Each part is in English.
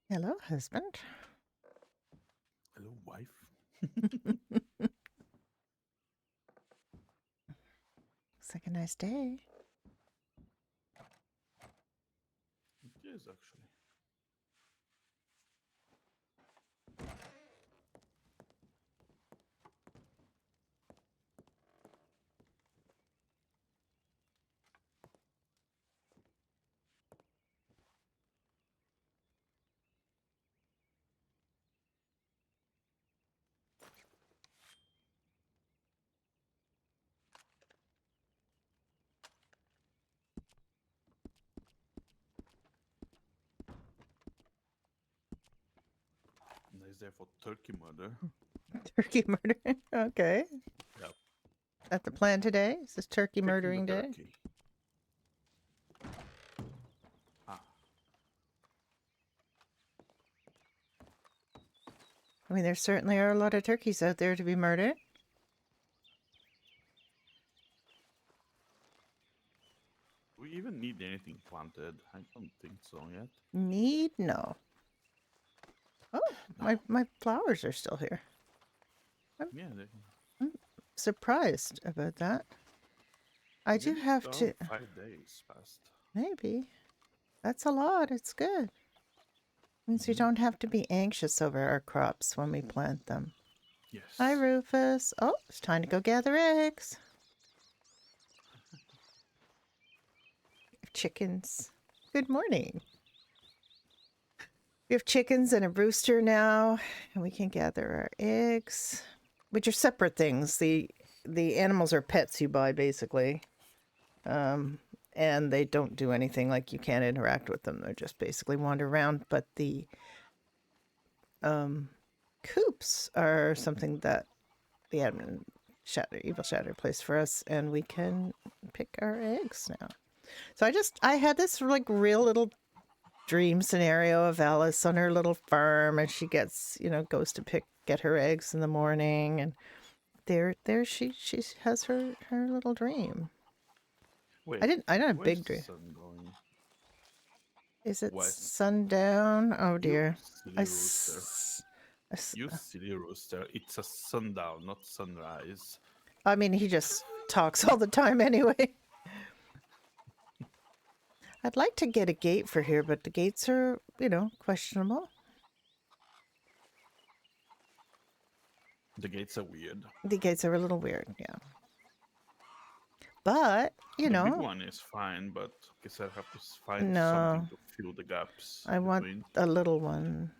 Hello, husband. Hello, wife. Looks like a nice day. It is actually. Nice day for turkey murder. Turkey murder. Okay. Yep. That's the plan today? Is this turkey Kicking the murdering day? turkey. Ah, I mean, there certainly are a lot of turkeys out there to be murdered. do we even need anything planted? I don't think so yet. Need? No. Oh, No. my flowers are still here. Yeah, I'm surprised about that. I do maybe have around to. 5 days passed. Maybe. That's a lot. It's good. Means we don't have to be anxious over our crops when we plant them. Hi, Yes. Rufus. Oh, it's time to go gather eggs. Chickens. Good morning. We have chickens and a rooster now, and we can gather our eggs, which are separate things. The animals are pets you buy basically, and they don't do anything. Like you can't interact with them; they're just basically wander around. But the coops are something that the admin Evil Shatter plays for us, and we can pick our eggs now. So I had this like real little dream scenario of Alice on her little farm, and she gets, goes to get her eggs in the morning, and there she has her little dream. Wait, I don't have a where's big the dream. sun going? Is it West. sundown? Oh You dear. I, silly rooster. s- I s- You silly rooster. It's a sundown, not sunrise. I mean, he just talks all the time anyway. I'd like to get a gate for here, but the gates are, questionable. The gates are weird. The gates are a little weird, yeah. But, The big one is fine, but I guess I have to find something no, to fill the gaps I want between. a little one.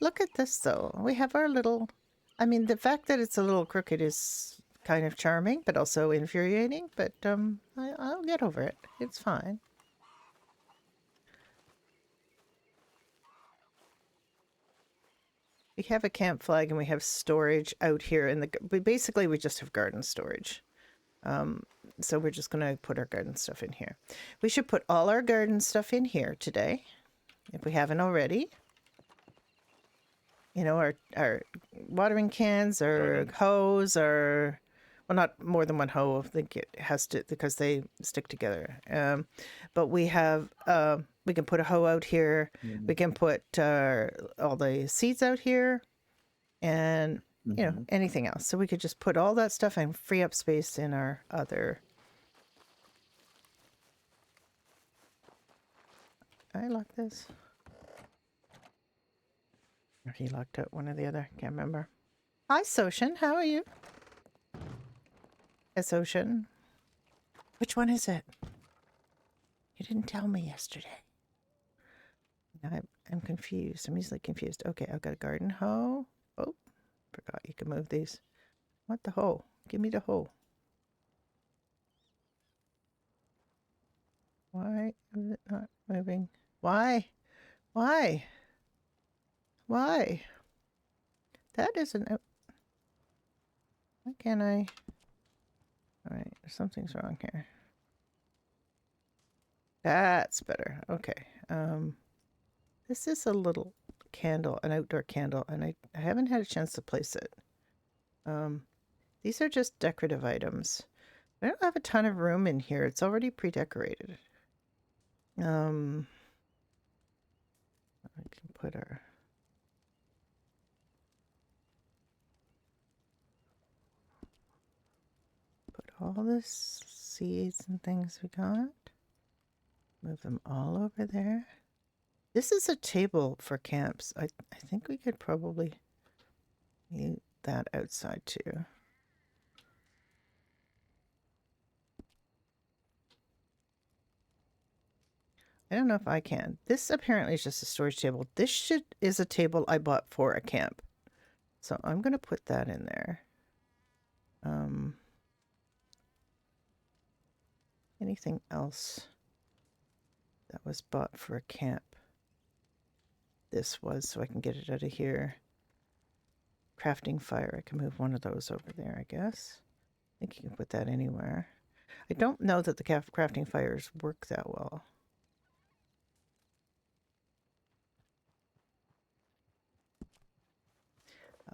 Look at this, though. We have our little. I mean, the fact that it's a little crooked is kind of charming, but also infuriating. But I'll get over it. It's fine. We have a camp flag and we have storage out here in the. We just have garden storage. So we're just gonna put our garden stuff in here. We should put all our garden stuff in here today, if we haven't already. Our watering cans, our Garden. hose, our well, not more than one hoe. I think it has to because they stick together. But we can put a hoe out here. We can put all the seeds out here, and Mm-hmm. anything else. So we could just put all that stuff and free up space in our other. I lock this. Or he locked out one or the other. Can't remember. Hi, Soshin. How are you? It's Ocean. Which one is it? You didn't tell me yesterday. I'm confused. I'm easily confused. Okay, I've got a garden hoe. Oh, forgot you can move these. What the hoe? Give me the hoe. Why is it not moving? Why? Why? Why? That isn't. Why can't I? All right, something's wrong here. That's better. Okay. This is a little candle, an outdoor candle, and I haven't had a chance to place it. These are just decorative items. I don't have a ton of room in here. It's already pre-decorated. put our... Put all this seeds and things we got. Move them all over there. This is a table for camps. I think we could probably use that outside too. I don't know if I can. This apparently is just a storage table. This is a table I bought for a camp. So I'm going to put that in there. Anything else that was bought for a camp? This was, so I can get it out of here. Crafting fire. I can move one of those over there, I guess. I think you can put that anywhere. I don't know that the crafting fires work that well.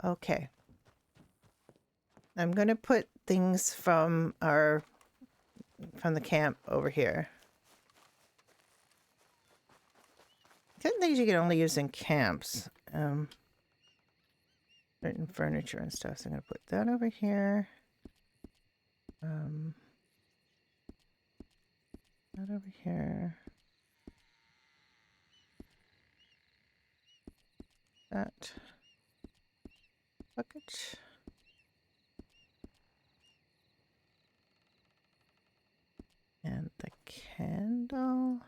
Okay. I'm going to put things from the camp over here. Certain things you can only use in camps. Certain furniture and stuff. So I'm going to put that over here. That over here. That bucket. And the candle.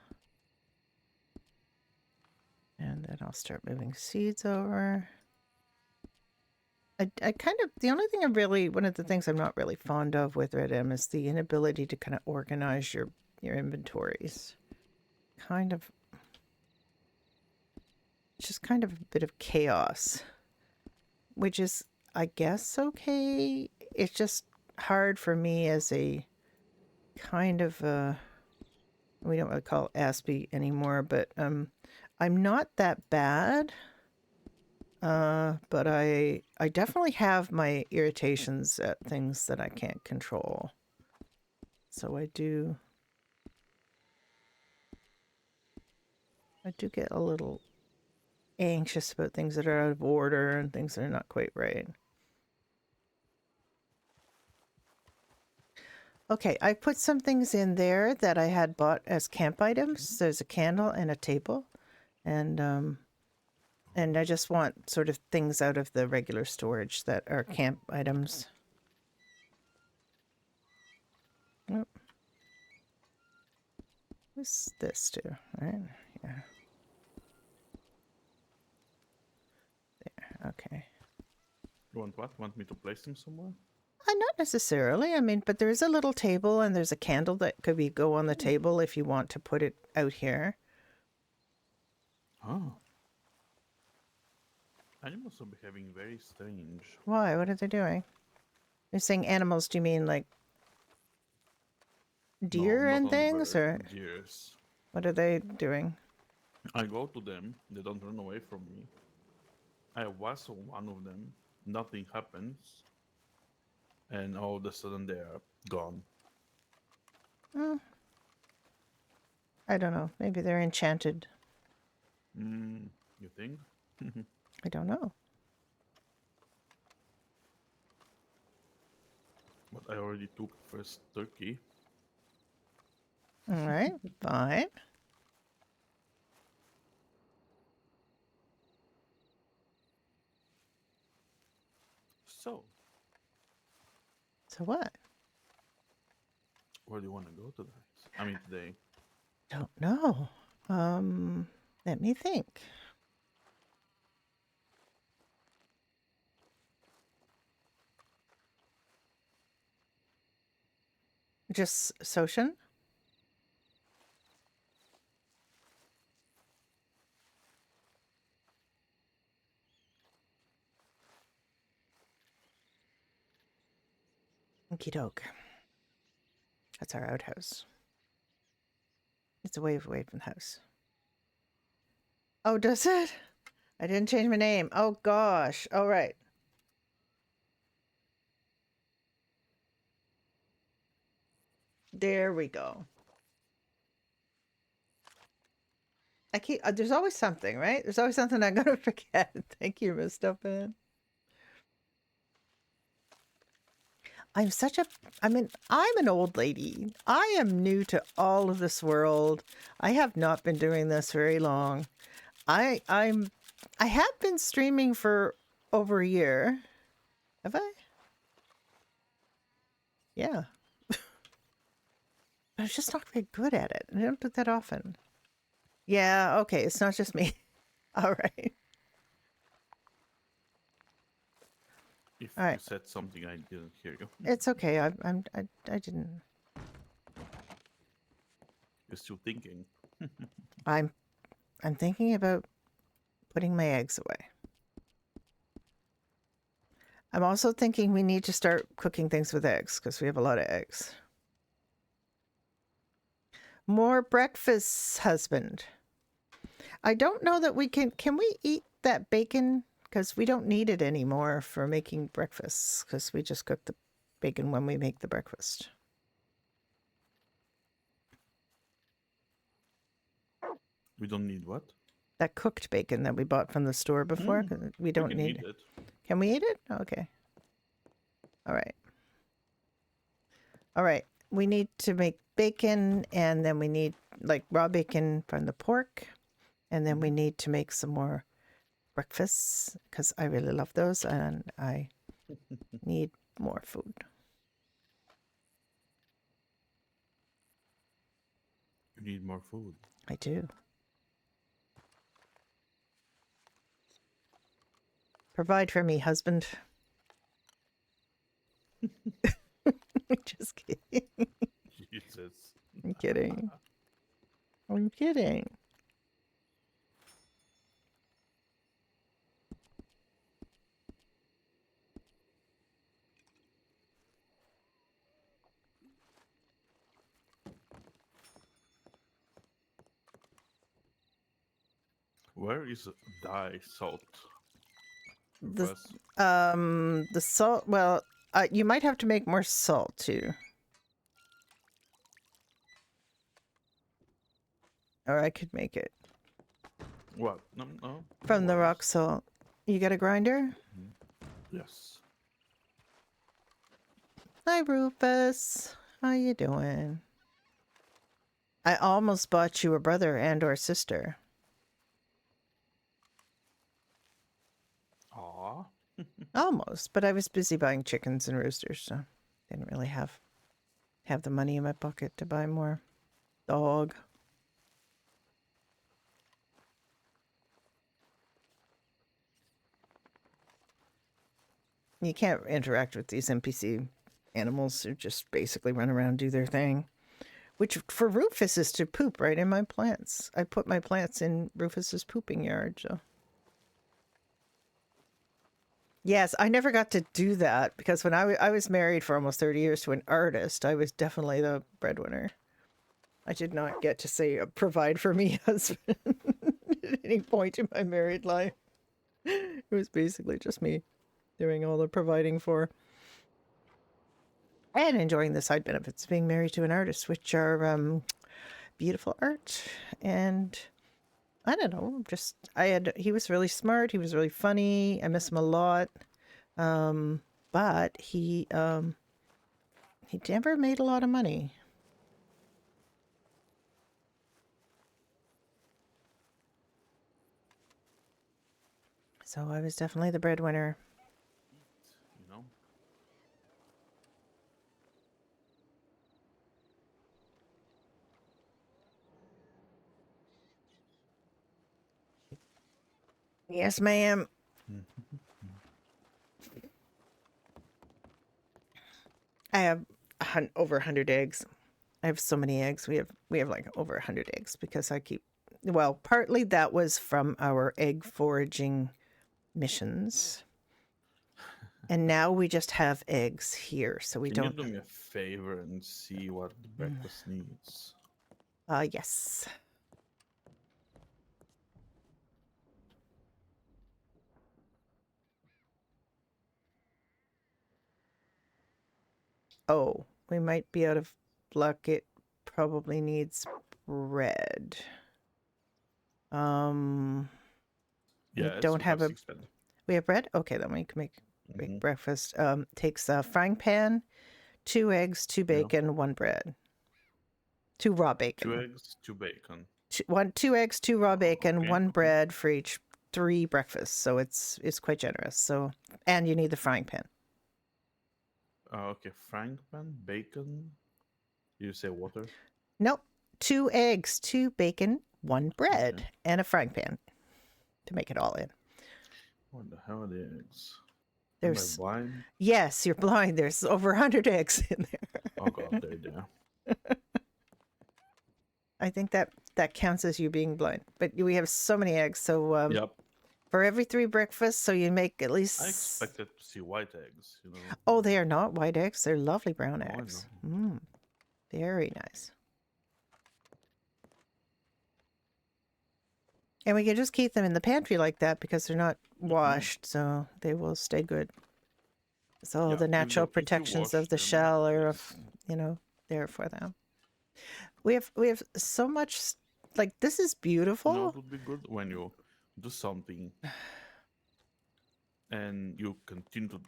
And then I'll start moving seeds over. I kind of, the only thing one of the things I'm not really fond of with Red M is the inability to kind of organize your inventories. It's just kind of a bit of chaos, which is, I guess, okay. It's just hard for me as a kind of we don't really call it Aspie anymore, but I'm not that bad. But I definitely have my irritations at things that I can't control. So I do get a little anxious about things that are out of order and things that are not quite right. Okay, I put some things in there that I had bought as camp items. There's a candle and a table, and I just want sort of things out of the regular storage that are camp items. Oh. What's this too? Right? Yeah. There. Okay. You want what? Want me to place them somewhere? Not necessarily. I mean, but there is a little table and there's a candle that could go on the table if you want to put it out here. Oh. Animals are behaving very strange. Why? What are they doing? You're saying animals, do you mean like deer No, not and only things? Or deers. what are they doing? I go to them, they don't run away from me. I wrestle one of them, nothing happens, and all of a sudden they are gone. I don't know. Maybe they're enchanted. You think? I don't know. But I already took first turkey. All right, fine. So, what? where do you want to go tonight? I mean today. Don't know. Let me think. Just Soshin? Okie doke. That's our outhouse. It's a wave away from the house. Oh, does it? I didn't change my name. Oh, gosh. All right. There we go. I keep there's always something, right? There's always something I'm gonna forget. Thank you, Miss Stuffin. I'm such a I mean, I'm an old lady. I am new to all of this world. I have not been doing this very long. I have been streaming for over a year. Have I? Yeah. But I'm just not very good at it. I don't do that often. Yeah, okay, it's not just me. All right. If All you right. said something, I didn't hear you. It's okay. I didn't. You're still thinking. I'm I'm thinking about putting my eggs away. I'm also thinking we need to start cooking things with eggs because we have a lot of eggs. More breakfasts, husband. I don't know that we can we eat that bacon because we don't need it anymore for making breakfasts because we just cook the bacon when we make the breakfast. We don't need what? That cooked bacon that we bought from the store before, 'cause we We don't can need eat it. Can we eat it? Okay. All right. All right. We need to make bacon and then we need like raw bacon from the pork. And then we need to make some more breakfasts because I really love those and I need more food. You need more food. I do. Provide for me, husband. Just kidding. Jesus. I'm kidding. I'm kidding. Where is dye salt? The Because the salt. Well, you might have to make more salt too, or I could make it what? No, no, no from the rock worries. salt. You got a grinder? Yes. Hi, Rufus. How you doing? I almost bought you a brother and or sister. Ah. Almost, but I was busy buying chickens and roosters, so didn't really have the money in my pocket to buy more dog. You can't interact with these NPC animals who just basically run around, do their thing. Which for Rufus is to poop right in my plants. I put my plants in Rufus's pooping yard, so. Yes, I never got to do that because when I was married for almost 30 years to an artist, I was definitely the breadwinner. I did not get to say provide for me husband at any point in my married life. It was basically just me doing all the providing for and enjoying the side benefits of being married to an artist, which are beautiful art. And I don't know, just he was really smart. He was really funny. I miss him a lot. But he never made a lot of money. So I was definitely the breadwinner. You know. Yes, ma'am. I have over 100 eggs. I have so many eggs. We have like over 100 eggs because I keep well, partly that was from our egg foraging missions. And now we just have eggs here, so we Can you don't do me a favor and see what the breakfast needs? yes. Oh, we might be out of luck. It probably needs bread. Um, we Yes, don't we have have a. 6 pens. We have bread. Okay, then we can make Hmm. breakfast. Takes a frying pan, 2 eggs, two Yeah. bacon, one bread, two raw Two bacon. eggs, two bacon. 2 eggs, two raw bacon, Okay, one okay. bread for each 3 breakfasts. So it's quite generous. So and you need the frying pan. Okay, frying pan, bacon. You say water? Nope. 2 eggs, two bacon, one Okay. bread, and a frying pan to make it all in. What the hell are the eggs? Am I There's blind? yes, you're blind. There's over 100 eggs in Oh god, there. they're there. I think that counts as you being blind. But we have so many eggs. So Yep. for every 3 breakfasts, so you make at I least. expected to see white eggs, you know. Oh, they are not white eggs. They're lovely brown Oh, I know. eggs. Very nice. And we can just keep them in the pantry like that because they're not Hmm. washed, so they will stay good. So Yeah, the natural if you protections wash of the them, shell are, yes. you know, there for them. We have so much like this is You know, it beautiful. would be good when you do something and you continue to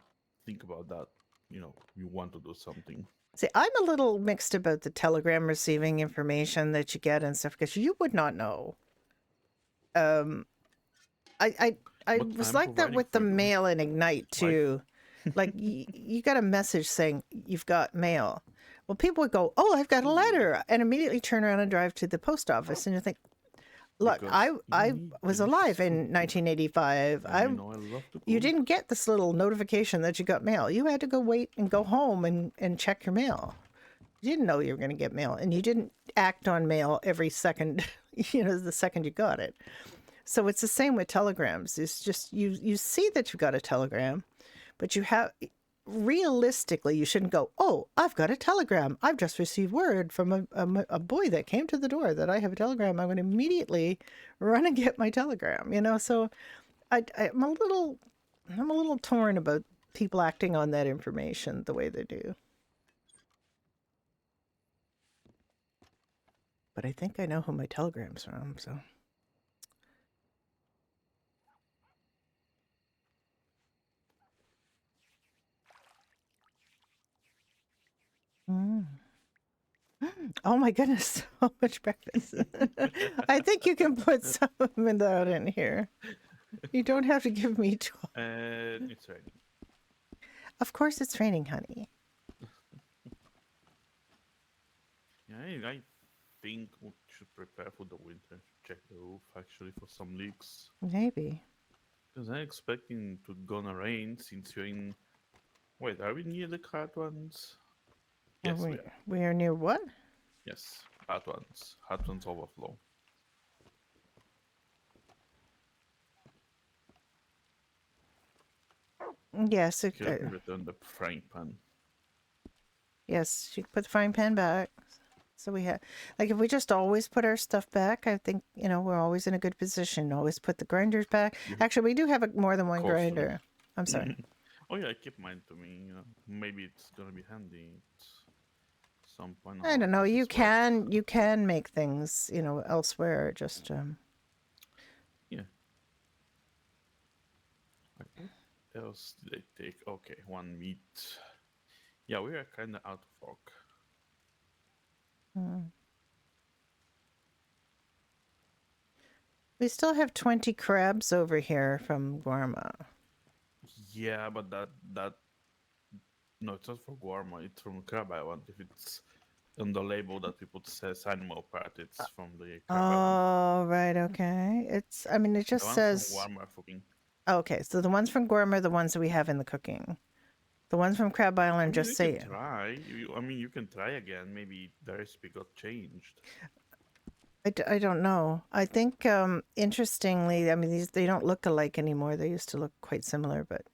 think about that. You know, you want to do something. See, I'm a little mixed about the telegram receiving information that you get and stuff because you would not know. Um, I I I But was I'm like that providing with the for you. mail and Ignite Life. too. Like you got a message saying you've got mail. Well, people would go, "Oh, I've got a Good. letter," and immediately turn around and drive to the post office, and you think, "Look, Because you I need was delicious alive food. in 1985. And you know I love to You cook. didn't get this little notification that you got mail. You had to go wait and go home and check your mail. You didn't know you were going to get mail, and you didn't act on mail every second, the second you got it. So it's the same with telegrams. It's just you see that you got a telegram, but you have realistically you shouldn't go, "Oh, I've got a telegram. I've just received word from a boy that came to the door that I have a telegram. I'm going to immediately run and get my telegram." So I'm a little torn about people acting on that information the way they do. But I think I know who my telegram's from, so. Mm. Oh my goodness, so much breakfast. I think you can put some of that in here. You don't have to give me 12. And it's raining. Of course it's raining, honey. Yeah, I think we should prepare for the winter. Check the roof actually for some leaks. Maybe. Because I'm expecting to gonna rain since you're in. Wait, are we near the hot ones? Are Yes, we we are. we are near what? Yes, hot ones. Hot ones overflow. Yes, Okay, let me return the frying pan. yes, you put the frying pan back. So we have, like, if we just always put our stuff back, I think, we're always in a good position. Always put the grinders back. You Actually, we do have more than one costly. grinder. I'm sorry. Oh yeah, keep mine to me. You know, maybe it's gonna be handy at some point. I Oh, don't know. this You is wet. can you can make things, elsewhere. Just Yeah. Like, what else did they take? Okay, one meat. Yeah, we are kind of out of fork. hmm. We still have 20 crabs over here from Guarma. Yeah, but that no, it's not for Guarma. It's from Crab Island. If it's on the label that we put says animal part, it's from the Crab Island. Oh, right. Okay. It The just ones from says, Guarma are fucking. okay. So the ones from Guarma are the ones that we have in the cooking. The ones from Crab I Island mean, just we can say, try. I mean, you can try again. Maybe the recipe got changed. I don't know. I think, interestingly, they don't look alike anymore. They used to look quite similar, but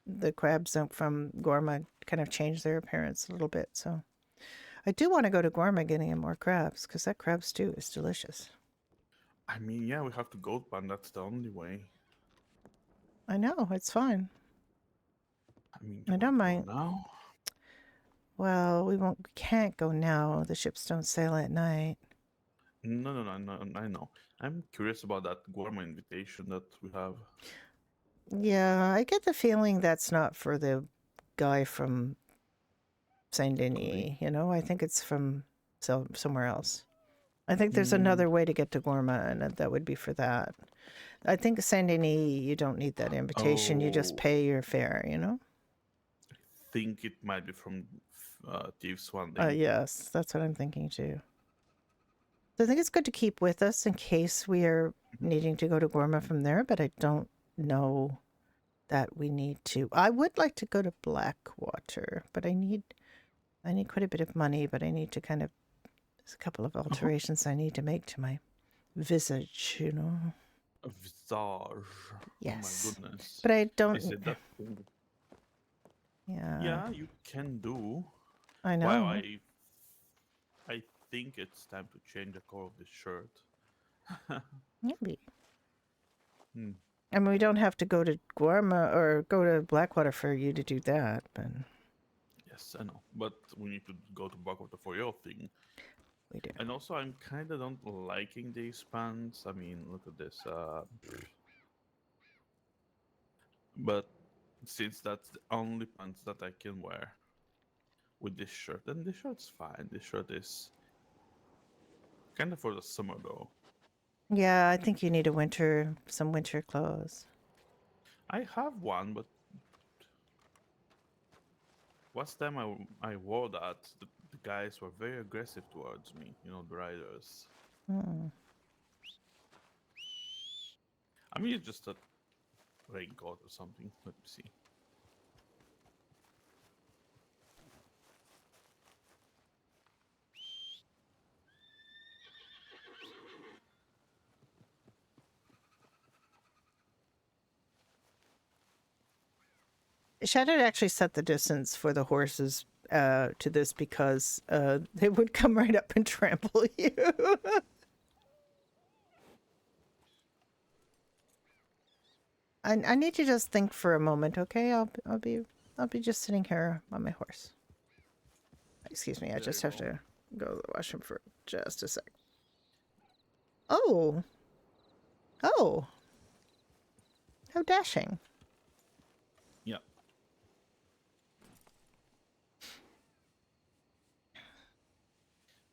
the crabs from Guarma kind of changed their appearance a little bit. So I do want to go to Guarma getting more crabs because that crab stew is delicious. I mean, yeah, we have to goat pan. That's the only way. I know, it's fine. I mean, do I you want don't to go mind. now? Well, we can't go now. The ships don't sail at night. No, no, no, no. I know. I'm curious about that Guarma invitation that we have. Yeah, I get the feeling that's not for the guy from Saint Could be. Denis. You know, I think it's from somewhere else. I think there's Mm, another way to get to Gorma, and that would be for that. I think Saint Denis, you don't need that invitation. You just oh, pay your fare. You know. I think it might be from Thieves Landing. Yes, that's what I'm thinking too. So I think it's good to keep with us in case we are needing to go to Gorma from there, but I don't know that we need to. I would like to go to Blackwater, but I need quite a bit of money, but I need to kind of there's a couple of Uh-huh. alterations I need to make to my visage, you know. A visage. Oh my Yes. goodness. But I Is don't it that? yeah, Yeah, you can do. I Wow, know. I think it's time to change the color of this shirt. Maybe. Hmm. I mean we don't have to go to Gorma or go to Blackwater for you to do that, but Yes, I know, but we need to go to Blackwater for your thing. we do. And also, I'm kind of don't liking these pants. I mean, look at this. But since that's the only pants that I can wear with this shirt, then this shirt's fine. This shirt is kind of for the summer though. Yeah, I think you need some winter clothes. I have one, but last time I wore that, the guys were very aggressive towards me. You know, the riders. Hmm. I mean, it's just a raincoat or something. Let me see. Shadow actually set the distance for the horses to this because they would come right up and trample you. I need to just think for a moment, okay? I'll be just sitting here on my horse. Excuse me, I There you just have go. to go to the washroom for just a sec. Oh, oh, how dashing! Yeah,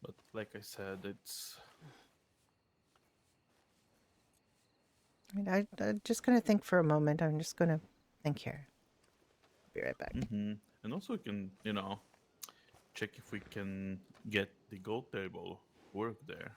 but like I said, it's. I mean, I'm just gonna think for a moment. I'm just gonna think here. Be right back. And also, we can, check if we can get the gold table work there.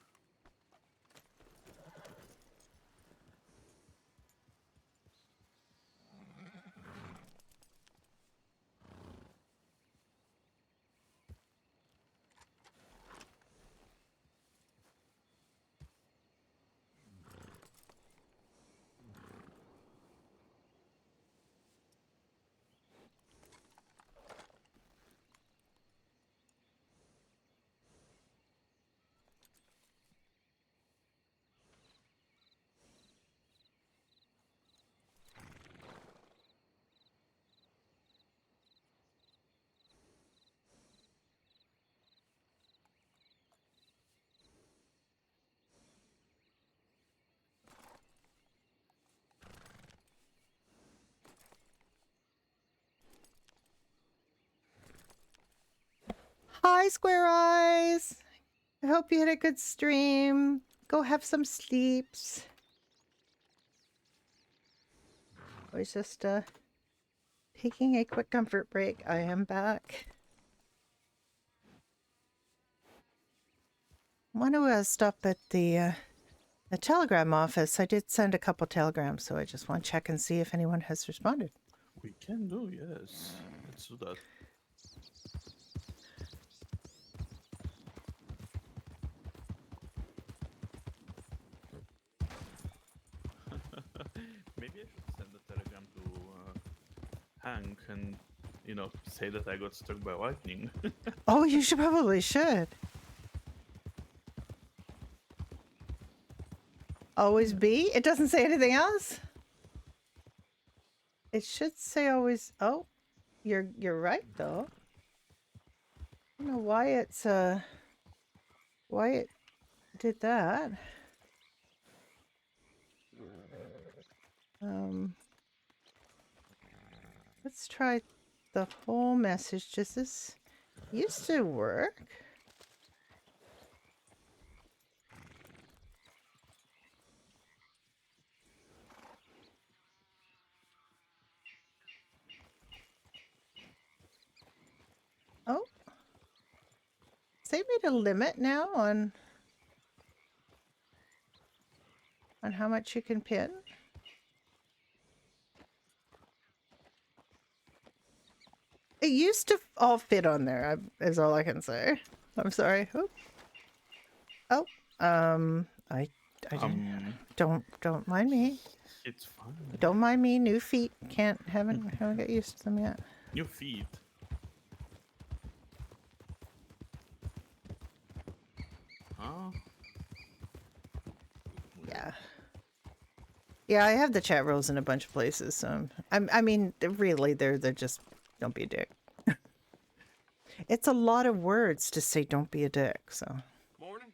Hi, Square Eyes. I hope you had a good stream. Go have some sleeps. I was just taking a quick comfort break. I am back. I want to stop at the telegram office. I did send a couple telegrams, so I just want to check and see if anyone has responded. We can do, yes. Let's do that. Maybe I should send a telegram to Hank and, say that I got struck by lightning. Oh, you should probably should. Always Yeah. be? It doesn't say anything else? It should say always. Oh, you're right though. I don't know why it's why it did that. Um, let's try the whole message. Does this used to work? Oh, they made a limit now on how much you can pin. It used to all fit on there. Is all I can say. I'm sorry. Oh, I didn't. Don't mind me. It's fine. Don't mind me. New feet. Haven't got used to them yet. New feet. Huh? Yeah. Yeah, I have the chat rules in a bunch of places. So I mean, really, they're just don't be a dick. It's a lot of words to say don't be a dick. So. Morning.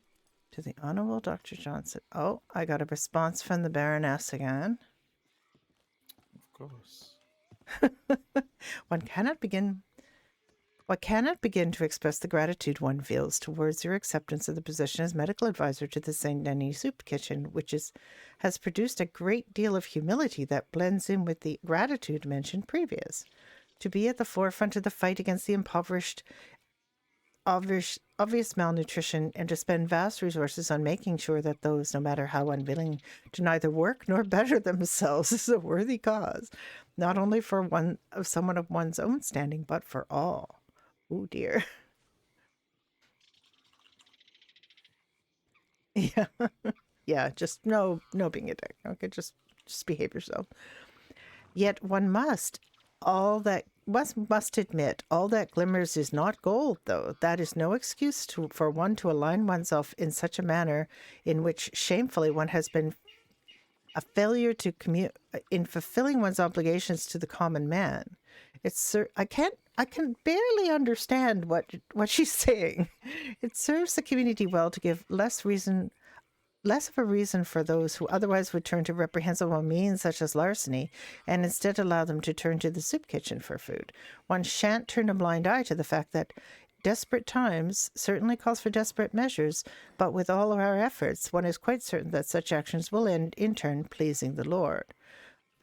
To the Honorable Dr. Johnson. Oh, I got a response from the Baroness again. Of course. One cannot begin to express the gratitude one feels towards your acceptance of the position as medical advisor to the Saint Denis Soup Kitchen, which has produced a great deal of humility that blends in with the gratitude mentioned previous. To be at the forefront of the fight against the impoverished, obvious malnutrition, and to spend vast resources on making sure that those, no matter how unwilling, to neither work nor better themselves is a worthy cause, not only for someone of one's own standing, but for all. Oh dear. Yeah. Yeah, just no being a dick. Okay, just behave yourself. Yet one must admit all that glimmers is not gold, though. That is no excuse for one to align oneself in such a manner in which shamefully one has been a failure to in fulfilling one's obligations to the common man. I can barely understand what she's saying. It serves the community well to give less of a reason for those who otherwise would turn to reprehensible means such as larceny, and instead allow them to turn to the soup kitchen for food. One shan't turn a blind eye to the fact that desperate times certainly calls for desperate measures, but with all of our efforts, one is quite certain that such actions will end, in turn, pleasing the Lord.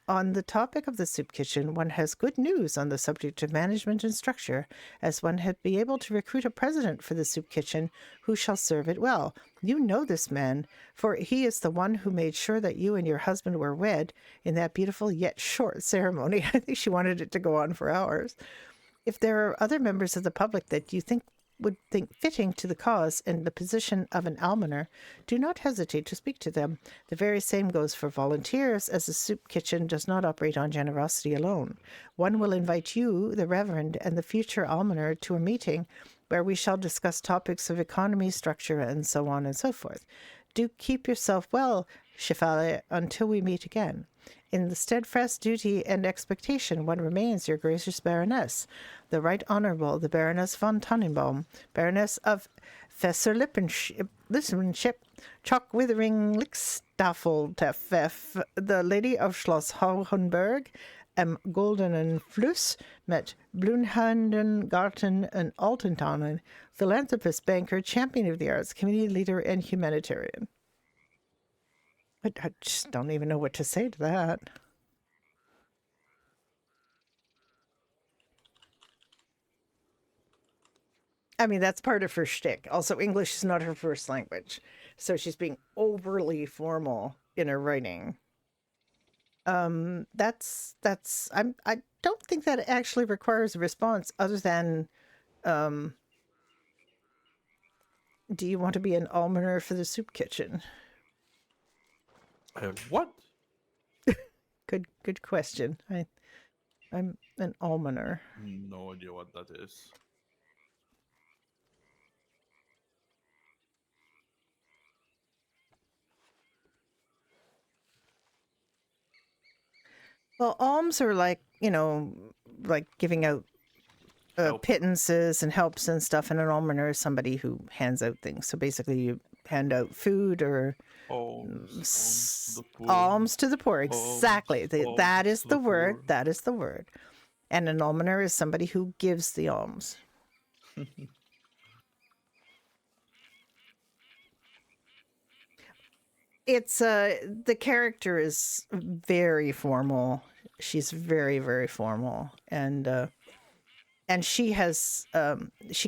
On the topic of the soup kitchen, one has good news on the subject of management and structure, as one had be able to recruit a president for the soup kitchen who shall serve it well. You know this man, for he is the one who made sure that you and your husband were wed in that beautiful yet short ceremony. I think she wanted it to go on for hours. If there are other members of the public that you would think fitting to the cause and the position of an almoner, do not hesitate to speak to them. The very same goes for volunteers, as the soup kitchen does not operate on generosity alone. One will invite you, the Reverend, and the future almoner to a meeting where we shall discuss topics of economy, structure, and so on and so forth. Do keep yourself well, Chevalier, until we meet again. In the steadfast duty and expectation, one remains your gracious Baroness, the Right Honourable the Baroness von Tannenbaum, Baroness of Fesserlippenship, Chalk Withering Lickstaffelteff, the Lady of Schloss Hohenberg, am Goldenen Fluss, met Blunhanden Garten and Altentanen, philanthropist, banker, champion of the arts, community leader, and humanitarian. I just don't even know what to say to that. I mean, that's part of her shtick. Also, English is not her first language, so she's being overly formal in her writing. That's I don't think that actually requires a response other than, do you want to be an almoner for the soup kitchen? What? Good question. I'm an almoner. No idea what that is. Well, alms are like, like giving out Help. pittances and helps and stuff, and an almoner is somebody who hands out things. So basically, you hand out food or Alms to the poor. alms to the poor. Exactly. That Alms is to the the word. poor. That is the word. And an almoner is somebody who gives the alms. It's the character is very formal. She's very, very formal, and she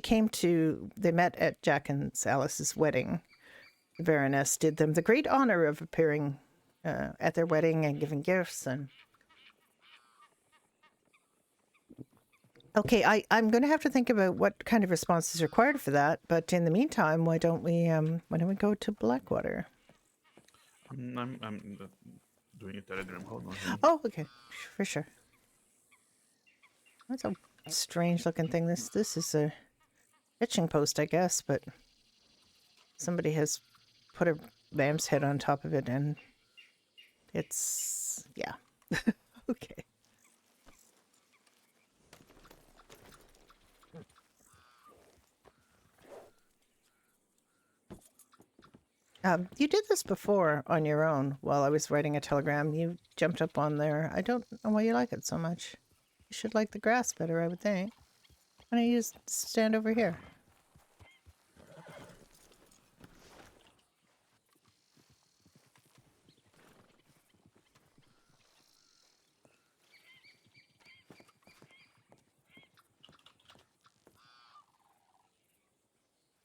came to, they met at Jack and Alice's wedding. The Baroness did them the great honor of appearing at their wedding and giving gifts. And okay, I'm going to have to think about what kind of response is required for that. But in the meantime, why don't we go to Blackwater? I'm doing a telegram. Hold on. Honey. Oh, okay, for sure. That's a strange looking thing. This is a pitching post, I guess, but somebody has put a lamb's head on top of it, and it's yeah. Okay. You did this before on your own while I was writing a telegram. You jumped up on there. I don't know why you like it so much. You should like the grass better, I would think. Why don't you just stand over here?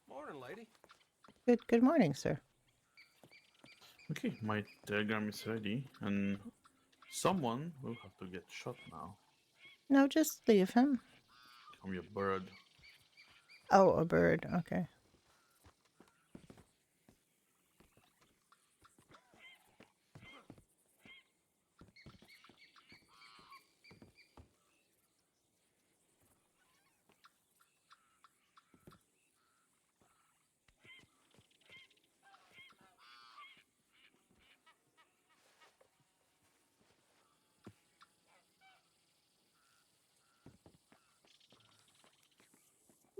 Morning, lady. Good morning, sir. Okay, my telegram is ready, and someone will have to get shot now. No, just leave him. From your bird. Oh, a bird. Okay.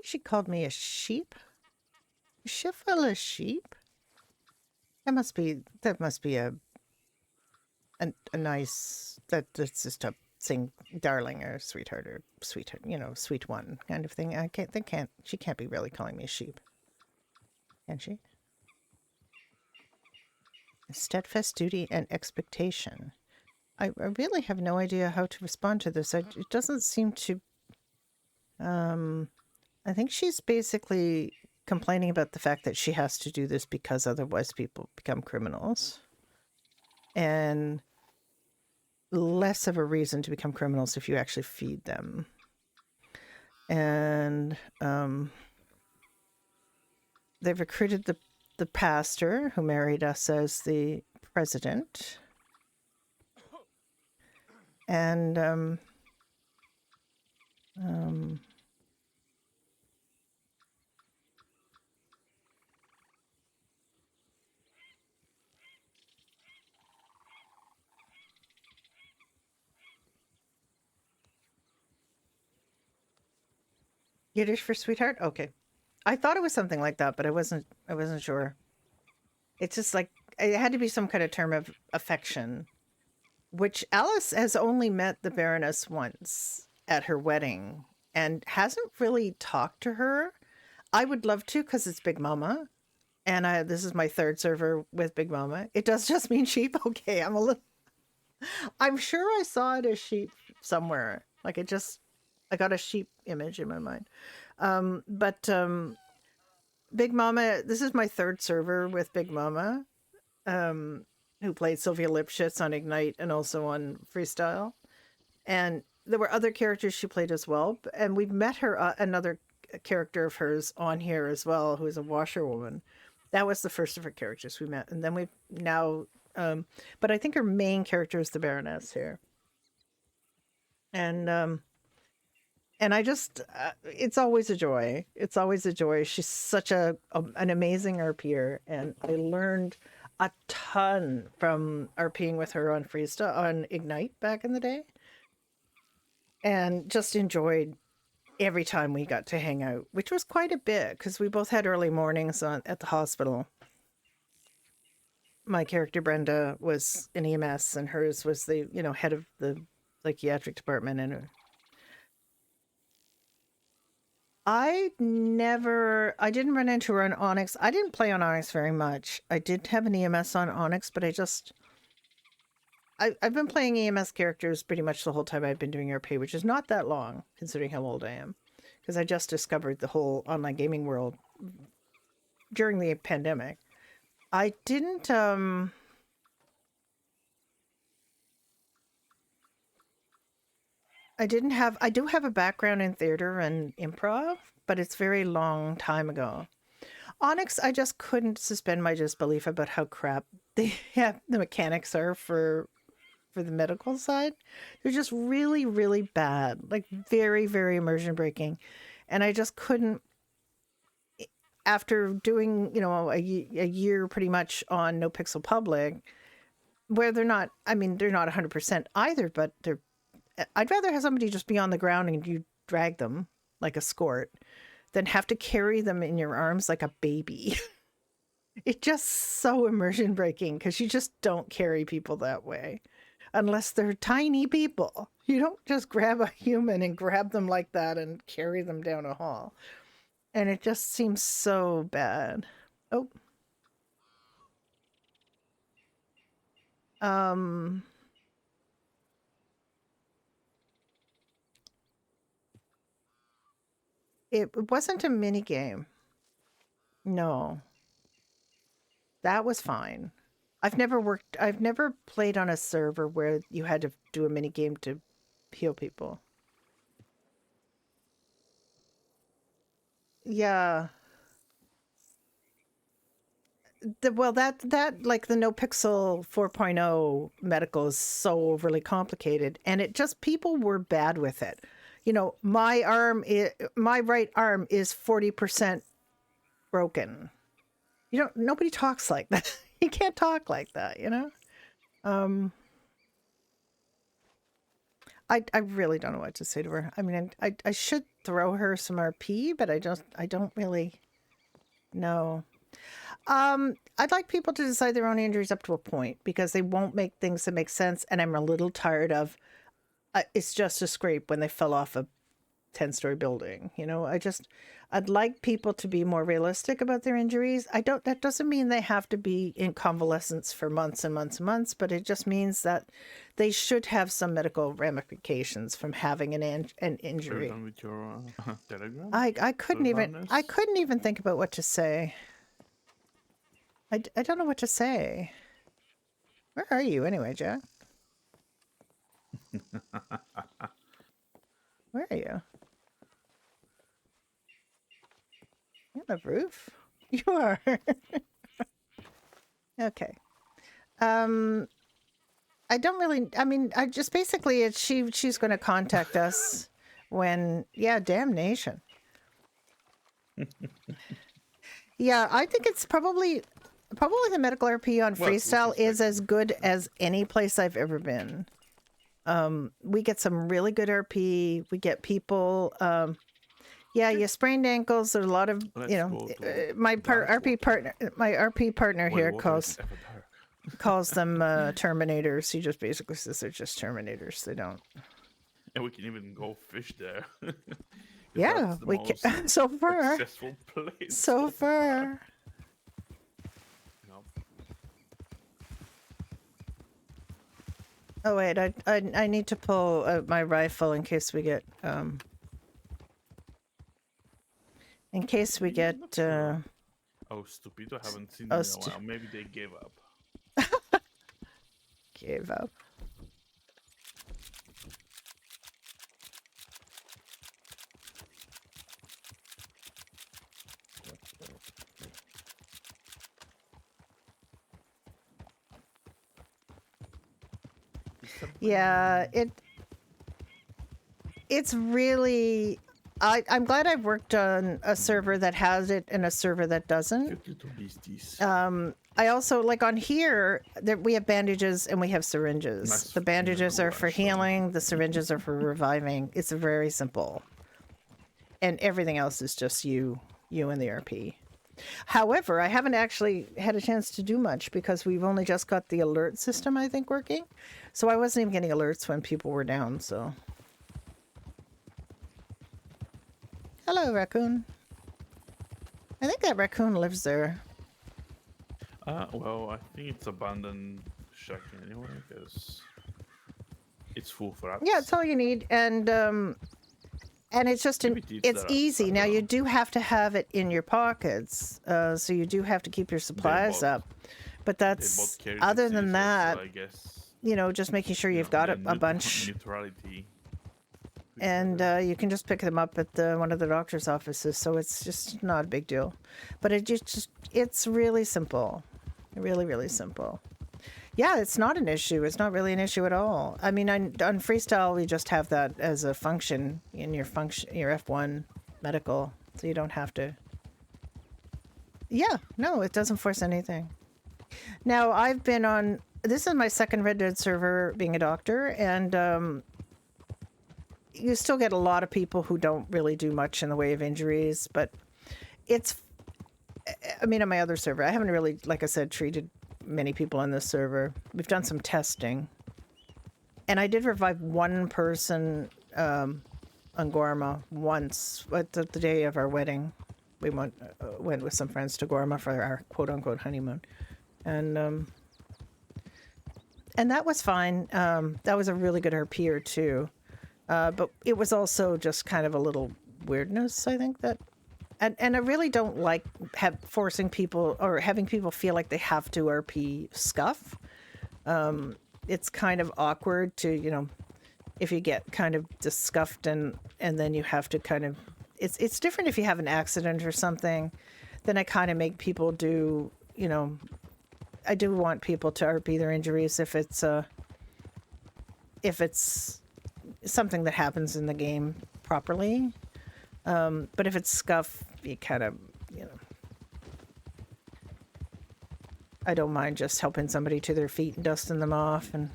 She called me a sheep. A shiftle a sheep. That must be a nice, that's just a thing, darling or sweetheart or sweetheart, sweet one kind of thing. She can't be really calling me a sheep, can she? Steadfast duty and expectation. I really have no idea how to respond to this. It doesn't seem to. I think she's basically complaining about the fact that she has to do this because otherwise people become criminals. And less of a reason to become criminals if you actually feed them. And they've recruited the pastor who married us as the president. And Yiddish for sweetheart? Okay. I thought it was something like that, but I wasn't sure. It's just like it had to be some kind of term of affection, which Alice has only met the Baroness once at her wedding and hasn't really talked to her. I would love to because it's Big Mama, and this is my third server with Big Mama. It does just mean sheep. Okay, I'm sure I saw it as sheep somewhere. Like I got a sheep image in my mind. But Big Mama, this is my third server with Big Mama, who played Sylvia Lipschitz on Ignite and also on Freestyle. And there were other characters she played as well. And we've met her, another character of hers on here as well, who is a washerwoman. That was the first of her characters we met. And then we've now, but I think her main character is the Baroness here. And I just, it's always a joy. It's always a joy. She's such an amazing RPer, and I learned a ton from RPing with her on Freestyle, on Ignite back in the day, and just enjoyed every time we got to hang out, which was quite a bit because we both had early mornings at the hospital. my character Brenda was in EMS, and hers was the head of the psychiatric department. And I didn't run into her on Onyx. I didn't play on Onyx very much. I did have an EMS on Onyx, but I've been playing EMS characters pretty much the whole time I've been doing RP, which is not that long considering how old I am, because I just discovered the whole online gaming world during the pandemic. I didn't I do have a background in theater and improv, but it's very long time ago. Onyx, I just couldn't suspend my disbelief about how crap the mechanics are for the medical side. They're just really, really bad, like very, very immersion breaking. And I just couldn't, after doing, a year pretty much on No Pixel Public, where they're not, I mean, they're not 100% either, but I'd rather have somebody just be on the ground and you drag them like a skort than have to carry them in your arms like a baby. It's just so immersion breaking because you just don't carry people that way unless they're tiny people. You don't just grab a human and grab them like that and carry them down a hall. And it just seems so bad. Oh. It wasn't a mini game. No. That was fine. I've never played on a server where you had to do a mini game to heal people. Yeah. That like the No Pixel 4.0 medical is so overly complicated, and it just people were bad with it. My right arm is 40% broken. Nobody talks like that. You can't talk like that, Um, I really don't know what to say to her. I mean, I should throw her some RP, but I don't really know. I'd like people to decide their own injuries up to a point because they won't make things that make sense, and I'm a little tired of it's just a scrape when they fell off a 10-story building. I'd like people to be more realistic about their injuries. That doesn't mean they have to be in convalescence for months and months and months, but it just means that they should have some medical ramifications from having an injury. Are you done with your Telegram? I couldn't even think about what to say. I don't know what to say. Where are you anyway, Jack? Where are you? You on the roof? You are. Okay. I don't really. I mean, I just basically she's going to contact us when. Yeah, damnation. Yeah, I think it's probably the medical RP on Freestyle is as good as any place I've ever been. We get some really good RP. We get people. Yeah, you sprained ankles. There's a lot of my RP partner here calls them Terminators. He just basically says they're just Terminators. They don't. And we can even go fish there. Yeah, we can. So far. Successful place. So far. Oh wait, I need to pull my rifle in case we get Oh, Stupido, haven't seen them in a while. Maybe they gave up. Gave up. Yeah, it's really. I'm glad I've worked on a server that has it and a server that doesn't. I also like on here that we have bandages and we have syringes. Nice. The bandages are for healing. The syringes are for reviving. It's very simple, and everything else is just you and the RP. However, I haven't actually had a chance to do much because we've only just got the alert system, I think, working. So I wasn't even getting alerts when people were down, so. Hello, raccoon. I think that raccoon lives there. Well, I think it's abandoned shack anyway, because it's full for rats. Yeah, it's all you need, and it's just Maybe it eats it's the rats, easy. I Now don't you know. do have to have it in your pockets, so you do have to keep your supplies both- up. But They that's both carry other than diseases, that, so I guess just making sure you you've know, got the a bunch, neutrality. and you can just pick them up at one of the doctor's offices. So it's just not a big deal. But it's really simple, really really simple. Yeah, it's not an issue. It's not really an issue at all. I mean, on freestyle, we just have that as a function in your F1 medical, so you don't have to. Yeah, no, it doesn't force anything. Now, I've been on. This is my second Red Dead server being a doctor, and you still get a lot of people who don't really do much in the way of injuries, but it's. I mean, on my other server, I haven't really, like I said, treated many people on this server. We've done some testing. And I did revive one person on Gorma once at the day of our wedding. We went with some friends to Gorma for our quote-unquote honeymoon. And that was fine. That was a really good RPer too. But it was also just kind of a little weirdness, I think, that and I really don't like forcing people or having people feel like they have to RP scuff. It's kind of awkward to, if you get kind of discuffed and then you have to kind of, it's different if you have an accident or something. Then I kind of make people do, I do want people to RP their injuries if it's something that happens in the game properly. But if it's scuff, you kind of, I don't mind just helping somebody to their feet and dusting them off. And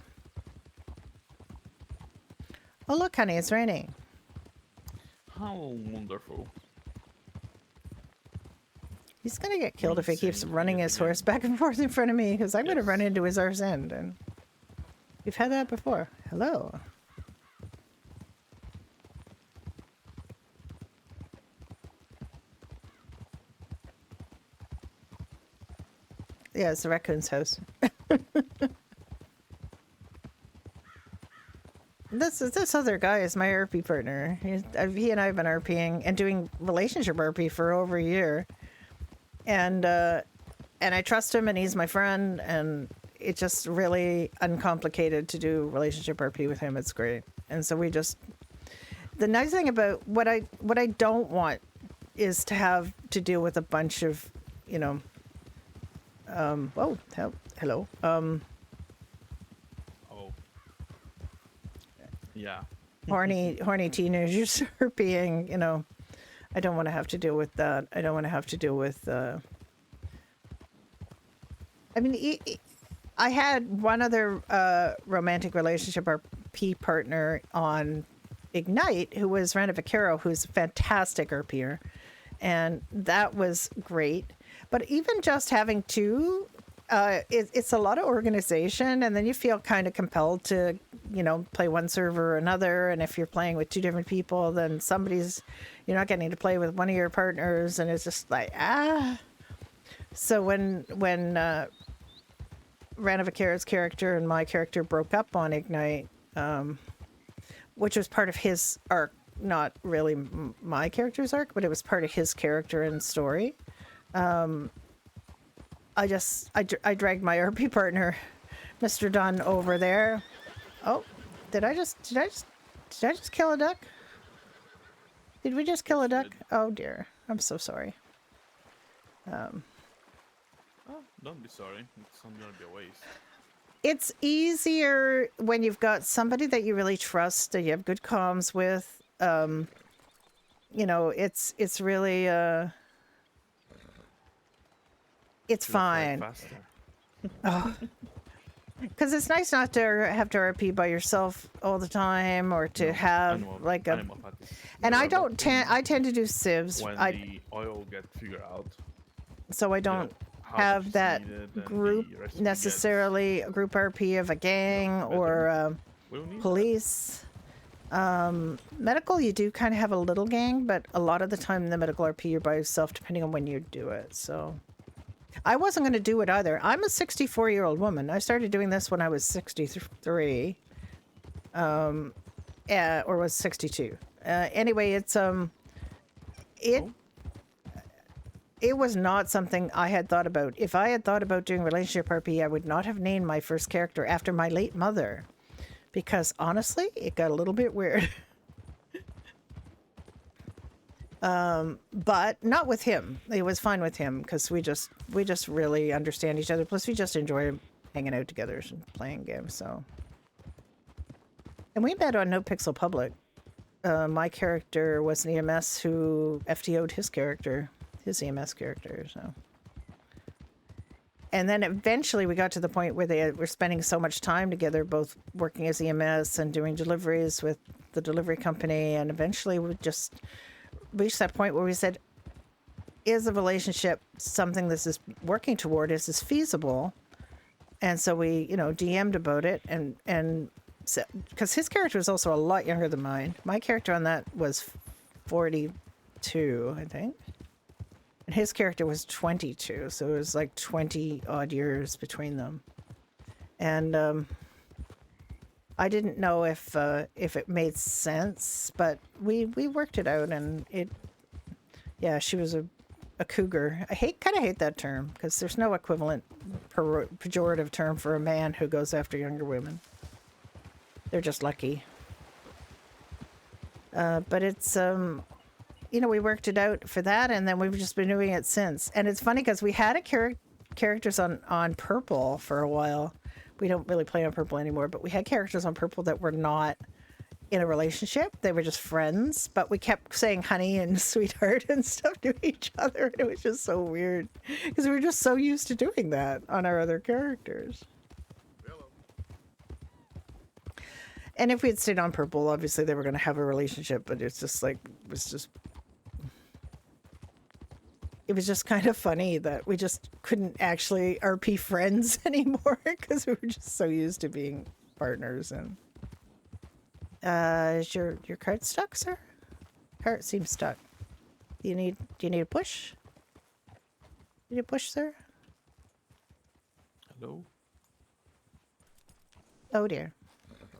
oh, look, honey, it's raining. How wonderful. He's gonna get killed if he keeps Insane running yet his again. horse back and forth in front of me, because I'm gonna Yes. run into his arse end. And we've had that before. Hello. Yeah, it's the raccoon's house. This other guy is my RP partner. He and I have been RPing and doing relationship RP for over a year, and I trust him, and he's my friend, and it's just really uncomplicated to do relationship RP with him. It's great, and so we just. The nice thing about what I don't want is to have to deal with a bunch of, hello. Oh. Yeah. Horny teenagers are being, I don't want to have to deal with that. I don't want to have to deal with. I mean, I had one other romantic relationship RP partner on Ignite who was Randa Vaquero, who's a fantastic RPer, and that was great. But even just having two, it's a lot of organization, and then you feel kind of compelled to, play one server or another. And if you're playing with two different people, then you're not getting to play with one of your partners, and it's just like So when Rana Vaquero's character and my character broke up on Ignite, which was part of his arc, not really my character's arc, but it was part of his character and story. I dragged my RP partner, Mr. Dunn, over there. Oh, did I just kill a duck? Did we just kill a duck? Oh dear, I'm so sorry. Oh, don't be sorry. It's not gonna be a waste. It's easier when you've got somebody that you really trust, that you have good comms with. It's really it's fine. Faster. Oh, because it's nice not to have to RP by yourself all the time, or to have like a. Animal fat is And I more don't about tend. I tend to do sieves. when I the oil get figured out. So I Yeah. don't Help have is that needed and group the recipe gets. necessarily, a group RP of a Yep. gang Better. or We'll need that. police. Medical, you do kind of have a little gang, but a lot of the time in the medical RP, you're by yourself, depending on when you do it. So I wasn't going to do it either. I'm a 64-year-old woman. I started doing this when I was 63, or was 62. Anyway, it Oh, it was not something I had thought about. If I had thought about doing relationship RP, I would not have named my first character after my late mother, because honestly, it got a little bit weird. But not with him. It was fine with him because we just really understand each other. Plus, we just enjoy hanging out together and playing games. So, and we met on No Pixel Public. My character was an EMS who FTO'd his character, his EMS character. So, and then eventually we got to the point where they were spending so much time together, both working as EMS and doing deliveries with the delivery company. And eventually we just reached that point where we said, is a relationship something this is working toward? Is this feasible? And so we, DM'd about it, and because his character was also a lot younger than mine. My character on that was 42, I think, and his character was 22, so it was like 20 odd years between them. And I didn't know if it made sense, but we worked it out, and yeah, she was a cougar. I kind of hate that term because there's no equivalent pejorative term for a man who goes after younger women. They're just lucky. But it's we worked it out for that, and then we've just been doing it since. And it's funny because we had characters on Purple for a while. We don't really play on Purple anymore, but we had characters on Purple that were not in a relationship. They were just friends, but we kept saying honey and sweetheart and stuff to each other. And it was just so weird because we were just so used to doing that on our other characters. And if we had stayed on Purple, obviously they were going to have a relationship, but it was just kind of funny that we just couldn't actually RP friends anymore because we were just so used to being partners. And is your cart stuck, sir? Cart seems stuck. Do you need a push? You need a push, sir? hello. Oh dear.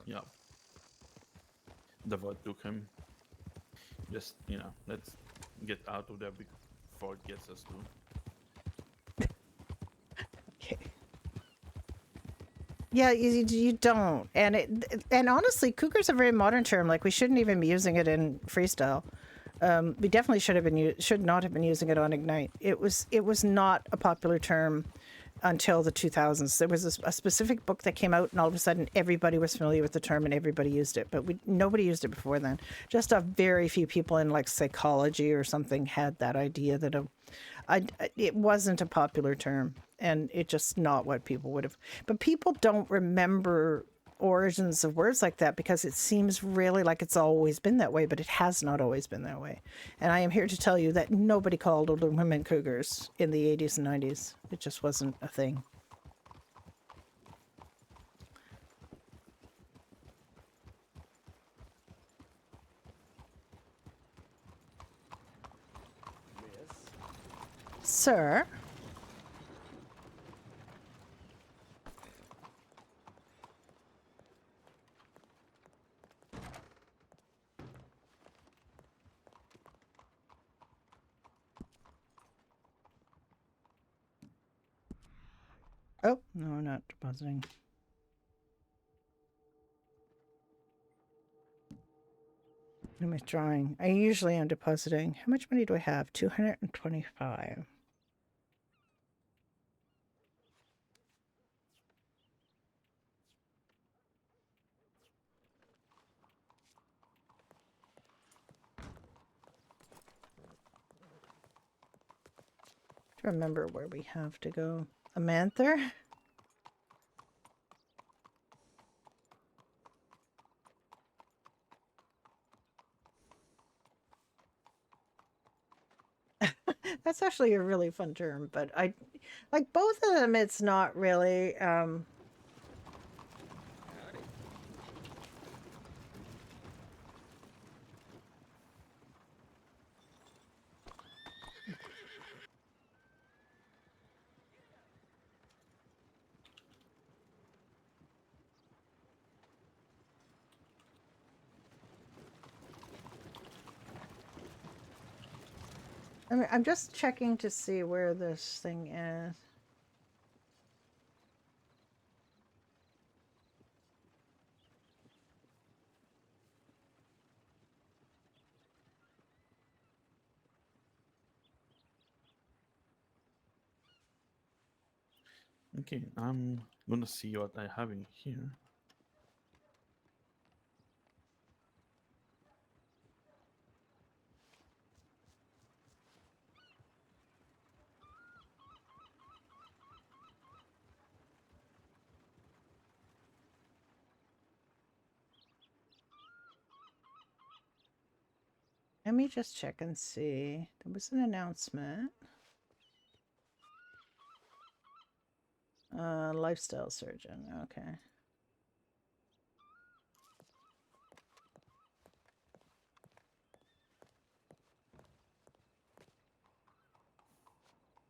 Yeah. The void took him. Just let's get out of there before it gets us too. Okay. Yeah, you don't, and honestly, cougar's a very modern term. Like, we shouldn't even be using it in freestyle. We definitely should not have been using it on Ignite. It was not a popular term until the 2000s. There was a specific book that came out, and all of a sudden everybody was familiar with the term and everybody used it. But nobody used it before then. Just a very few people in like psychology or something had that idea that it wasn't a popular term, and it's just not what people would have. But people don't remember origins of words like that because it seems really like it's always been that way, but it has not always been that way. And I am here to tell you that nobody called older women cougars in the 80s and 90s. It just wasn't a thing. Sir? Oh, no, we're not depositing. What am I drawing? I usually am depositing. How much money do I have? 225. To remember where we have to go. A manther? That's actually a really fun term, but I like both of them. It's not really. I mean, I'm just checking to see where this thing is. Okay, I'm gonna see what I have in here. Let me just check and see. There was an announcement. Lifestyle surgeon. Okay.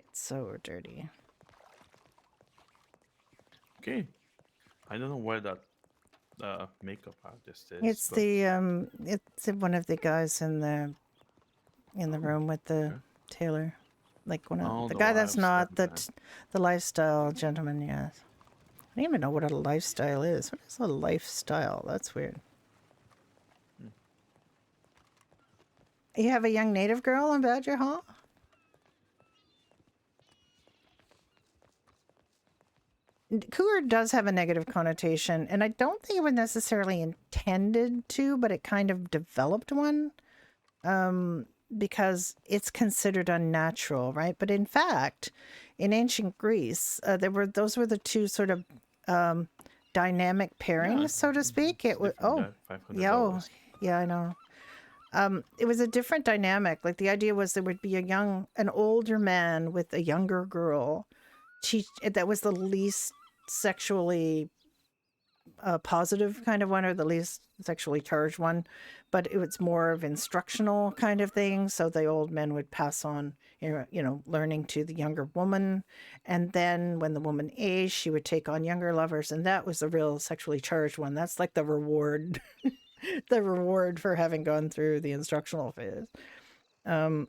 It's so dirty. Okay, I don't know where that makeup artist is, It's but it's one of the guys in the room with the okay. tailor, like one Oh, of the the guy that's lifestyle not guy. the lifestyle gentleman. Yes, I don't even know what a lifestyle is. What is a lifestyle? That's weird. Hmm. You have a young native girl in Badger Hall? Cougar does have a negative connotation, and I don't think it was necessarily intended to, but it kind of developed one. Because it's considered unnatural, right? But in fact, in ancient Greece, those were the two sort of dynamic Yeah, pairings, so to speak. it's It a was different guy. Five hundred yeah, dollars. yeah, I know. It was a different dynamic. Like the idea was there would be an older man with a younger girl. That was the least sexually positive kind of one, or the least sexually charged one, but it was more of instructional kind of thing. So the old men would pass on, learning to the younger woman, and then when the woman aged, she would take on younger lovers, and that was the real sexually charged one. That's like the reward, the reward for having gone through the instructional phase. Um,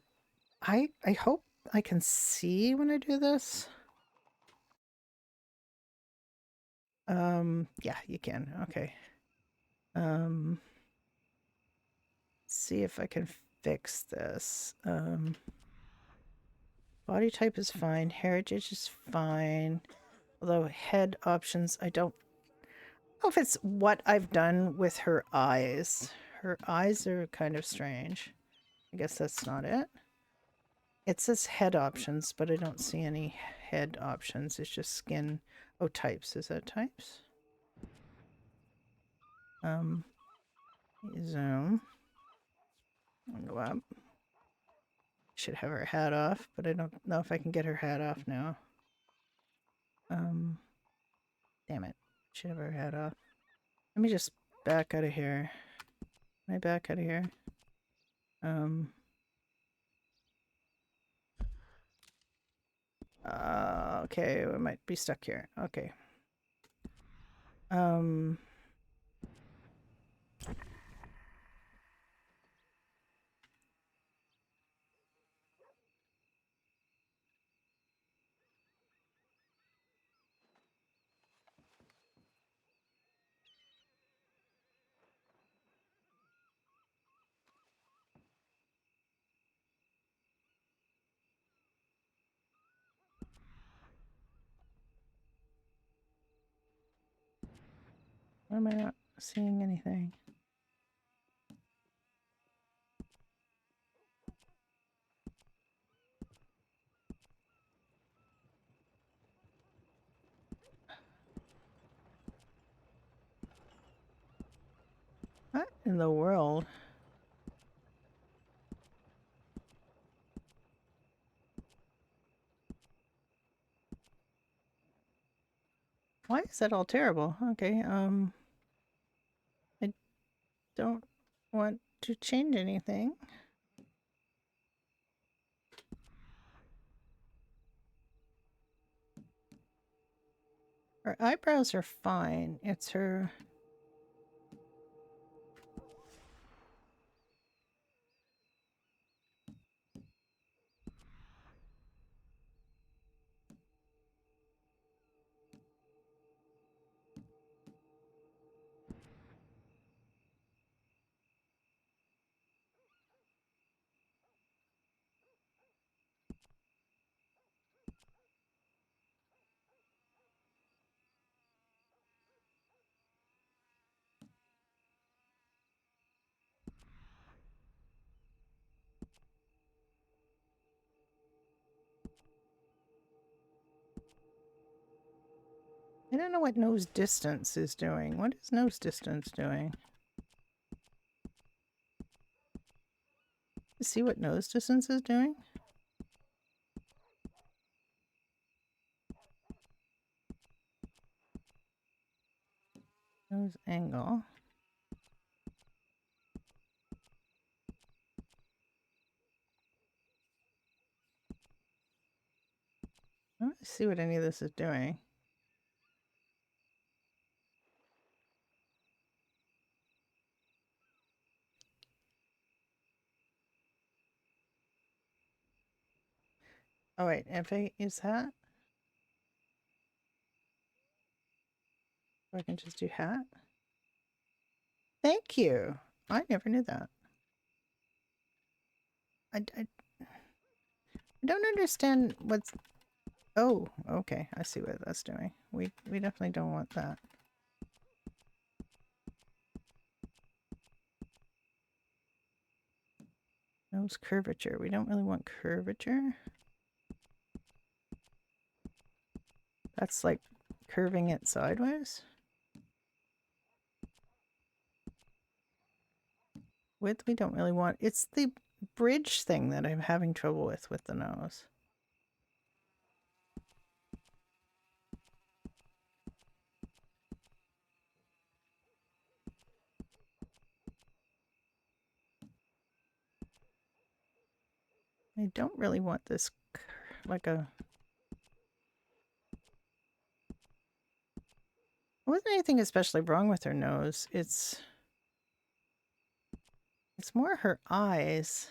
I hope I can see when I do this. Yeah, you can. Okay. Um, see if I can fix this. Body type is fine. Heritage is fine. Although head options, I don't know if it's what I've done with her eyes. Her eyes are kind of strange. I guess that's not it. It says head options, but I don't see any head options. It's just skin. Oh, types. Is that types? Zoom. I'll go up. Should have her hat off, but I don't know if I can get her hat off now. Damn it. Should have her hat off. Let me just back out of here. Can I back out of here? Okay, we might be stuck here. Okay. Why am I not seeing anything? What in the world? Why is that all terrible? Okay, I don't want to change anything. Her eyebrows are fine. It's her... I don't know what nose distance is doing. What is nose distance doing? You see what nose distance is doing? Nose angle. I don't see what any of this is doing. Oh wait, if I use hat? Or I can just do hat? Thank you. I never knew that. I don't understand what's... Oh, okay. I see what that's doing. We definitely don't want that. Nose curvature. We don't really want curvature. That's like curving it sideways. Width we don't really want. It's the bridge thing that I'm having trouble with the nose. I don't really want this like a... There wasn't anything especially wrong with her nose. It's more her eyes.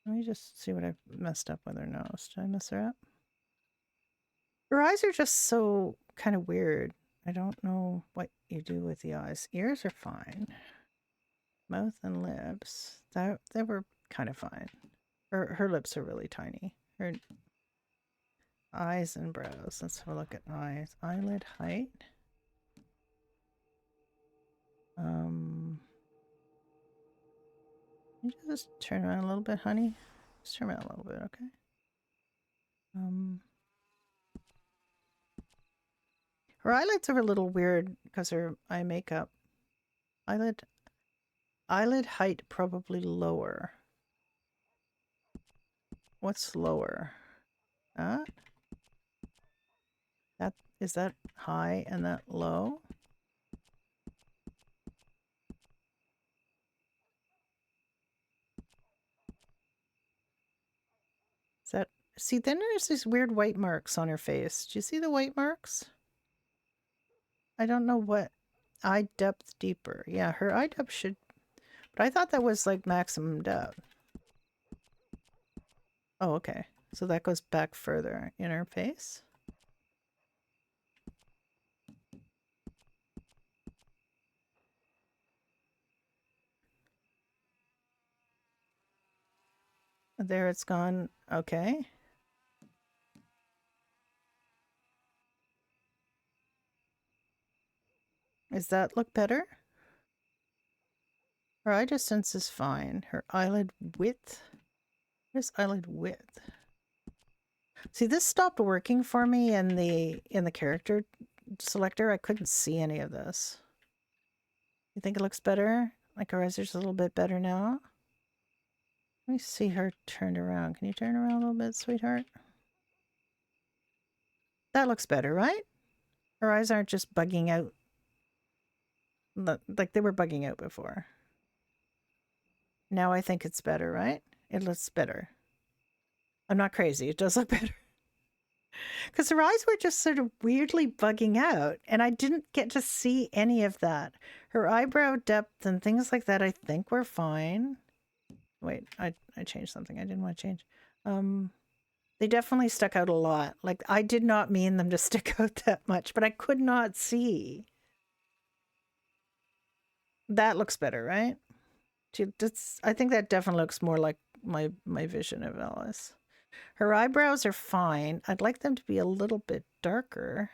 Let me just see what I've messed up with her nose. Did I mess her up? Her eyes are just so kind of weird. I don't know what you do with the eyes. Ears are fine. Mouth and lips. They were kind of fine. Her lips are really tiny. Her eyes and brows. Let's have a look at eyes. Eyelid height. Can you just turn around a little bit, honey? Just turn around a little bit, okay? Her eyelids are a little weird because her eye makeup. Eyelid height probably lower. What's lower? That? Is that high and that low? Is that... See, then there's these weird white marks on her face. Do you see the white marks? I don't know what... Eye depth deeper. Yeah, her eye depth should... But I thought that was like maximum depth. Oh, okay. So that goes back further in her face? There it's gone. Okay. Does that look better? Her eye distance is fine. Her eyelid width? What is eyelid width? See, this stopped working for me in the character selector. I couldn't see any of this. You think it looks better? Like her eyes are just a little bit better now? Let me see her turned around. Can you turn around a little bit, sweetheart? That looks better, right? Her eyes aren't just bugging out like they were bugging out before. Now I think it's better, right? It looks better. I'm not crazy. It does look better. Because her eyes were just sort of weirdly bugging out, and I didn't get to see any of that. Her eyebrow depth and things like that, I think, were fine. Wait, I changed something I didn't want to change. They definitely stuck out a lot. Like, I did not mean them to stick out that much, but I could not see. That looks better, right? I think that definitely looks more like my vision of Alice. Her eyebrows are fine. I'd like them to be a little bit darker.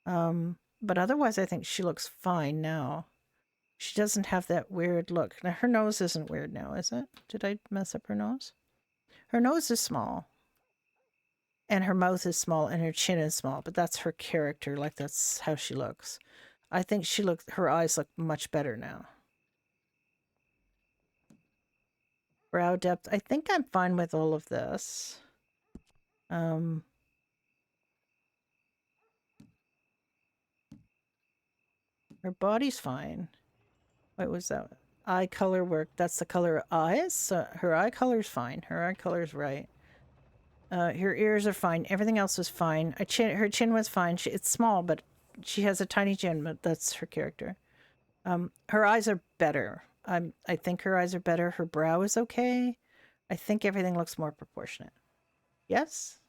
But otherwise, I think she looks fine now. She doesn't have that weird look. Now, her nose isn't weird now, is it? Did I mess up her nose? Her nose is small, and her mouth is small, and her chin is small, but that's her character. Like, that's how she looks. I think her eyes look much better now. Brow depth, I think I'm fine with all of this. Her body's fine. What was that? Eye color work. That's the color of eyes. So her eye color's fine. Her eye color's right. Her ears are fine. Everything else was fine. Her chin was fine. It's small, but she has a tiny chin. But that's her character. Her eyes are better. I think her eyes are better. Her brow is okay. I think everything looks more proportionate. Yes,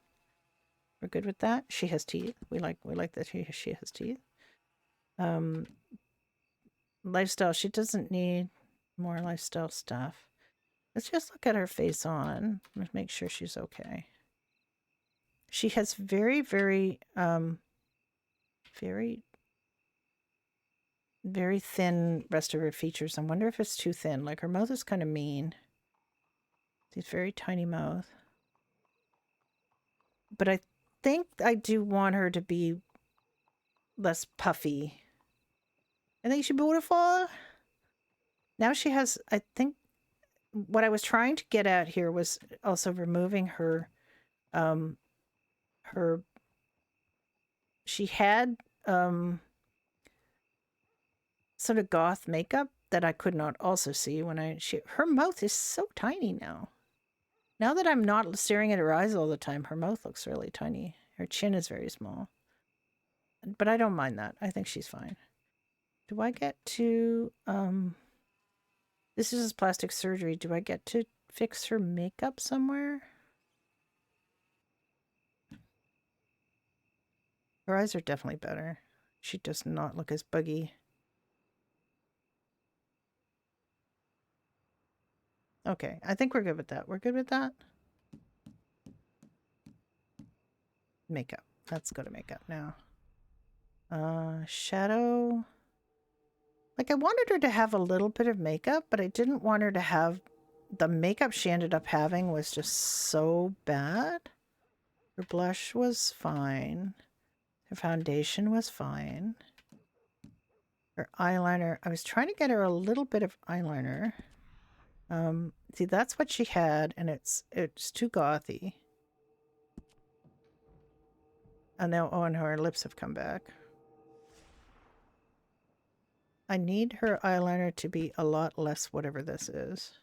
we're good with that. She has teeth. We like that she has teeth. Lifestyle. She doesn't need more lifestyle stuff. Let's just look at her face on. Let's make sure she's okay. She has very, very, very, very thin rest of her features. I wonder if it's too thin. Like, her mouth is kind of mean. She's very tiny mouth. But I think I do want her to be less puffy. I think she's beautiful. Now she has, I think, what I was trying to get at here was also removing her, she had, sort of goth makeup that I could not also see when her mouth is so tiny now. Now that I'm not staring at her eyes all the time, her mouth looks really tiny. Her chin is very small. But I don't mind that. I think she's fine. Do I get to this is plastic surgery. Do I get to fix her makeup somewhere? Her eyes are definitely better. She does not look as buggy. Okay, I think we're good with that. We're good with that? Makeup. Let's go to makeup now. Shadow. Like, I wanted her to have a little bit of makeup, but I didn't want her to have... The makeup she ended up having was just so bad. Her blush was fine. Her foundation was fine. Her eyeliner... I was trying to get her a little bit of eyeliner. See, that's what she had, and it's too gothy. And now, and her lips have come back. I need her eyeliner to be a lot less whatever this is.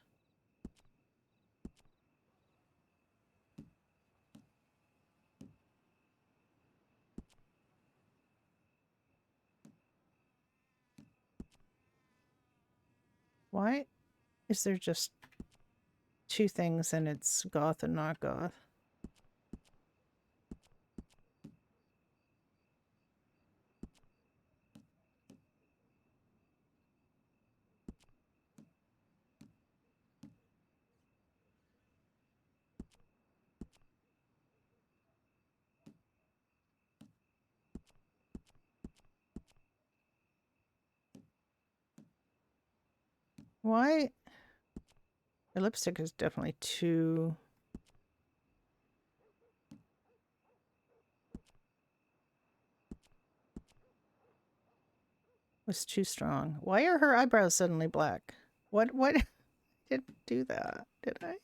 Why is there just two things and it's goth and not goth? Why? Her lipstick is definitely too... was too strong. Why are her eyebrows suddenly black? What did do that? Did I?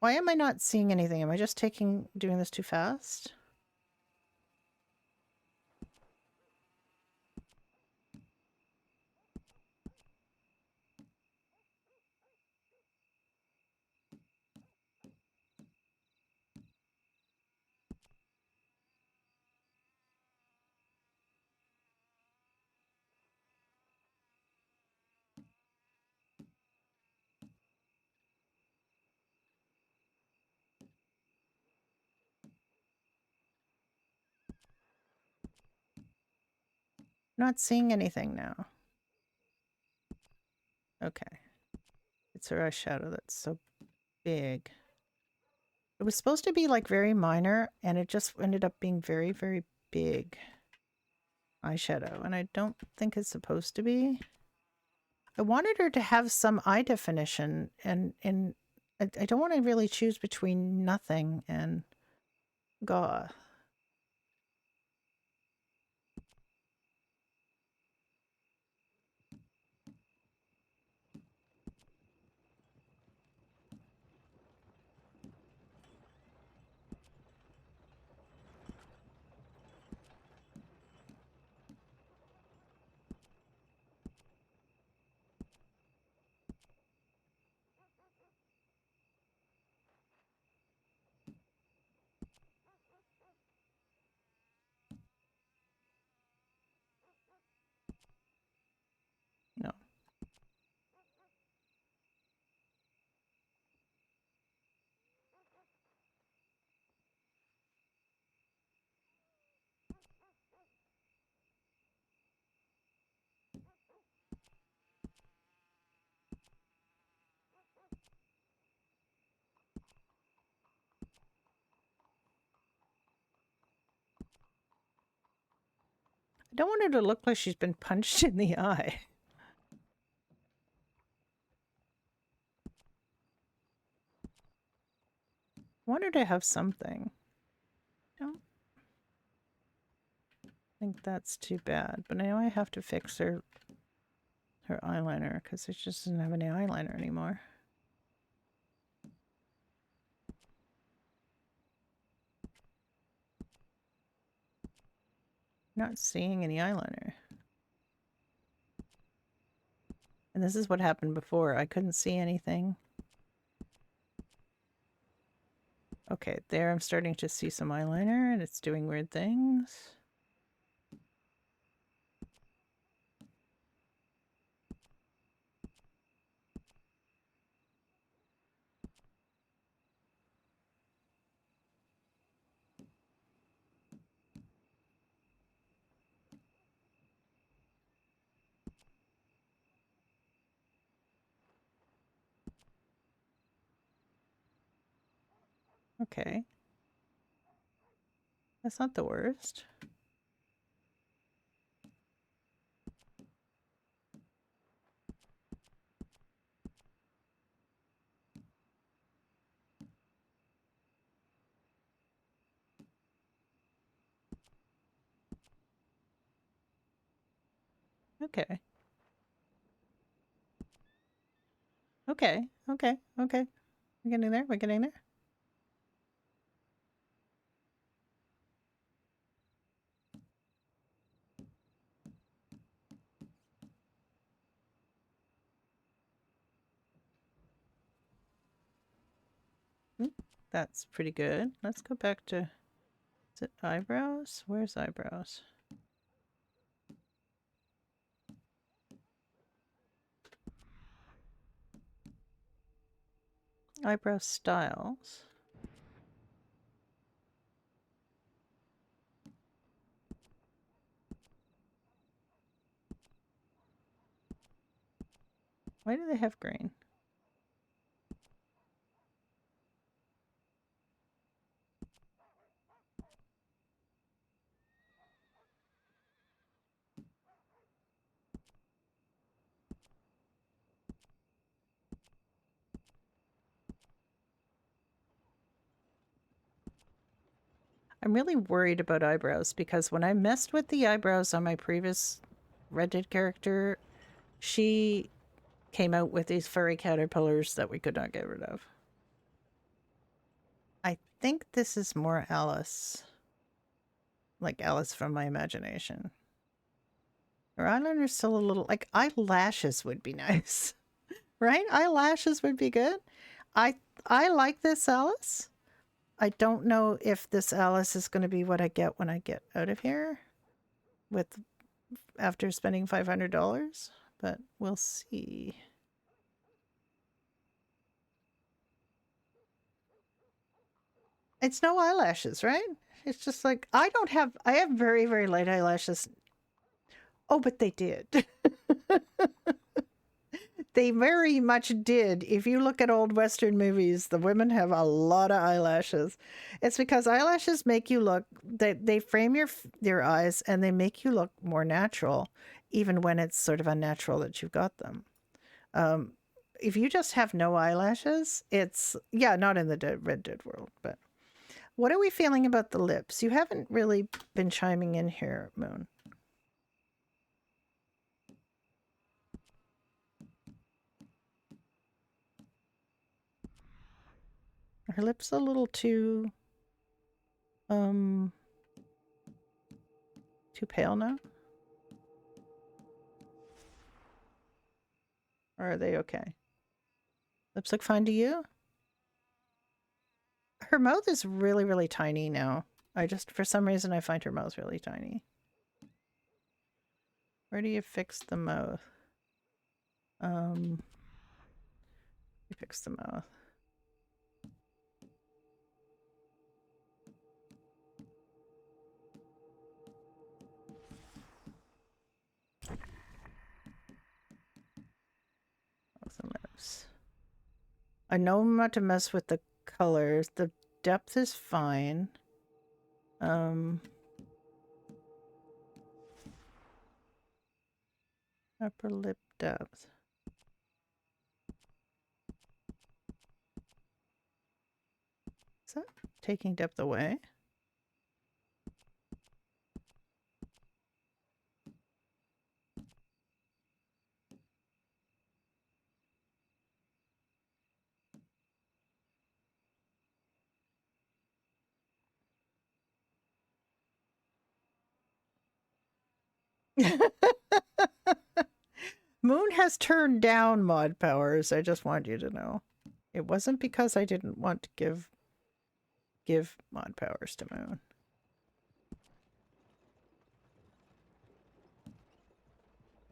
Why am I not seeing anything? Am I just doing this too fast? Not seeing anything now. Okay. It's our shadow that's so big. It was supposed to be like very minor, and it just ended up being very, very big eyeshadow, and I don't think it's supposed to be. I wanted her to have some eye definition, and I don't want to really choose between nothing and goth. No. I don't want her to look like she's been punched in the eye. I want her to have something. I don't think that's too bad, but now I have to fix her eyeliner because it just doesn't have any eyeliner anymore. Not seeing any eyeliner. And this is what happened before. I couldn't see anything. Okay, there I'm starting to see some eyeliner and it's doing weird things. Okay. That's not the worst. Okay. Okay. Okay. Okay. We're getting there. We're getting there. That's pretty good. Let's go back to, is it eyebrows? Where's eyebrows? Eyebrow styles. Why do they have green? I'm really worried about eyebrows because when I messed with the eyebrows on my previous Red Dead character, she came out with these furry caterpillars that we could not get rid of. think this is more Alice. Like Alice from my imagination. Her eyeliner's still a little like eyelashes would be nice. Right? Eyelashes would be good. I I like this Alice. I don't know if this Alice is going to be what I get when I get out of here with after spending $500, but we'll see. It's no eyelashes, right? It's just like I have very very light eyelashes. Oh, but they did. They very much did. If you look at old Western movies, the women have a lot of eyelashes. It's because eyelashes make you look, they frame your eyes and they make you look more natural, even when it's sort of unnatural that you've got them. Um, if you just have no eyelashes, it's, yeah, not in the Red Dead world, but what are we feeling about the lips? You haven't really been chiming in here, Moon. Her lips a little um too pale now? Or are they okay? Lips look fine to you? Her mouth is really, really tiny now. For some reason, I find her mouth really tiny. Where do you fix the mouth? You fix the mouth. Mouth and lips. I know not to mess with the colors. The depth is fine. Upper lip depth. Is that taking depth away? Moon has turned down mod powers. I just want you to know. It wasn't because I didn't want to give mod powers to Moon.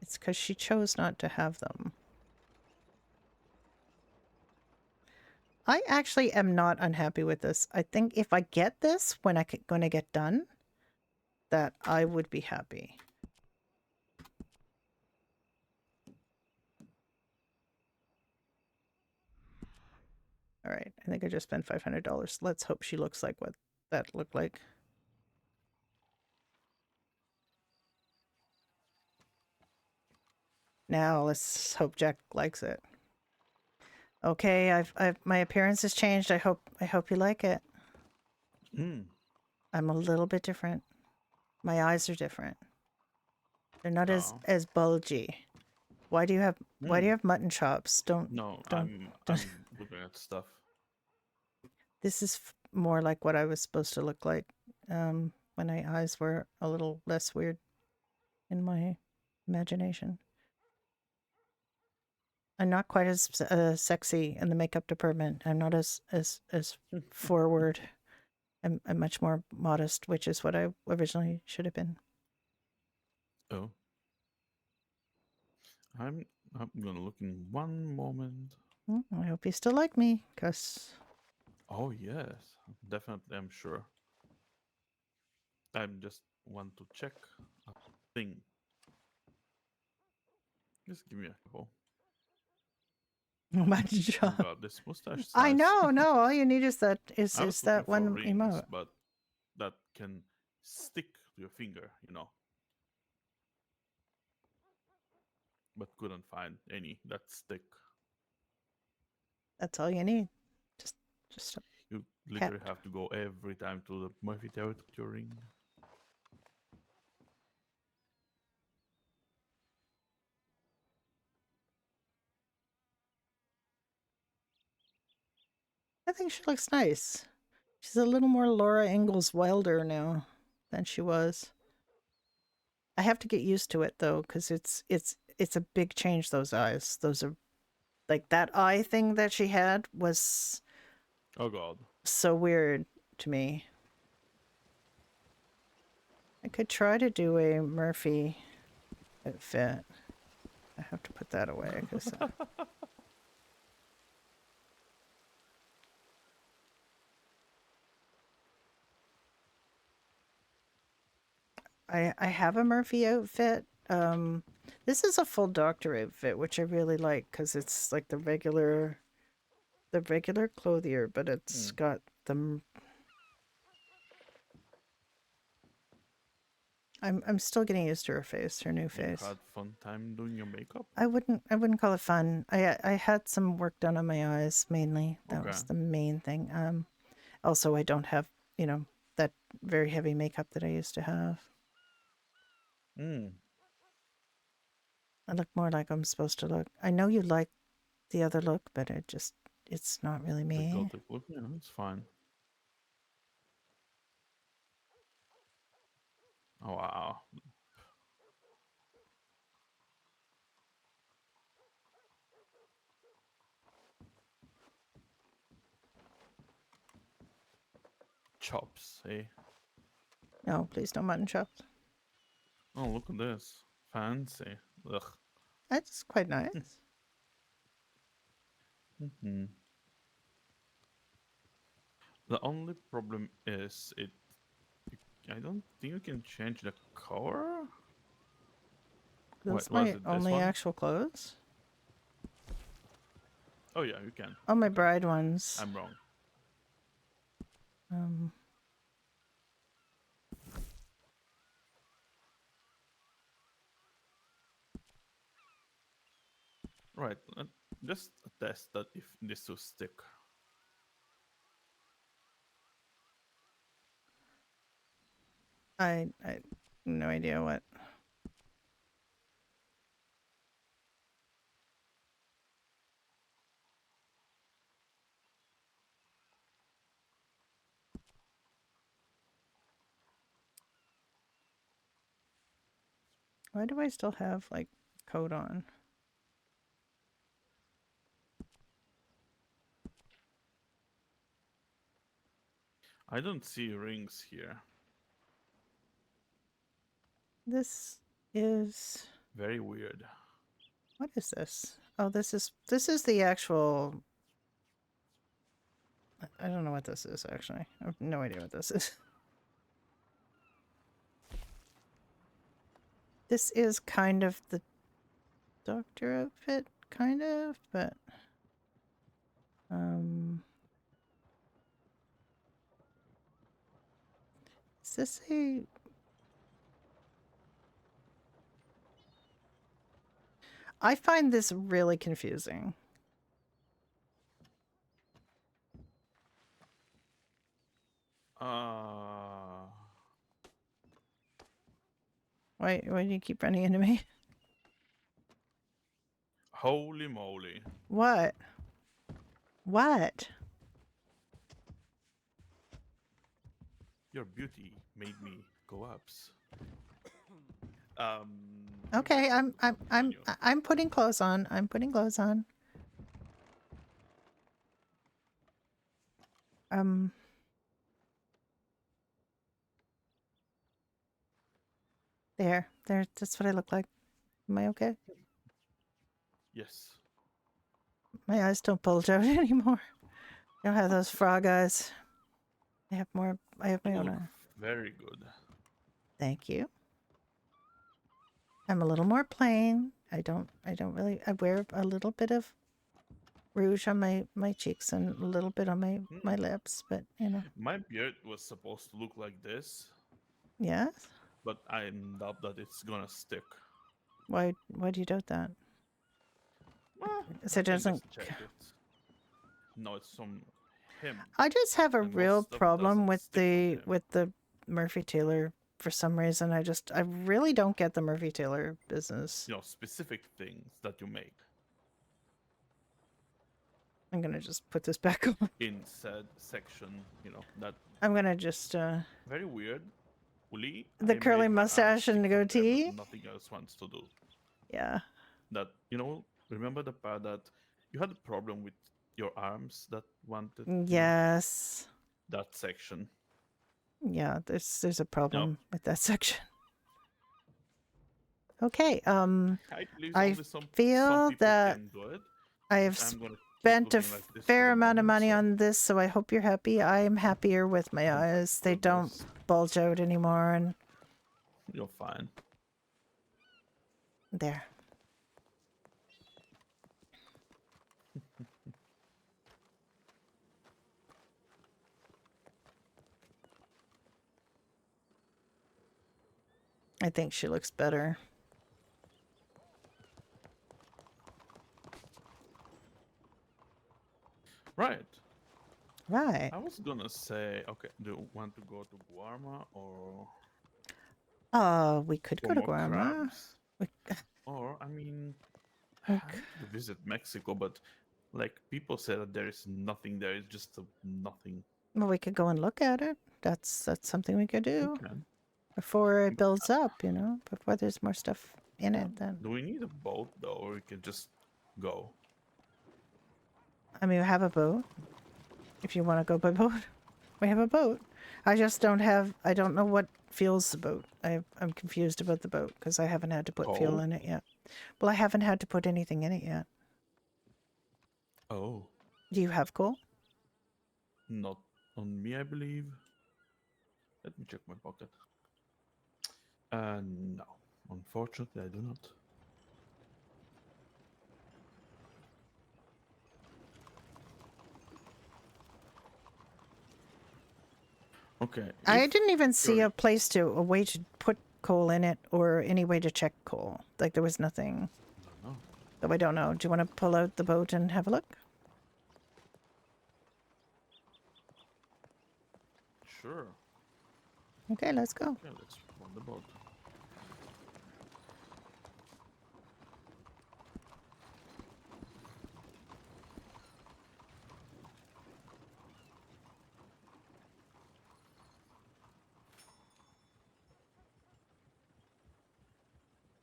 It's because she chose not to have them. I actually am not unhappy with this. I think if I get this when I'm going to get done, that I would be happy. All right, I think I just spent $500. Let's hope she looks like what that looked like. Now let's hope Jack likes it. Okay, I've my appearance has changed. I hope you like it. I'm a little bit different. My eyes are different. They're not as bulgy. Why do you have mutton chops? No, don't. I'm looking at stuff. This is more like what I was supposed to look like when my eyes were a little less weird in my imagination. I'm not quite as sexy in the makeup department. I'm not as forward. I'm much more modest, which is what I originally should have been. Oh. I'm gonna look in one moment. I hope you still like me, cause. Oh yes, definitely. I'm sure. I just want to check a thing. Just give me a couple. My Oh job. god, this mustache is I nice. know. No, all you need is that I was is looking that for one rings, emote. but that can stick to your finger, you know. But couldn't find any that stick. That's all you need. Just a You pet. literally have to go every time to the movie theater to get your ring. I think she looks nice. She's a little more Laura Ingalls Wilder now than she was. I have to get used to it though, because it's a big change. Those eyes, those are like that eye thing that she had was Oh god. so weird to me. I could try to do a Murphy outfit. I have to put that away because I have a Murphy outfit. This is a full doctor outfit, which I really like because it's like the regular clothier, but it's got the. I'm still getting used to her face, her new You face. had fun time doing your makeup? I wouldn't call it fun. I had some work done on my eyes mainly. That Okay. was the main thing. Also I don't have, that very heavy makeup that I used to have. Mm. I look more like I'm supposed to look. I know you like the other look, but it's not really The me. gothic look, yeah, it's fine. Oh wow. Chops, eh? No, please no mutton chops. Oh, look at this. Fancy. Ugh. That's quite nice. Hmm. The only problem is I don't think you can change the color. Those Wait, are was my it this only one? actual clothes. Oh yeah, you can. Oh, my Okay. bride ones. I'm wrong. Um, Right. Just test that if this will stick. I no idea what. Why do I still have like coat on? I don't see rings here. This is Very weird. what is this? Oh, this is the actual. I don't know what this is actually. I have no idea what this is. This is kind of the doctor outfit, kind of, but is this a? I find this really confusing. Uh Why do you keep running into me? Holy moly. What? What? Your beauty made me go ups. Okay, Continue. I'm putting clothes on. I'm putting clothes on. Um there. That's what I look like. Am I okay? Yes. My eyes don't bulge out anymore. I don't have those frog eyes. I have more. I have my You own look eye. very good. Thank you. I'm a little more plain. I don't really. I wear a little bit of rouge on my cheeks and a little bit on my lips, but My beard was supposed to look like this, yes. but I doubt that it's gonna stick. Why do you doubt that? Well, So I it can doesn't. just check it. No, it's from him, I just have a and most real stuff problem doesn't stick from him. with the Murphy Taylor for some reason. I really don't get the Murphy Taylor business. You know, specific things that you make. I'm gonna just put this back on. in said section. You know that I'm gonna just very weird. Uli, the I curly made my arms mustache and stick the from there, but goatee. nothing else wants to do. Yeah. That remember the part that you had a problem with your arms that wanted, Yes. that section. Yeah, there's a No, problem with that section. Okay, I believe I only some feel people that can do it, I but have I'm gonna keep spent a looking like this for fair the amount of moment, money so on this, so I hope you're happy. I am happier with my I'm happy eyes. They for don't this. bulge out anymore, and You're fine. there. I think she looks better. Right. Right. I was gonna say, okay, do you want to go to Guarma or We could for go to more Guarma. crabs? We, Or, I mean, we, I wanted to visit Mexico, but like people say that there is nothing there, it's just nothing. well, we could go and look at it. That's something we could We do can. before it But, builds up, before there's more stuff in yeah. it. Then, Do we need a boat though, or we can just go? I mean, we have a boat. If you want to go by boat, we have a boat. I just don't have. I don't know what fuels the boat. I'm confused about the boat because I haven't had to put fuel Coal? in it yet. Well, I haven't had to put anything in it yet. Oh, Do you have coal? not on me, I believe. Let me check my pocket. No, unfortunately, I do not. Okay, I if didn't even see you're, a way to put coal in it or any way to check coal. Like there was nothing. I don't know. So I don't know. Do you want to pull out the boat and have a look? Sure. Okay, let's go. Yeah, let's on the boat.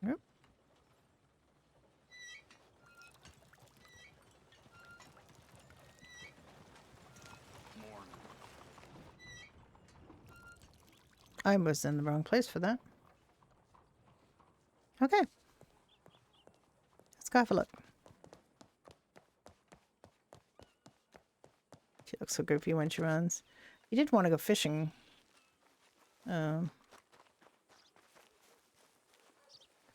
Yep. I was in the wrong place for that. Okay. Let's go have a look. She looks so goofy when she runs. You did want to go fishing.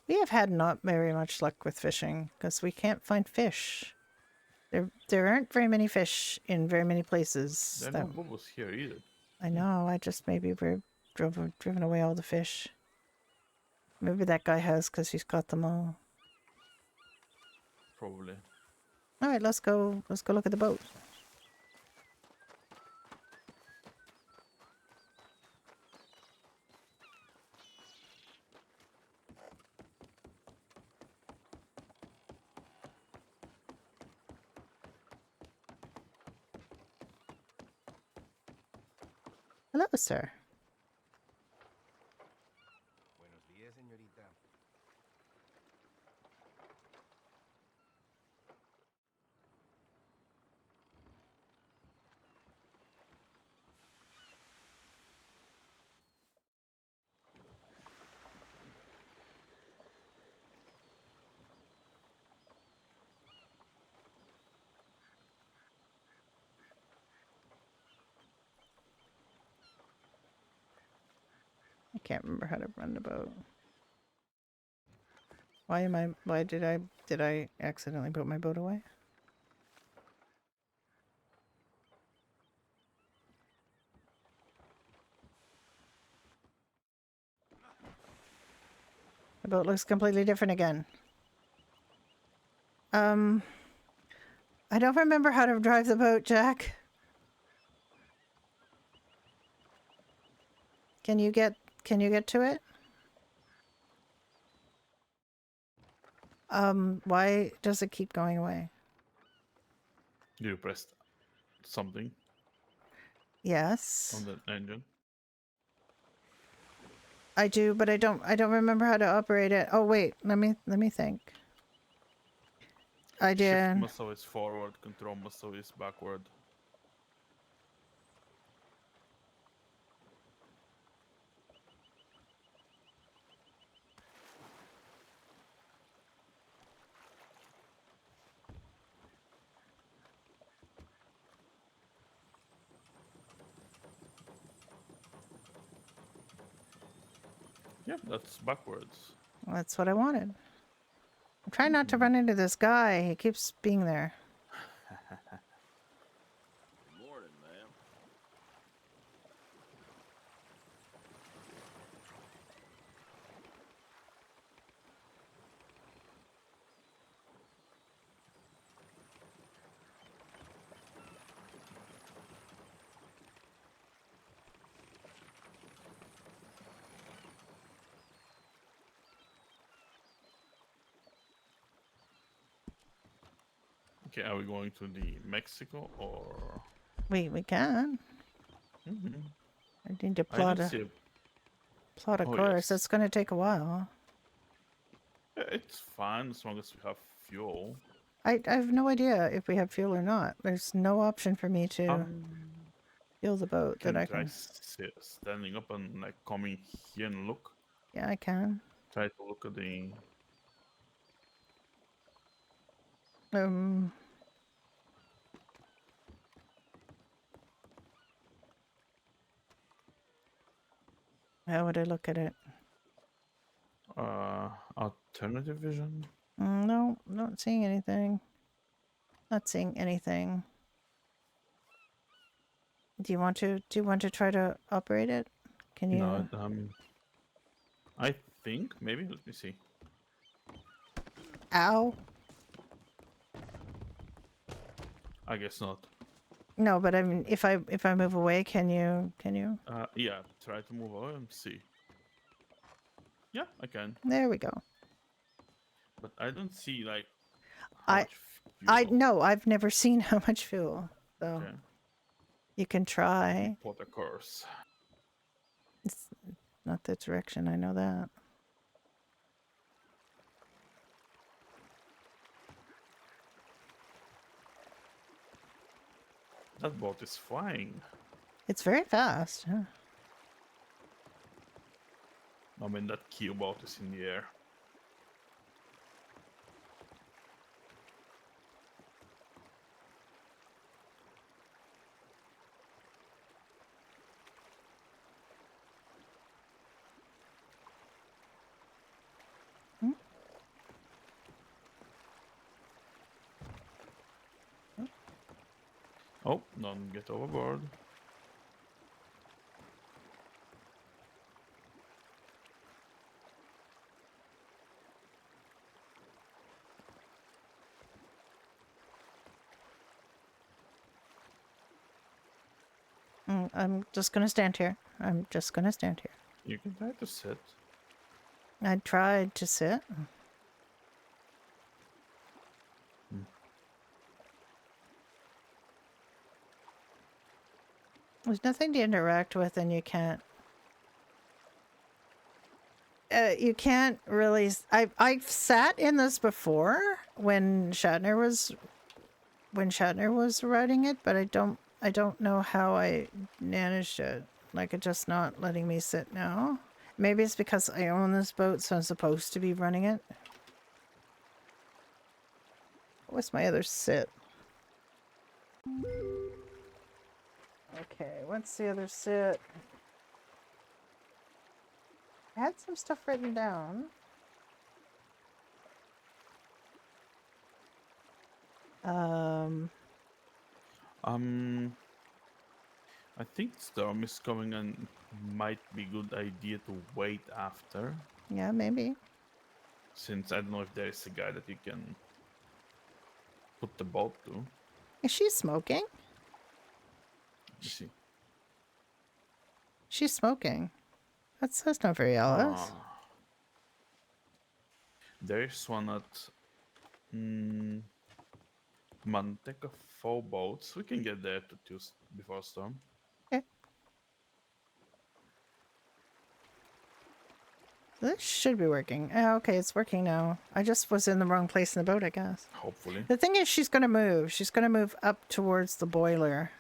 We have had not very much luck with fishing because we can't find fish. There aren't very many fish in very many places. There are That no bubbles here either. I know. I just maybe we're driven away all the fish. Maybe that guy has because he's got them all. Probably. All right, let's go. Let's go look at the boat. Hello, sir. Buenos días, señorita. I can't remember how to run the boat. Why did I accidentally put my boat away? The boat looks completely different again. I don't remember how to drive the boat, Jack. Can you get to it? Why does it keep going away? Do you press something Yes, on the engine? I do, but I don't remember how to operate it. Oh wait, let me think. I Shift did. muscle is forward, control muscle is backward. Yep, that's backwards. That's what I wanted. I'm trying not to Mhm. run into this guy. He keeps being there. Good morning, ma'am. Okay, are we going to the Mexico or? We can. Mhm. I need to I don't see. plot a Oh course. yes, That's going to take a while. yeah, it's fine as long as we have fuel. I have no idea if we have fuel or not. There's no option for me to Um, fuel the boat that can I try can. standing up and like coming here and look. Yeah, I can. Try to look at the. Um, how would I look at it? Alternative vision. No, not seeing anything. Not seeing anything. Do you want to? Do you want to try to operate it? Can No, you? I think maybe. Let me see. Ow! I guess not. No, but I mean, if I move away, can you? Can you? Yeah, try to move over and see. Yeah, I can, There we go. but I don't see like how I much fuel. no, I've never seen how much fuel. So Okay, you can let me try. plot a course. It's not the direction. I know that. That boat is flying. It's very fast. Huh? I mean, that keel boat is in the air. Hmm? Oh, don't get overboard. I'm just gonna stand here. I'm just gonna stand here. You can try to sit. I tried to sit. Hmm. There's nothing to interact with, and you can't. You can't really. I've sat in this before when Shatner was writing it, but I don't know how I managed it. Like it's just not letting me sit now. Maybe it's because I own this boat, so I'm supposed to be running it. What's my other sit? Okay, what's the other sit? I had some stuff written down. I think storm is coming and might be good idea to wait after, Yeah, maybe. since I don't know if there is a guy that you can put the boat to. Is she smoking? Let me see. She's smoking. That's not very Alice. There is one at Manteca 4 boats. We can get there to before storm. Okay. This should be working. Oh, okay, it's working now. I just was in the wrong place in the boat, I guess. Hopefully. The thing is, she's gonna move. She's gonna move up towards the boiler.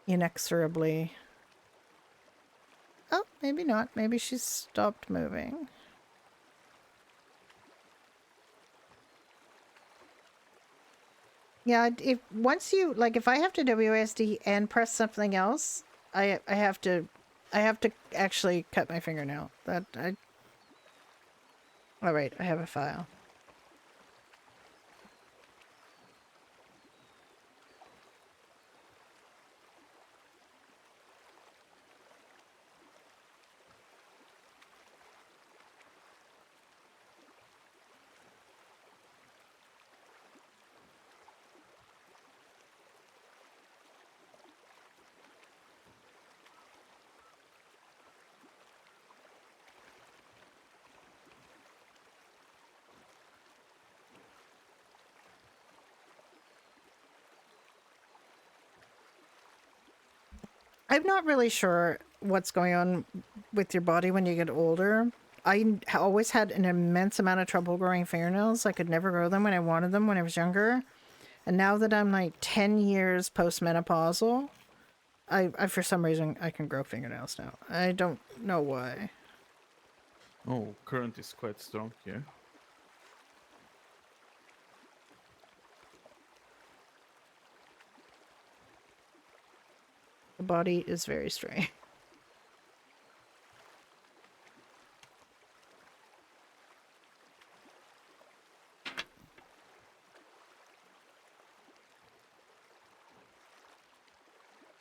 Inexorably. Oh, maybe not. Maybe she's stopped moving. Yeah, if once you like, if I have to WSD and press something else, I have to actually cut my fingernail. That I. All right, I have a file. I'm not really sure what's going on with your body when you get older. Always had an immense amount of trouble growing fingernails. I could never grow them when I wanted them when I was younger. And now that I'm like 10 years postmenopausal, I for some reason I can grow fingernails now. I don't know why. Oh, current is quite strong here. The body is very strange.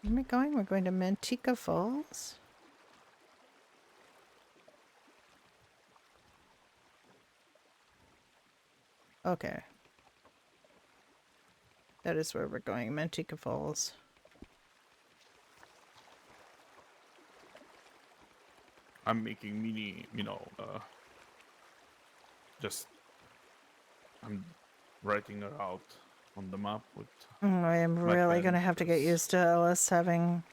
Where am I going? We're going to Manteca Falls. Okay. That is where we're going, Manteca Falls. I'm making mini, just I'm writing her out on the map with. I am my really pen, gonna have to get because- used to Ellis having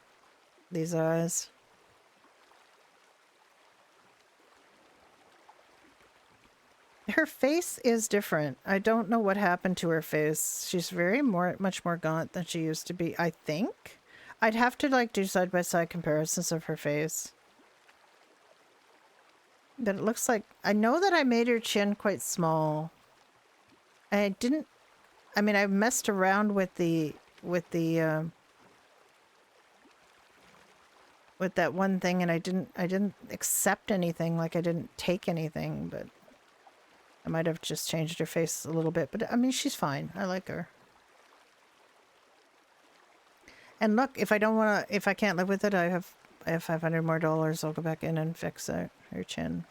these eyes. Her face is different. I don't know what happened to her face. She's much more gaunt than she used to be, I think. I'd have to like do side-by-side comparisons of her face. But it looks like, I know that I made her chin quite small. I mean, I messed around with with that one thing, and I didn't accept anything, like I didn't take anything, but I might have just changed her face a little bit. But I mean, she's fine. I like her. And look, if I can't live with it, I have $500 more. I'll go back in and fix her chin.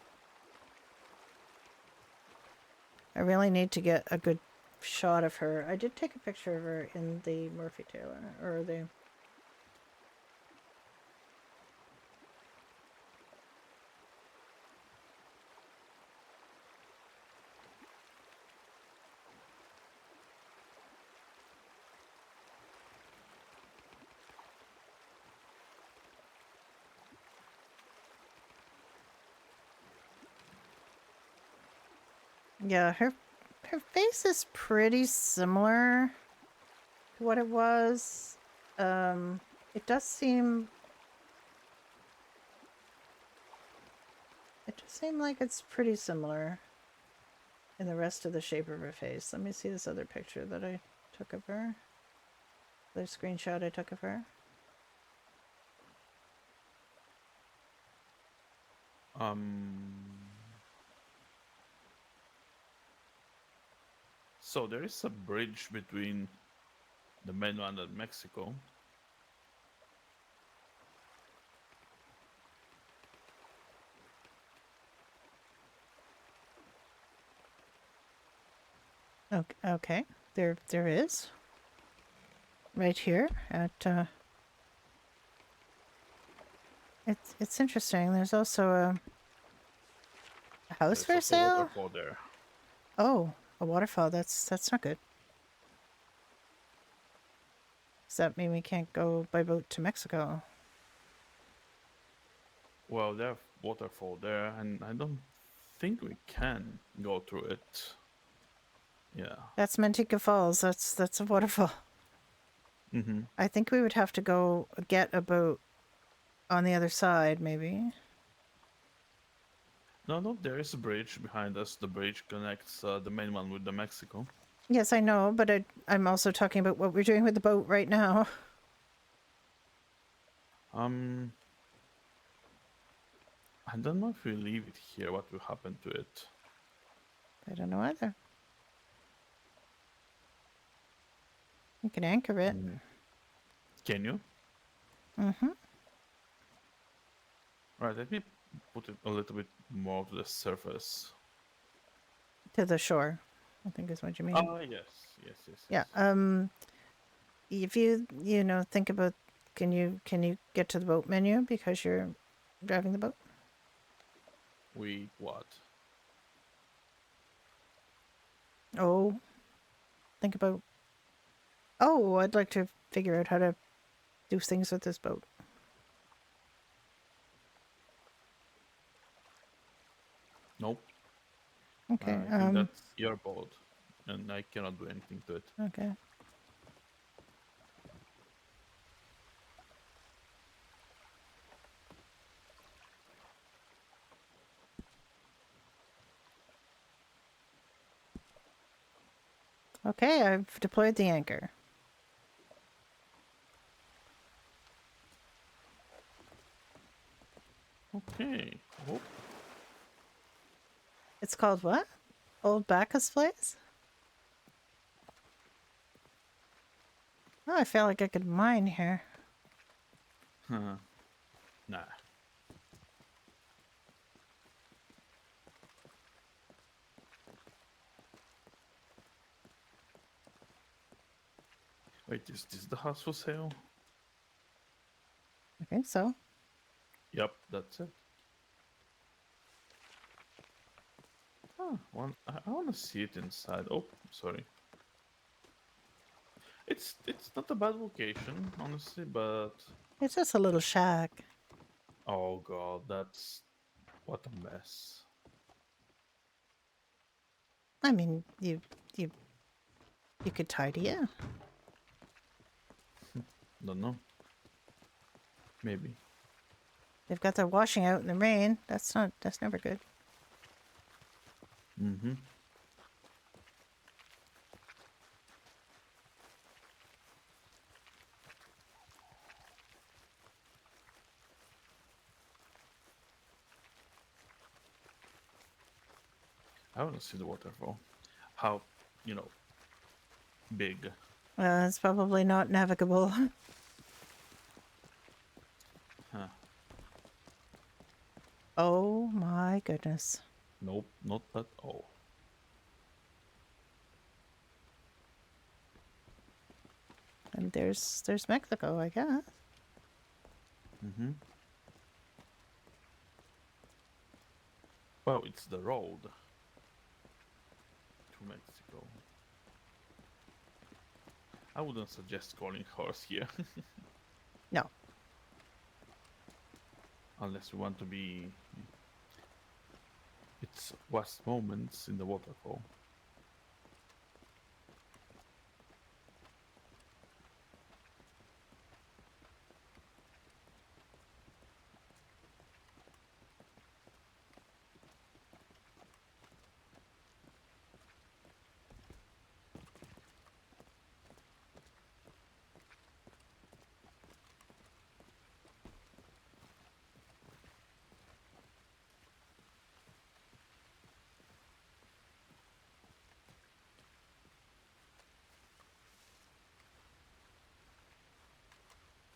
I really need to get a good shot of her. I did take a picture of her in the Murphy Taylor, or the... Yeah, her face is pretty similar to what it was. It does seem like it's pretty similar in the rest of the shape of her face. Let me see this other picture that I took of her. The screenshot I took of her. So there is a bridge between the mainland and Mexico. Okay. There is. Right here at it's interesting. There's also a house There's for also sale. waterfall there. Oh, a waterfall. That's not good. Does that mean we can't go by boat to Mexico? Well, there's waterfall there, and I don't think we can go through it. Yeah. That's Manteca Falls. That's a waterfall. Mm-hmm. I think we would have to go get a boat on the other side, maybe. No, there is a bridge behind us. The bridge connects the main one with the Mexico. Yes, I know, but I'm also talking about what we're doing with the boat right now. Um, I don't know if we leave it here, what will happen to it. I don't know either. You can anchor it. Can you? Mm-hmm. Right, let me put it a little bit more to the surface. To the shore, I think is what you mean. Ah, yes. Yeah. If you know think about, can you get to the boat menu because you're driving the boat? We what? Oh, think about. Oh, I'd like to figure out how to do things with this boat. Nope. Okay. I think that's your boat, and I cannot do anything to it. Okay. Okay, I've deployed the anchor. Okay. Oh, It's called what? Old Bacchus Place? Oh, I feel like I could mine here. nah. Wait, is this the house for sale? I think so. Yep, that's it. I want to see it inside. Oh, sorry. It's not a bad location, honestly, but It's just a little shack. oh god, that's what a mess. I mean, you you could tidy it. Don't know. Maybe. They've got their washing out in the rain. That's never good. Mm-hmm. I want to see the waterfall. How, you know, big. It's probably not navigable. Huh. Oh my goodness. Nope, not at all. And there's Mexico, I guess. Mm-hmm. Well, it's the road to Mexico. I wouldn't suggest calling horse here. No. Unless we want to be its last moments in the waterfall.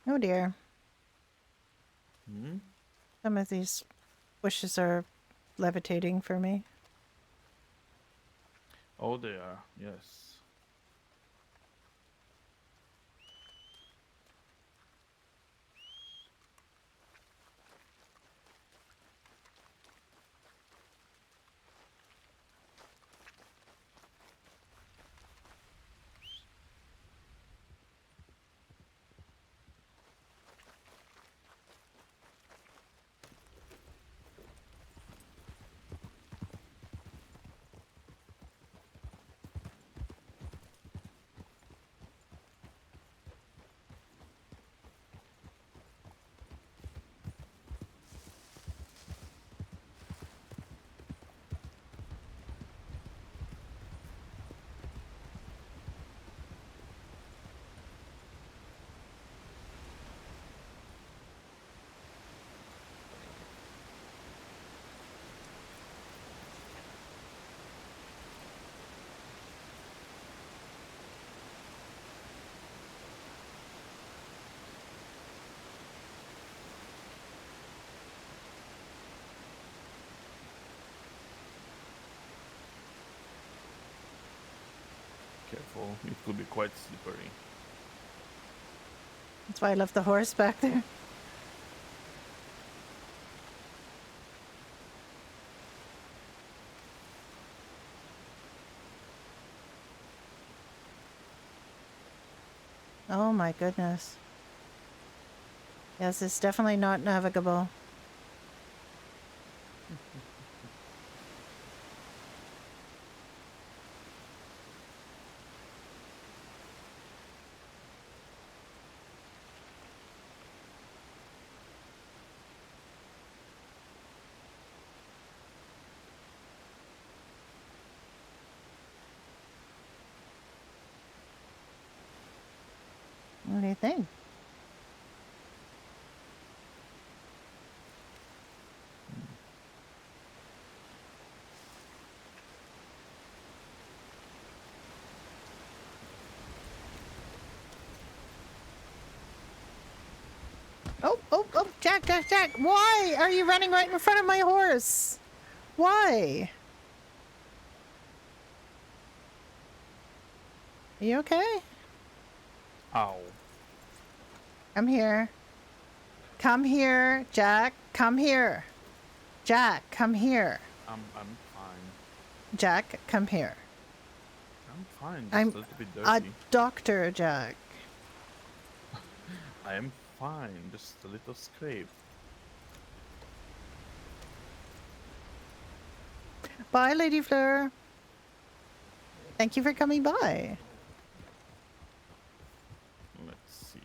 Oh dear. Hmm? Some of these bushes are levitating for me. Oh, they are, yes. it could be quite slippery. That's why I left the horse back there. Oh my goodness. Yes, it's definitely not navigable. What do you think? Oh, Jack, why are you running right in front of my horse? Why? Are you okay? Ow. Come here. Come here, Jack. Come here. Jack, come here. I'm fine. Jack, come here. I'm fine. Just I'm a little bit a dirty. doctor, Jack. I am fine. Just a little scrape. Bye, Lady Fleur. Thank you for coming by. Let's see.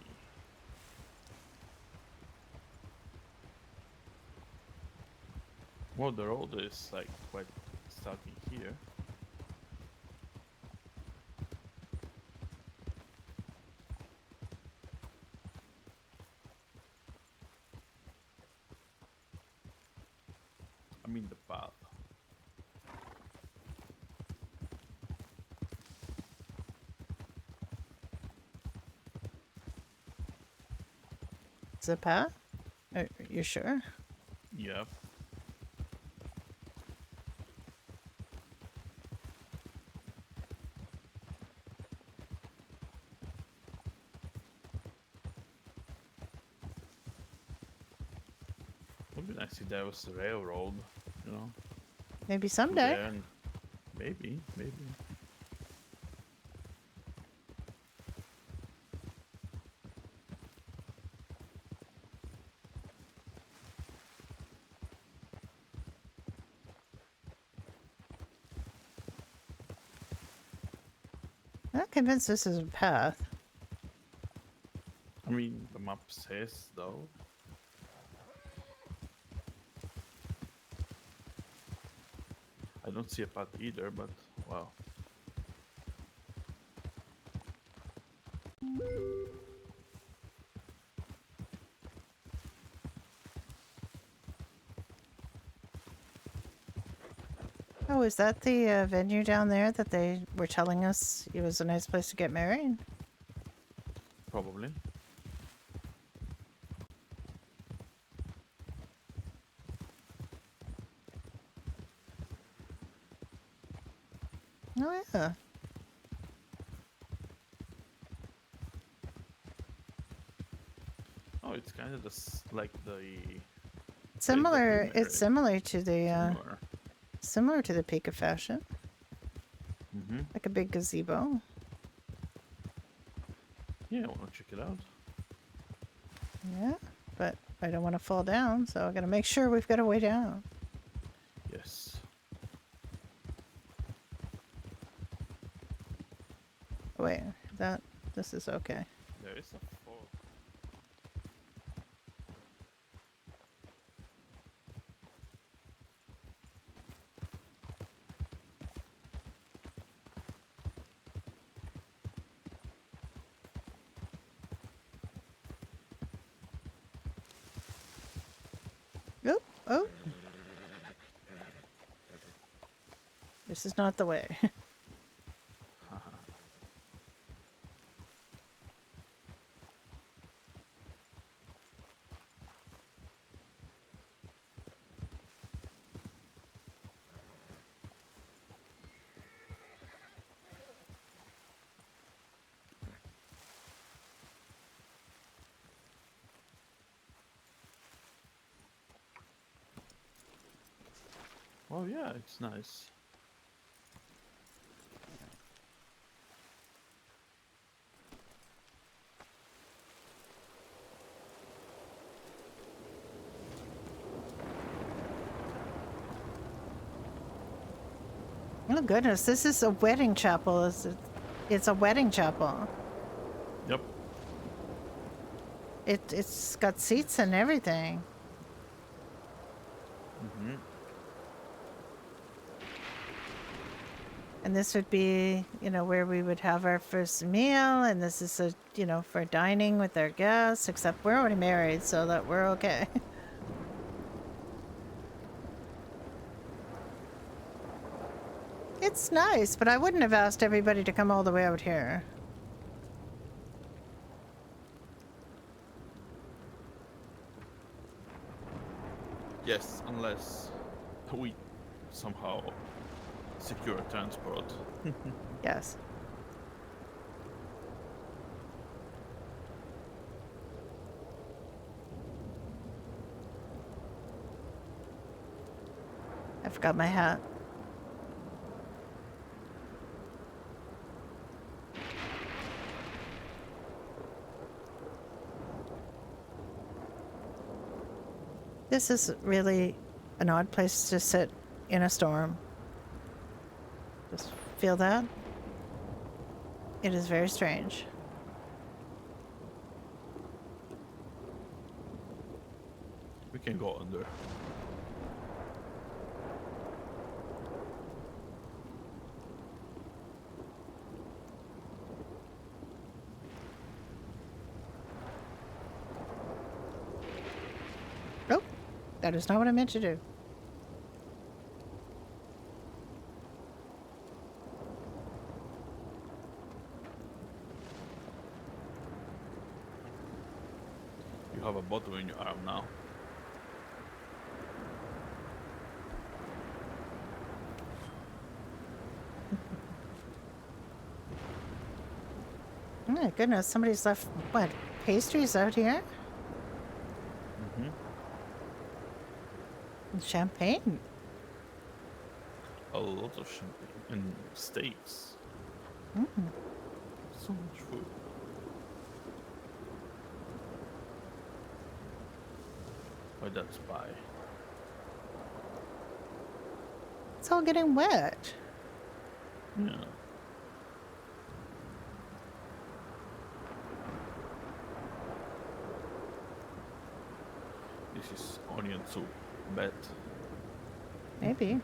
Well, the road is like quite starting here. I mean the path. Is it Pat? Are you sure? Yep. Would be nice if there was a railroad, you know. Maybe through someday. there and maybe. I'm not convinced this is a path. I mean, the map says though. I don't see a path either, but well. Oh, is that the venue down there that they were telling us it was a nice place to get married? Probably. Oh, yeah. Oh, it's kind of like the Similar. the It's similar to the similar. similar to the peak of fashion, Mm-hmm. like a big gazebo. Yeah, I want to check it out. Yeah, but I don't want to fall down, so I gotta make sure we've got a way down. Yes. Wait, this is okay. There is a fog. Oh. This is not the way. Oh yeah, it's nice. Oh goodness, this is a wedding chapel. It's a wedding chapel. Yep. It's got seats and everything. Mm-hmm. And this would be, where we would have our first meal. And this is for dining with our guests. Except we're already married, so that we're okay. It's nice, but I wouldn't have asked everybody to come all the way out here. Yes, unless we somehow secure transport. Yes. I forgot my hat. This is really an odd place to sit in a storm. Just feel that? It is very strange. We can go under. Oh, that is not what I meant to do. You have a bottle in your arm now. Oh my goodness, somebody's left, what, pastries out here? Mm-hmm. And champagne. A lot of champagne and steaks. Mm. So much food. Why that's pie. It's all getting wet. Yeah. This is onion soup. Bet. Maybe.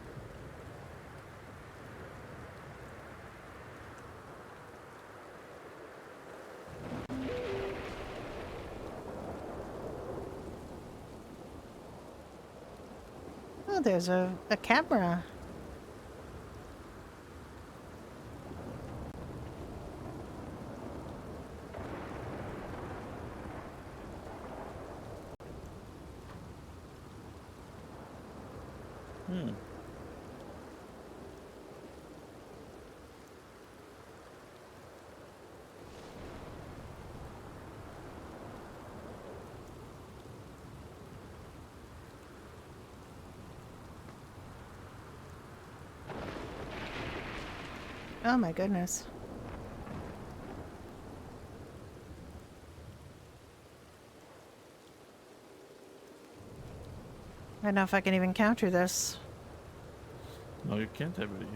Oh, there's a camera. Hmm. Oh my goodness. I don't know if I can even counter this. No, you can't, I believe.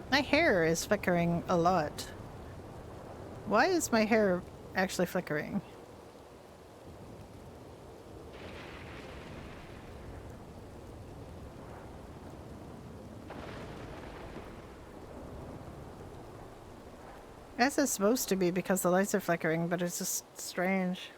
My hair is flickering a lot. Why is my hair actually flickering? As it's supposed to be because the lights are flickering, but it's just strange.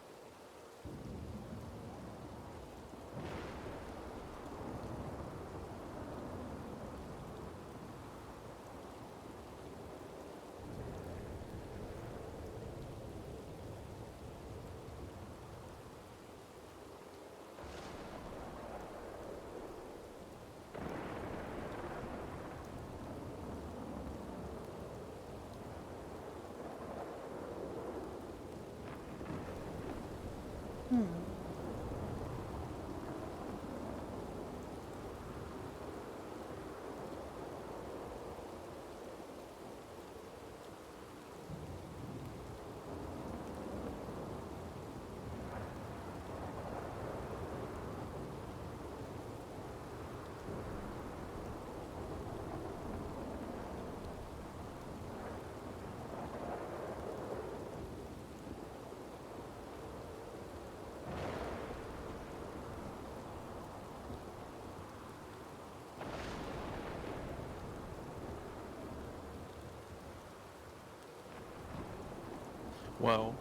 Well,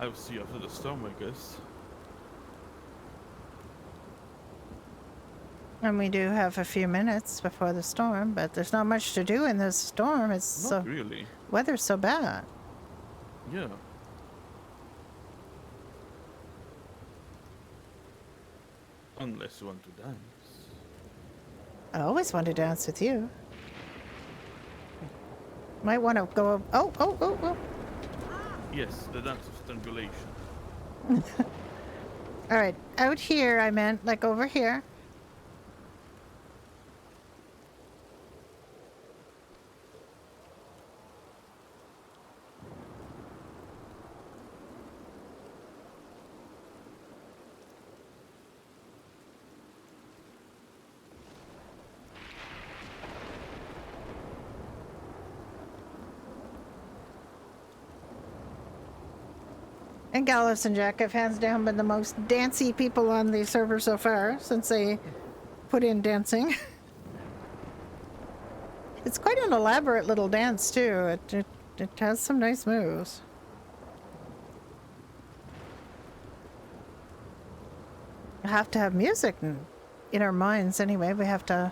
I'll see you after the storm, I guess. And we do have a few minutes before the storm, but there's not much to do in this storm. It's Not so really. weather's so bad. Yeah. Unless you want to dance. I always want to dance with you. Might want to go. Oh. Yes, the dance of strangulation. All right, out here. I meant like over here. And Gallus and Jack have hands down been the most dancey people on the server so far since they put in dancing. It's quite an elaborate little dance too. It has some nice moves. We have to have music in our minds anyway. We have to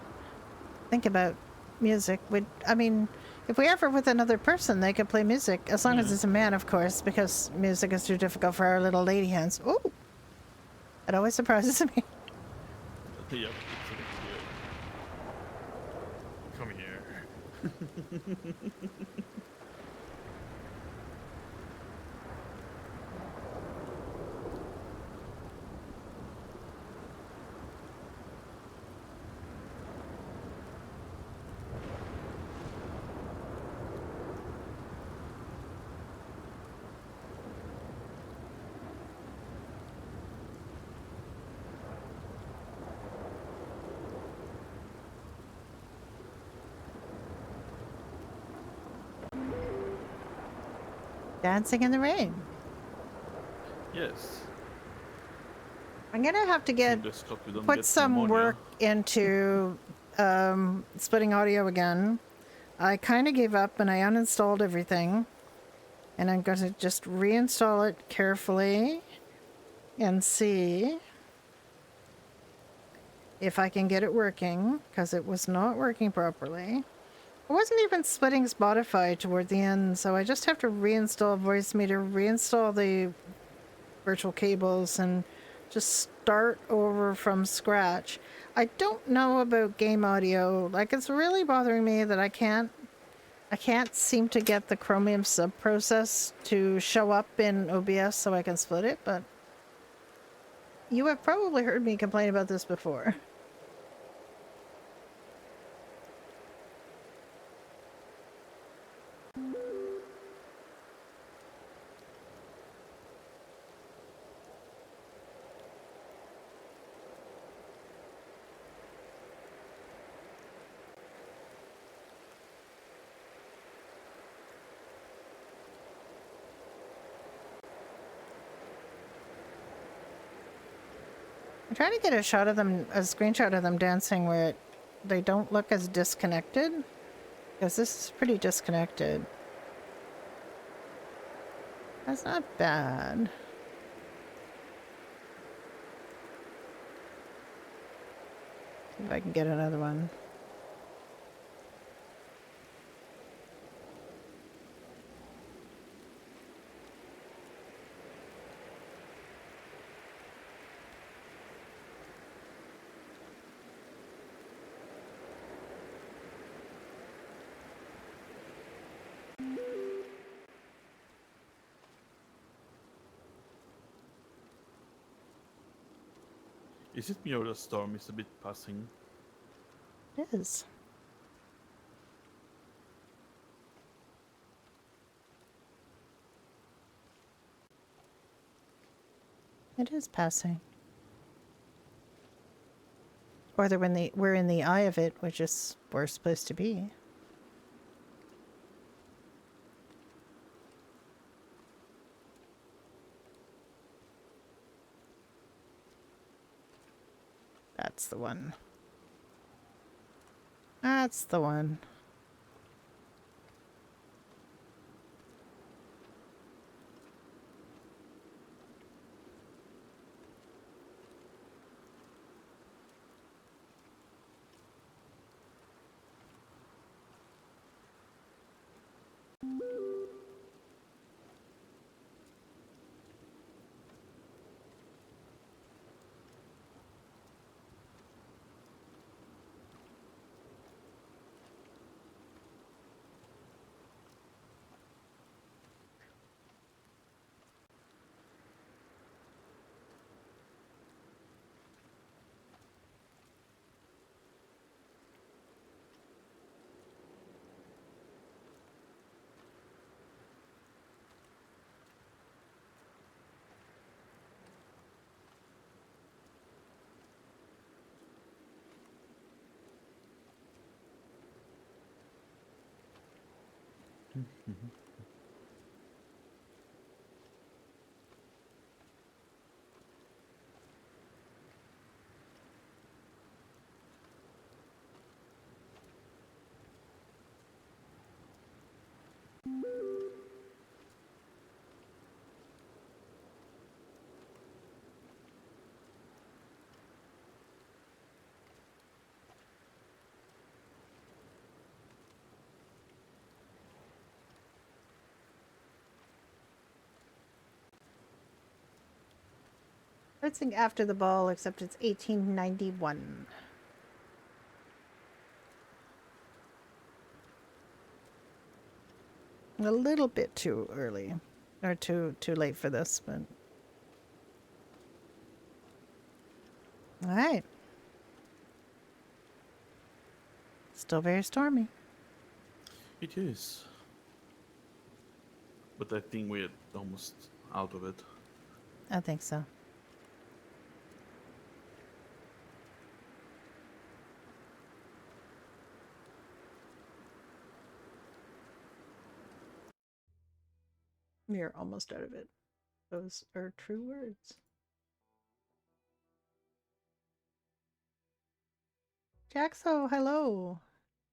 think about music. I mean, if we ever with another person, they could play music as long as it's a man, of course, because music is too difficult for our little lady hands. Oh, it always surprises me. Yep, it's a bit weird. Come here. Dancing in the rain. Yes. I'm gonna have to get Fingers crossed we don't put get some pneumonia. work into splitting audio again. I kind of gave up and I uninstalled everything. And I'm going to just reinstall it carefully and see if I can get it working, because it was not working properly. I wasn't even splitting Spotify toward the end, so I just have to reinstall Voice Meter, reinstall the virtual cables, and just start over from scratch. I don't know about game audio. Like, it's really bothering me that I can't seem to get the Chromium sub process to show up in OBS so I can split it, but you have probably heard me complain about this before. I'm trying to get a screenshot of them dancing where they don't look as disconnected, because this is pretty disconnected. That's not bad. See if I can get another one. Is it me or the storm is a bit passing? It is. It is passing. Or we're in the eye of it, which is where we're supposed to be. That's the one. That's the one. Let's sing After the Ball, except it's 1891. A little bit too early, or too late for this, but all right. Still very stormy. It is. But I think we're almost out of it. I think so. We are almost out of it. Those are true words. Jaxo, hello.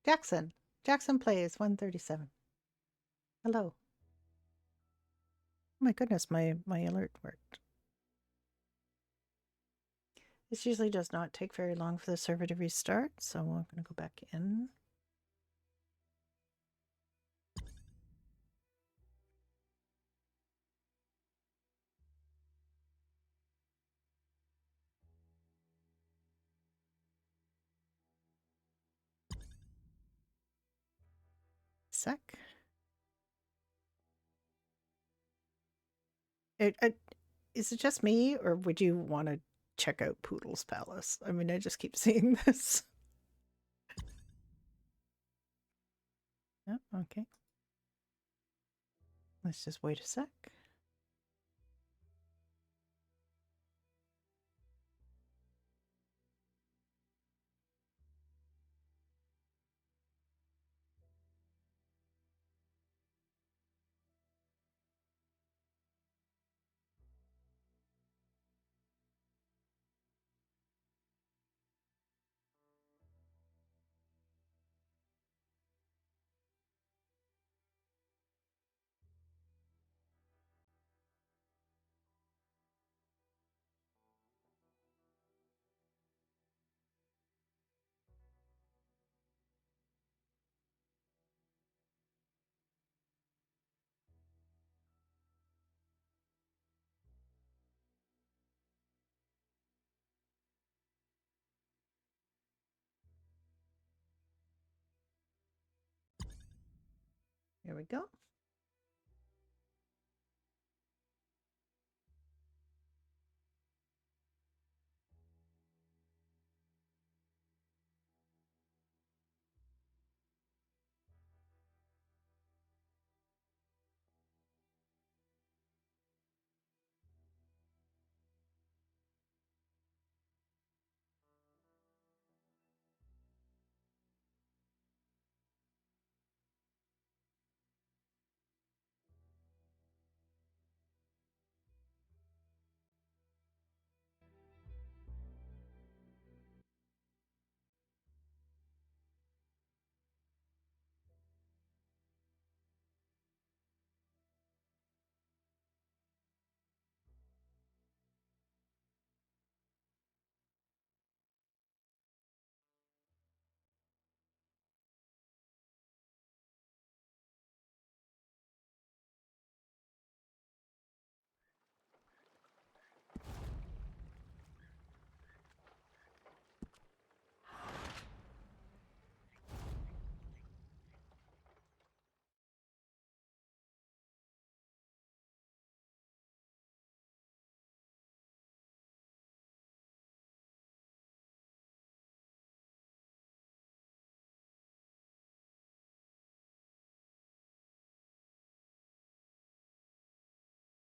Jackson. Jackson plays 137. Hello. Oh my goodness, my alert worked. This usually does not take very long for the server to restart, so I'm going to go back in. Sec. Is it just me, or would you want to check out Poodle's Palace? I mean, I just keep seeing this. Oh, okay. Let's just wait a sec. Here we go.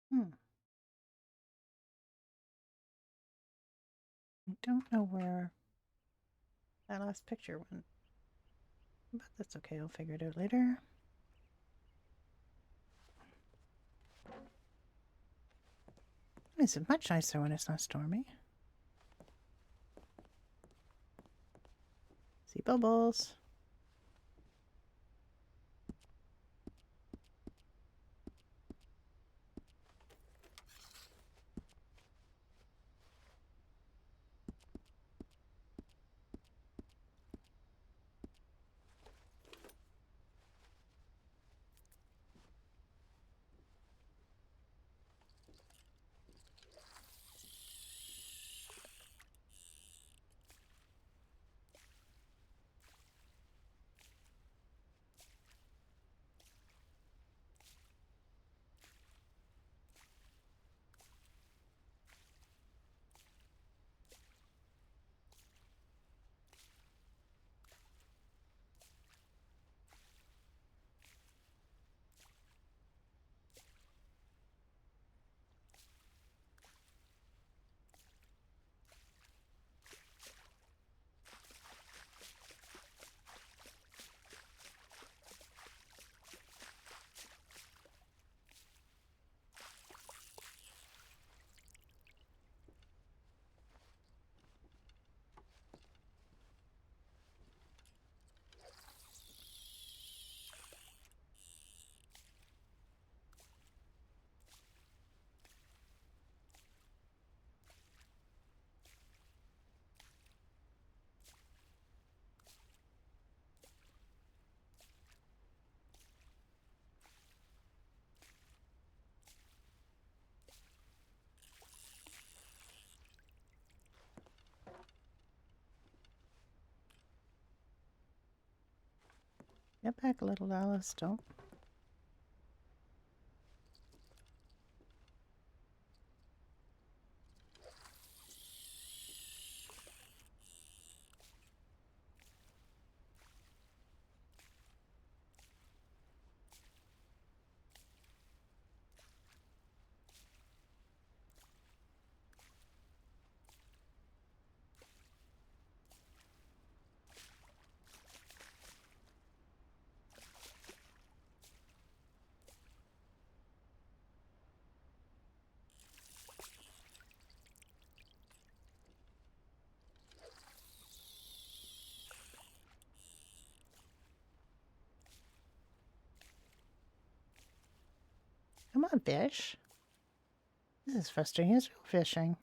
Hmm. I don't know where that last picture went, but that's okay. I'll figure it out later. It's much nicer when it's not stormy. See bubbles. Get back a little, Alice. Don't. Come on, fish. This is frustrating as real fishing.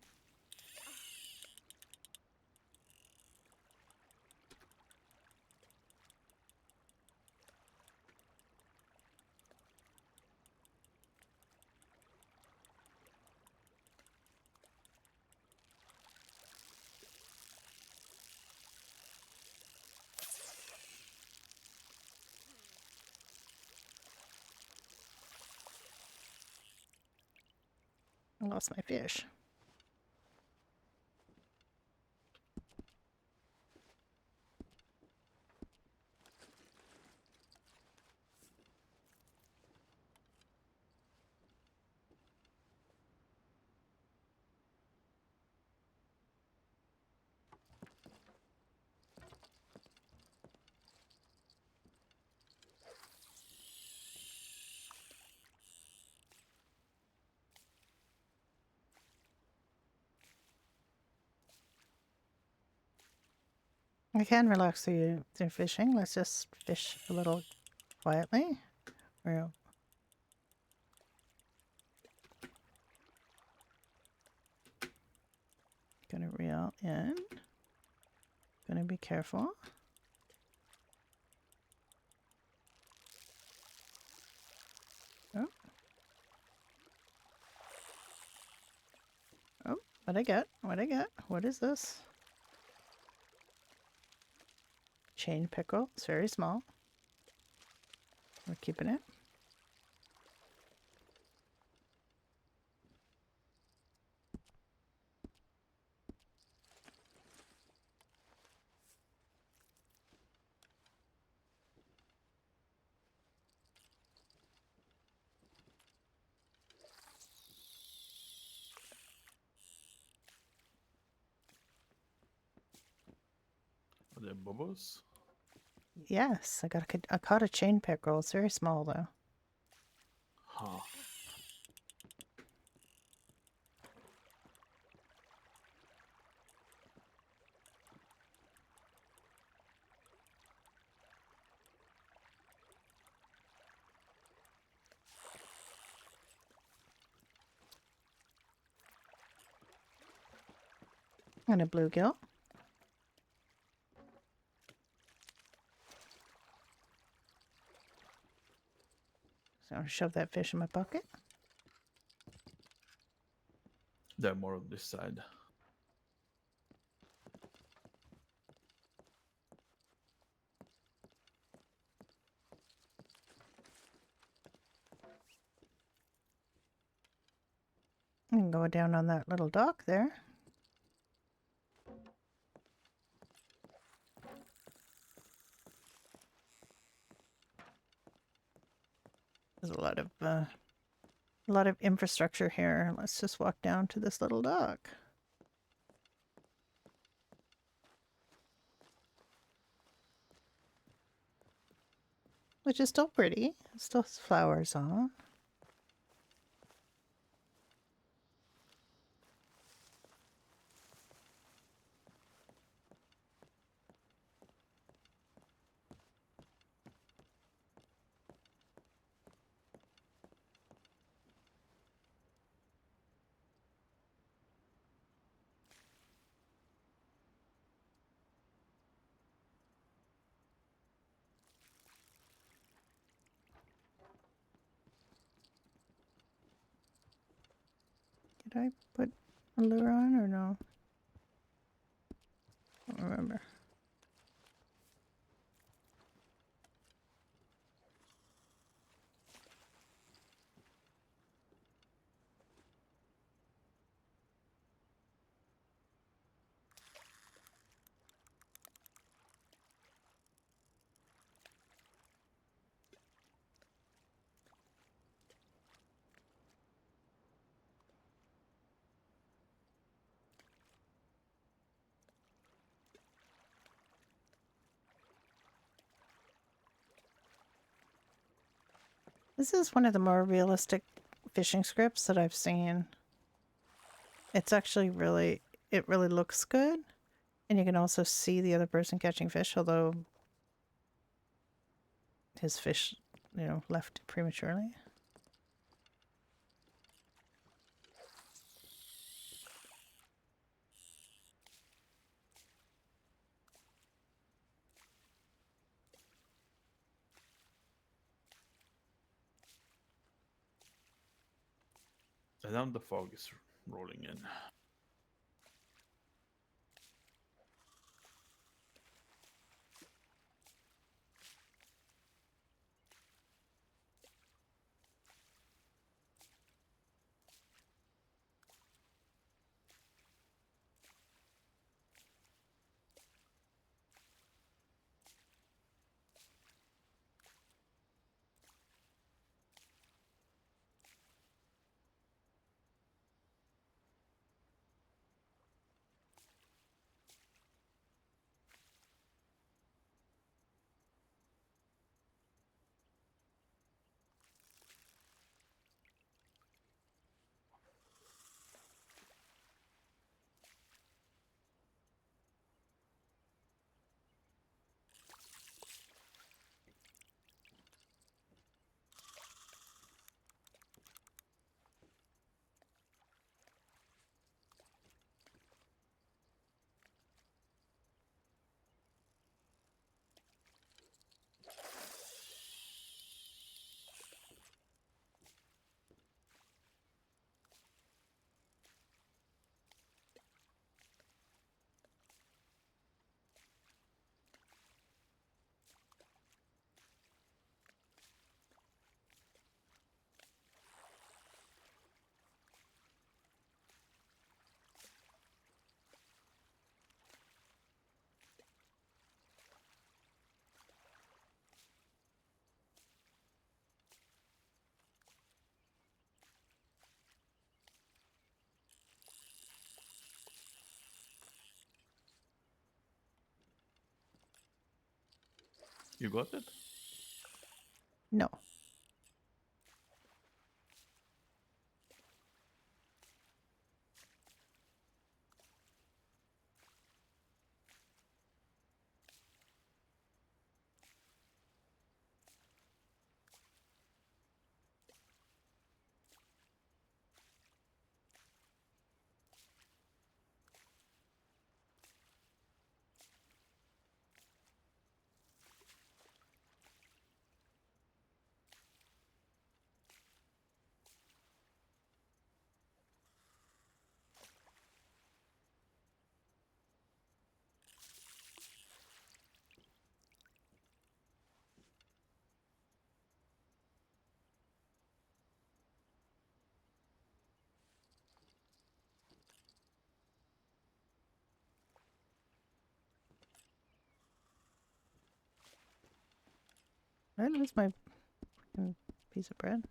I lost my fish. I can relax through fishing. Let's just fish a little quietly. We're gonna reel in. Gonna be careful. Oh. Oh, what I get? What I get? What is this? Chain pickerel. It's very small. We're keeping it. Are there bubbles? Yes, I caught a chain pickerel. It's very small though. Huh. And a bluegill. So I'll shove that fish in my bucket. They're more on this side. And go down on that little dock there. There's a lot of infrastructure here. Let's just walk down to this little dock. Which is still pretty. It still has flowers on. Did I put a lure on or no? I don't remember. This is one of the more realistic fishing scripts that I've seen. It's actually it really looks good. And you can also see the other person catching fish, although his fish, left prematurely. And now the fog is rolling in. You got it? No. I lose my fucking piece of bread.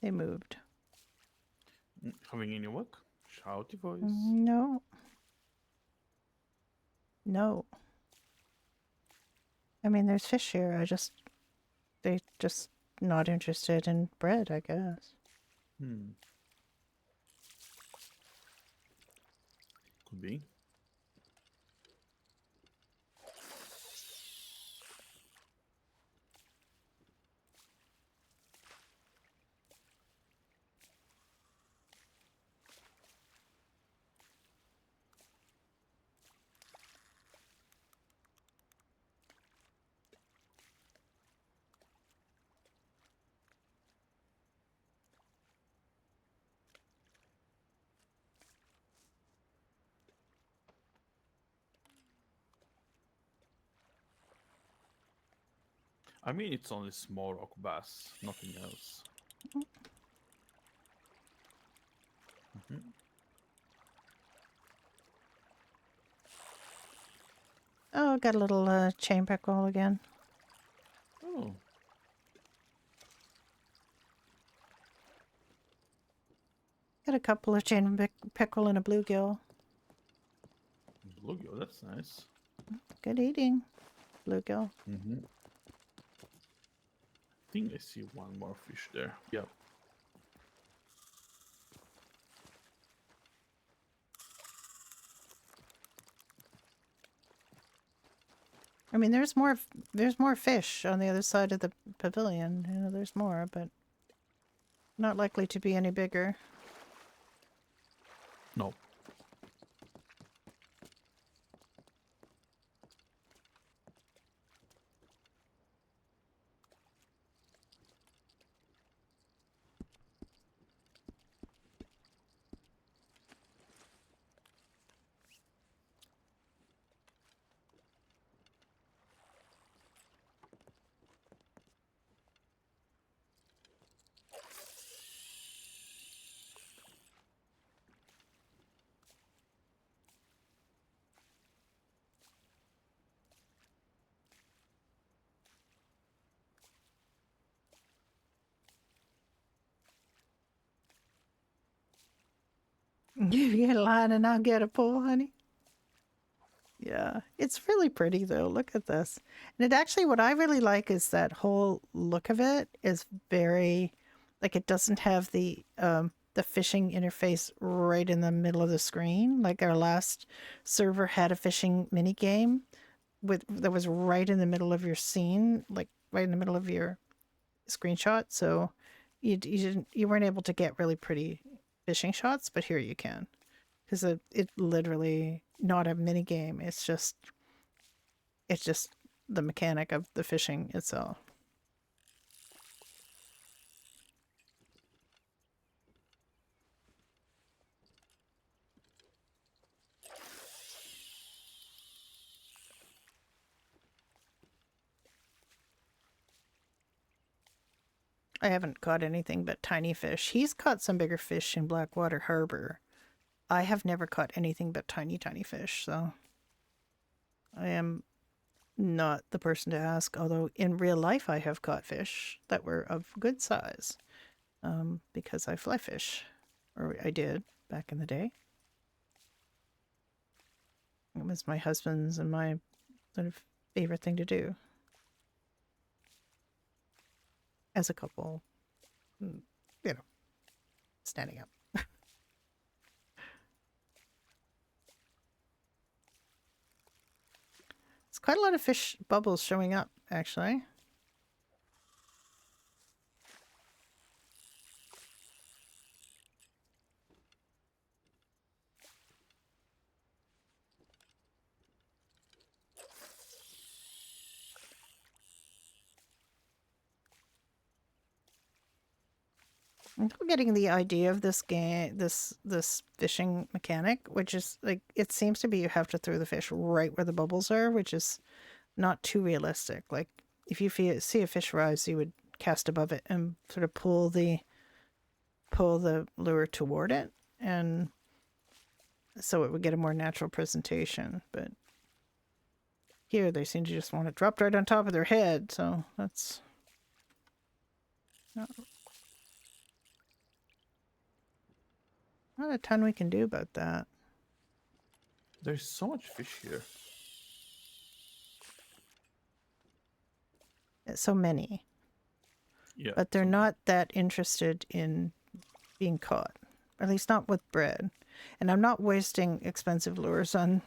They moved. Having any luck? Shouty voice. No. No. I mean, there's fish here. They just not interested in bread, I guess. Could be. I mean, it's only small rock bass, nothing else. Oh, got a little chain pickle again. Oh, Got a couple of pickle and a bluegill. bluegill, that's nice. Good eating, bluegill. I think I see one more fish there. Yep. I mean, there's more fish on the other side of the pavilion. You know, there's more, but not likely to be any bigger. No. You get a line and I'll get a pull, honey. Yeah, it's really pretty though. Look at this. And it actually, what I really like is that whole look of it is very, like it doesn't have the fishing interface right in the middle of the screen. Like our last server had a fishing mini game that was right in the middle of your scene, like right in the middle of your screenshot. So you weren't able to get really pretty fishing shots, but here you can, because it literally not a mini game. It's just the mechanic of the fishing itself. I haven't caught anything but tiny fish. He's caught some bigger fish in Blackwater Harbor. I have never caught anything but tiny fish, so I am not the person to ask, although in real life I have caught fish that were of good size, because I fly fish, or I did back in the day. It was my husband's and my sort of favorite thing to do as a couple, you know, standing up. It's quite a lot of fish bubbles showing up, actually. I'm still getting the idea of this game, this fishing mechanic, which is like it seems to be you have to throw the fish right where the bubbles are, which is not too realistic. Like if you see a fish rise, you would cast above it and sort of pull the lure toward it, and so it would get a more natural presentation. But here they seem to just want it dropped right on top of their head, so that's not a ton we can do about that. There's so much fish here. So many, Yeah. but they're so- not that interested in being caught, at least not with bread. And I'm not wasting expensive lures on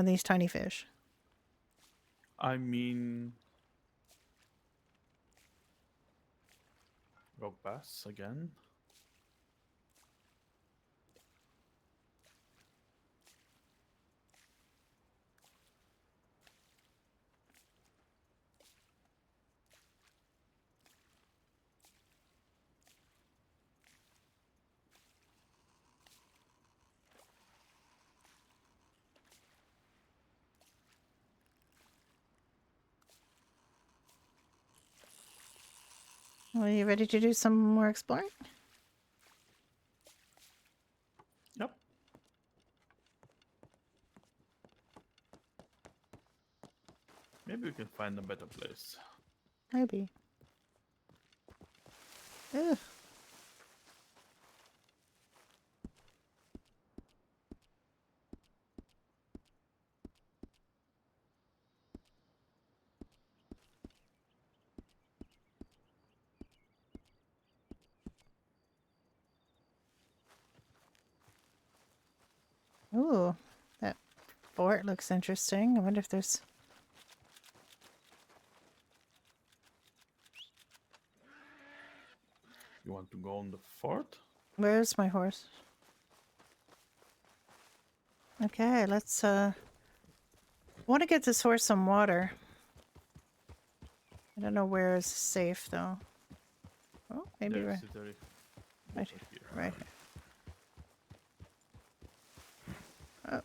these tiny fish. I mean, rock bass again. Are you ready to do some more exploring? Yep. Maybe we can find a better place. Maybe. Ugh. Ooh, that fort looks interesting. I wonder if there's... You want to go on the fort? Where's my horse? Okay, let's I want to get this horse some water. I don't know where is safe though. Oh, maybe There's right, literally right, over here. right. Oh.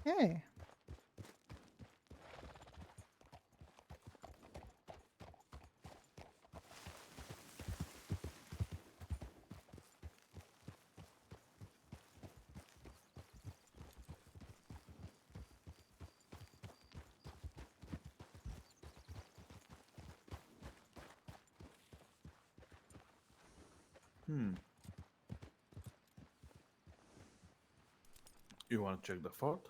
Hey. You want to check the fort?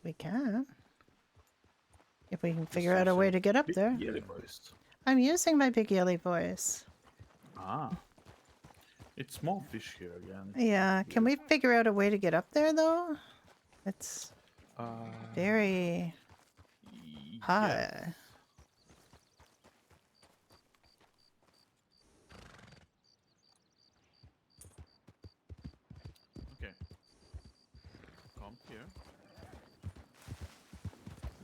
We can. If we can Just figure out a way yourself to get up big there. yellow voice. I'm using my big yelly voice. Ah. It's small fish here again. Yeah, can we figure out a way to get up there though? It's Uh, very yes. high. Okay. Come here.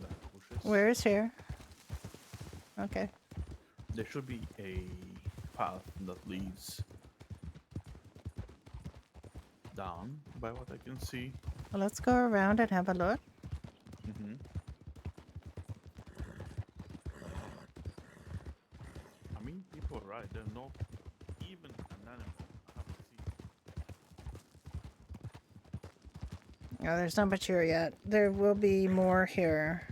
That pushes. Where is here? Okay. There should be a path that leads down, by what I can see. Well, let's go around and have a look. Mm-hmm. I mean, people are right. There's not even an animal I haven't seen. Oh, there's not much here yet. There will be more here.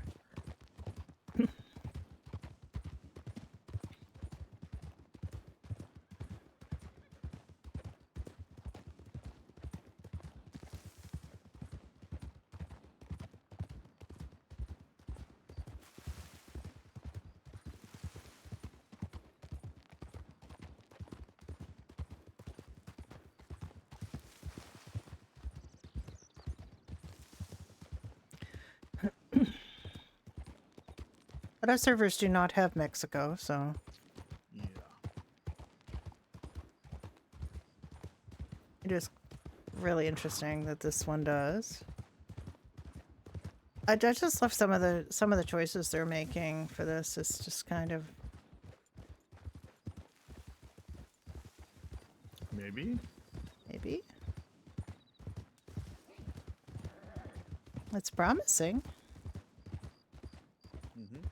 But our servers do not have Mexico, so Yeah. it is really interesting that this one does. I just love some of the choices they're making for this. It's just kind of Maybe. maybe it's promising. Mm-hmm.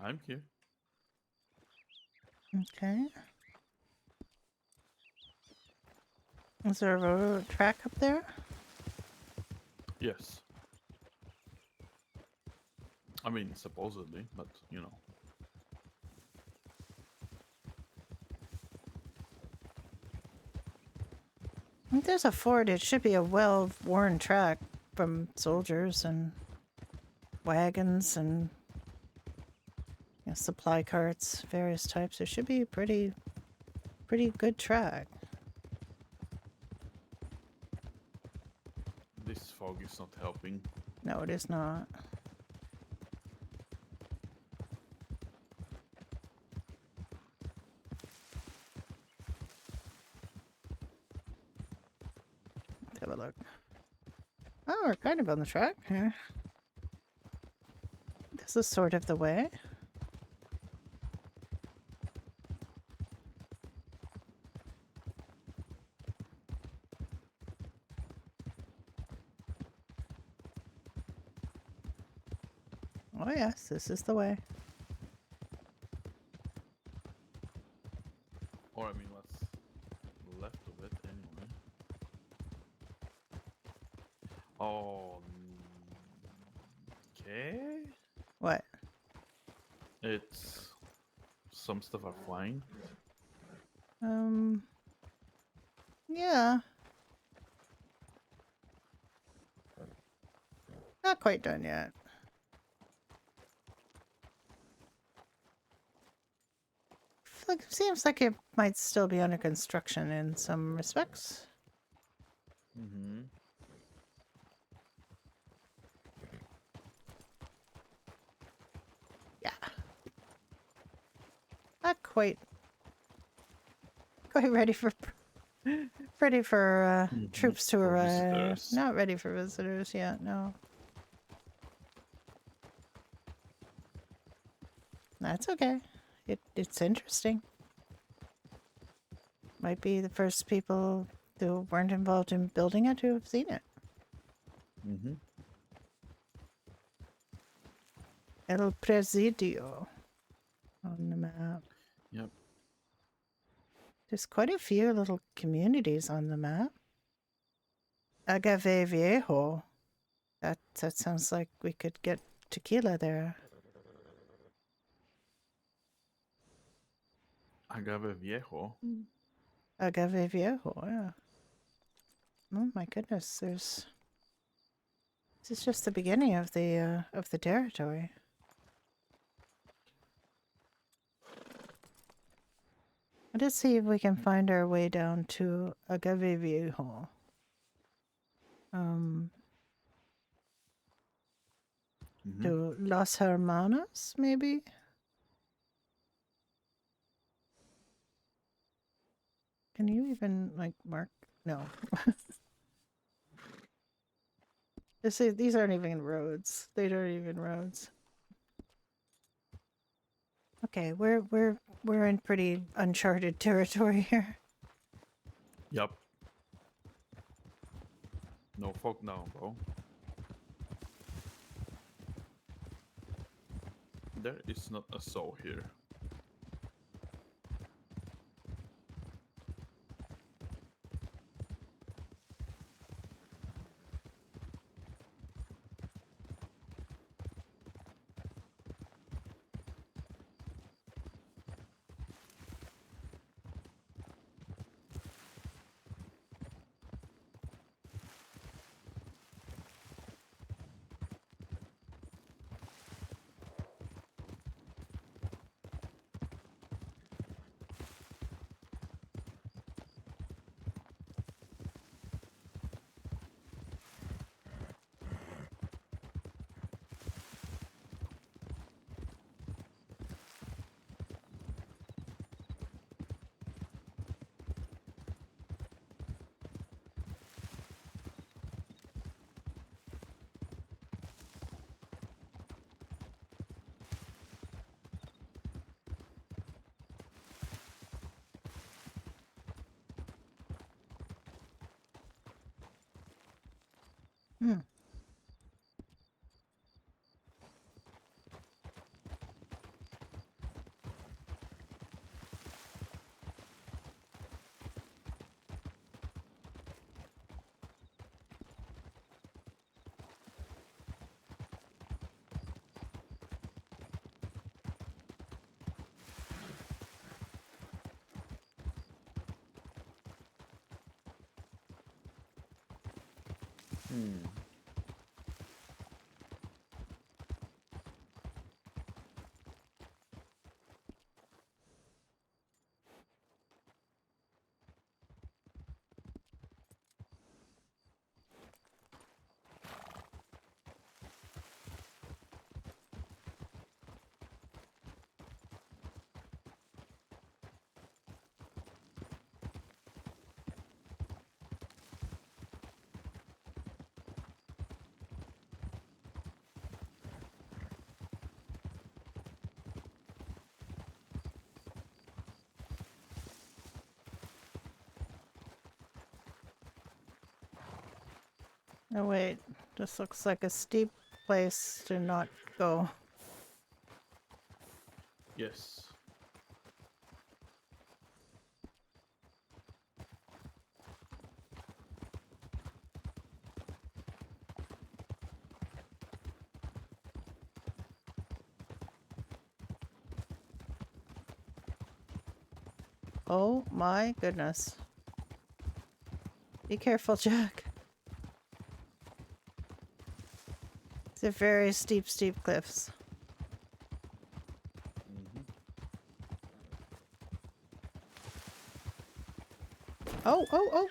I'm here. Okay. Is there a railroad track up there? Yes. I mean, supposedly, but you know. If there's a ford, it should be a well-worn track from soldiers and wagons and supply carts, various types. It should be a pretty good track. This fog is not helping. No, it is not. Let's have a look. Oh, we're kind of on the track here. This is sort of the way. Oh yes, this is the way. Or I mean, what's left of it anyway. Oh. Okay. What? It's some stuff are flying. Yeah. Not quite done yet. Seems like it might still be under construction in some respects. Mm-hmm. Yeah. Not quite ready for troops to For arrive. visitors. Not ready for visitors yet, no. That's okay. It's interesting. Might be the first people who weren't involved in building it who have seen it. Mm-hmm. El Presidio on the map. Yep. There's quite a few little communities on the map. Agave Viejo. That sounds like we could get tequila there. Agave Viejo. Agave Viejo, yeah. Oh my goodness, this is just the beginning of the territory. Let's see if we can find our way down to Agave Viejo. Mm-hmm. To Las Hermanas, maybe? Can you even like mark? No. These aren't even roads. They aren't even roads. Okay, we're in pretty uncharted territory here. Yup. No fuck now, bro. There is not a soul here. Hmm. Hmm. Oh wait, this looks like a steep place to not go. Yes. Oh my goodness. Be careful, Jack. These are very steep, steep cliffs. Mm-hmm. Oh, oh, oh!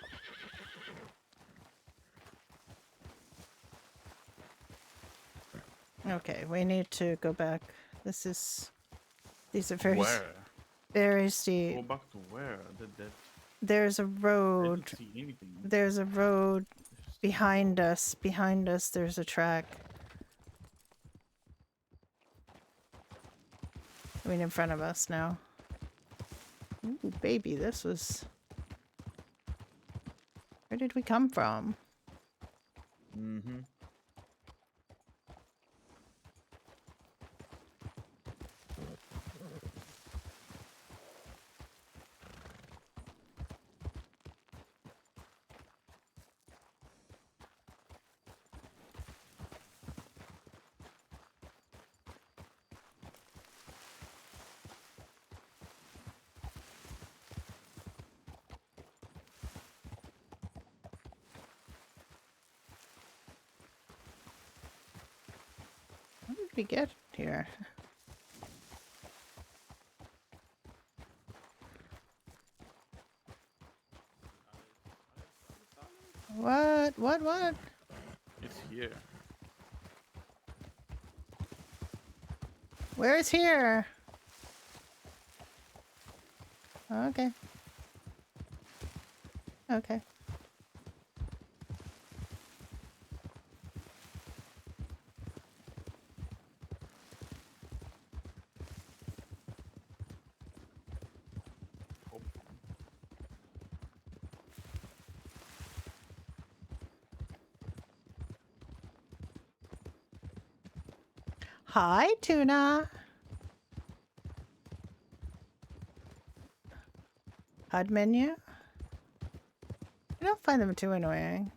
Okay, we need to go back. These are very, Where? very Go steep. back to where? There's a I road. didn't see anything. There's a road There's behind us. Behind us, there's a track. I mean, in front of us now. Ooh, baby, this was... Where did we come from? Mm-hmm. How did we get here? What? What? It's here. Where is here? Okay. Okay. Oh, Hi, Tuna. HUD menu? I don't find them too annoying.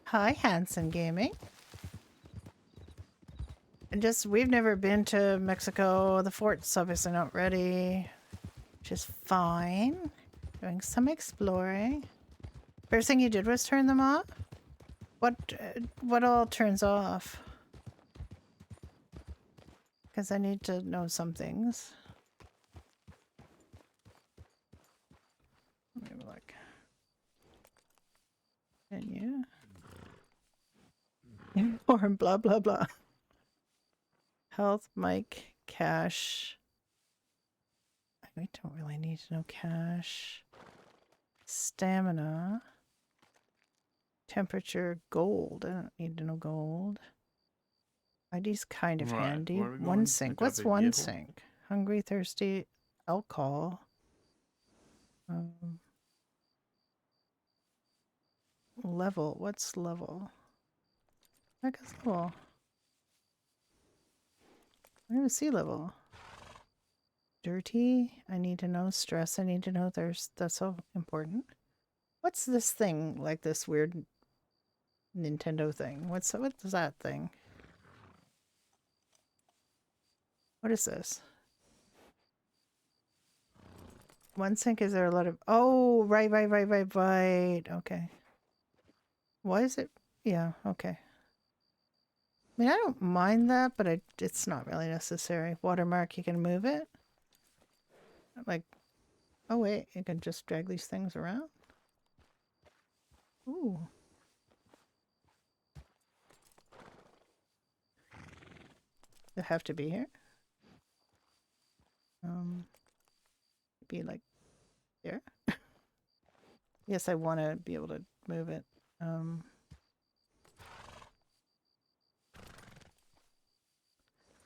Hi, Hanson Gaming. And just, we've never been to Mexico. The fort's obviously not ready, which is fine. Doing some exploring. First thing you did was turn them off? What all turns off? Because I need to know some things. Let me look. Menu. Inform, blah, blah, blah. Health, mic, cache. I don't really need to know cache. Stamina. Temperature, gold. I don't need to know gold. ID's kind of right. handy. Where are we One going? sync. Like What's Cafe one Viejo? sync? Hungry, thirsty, alcohol. Level. What's level? I guess level. I don't even see level. Dirty. I need to know. Stress. I need to know. That's so important. What's this thing? Like this weird Nintendo thing. What's that thing? What is this? One sync, is there a lot of... Oh, right. Okay. Why is it... Yeah, okay. I mean, I don't mind that, but it's not really necessary. Watermark, you can move it. Like, oh wait, you can just drag these things around. Ooh. They have to be here. Be like there. Yes, I want to be able to move it.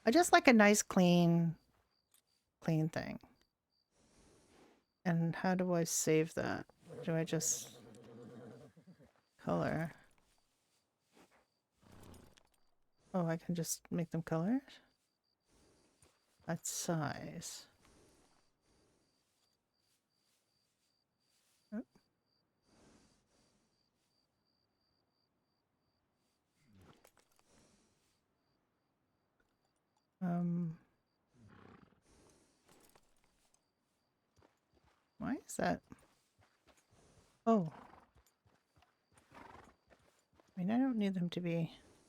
I just like a nice clean thing. And how do I save that? Do I just color? Oh, I can just make them colors? That's size. Oh. Why is that? Oh. I mean, I don't need them to be...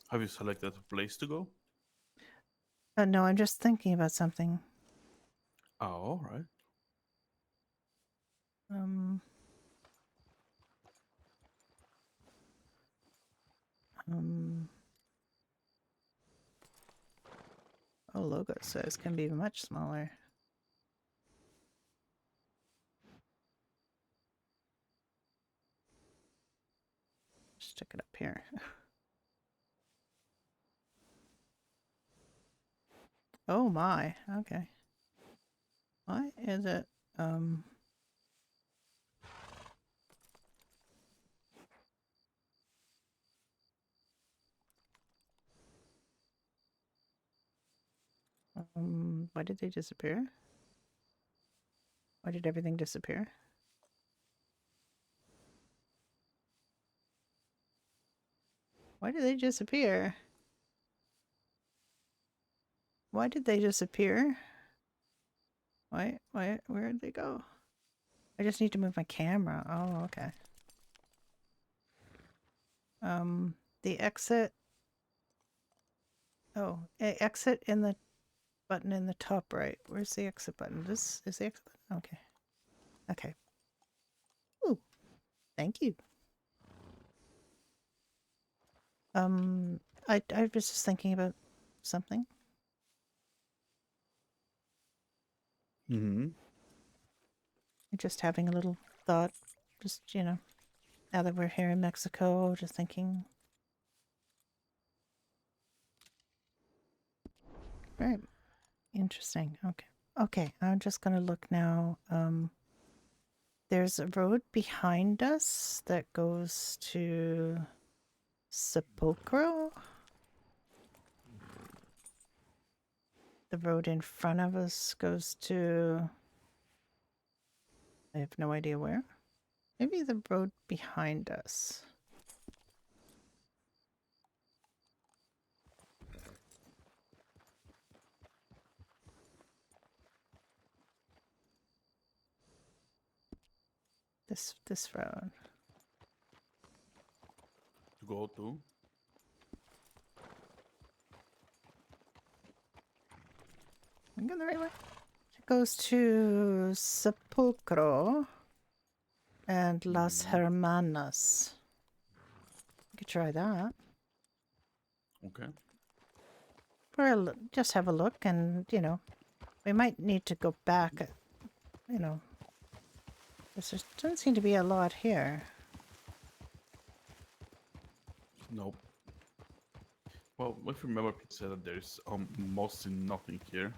Have you selected a place to go? No, I'm just thinking about something. Oh, all right. Um, oh, logo size can be much smaller. Stick it up here. Oh my, okay. Why is it, why did they disappear? Why did everything disappear? Why did they disappear? Why did they disappear? Where'd they go? I just need to move my camera. Oh, okay. The exit. Oh, exit in the button in the top right. Where's the exit button? This is the exit button? Okay. Okay. Ooh, thank you. I was just thinking about something. Mm-hmm. Just having a little thought. Just, now that we're here in Mexico, just thinking. Right. Interesting. Okay. Okay, I'm just gonna look now. There's a road behind us that goes to Sepulcro. The road in front of us goes to... I have no idea where. Maybe the road behind us. This road. To go to. I'm going the right way. It goes to Sepulcro and Las Hermanas. We could try that. Okay. Or just have a look and, we might need to go back, there doesn't seem to be a lot here. Nope. Well, if you remember, Pete said that there's mostly nothing here.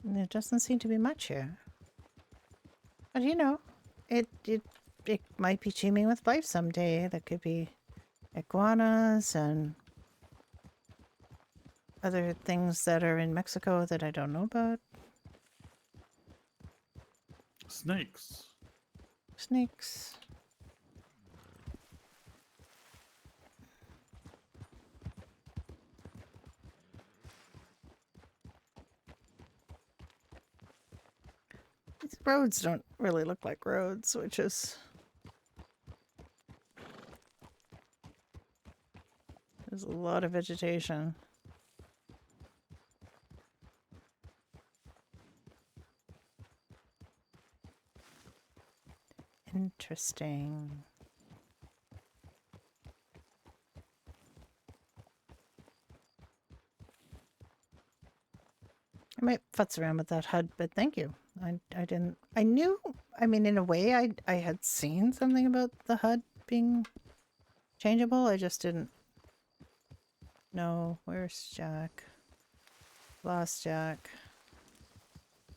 There doesn't seem to be much here. But it might be teeming with life someday. There could be iguanas and other things that are in Mexico that I don't know about. Snakes. Snakes. These roads don't really look like roads, which is... There's a lot of vegetation. Interesting. I might futz around with that HUD, but thank you. I didn't... I knew... I mean, in a way, I had seen something about the HUD being changeable. I just didn't know. Where's Jack? Lost Jack.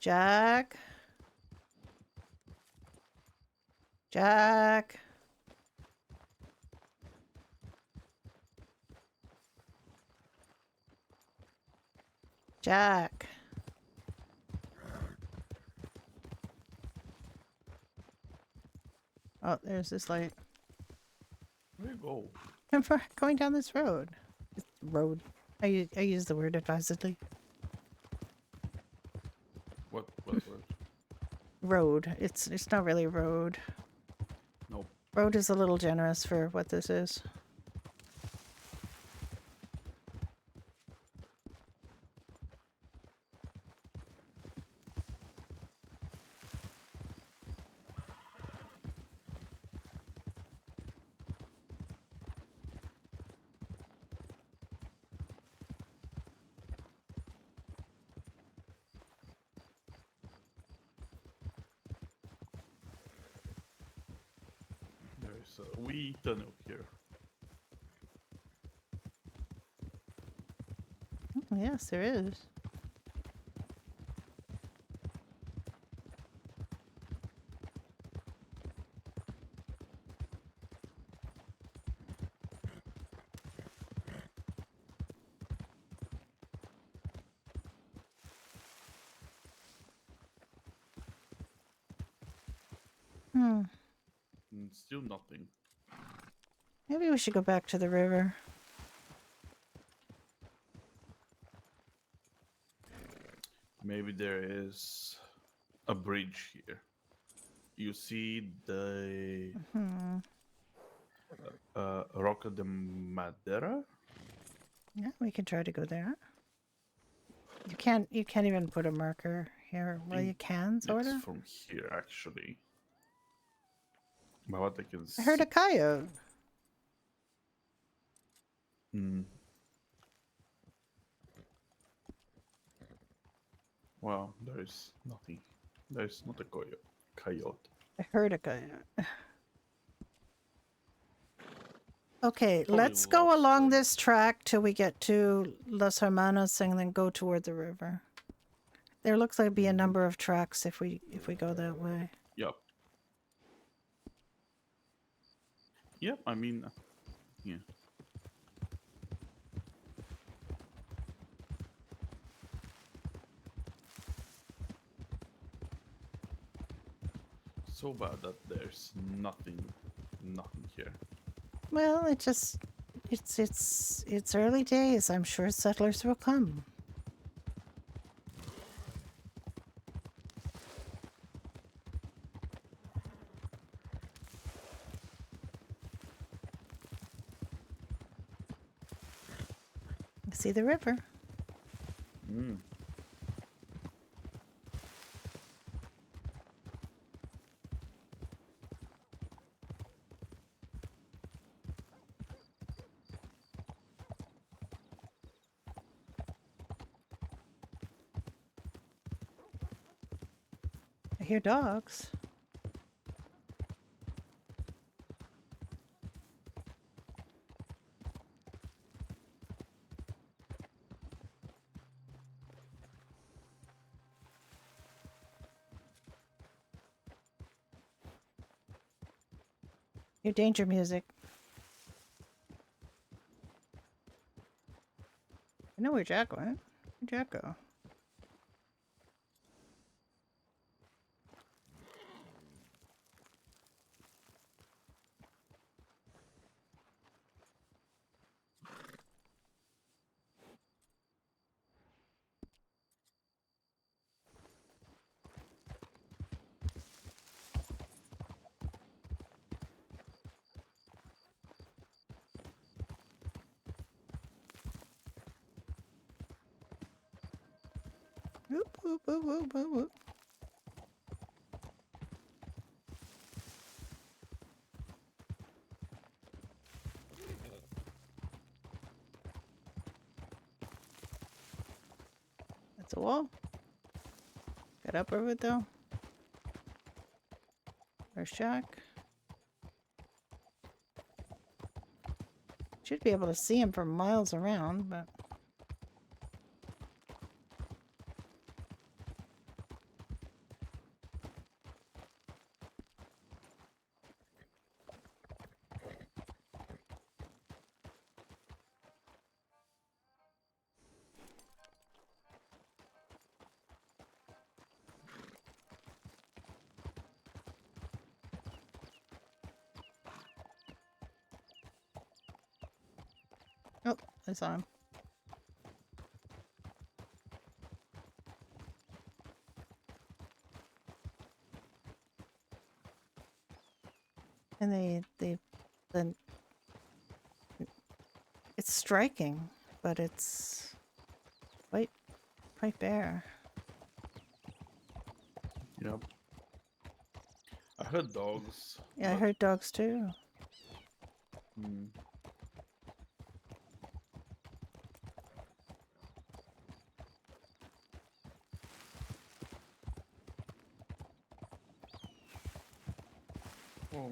Jack? Jack? Jack? Oh, there's this light. Where you go? I'm going down this road. Road. I use the word advisedly. What word? Road. It's not really a road. Nope. Road is a little generous for what this is. There's a wee tunnel here. Oh, yes, there is. Hmm. Still nothing. Maybe we should go back to the river. Maybe there is a bridge here. You see the Hmm. Roca de Madeira? Yeah, we can try to go there. You can't even put a marker here. Well, you can, sort It's of. from here, actually. But what I can I heard a coyote. Hmm. Well, there is nothing. There is not a coyote. I heard a guy. Okay, Probably let's go lost along the- this track till we get to Las Hermanas and then go toward the river. There looks like be a number of tracks if we go that way. Yep. Yep. I mean, yeah. So bad that there's nothing here. Well, it's early days. I'm sure settlers will come. I see the river. Mm. I hear dogs. Your danger music. I know where Jack went. Where'd Jack go? Whoop, whoop, whoop, whoop, whoop, whoop. That's a wall. Got up over it though. Where's Jack? Should be able to see him from miles around, but oh, I saw him. And then it's striking, but it's quite bare. Yep. I heard dogs. Yeah, I but- heard dogs too. Mm. Oh.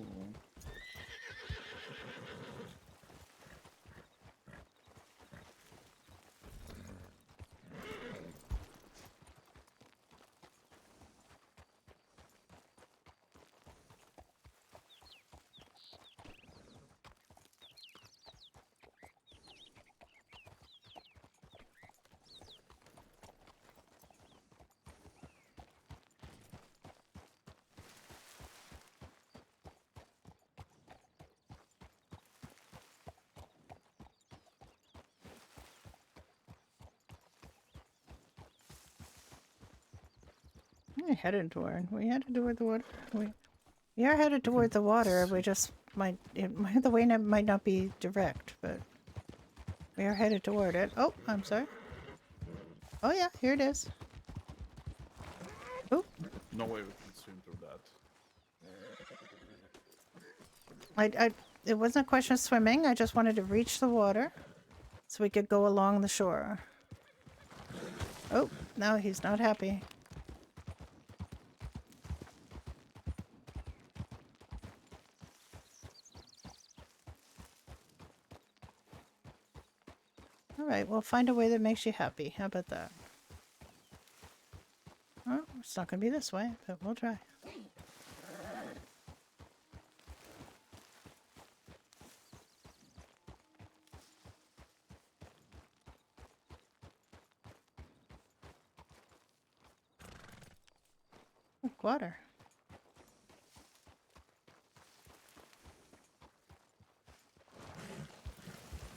We headed toward the water. We are headed toward the water. We just the way might not be direct, but we are headed toward it. Oh, I'm sorry. Oh yeah, here it is. Oh, No way we can swim through that. it wasn't a question of swimming. I just wanted to reach the water so we could go along the shore. Oh, no, he's not happy. All right, we'll find a way that makes you happy. How about that? Oh, it's not going to be this way, but we'll try. Look, water.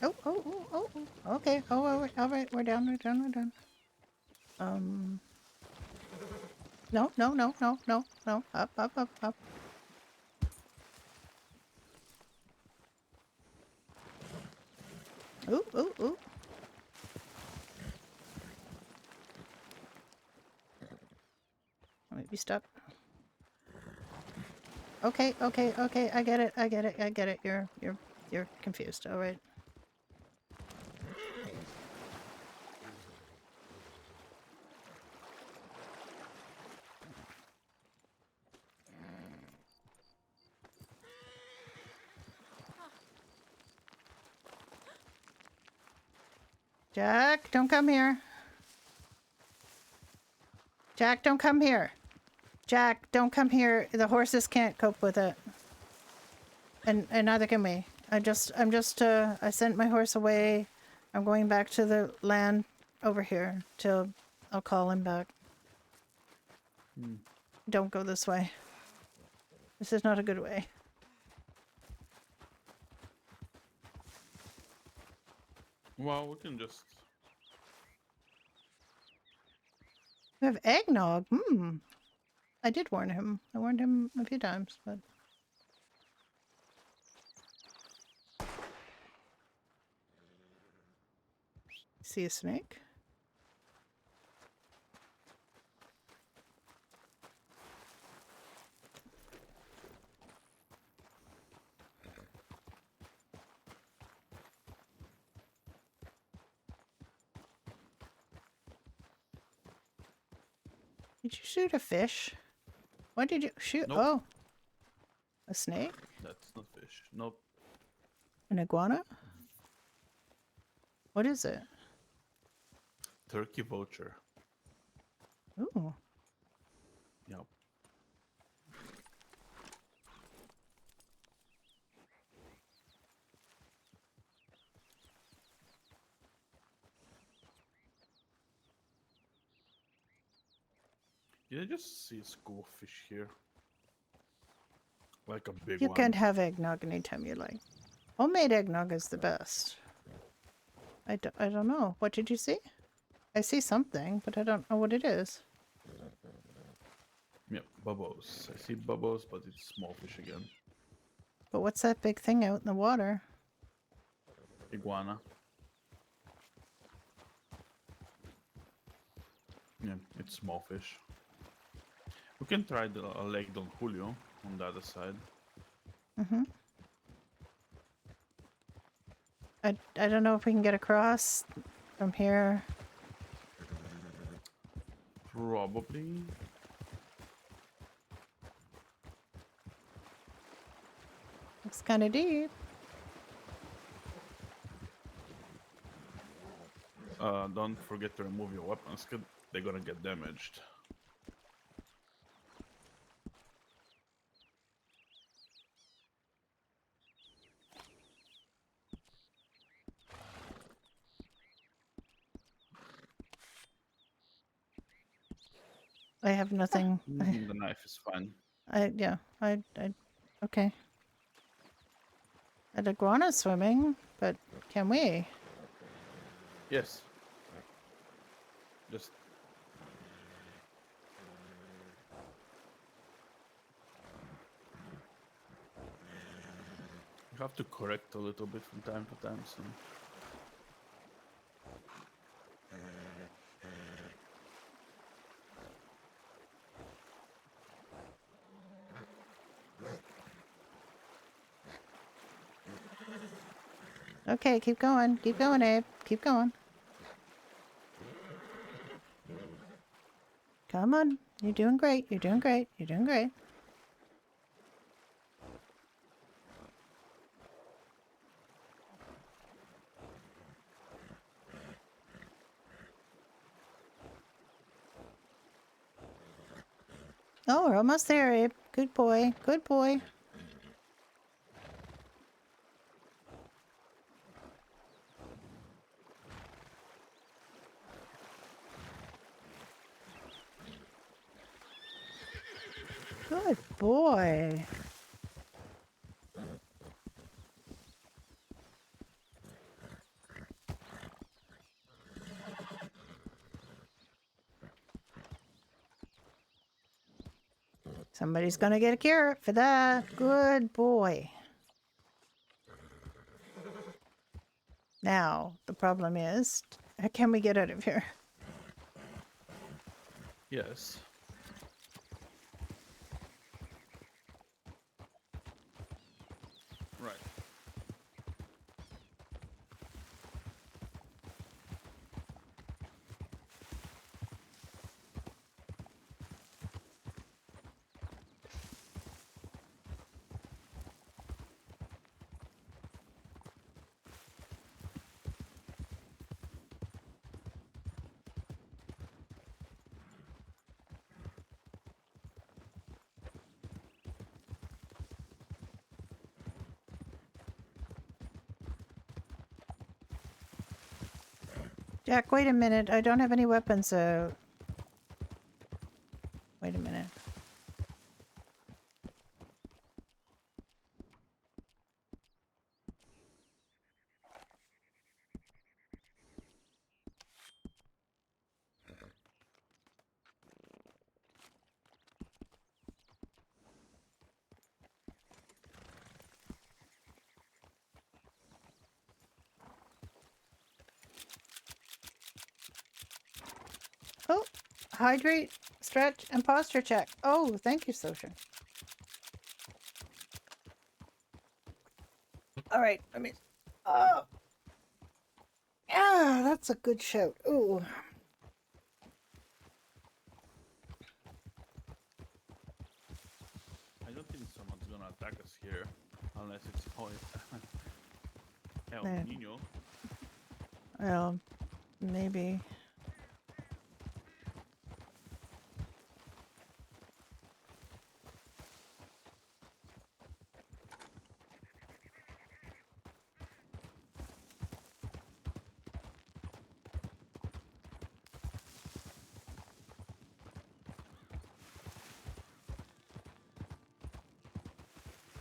Oh. Okay. Oh, all right. We're down. We're down. We're down. No. Up. Ooh. I might be stuck. Okay. I get it. You're confused. All right. Jack, don't come here. Jack, don't come here. Jack, don't come here. The horses can't cope with it. And neither can we. I sent my horse away. I'm going back to the land over here till I'll call him back. Don't go this way. This is not a good way. Well, we can just... We have eggnog. I did warn him. I warned him a few times, but... See a snake? Did you shoot a fish? What did you shoot? Nope. Oh. A snake? That's not fish. Nope. An iguana? What is it? Turkey vulture. Ooh. Yep. Did I just see a school of fish here? Like a big You one. can have eggnog anytime you like. Homemade eggnog is the best. I don't know. What did you see? I see something, but I don't know what it is. Yep, bubbles. I see bubbles, but it's small fish again. But what's that big thing out in the water? Iguana. Yeah, it's small fish. We can try the Lake Don Julio on the other side. I don't know if we can get across from here. Probably. Looks kind of deep. Don't forget to remove your weapons, 'cause they're gonna get damaged. I have nothing. The knife is fine. Yeah. Okay. An iguana swimming, but can we? Yes. Just... You have to correct a little bit from time to time, so... Okay, keep going. Keep going, Abe. Keep going. Come on. You're doing great. You're doing great. You're doing great. Oh, we're almost there, Abe. Good boy. Good boy. Good boy. Somebody's gonna get a carrot for that. Good boy. Now, the problem is, can we get out of here? Yes. Right. Jack, wait a minute. I don't have any weapons out. Wait a minute. Oh, hydrate, stretch, and posture check. Oh, thank you, Social. All right, let me. Oh, yeah, that's a good shout. Ooh. I don't think someone's gonna attack us here, unless it's El Yeah. Nino. Well, maybe.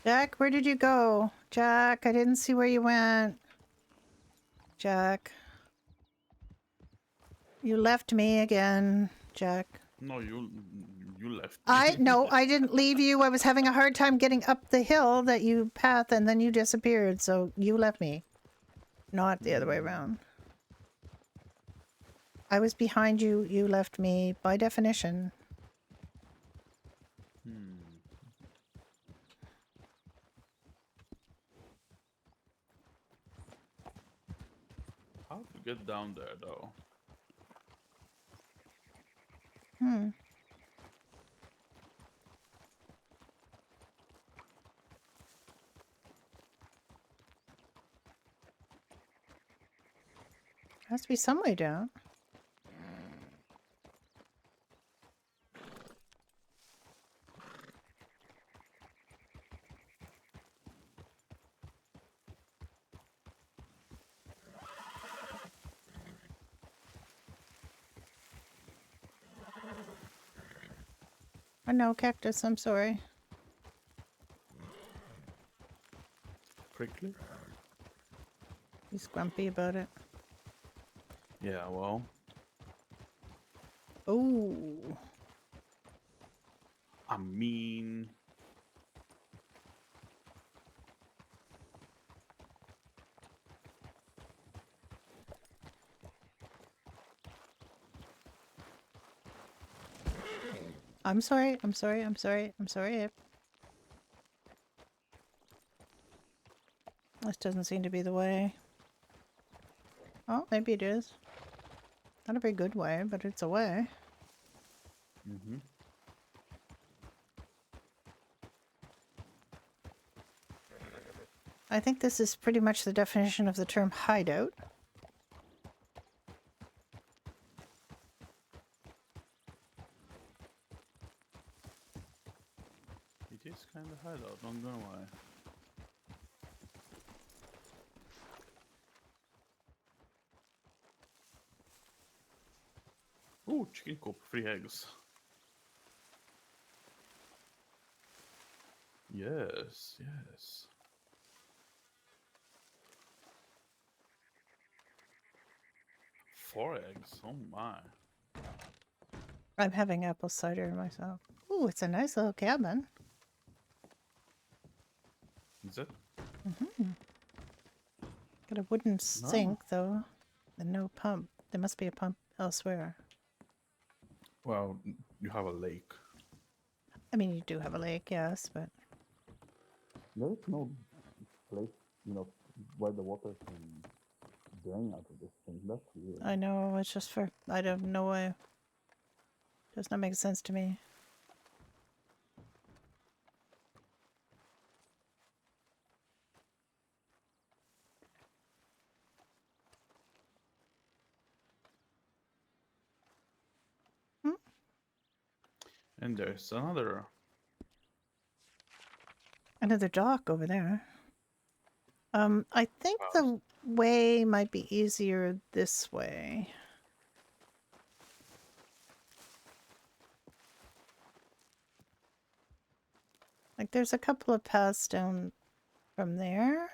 Jack, where did you go? Jack, I didn't see where you went. Jack. You left me again, Jack. No, you left. No, I didn't leave you. I was having a hard time getting up the hill that you path and then you disappeared, so you left me. Not the other way around. I was behind you, you left me, by definition. How to get down there, though? Hmm. Has to be some way down. Oh no, cactus, I'm sorry. Prickly? He's grumpy about it. Yeah, well. Oh. I mean... I'm sorry, I'm sorry, I'm sorry, I'm sorry. This doesn't seem to be the way. Oh, maybe it is. Not a very good way, but it's a way. Mm-hmm. I think this is pretty much the definition of the term hideout. It is kind of hideout, not gonna lie. Ooh, chicken coop, 3 eggs. Yes, yes. Four eggs, oh my. I'm having apple cider myself. Ooh, it's a nice little cabin. Is it? Got a wooden sink, though, and no pump. There must be a pump elsewhere. Well, you have a lake. I mean, you do have a lake, yes, but There is no place, where the water can drain out of this thing. That's weird. I know it's just for I don't know why. Does not make sense to me. And there's another. Another dock over there. I think Wow. the way might be easier this way. Like there's a couple of paths down from there.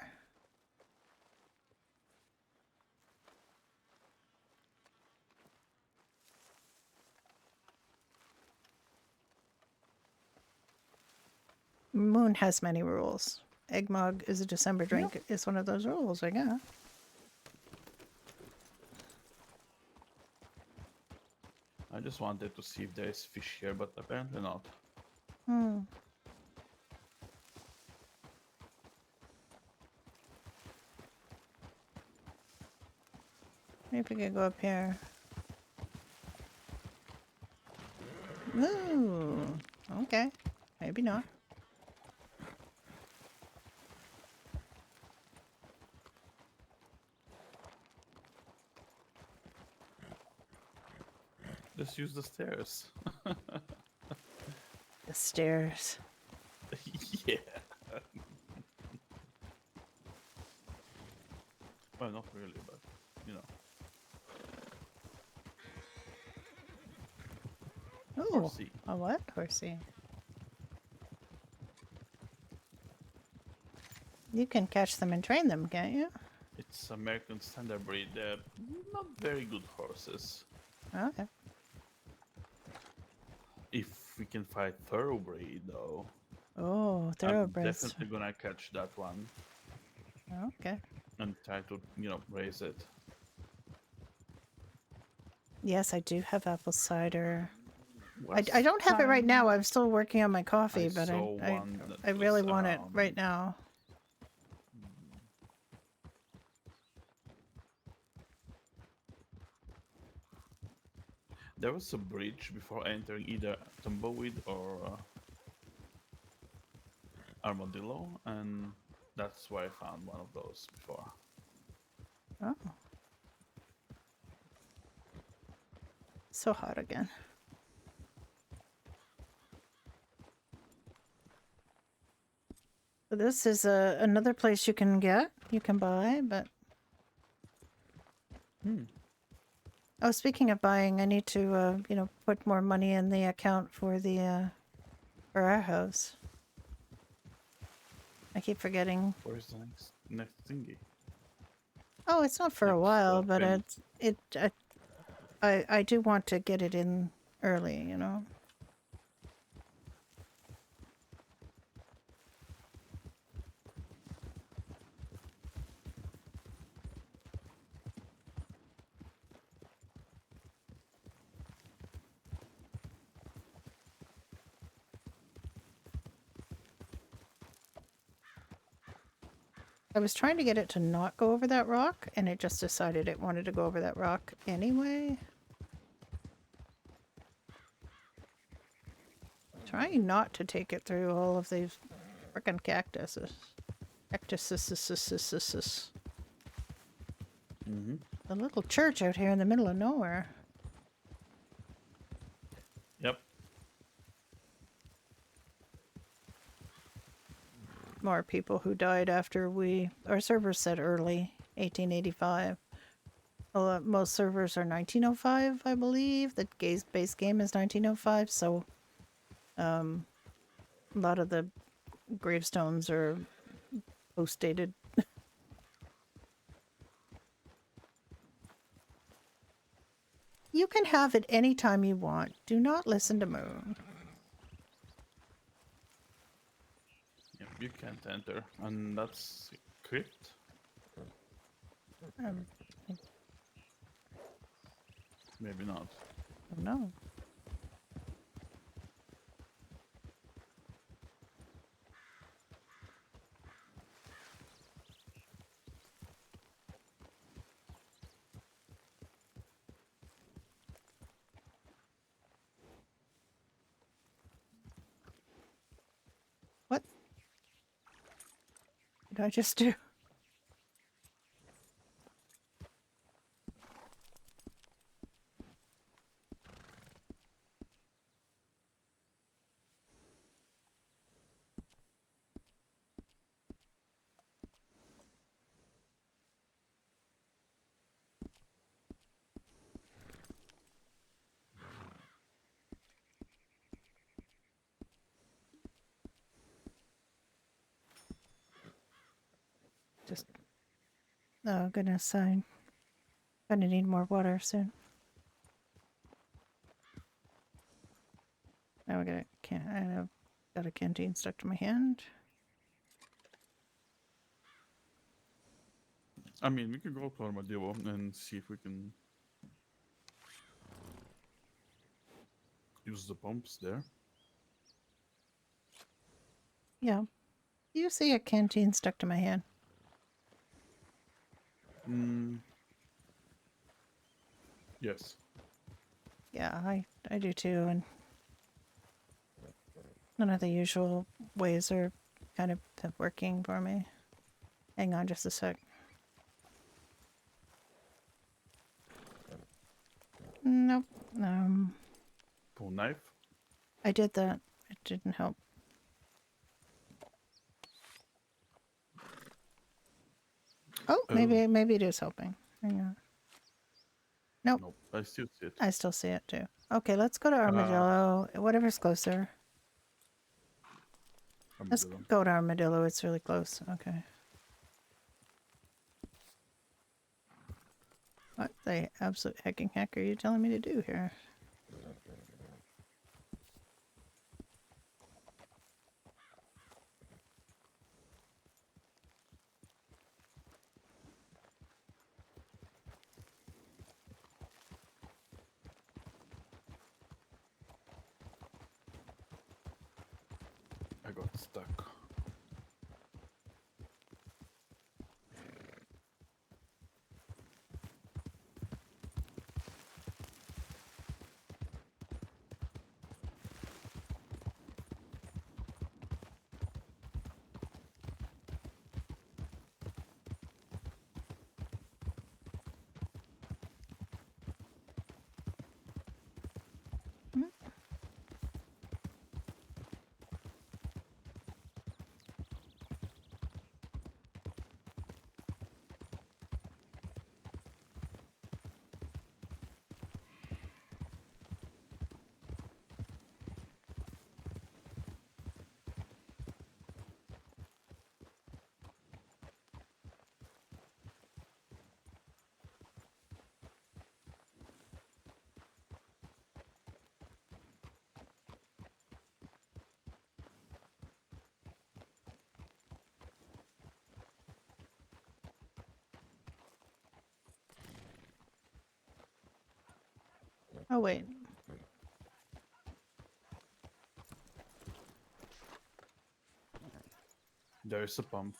Moon has many rules. Eggnog is a December drink is one of those rules, I guess. I just wanted to see if there is fish here, but apparently not. Hmm. Maybe we could go up here. Ooh. Okay. Maybe not. Just use the stairs. The stairs. Yeah. Well, not really, but you know. Ooh. Horsey. A what? Horsey. You can catch them and train them, can't you? It's American Standard breed. They're not very good horses. Okay. If we can find thoroughbred, though, Oh, I'm thoroughbreds. definitely gonna catch that one Okay. and try to, raise it. Yes, I do have apple cider. I Last don't have it right time now. I'm still working on my coffee, I but saw one that I really was want it around. right now. There was a bridge before entering either Tumbleweed or Armadillo, and that's where I found one of those before. Oh. So hot again. So this is another place you can buy, but... Oh, speaking of buying, I need to, put more money in the account for for our house. I keep forgetting. Where's the next thingy? Oh, it's not for a Next, while, but payment. I do want to get it in early, you know. I was trying to get it to not go over that rock, and it just decided it wanted to go over that rock anyway. Trying not to take it through all of these frickin' cactuses. Cactuses. Mm-hmm. The little church out here in the middle of nowhere. Yep. More people who died after our server said early 1885. Well, most servers are 1905, I believe. The base game is 1905, so a lot of the gravestones are post-dated. You can have it any time you want. Do not listen to Moon. Yep. You can't enter, and that's crypt. Um, Maybe not. oh no. What did I just do? Just, oh goodness, I'm gonna need more water soon. Now I've got a canteen stuck to my hand. I mean, we could go to Armadillo and see if we can use the pumps there. Yeah. You see a canteen stuck to my hand. Yes. Yeah, I do too, and none of the usual ways are kind of working for me. Hang on just a sec. Nope. Pull knife. I did that. It didn't help. Oh, maybe it is helping. Hang on. Nope. Nope. I still see it. I still see it too. Okay, let's go to Armadillo. Whatever's closer. Let's Armadillo. go to Armadillo. It's really close. Okay. What the absolute hecking heck are you telling me to do here? I got stuck. Oh, wait. There's a pump.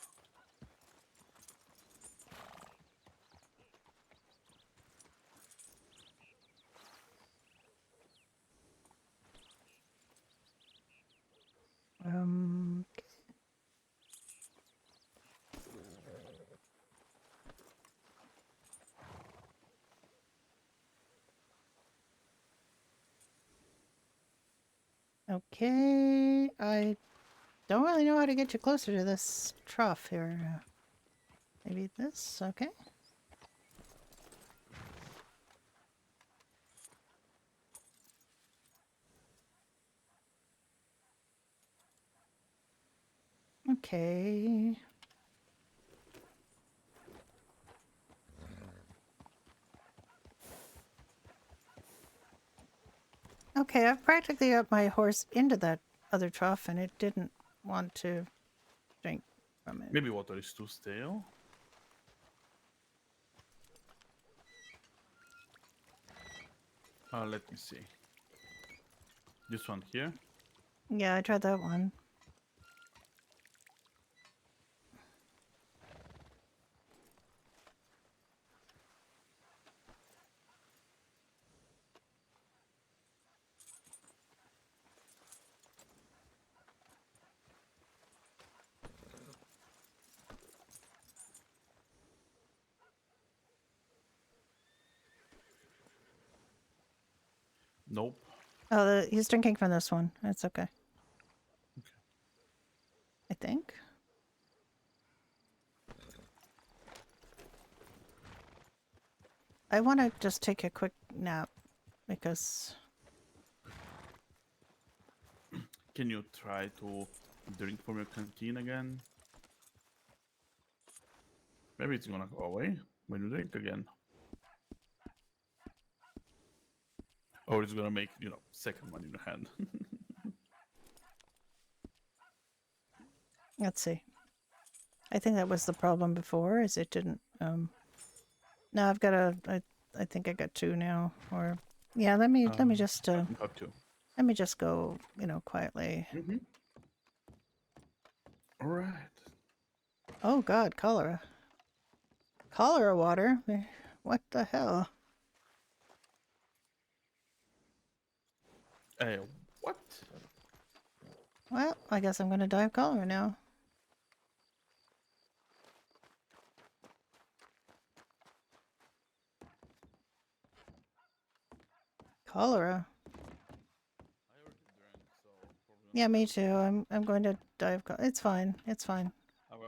Okay, I don't really know how to get you closer to this trough here. Maybe this? Okay. Okay. Okay, I've practically got my horse into that other trough and it didn't want to drink from it. Maybe water is too stale. Let me see. This one here. Yeah, I tried that one. Nope. Oh, he's drinking from this one. That's okay. I think. I want to just take a quick nap because Can you try to drink from your canteen again? Maybe it's gonna go away when you drink again. Or it's gonna make, second one in your hand. let's see. I think that was the problem before, is it didn't. Now I've got I think I got two now. Or yeah, let me just You have to. let me just go, quietly. Mm-hmm. All right. Oh God, cholera. Cholera water. What the hell? Hey, what? Well, I guess I'm gonna die of cholera now. Cholera. I already drank, so probably Yeah, not me die. too. I'm going to die of cholera. It's fine. It's fine. Our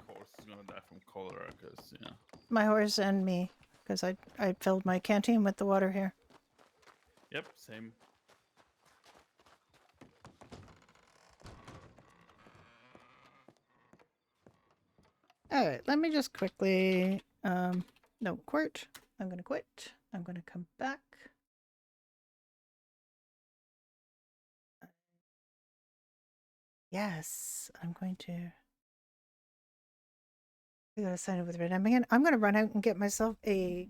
horse is gonna die from cholera, because yeah. My horse and me, because I filled my canteen with the water here. Yep, same. All right, let me just quickly no quit. I'm gonna quit. I'm gonna come back. Yes, I'm going to. We gotta sign up with Red. I'm gonna run out and get myself a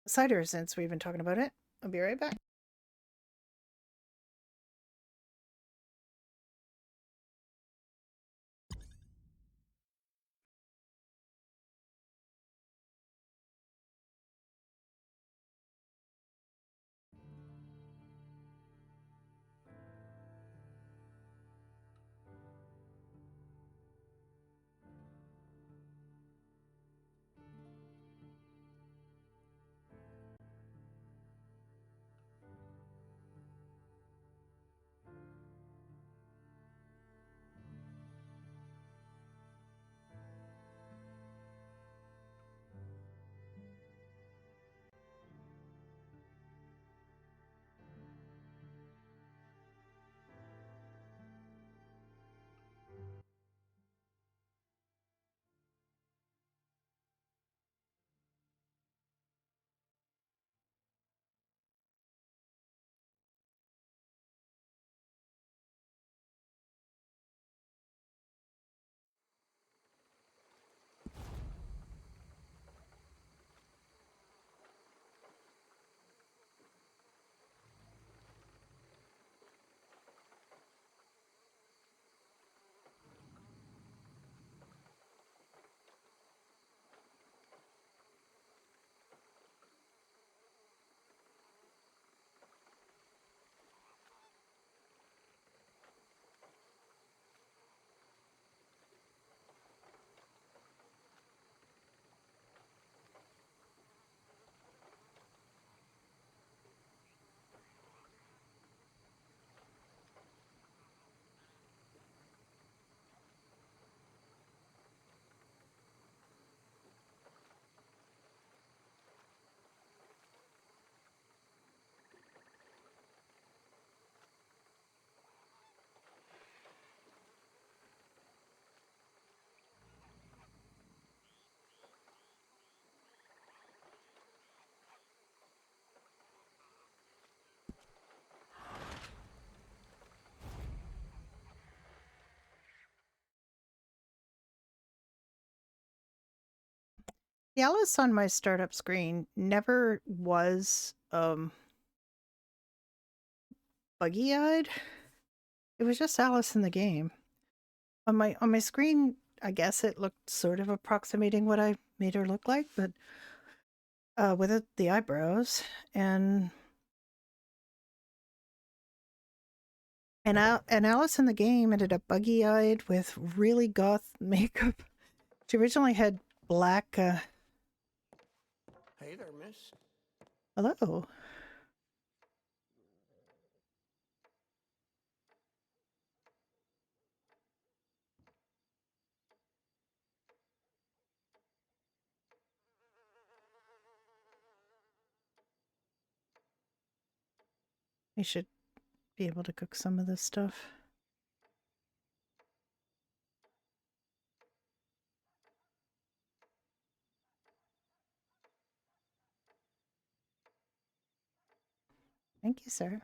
cider since we've been talking about it. I'll be right back. The Alice on my startup screen never was buggy-eyed. It was just Alice in the game. On my screen, I guess it looked sort of approximating what I made her look like, but with the eyebrows and Alice in the game ended up buggy-eyed with really goth makeup. She originally had black. Hey there, miss. Hello. We should be able to cook some of this stuff. Thank you, sir.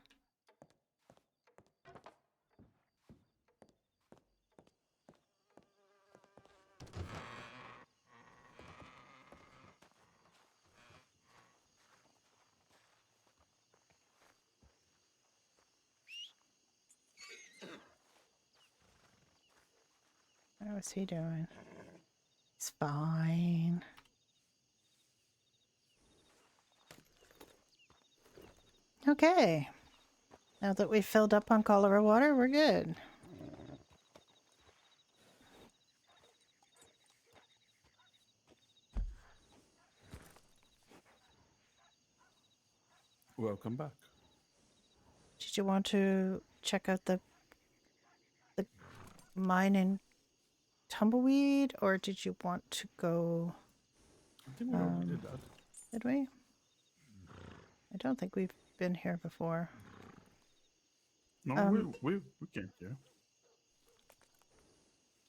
How is he doing? He's fine. Okay. Now that we've filled up on cholera water, we're good. Welcome back. Did you want to check out the mine in Tumbleweed, or did you want to go? I think we already did that. Did we? I don't think we've been here before. No, we came here.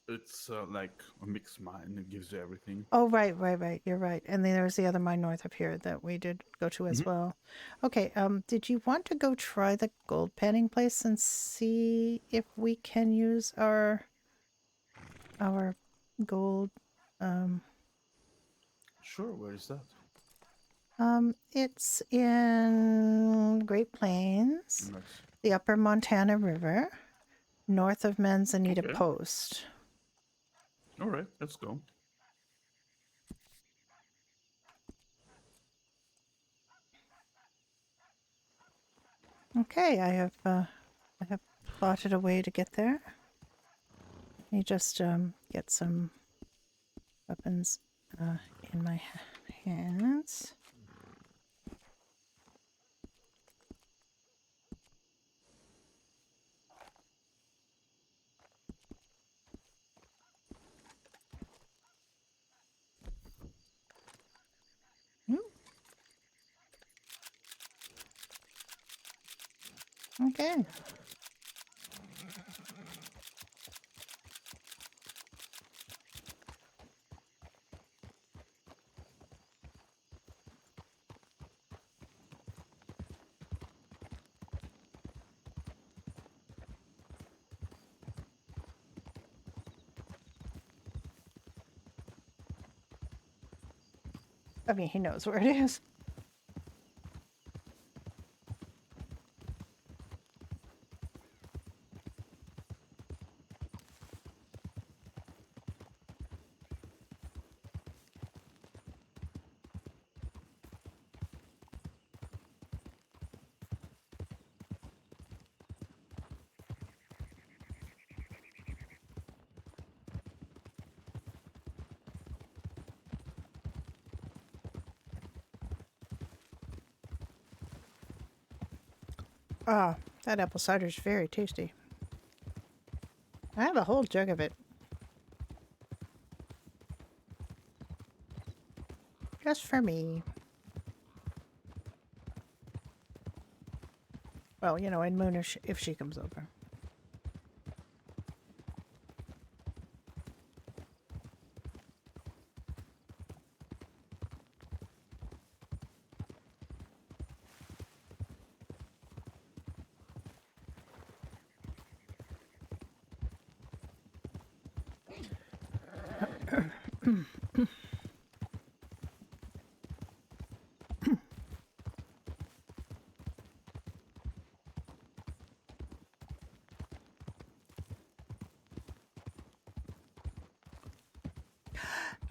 It's like a mixed mine. It gives you everything. Oh, right. You're right. And then there's the other mine north of here that we did go to as well. Okay. Did you want to go try the gold panning place and see if we can use our gold? Sure. Where is that? It's in Great Plains, Nice. the Upper Montana River, north of Manzanita Okay. Post. All right. Let's go. Okay, I have plotted a way to get there. Let me just get some weapons in my hands. Okay. I mean, he knows where it is. Ah, that apple cider is very tasty. I have a whole jug of it. Just for me. Well, you know, and Moon if she comes over.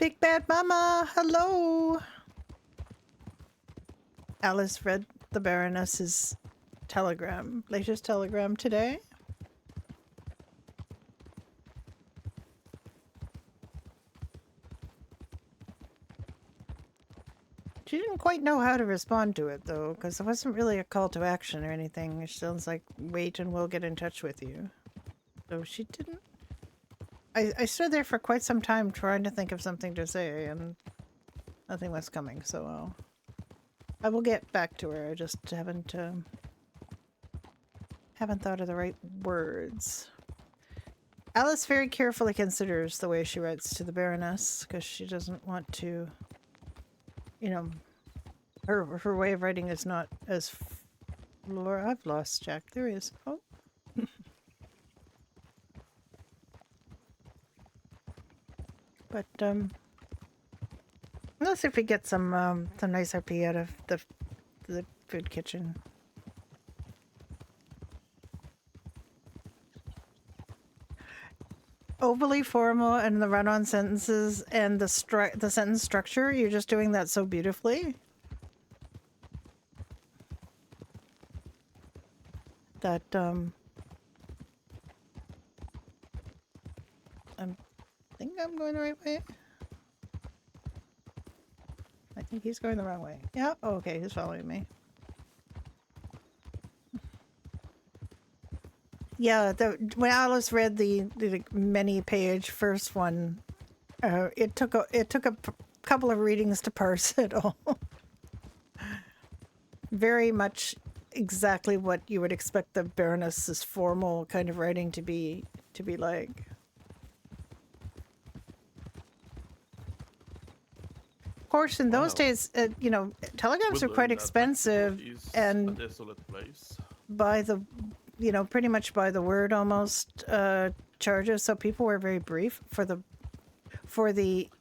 Big Bad Mama, hello. Alice read the Baroness's telegram, latest telegram today. She didn't quite know how to respond to it, though, because it wasn't really a call to action or anything. It sounds like, wait and we'll get in touch with you. So she didn't... I stood there for quite some time trying to think of something to say, and nothing was coming, so I will get back to her. I just haven't thought of the right words. Alice very carefully considers the way she writes to the Baroness, because she doesn't want to... You know, her way of writing is not as... Laura, I've lost Jack. There he is. Oh. But, let's see if we get some nice RP out of the food kitchen. Overly formal and the run-on sentences and the sentence structure, you're just doing that so beautifully. That, I think I'm going the right way. I think he's going the wrong way. Yeah, oh, okay, he's following me. Yeah, when Alice read the many-page first one, it took a couple of readings to parse it all. Very much exactly what you would expect the Baroness's formal kind of writing to be like. Of course, in those days, you know, telegrams We are quite learned that expensive, Mexico is and a desolate place. by the, you know, pretty much by the word almost charges. So people were very brief for the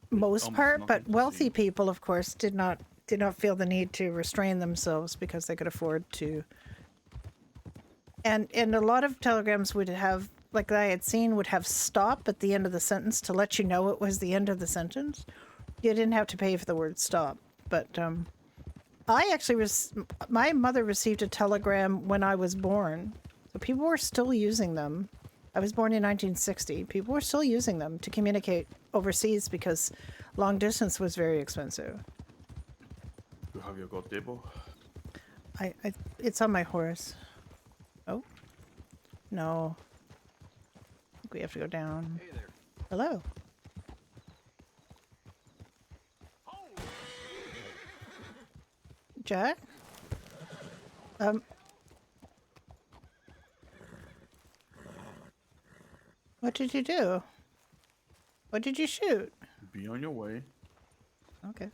most Almost part, nothing but to wealthy see. people, of course, did not feel the need to restrain themselves because they could afford to. And a lot of telegrams would have, like I had seen, would have stop at the end of the sentence to let you know it was the end of the sentence. You didn't have to pay for the word stop, but I actually my mother received a telegram when I was born, so people were still using them. I was born in 1960. People were still using them to communicate overseas because long distance was very expensive. You have your gazebo. It's on my horse. Oh, no. I think we have to go down. Hey there. Hello. Jack? What did you do? What did you shoot? Be on your way. Okay.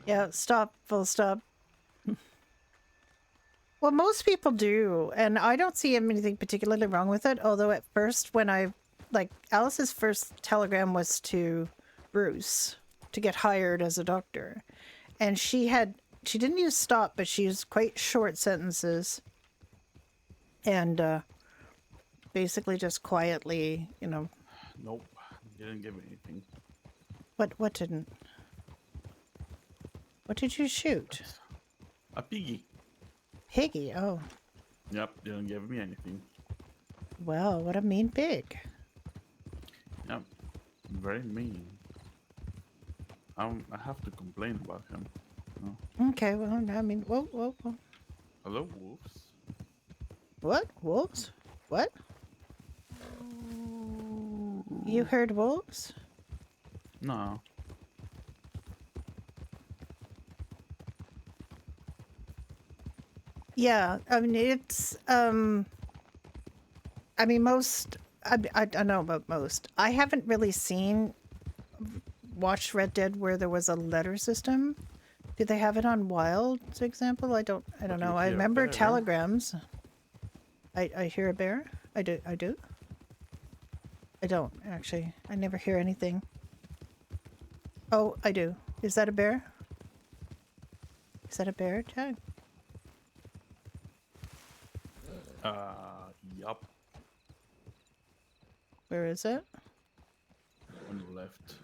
Yeah, stop, full stop. Well, most people do, and I don't see anything particularly wrong with it, although at first when Alice's first telegram was to Bruce to get hired as a doctor, and she didn't use stop, but she used quite short sentences, and basically just quietly, you know. Nope. Didn't give me anything. What didn't? What did you shoot? A piggy. Piggy, oh. Yep, didn't give me anything. Well, what a mean pig. Yep, very mean. I have to complain about him. No. Okay, well, I mean, whoa. Hello, wolves. What? Wolves? What? You heard wolves? No. Yeah, I mean, it's, I mean, I don't know about most. I haven't really watched Red Dead where there was a letter system. Do they have it on Wild, for example? I don't But know. you I hear a remember bear. telegrams. I hear a bear? I do. I do. I don't, actually. I never hear anything. Oh, I do. Is that a bear? Is that a bear, Jack? Yup. Where is it? On the left.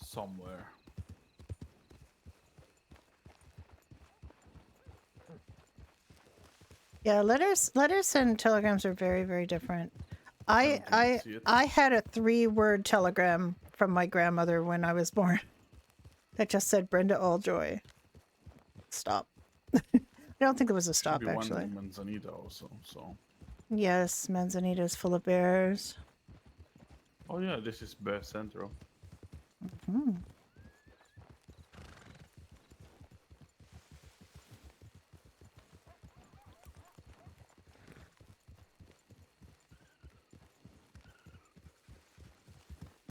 Somewhere. Yeah, letters and telegrams are very, very different. I see it. I had a 3-word telegram from my grandmother when I was born that just said Brenda Alljoy. Stop. I don't think it was a Should stop be one actually. in Manzanita also, so. Yes, Manzanita's full of bears. Oh yeah, this is Bear Central. Hmm.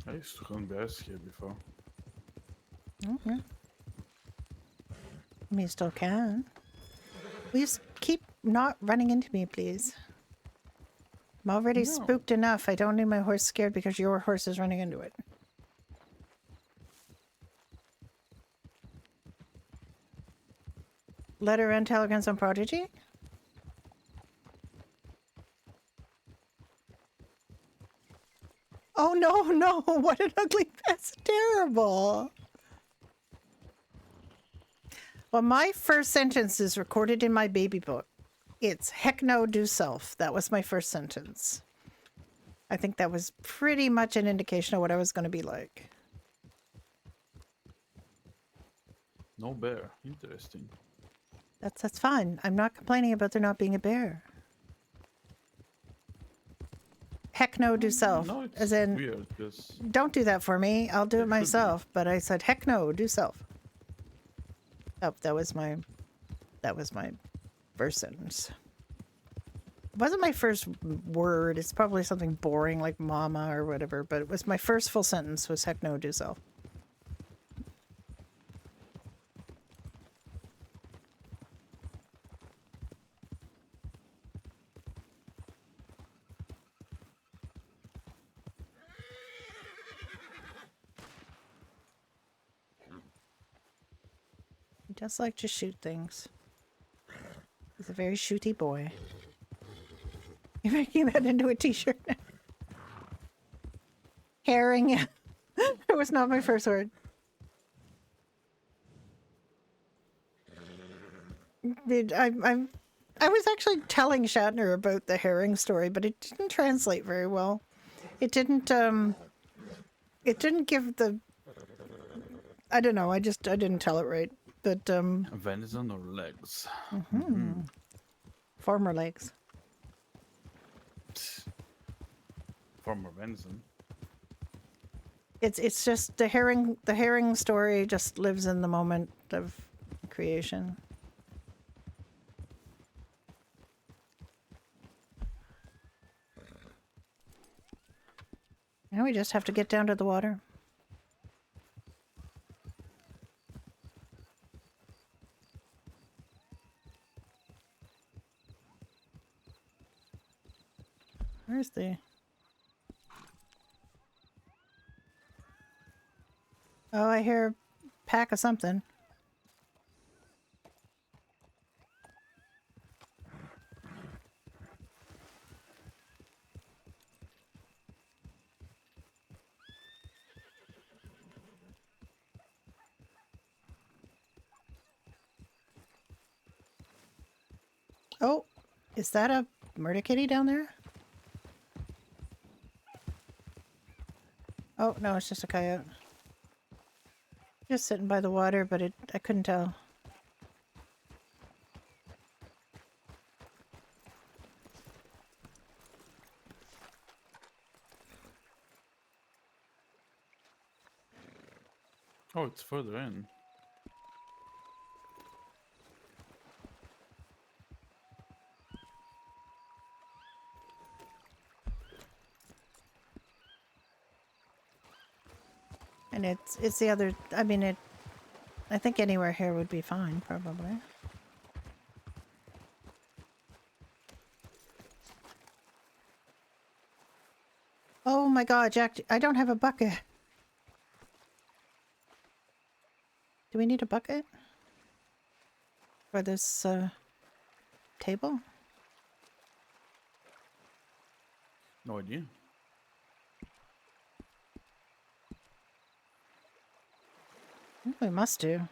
I used to hunt bears here before. Okay. You still can. Please keep not running into me, please. I'm already No. spooked enough. I don't need my horse scared because your horse is running into it. Letter and telegrams on Prodigy? Oh no, no, what an ugly, that's terrible. Well, my first sentence is recorded in my baby book. It's heck no, do self. That was my first sentence. I think that was pretty much an indication of what I was going to be like. No bear. Interesting. That's fine. I'm not complaining about there not being a bear. Heck no, do self. No, it's As in, weird because don't do that for me. I'll do It it should be. myself. But I said, heck no, do self. Oh, that was my first sentence. It wasn't my first word. It's probably something boring like mama or whatever. But it was my first full sentence was heck no, do self. He does like to shoot things. He's a very shooty boy. You're making that into a t-shirt now. Herring. It was not my first word. I was actually telling Shatner about the herring story, but it didn't translate very well. It didn't give the, I don't know, I didn't tell it right. But venison or legs. former legs. Former venison. It's just the herring story just lives in the moment of creation. Now we just have to get down to the water. Where's the... Oh, I hear a pack of something. Oh, is that a murder kitty down there? Oh, no, it's just a coyote. Just sitting by the water, but I couldn't tell. Oh, it's further in. And it's the other, I mean, I think anywhere here would be fine, probably. Oh my god, Jack, I don't have a bucket. Do we need a bucket? For this, table? No idea. We must do.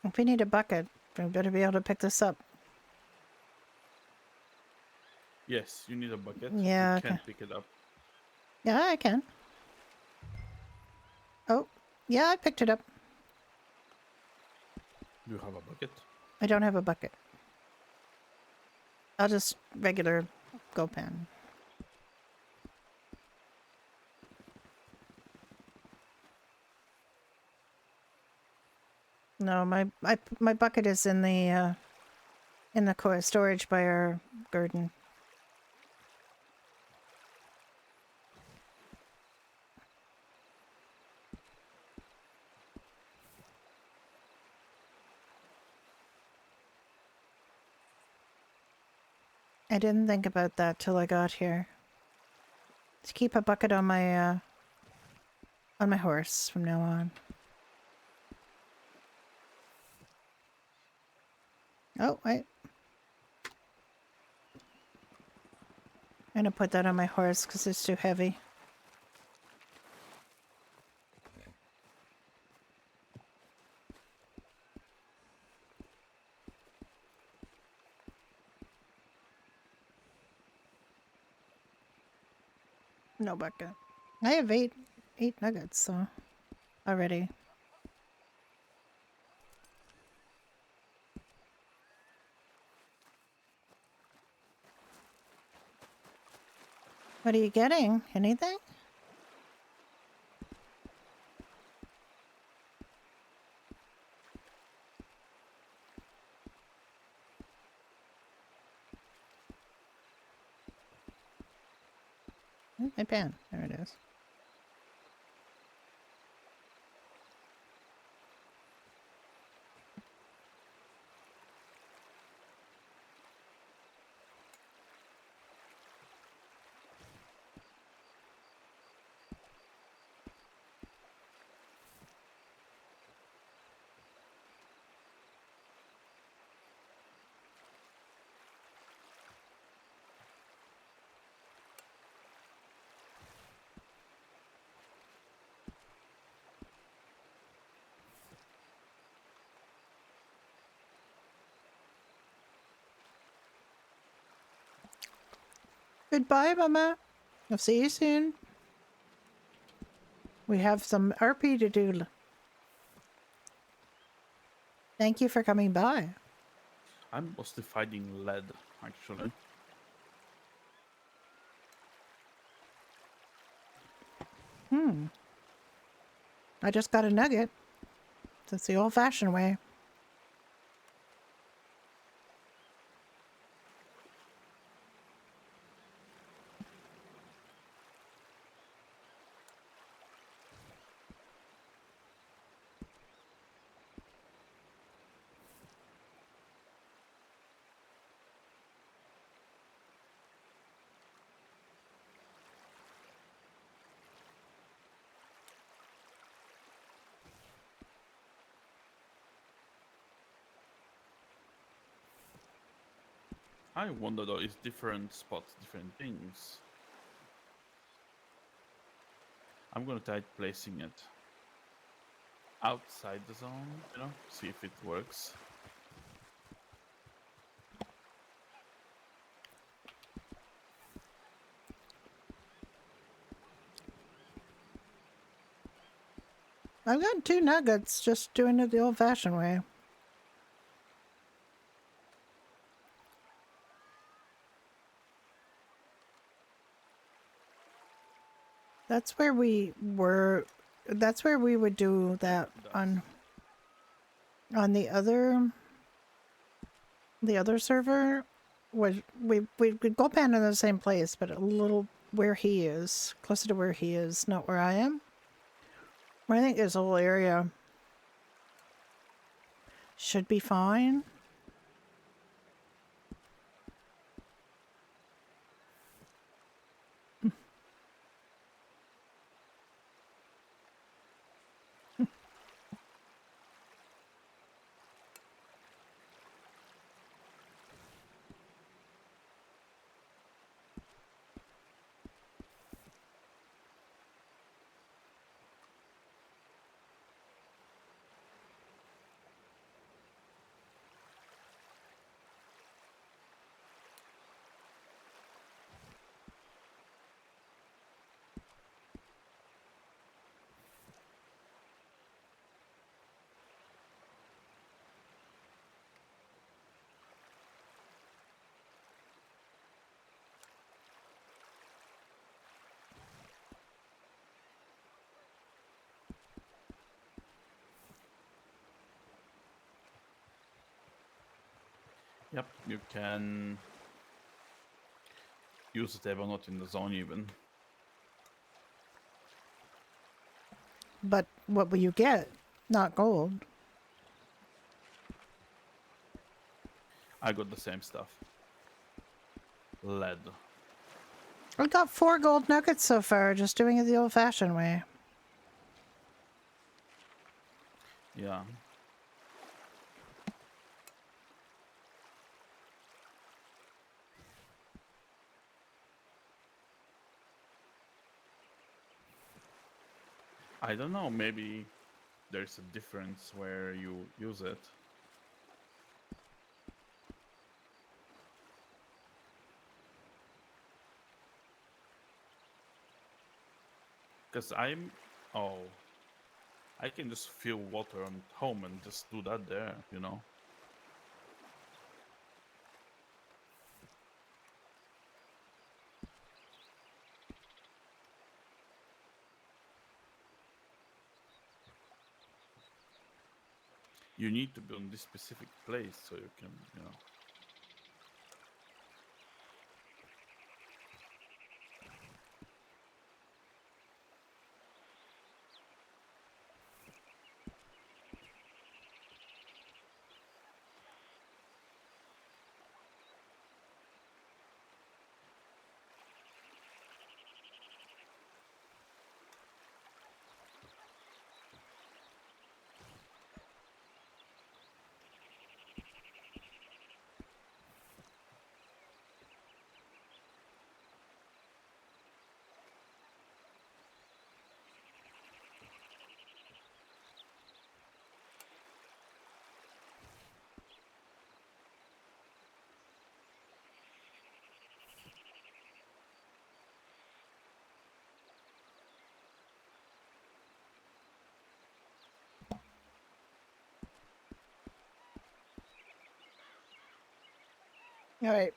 If we need a bucket, we better be able to pick this up. Yes, you need a bucket. Yeah, You okay. can't pick it up. Yeah, I can. Oh, yeah, I picked it up. You have a bucket. I don't have a bucket. I'll just regular go pan. No, my bucket is in the storage by our garden. I didn't think about that till I got here. To keep a bucket on my horse from now on. Oh, wait. I'm gonna put that on my horse because it's too heavy. No bucket. I have eight nuggets, so already. What are you getting? Anything? My pan. There it is. Goodbye, Mama. I'll see you soon. We have some RP to do. Thank you for coming by. I'm mostly finding lead, actually. I just got a nugget. That's the old-fashioned way. I wonder though, is different spots different things? I'm gonna try placing it outside the zone, see if it works. I've got 2 nuggets, just doing it the old-fashioned way. That's where we were. That's where we would do that It does. on the other the other server, was we go band in the same place, but a little where he is, closer to where he is, not where I am. I think this whole area should be fine. Yep, you can use the table not in the zone even. But what will you get? Not gold. I got the same stuff. Lead. I got 4 gold nuggets so far, just doing it the old-fashioned way. Yeah. I don't know, maybe there's a difference where you use it. Because oh, I can just fill water on home and just do that there, you know? You need to be on this specific place so you can, you know. Alright.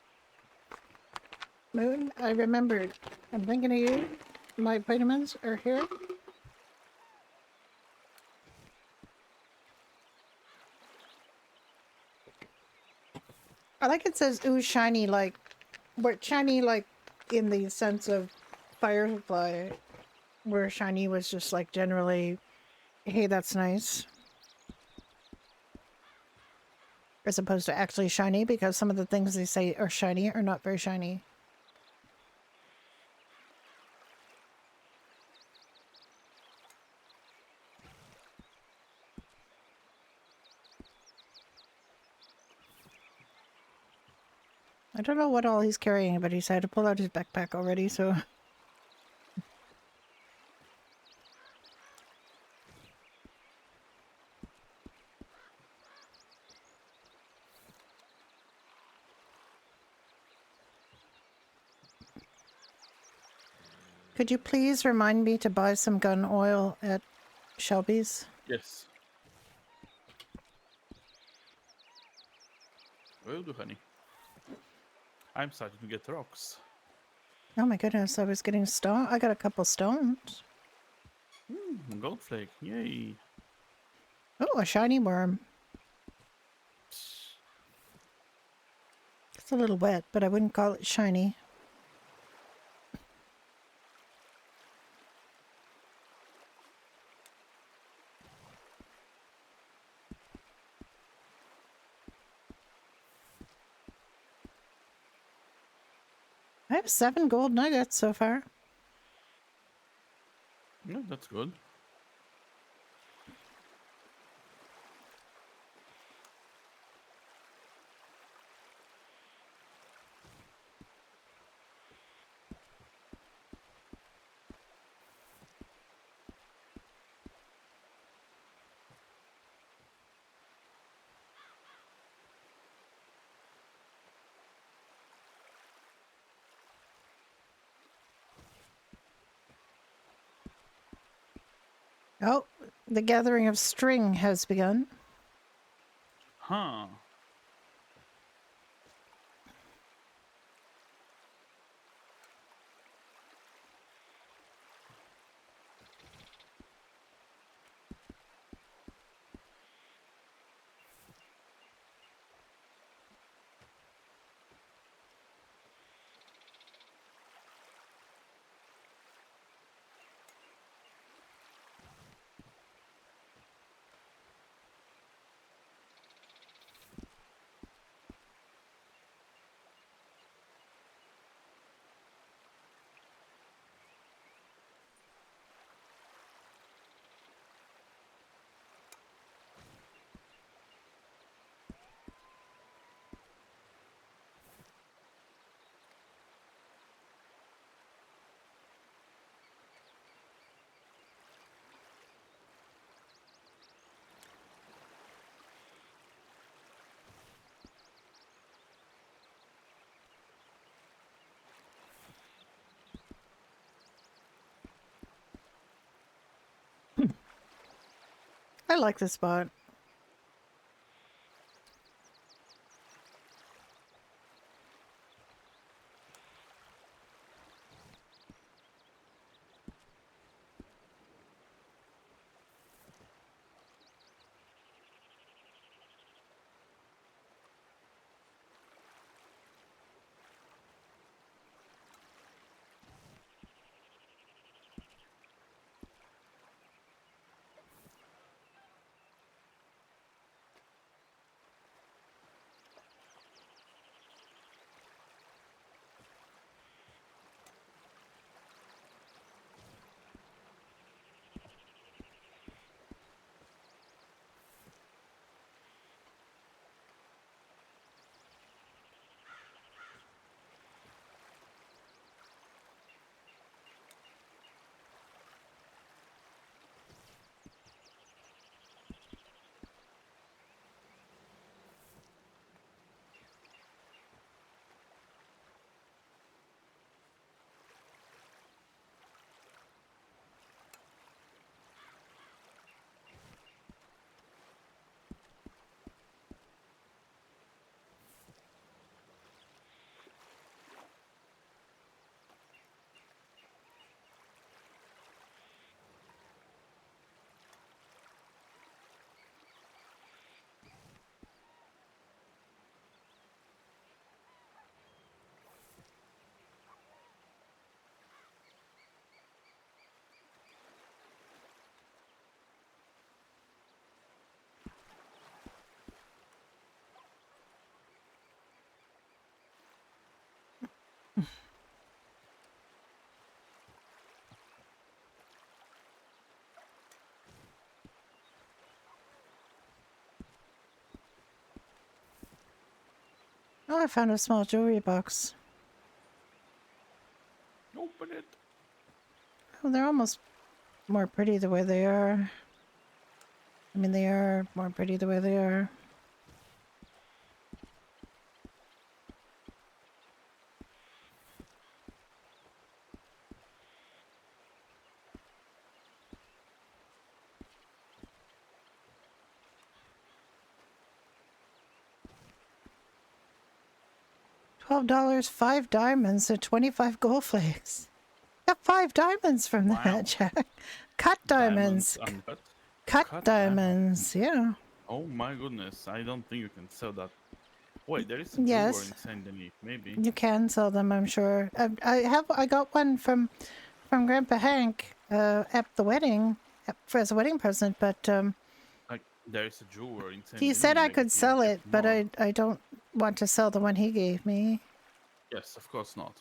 Moon, I remembered. I'm thinking of you. My vitamins are here. I like it says ooh shiny, like, but shiny like in the sense of Firefly, where shiny was just like generally, hey, that's nice. As opposed to actually shiny, because some of the things they say are shiny are not very shiny. I don't know what all he's carrying, but he's had to pull out his backpack already, so... Could you please remind me to buy some gun oil at Shelby's? Yes. Will do, honey. I'm starting to get rocks. Oh my goodness, I was getting stone. I got a couple stones. Gold flake, yay. Oh, a shiny worm. It's a little wet, but I wouldn't call it shiny. I have 7 gold nuggets so far. No, that's good. Oh, the gathering of string has begun. Huh. I like this spot. Oh, I found a small jewelry box. Open it. Oh, they're almost more pretty the way they are. I mean, they are more pretty the way they are. $12, 5 diamonds, and 25 gold flakes. Got 5 diamonds from Wow. that, Jack. Cut diamonds. Uncut. Cut Cut diamonds. Yeah. Oh my goodness! I don't think you can sell that Wait, there is a jeweler Yes. in Saint Denis. Maybe. You can sell them, I'm sure. I got one from Grandpa Hank at the wedding as a wedding present, but Like there is a jeweler in Saint he Denis. said I Maybe could he will sell get it, but more. I don't want to sell the one he gave me. Yes, of course not.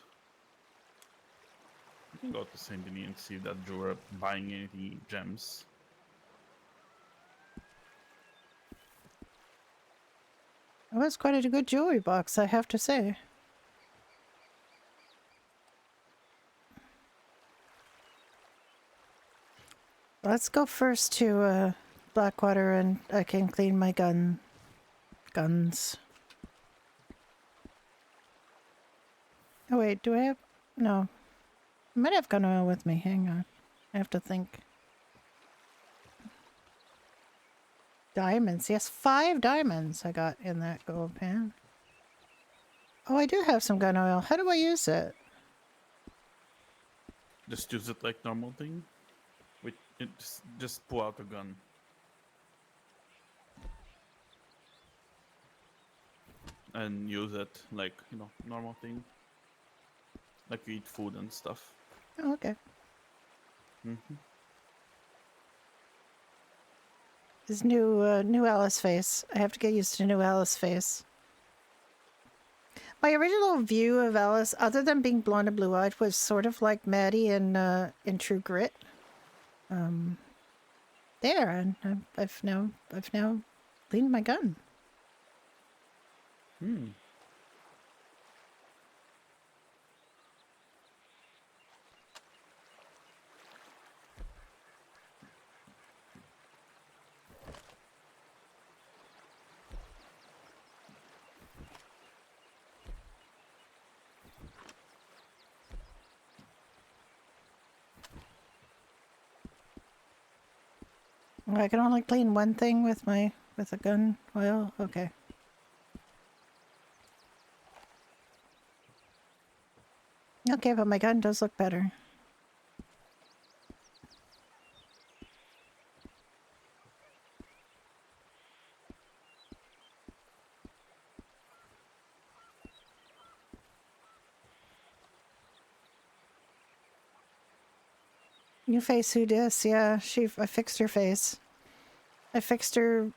You can go to Saint Denis and see that jeweler buying any gems. It was quite a good jewelry box, I have to say. Let's go first to Blackwater, and I can clean my guns. Oh wait, do I have? No, I might have gun oil with me. Hang on, I have to think. Diamonds, yes, 5 diamonds I got in that gold pan. Oh, I do have some gun oil. How do I use it? Just use it like normal thing. With it, just pull out a gun. And use it like, normal thing. Like you eat food and stuff. Oh, okay. This new Alice face. I have to get used to new Alice face. My original view of Alice, other than being blonde and blue-eyed, was sort of like Maddie in True Grit. There, and I've now cleaned my gun. I can only clean one thing with a gun oil. Okay. Okay, but my gun does look better. New face, who dis? Yeah, I fixed her face. I fixed her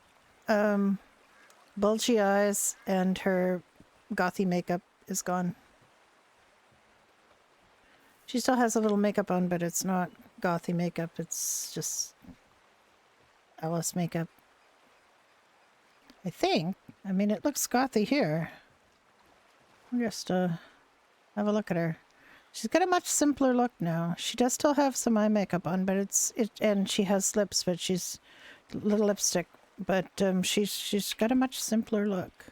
bulgy eyes, and her gothy makeup is gone. She still has a little makeup on, but it's not gothy makeup. It's just Alice makeup. I think. I mean, it looks gothy here. Just have a look at her. She's got a much simpler look now. She does still have some eye makeup on, but and she has lips, but she's little lipstick. But she's got a much simpler look.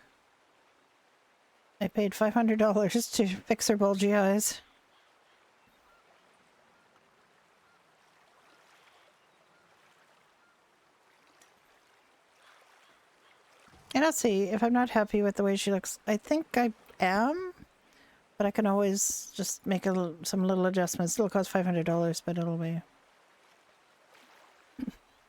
I paid $500 to fix her bulgy eyes. And I'll see if I'm not happy with the way she looks. I think I am, but I can always just make some little adjustments. It'll cost $500, but it'll be.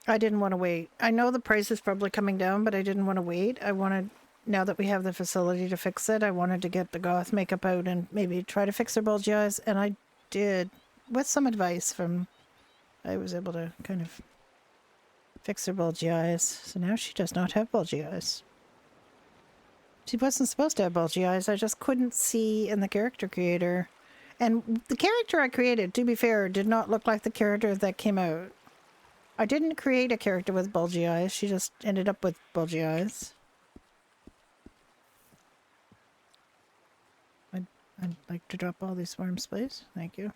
I didn't want to wait. I know the price is probably coming down, but I didn't want to wait. I wanted, now that we have the facility to fix it, I wanted to get the goth makeup out and maybe try to fix her bulgy eyes. And I did, with some advice from, I was able to kind of fix her bulgy eyes. So now she does not have bulgy eyes. She wasn't supposed to have bulgy eyes. I just couldn't see in the character creator. And the character I created, to be fair, did not look like the character that came out. I didn't create a character with bulgy eyes. She just ended up with bulgy eyes. I'd like to drop all these worms, please. Thank you.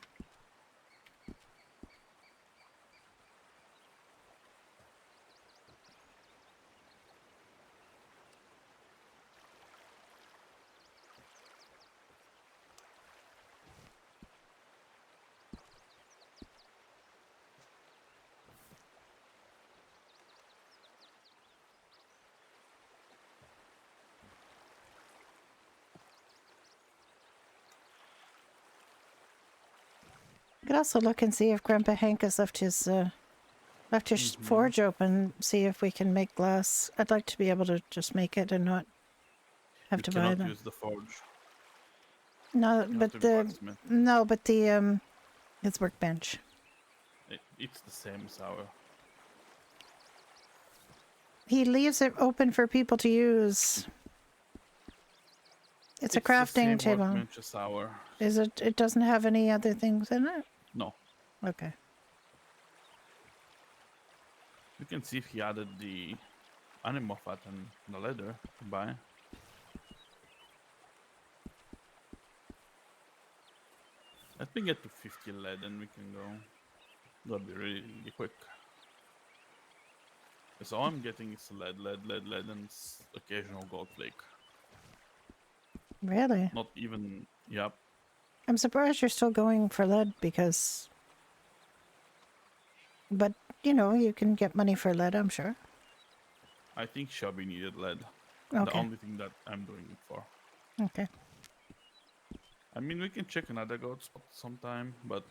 I could also look and see if Grandpa Hank has left his forge open. See if we can make glass. I'd like to be able to just make it and not have You to buy cannot them. use the forge. No, You have but to be the blacksmith. no, but the it's workbench. It's the same as our. He leaves it open for people to use. It's a It's the crafting same table. workbench as our. Is it? It doesn't have any other things in it. No. Okay. You can see if he added the animal fat and the leather to buy. Let me get to 50 lead and we can go. That'll be really, really quick. So all I'm getting is lead, and occasional gold flake. Really? Not even, yep. I'm surprised you're still going for lead because. But you know you can get money for lead. I'm sure. I think Shelby needed lead. The Okay. only thing that I'm doing it for. Okay. I mean, we can check another gold spot sometime, but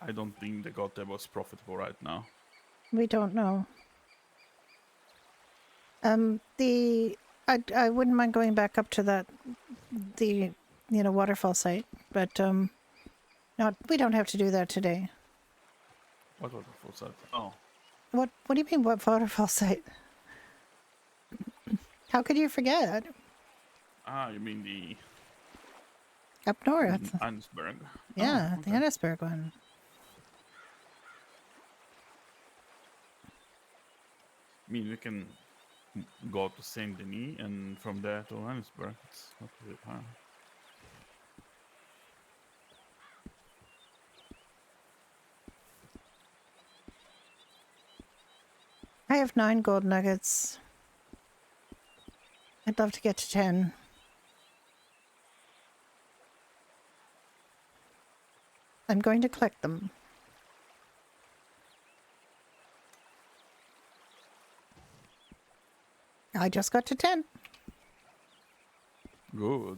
I don't think the gold table is profitable right now. We don't know. I wouldn't mind going back up to the waterfall site, but not we don't have to do that today. What was the full set? Oh, What do you mean what waterfall site? How could you forget? you mean the Up north. Ansberg? Yeah, Oh, the okay. Annisburg one. I mean, we can go to Saint Denis and from there to Ansberg. It's not really hard. I have 9 gold nuggets. I'd love to get to 10. I'm going to collect them. I just got to 10. Good.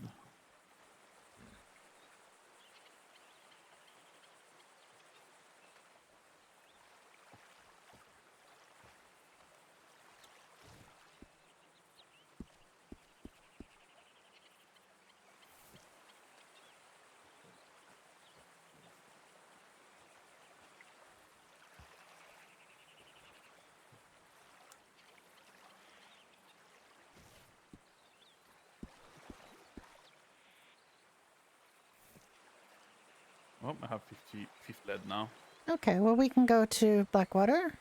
Well, I have 50 lead now. Okay, well we can go to Blackwater.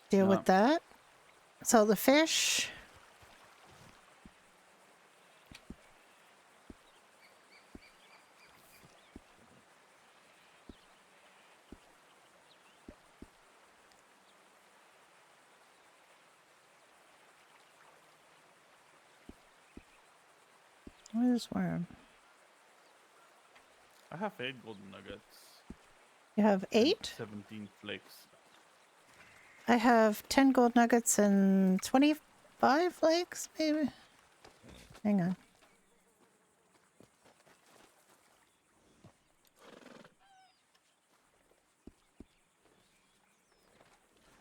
Deal Yeah. with that. So the fish. What is worm? I have 8 golden nuggets. You have And 8? 17 flakes. I have 10 gold nuggets and 25 flakes, maybe. Hang on.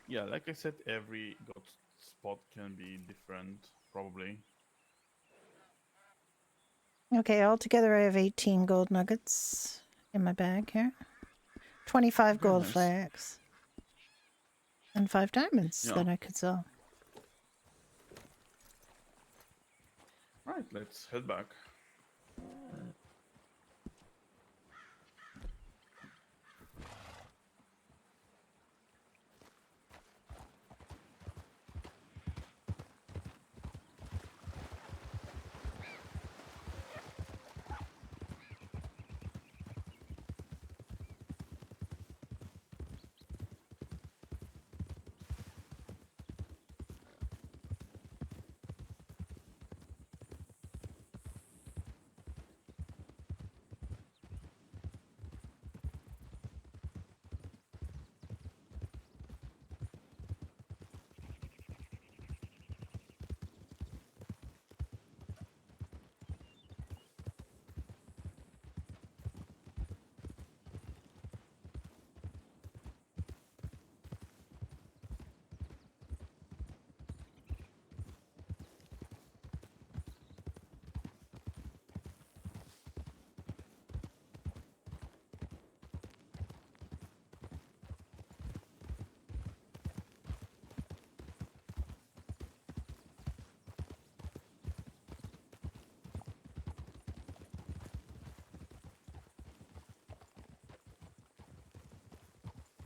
Yeah, like I said, every gold spot can be different, probably. Okay, altogether I have 18 gold nuggets in my bag here. 25 Okay, gold nice. flags. And 5 diamonds Yeah. that I could sell. Right, let's head back.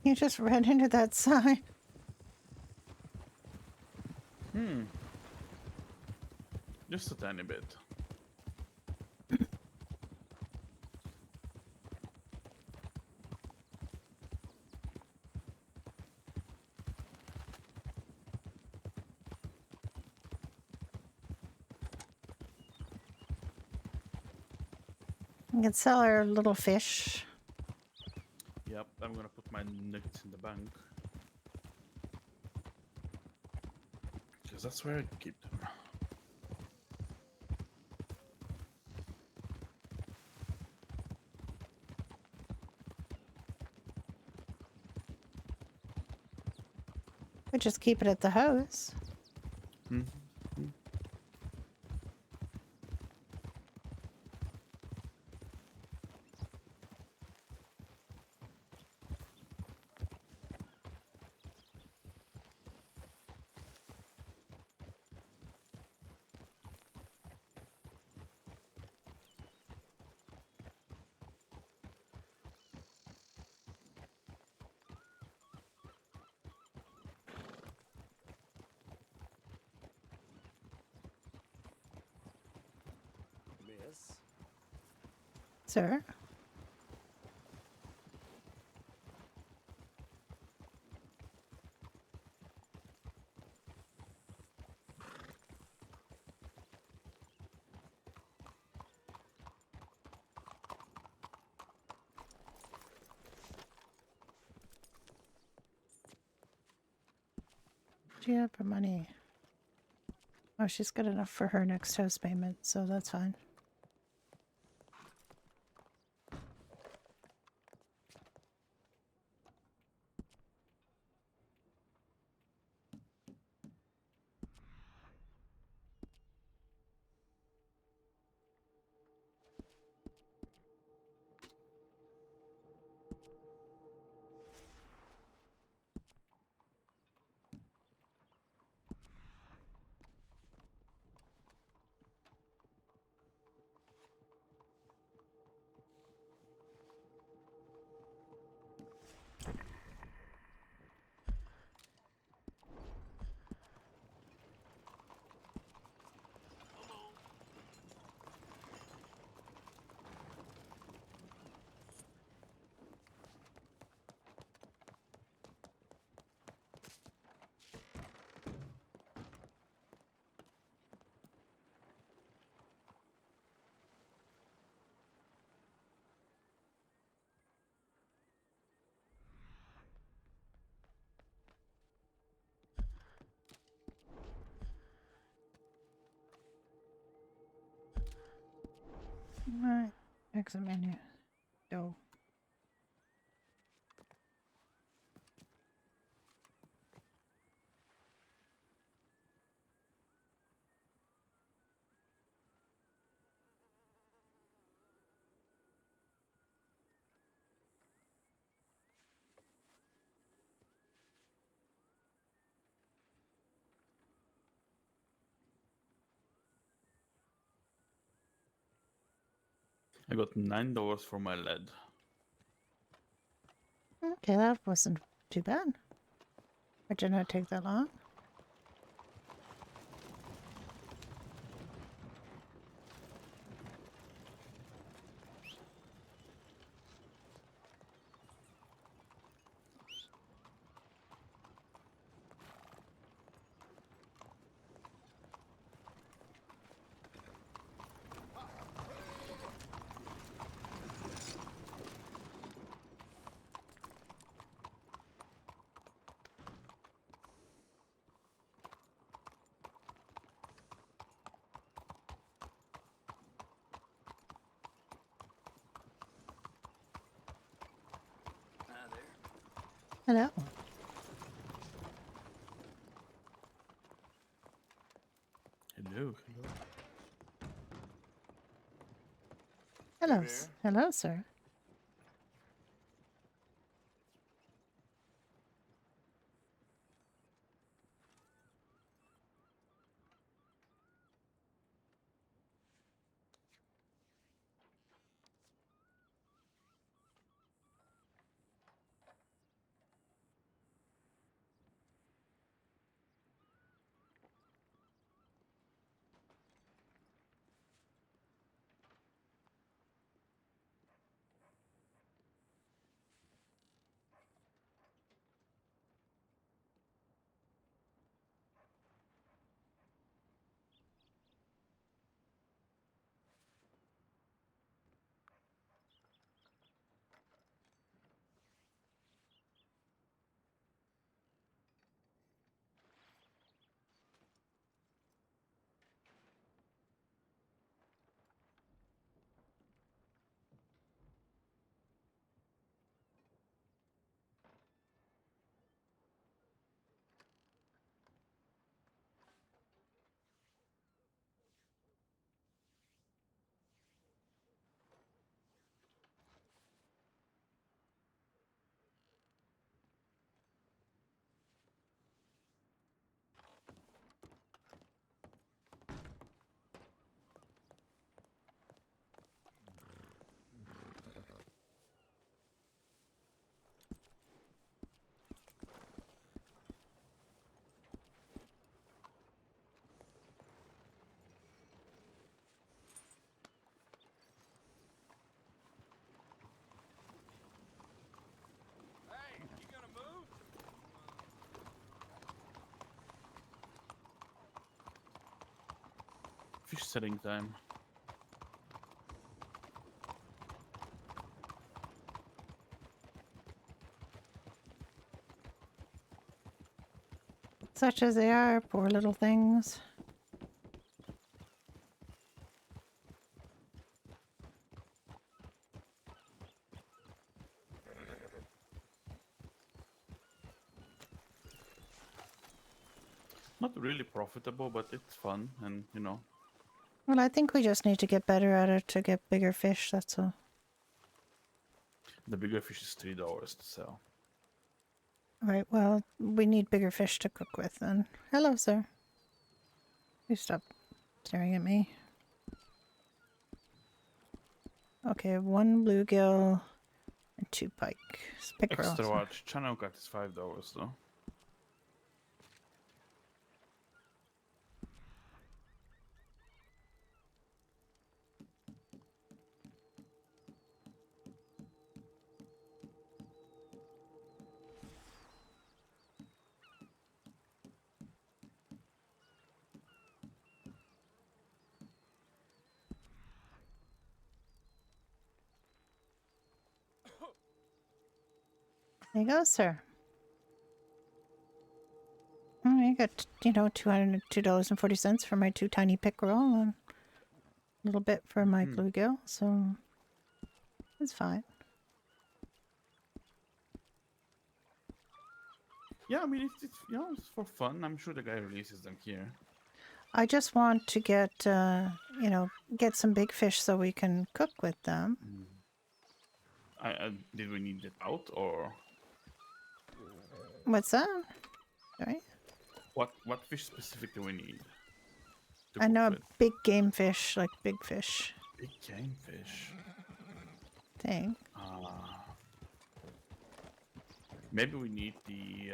You just ran into that sign. Just a tiny bit. We can sell our little fish. Yep, I'm gonna put my nuggets in the bank. Because that's where I keep them. We just keep it at the house. Hmm. Miss. Sir? What do you have for money? Oh, she's got enough for her next house payment, so that's fine. Alright. Exit menu. Go. I got $9 for my lead. Okay, that wasn't too bad. It did not take that long. Hi there. Hello. Hello, hello. Hello. there. Hello, sir. fish setting time. Such as they are, poor little things. Not really profitable, but it's fun, and you know. Well, I think we just need to get better at it to get bigger fish, that's all. The bigger fish is $3 to sell. Right, well, we need bigger fish to cook with then. Hello, sir. You stop staring at me. Okay, 1 bluegill and 2 pike. Pickerel. Extra large channel cut is $5 though. There you go, sir. Oh, you got, you know, $202.40 for my 2 tiny pickerel and a little bit for my bluegill, so it's fine. Yeah, I mean it's you know, it's for fun. I'm sure the guy releases them here. I just want to get, you know, get some big fish so we can cook with them. Did we need it out, or What's that? Sorry? what fish specifically we need? To I cook know a with? big game fish, like big fish Big game fish. thing. Maybe we need the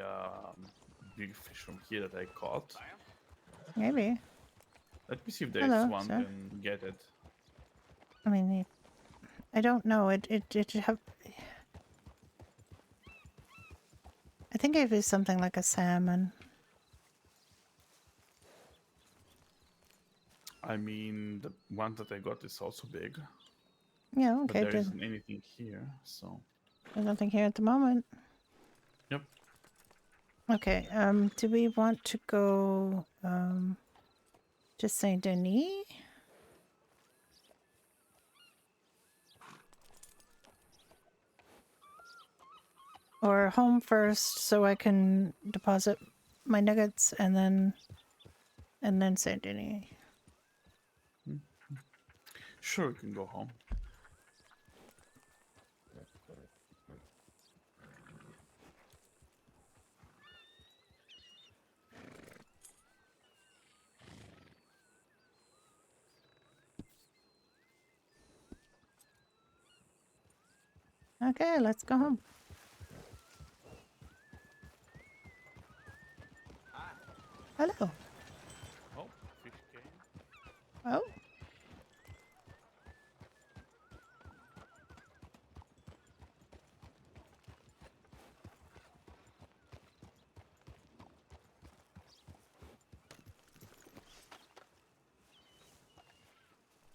big fish from here that I caught. Maybe. Let me see if there's Hello, one sir. and get it. I mean, I don't know. It have. I think it was something like a salmon. I mean, the one that I got is also big, Yeah, but okay. there There's isn't anything here, so. nothing here at the moment. Yep. Okay. Do we want to go to Saint Denis? Or home first so I can deposit my nuggets and then Saint Denis. Sure, we can go home. Okay, let's go home. Hello. Oh, fish came. Oh.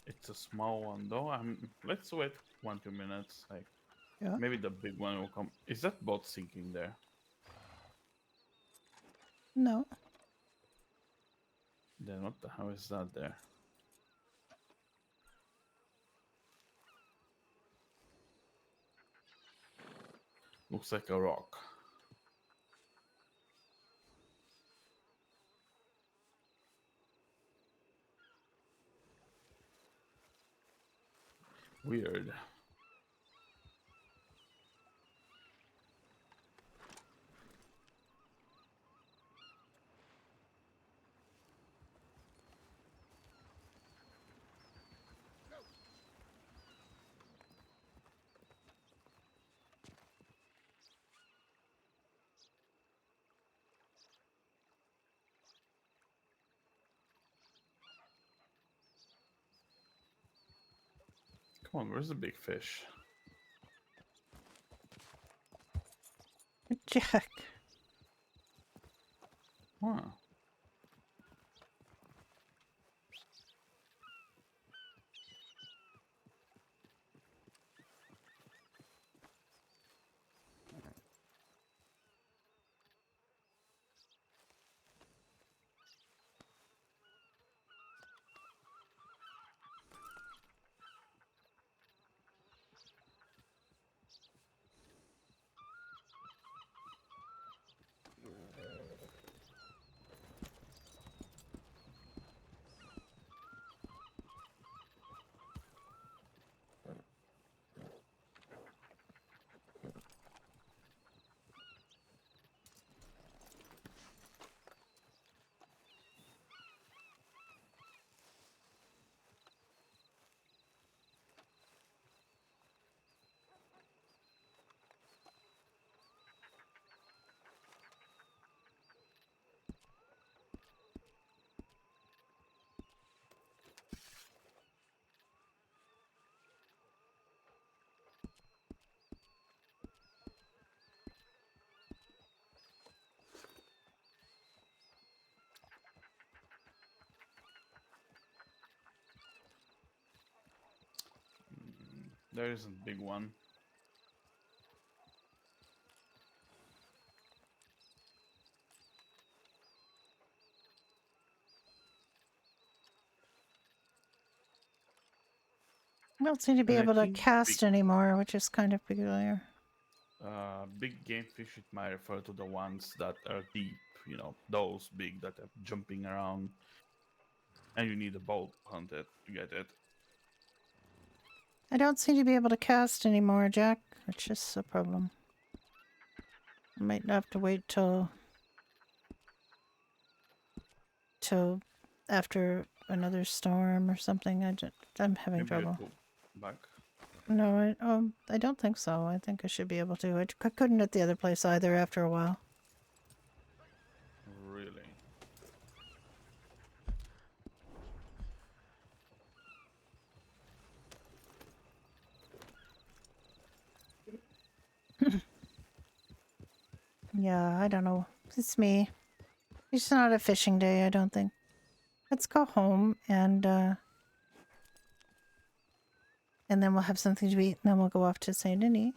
It's a small one though. Let's wait 1-2 minutes. Like Yeah. maybe the big one will come. Is that boat sinking there? No. Then what the hell is that there? Looks like a rock. Weird. Come on, where's the big fish? Jack. Huh. There isn't a big one. I don't seem to be And I able to think cast anymore, which is kind of peculiar. big game fish, it might refer to the ones that are deep, you know, those big that are jumping around, and you need a boat to hunt it to get it. I don't seem to be able to cast anymore, Jack, which is a problem. I might have to wait till after another storm or something. I'm having Maybe trouble. you go back. No, I don't think so. I think I should be able to. I couldn't at the other place either after a while. Really? Yeah, I don't know. It's me. It's not a fishing day, I don't think. Let's go home and then we'll have something to eat and then we'll go off to Saint Denis.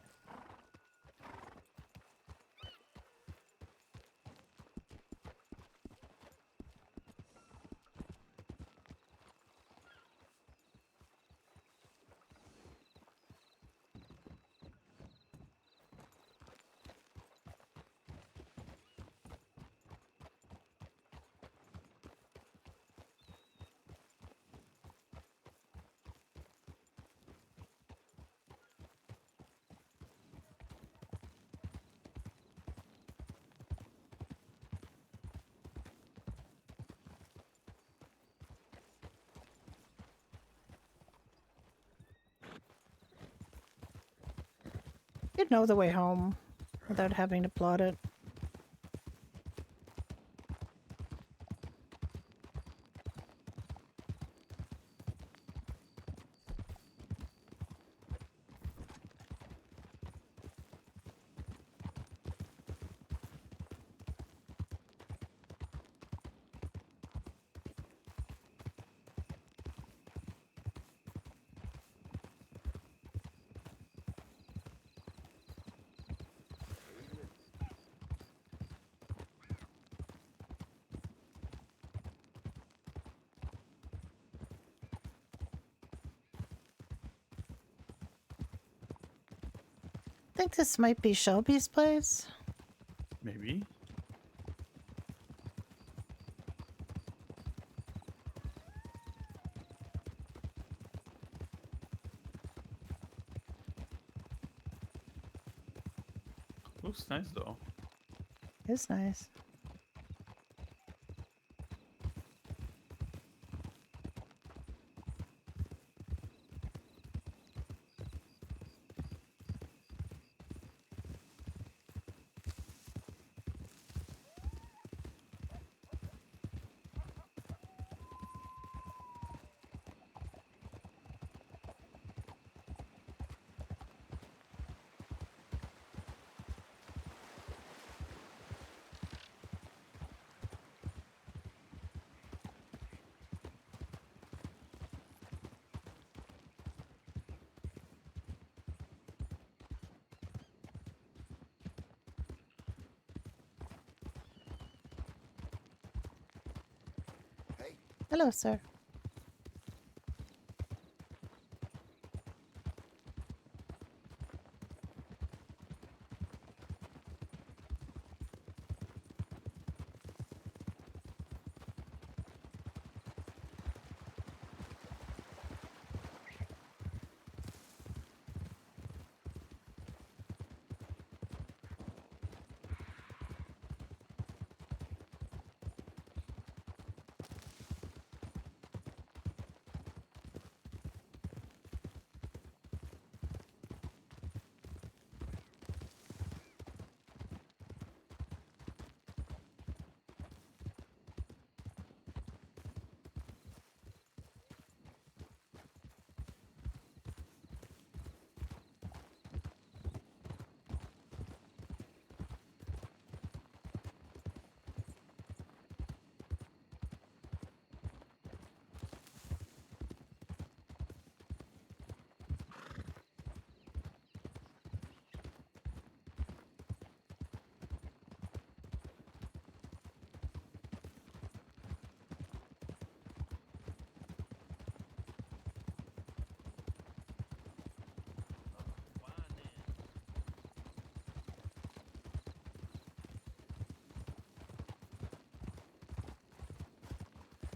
You'd know the way home without having to plot it. I think this might be Shelby's place. Maybe. Looks nice though. It's nice. Hello, sir.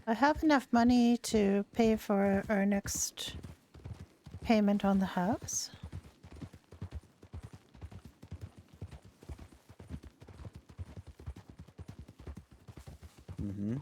I have enough money to pay for our next payment on the house. Mm-hmm.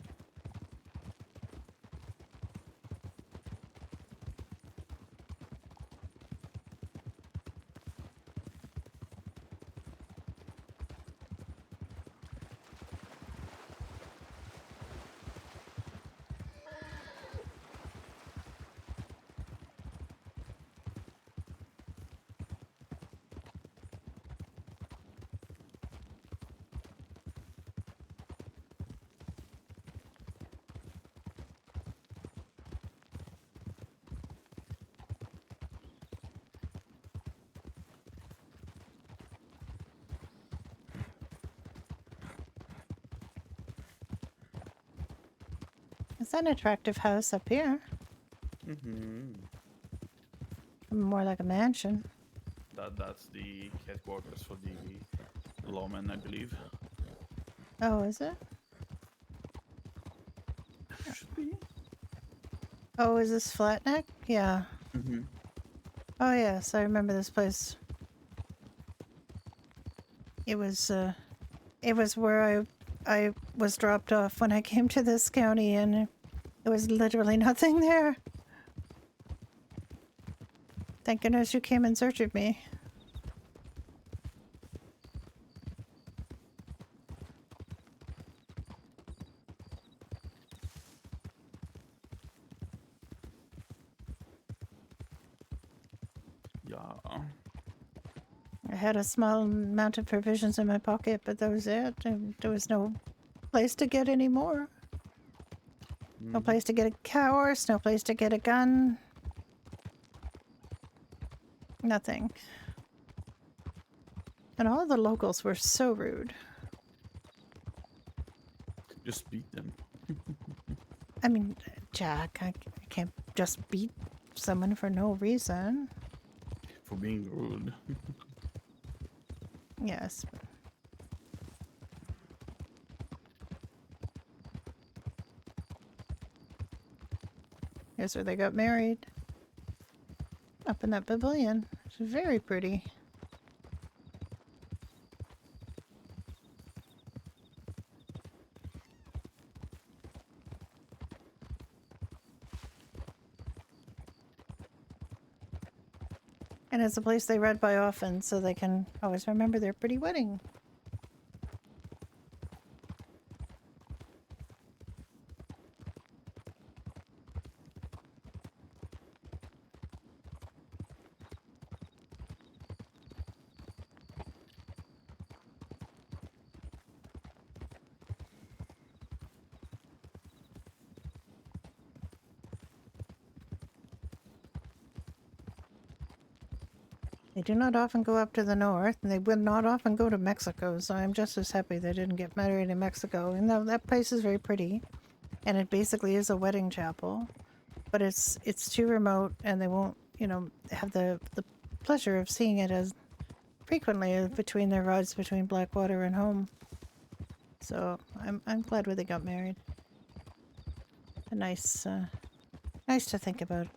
It's an attractive house up here. Mm-hmm. More like a mansion. That's the headquarters for the lawmen, I believe. Oh, is it? Should be. Oh, is this Flatneck? Yeah. Mm-hmm. Oh, yes, I remember this place. It was where I was dropped off when I came to this county, and there was literally nothing there. Thank goodness you came in search of me. Yeah. I had a small amount of provisions in my pocket, but that was it. And there was no place to get any more. No place to get a cow horse, no place to get a gun. Nothing. And all the locals were so rude. Just beat them I mean, Jack, I can't just beat someone for no reason. for being rude. Yes. Here's where they got married. Up in that pavilion. It's very pretty. And it's a place they read by often, so they can always remember their pretty wedding. They do not often go up to the north, and they will not often go to Mexico, so I'm just as happy they didn't get married in Mexico. And that place is very pretty, and it basically is a wedding chapel, but it's too remote, and they won't, have the pleasure of seeing it as frequently between their rides between Blackwater and home. So I'm glad where they got married. A nice to think about.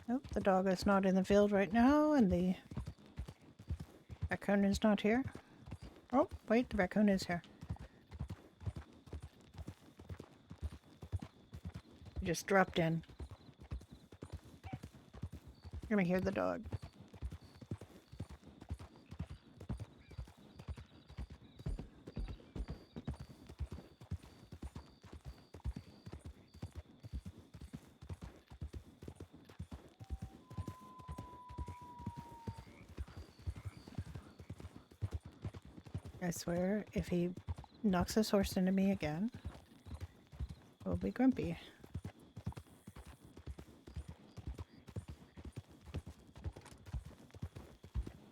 Nope, the dog is not in the field right now, and the raccoon is not here. Oh, wait, the raccoon is here. He just dropped in. You're gonna hear the dog. I swear, if he knocks his horse into me again, will be grumpy.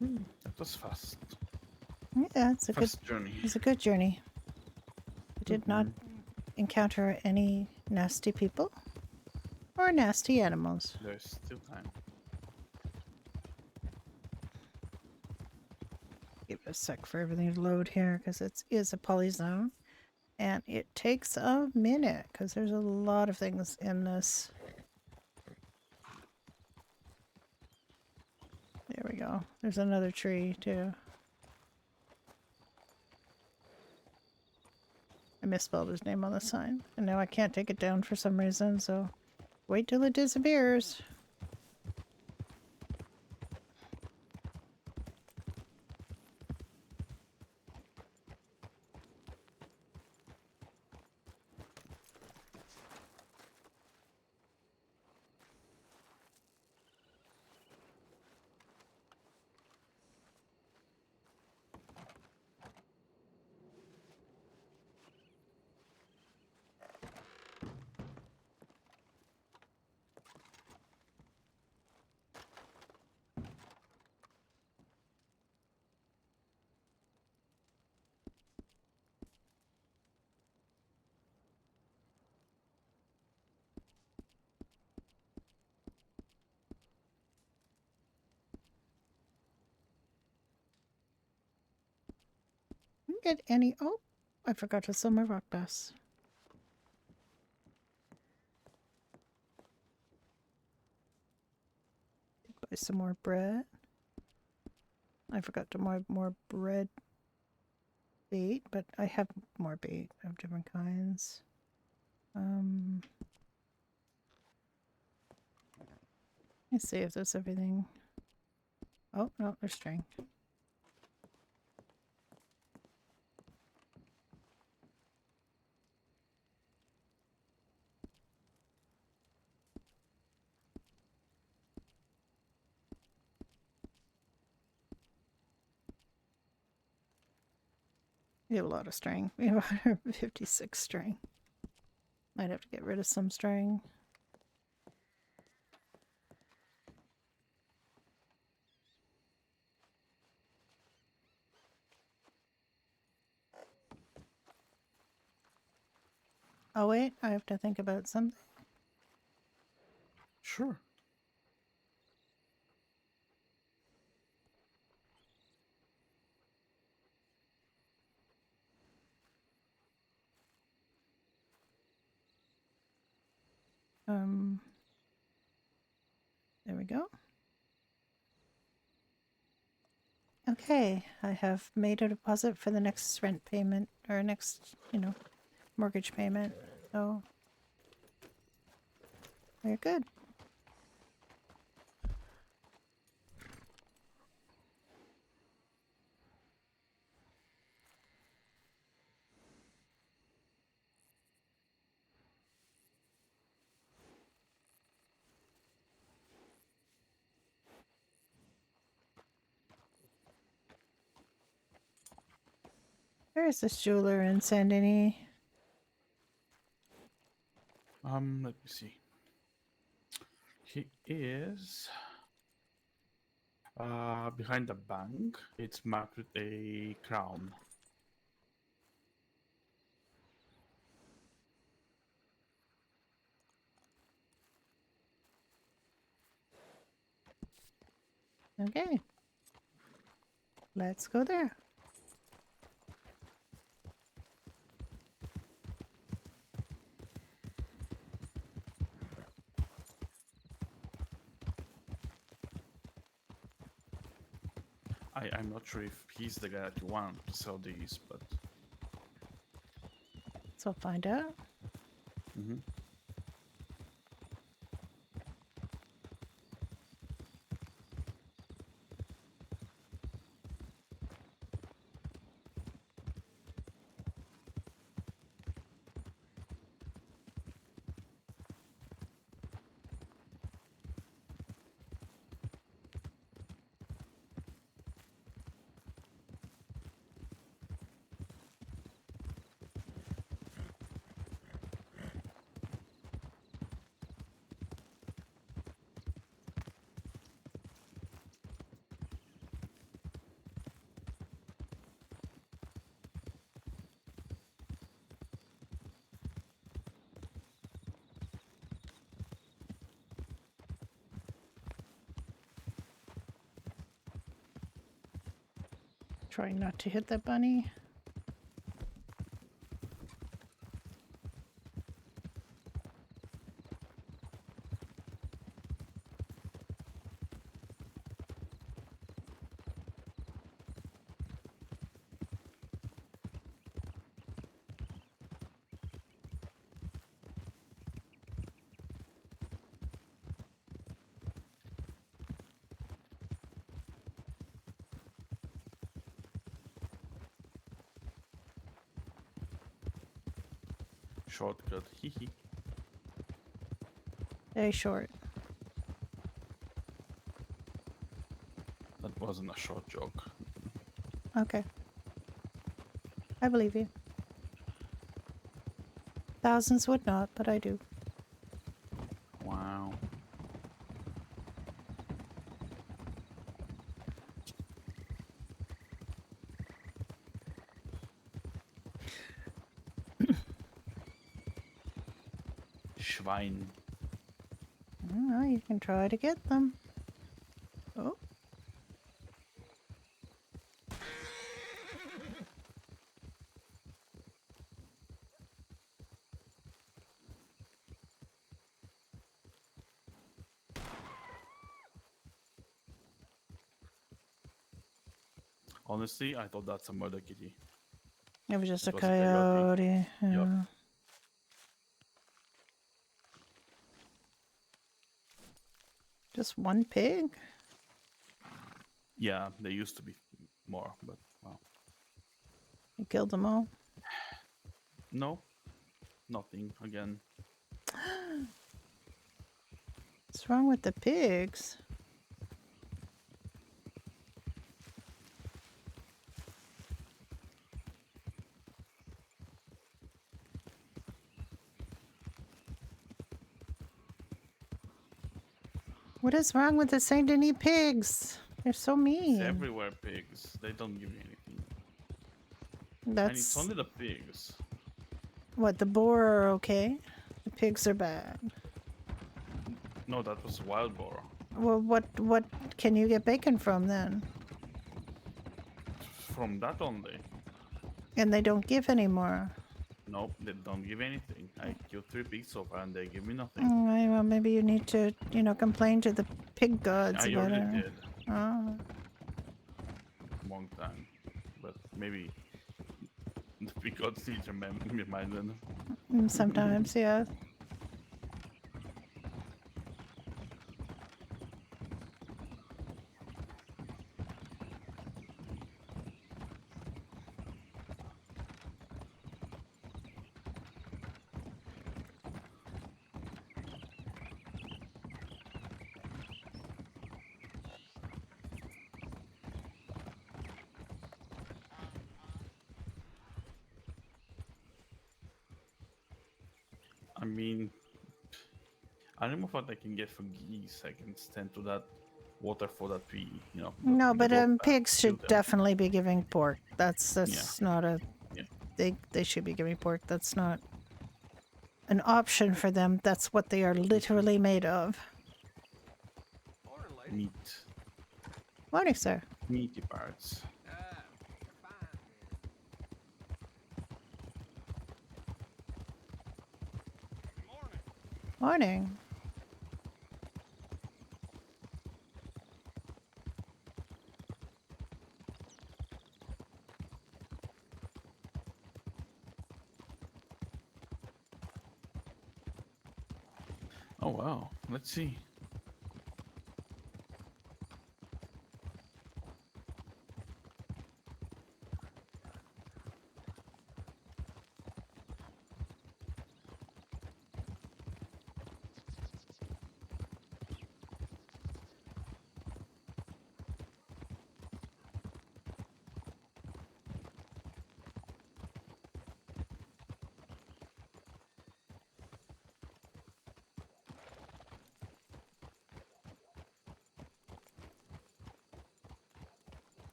That was fast. Yeah, it's a good Fast journey. it's a good journey. We did not encounter any nasty people or nasty animals. There's still time. Give it a sec for everything to load here because it is a polyzone. And it takes a minute because there's a lot of things in this. There we go. There's another tree too. I misspelled his name on the sign. And now I can't take it down for some reason, so wait till it disappears. Didn't get any. Oh, I forgot to sell my rock bass. Buy some more bread. I forgot to buy more bread bait, but I have more bait of different kinds. Let's see if there's everything. Oh, no, there's string. We have a lot of string. We have 156 string. Might have to get rid of some string. Oh wait, I have to think about something. Sure. There we go. Okay, I have made a deposit for the next rent payment, or next, mortgage payment. So, we're good. Where is this jeweler in Saint Denis? Let me see. He is behind the bank. It's marked with a crown. Okay. Let's go there. I'm not sure if he's the guy that you want to sell these, but So I'll find out. Trying not to hit that bunny. Shortcut. Hee hee. Very short. That wasn't a short joke. Okay. I believe you. Thousands would not, but I do. Wow. Schwein. Well, you can try to get them. Oh. Honestly, I thought that's a murder kitty. It was just It a was a coyote. coyote. Yeah. Just one pig? Yeah, there used to be more, but well. You killed them all? No, nothing again. What's wrong with the pigs? What is wrong with the Saint Denis pigs? They're so It's mean. everywhere pigs. They don't give you anything. And it's That's only the pigs. what the boar are okay. The pigs are bad. No, that was wild boar. Well, what can you get bacon from then? From that only. And they don't give anymore. Nope, they don't give anything. I killed 3 pigs so far and they give me nothing. Right, well, maybe you need to, complain to the pig gods I about already it. did. Oh. Long time. But maybe the pig gods need reminded. Sometimes, yeah. I mean, I don't know what I can get for geese. I can stand to that waterfall that we, No, the but goat that pigs should killed them. definitely be giving pork. That's not a. Yeah. They should be giving pork. That's not an option for them. That's what they are literally made of. Meat. Morning, sir. Meaty parts. Morning. Oh wow. Let's see.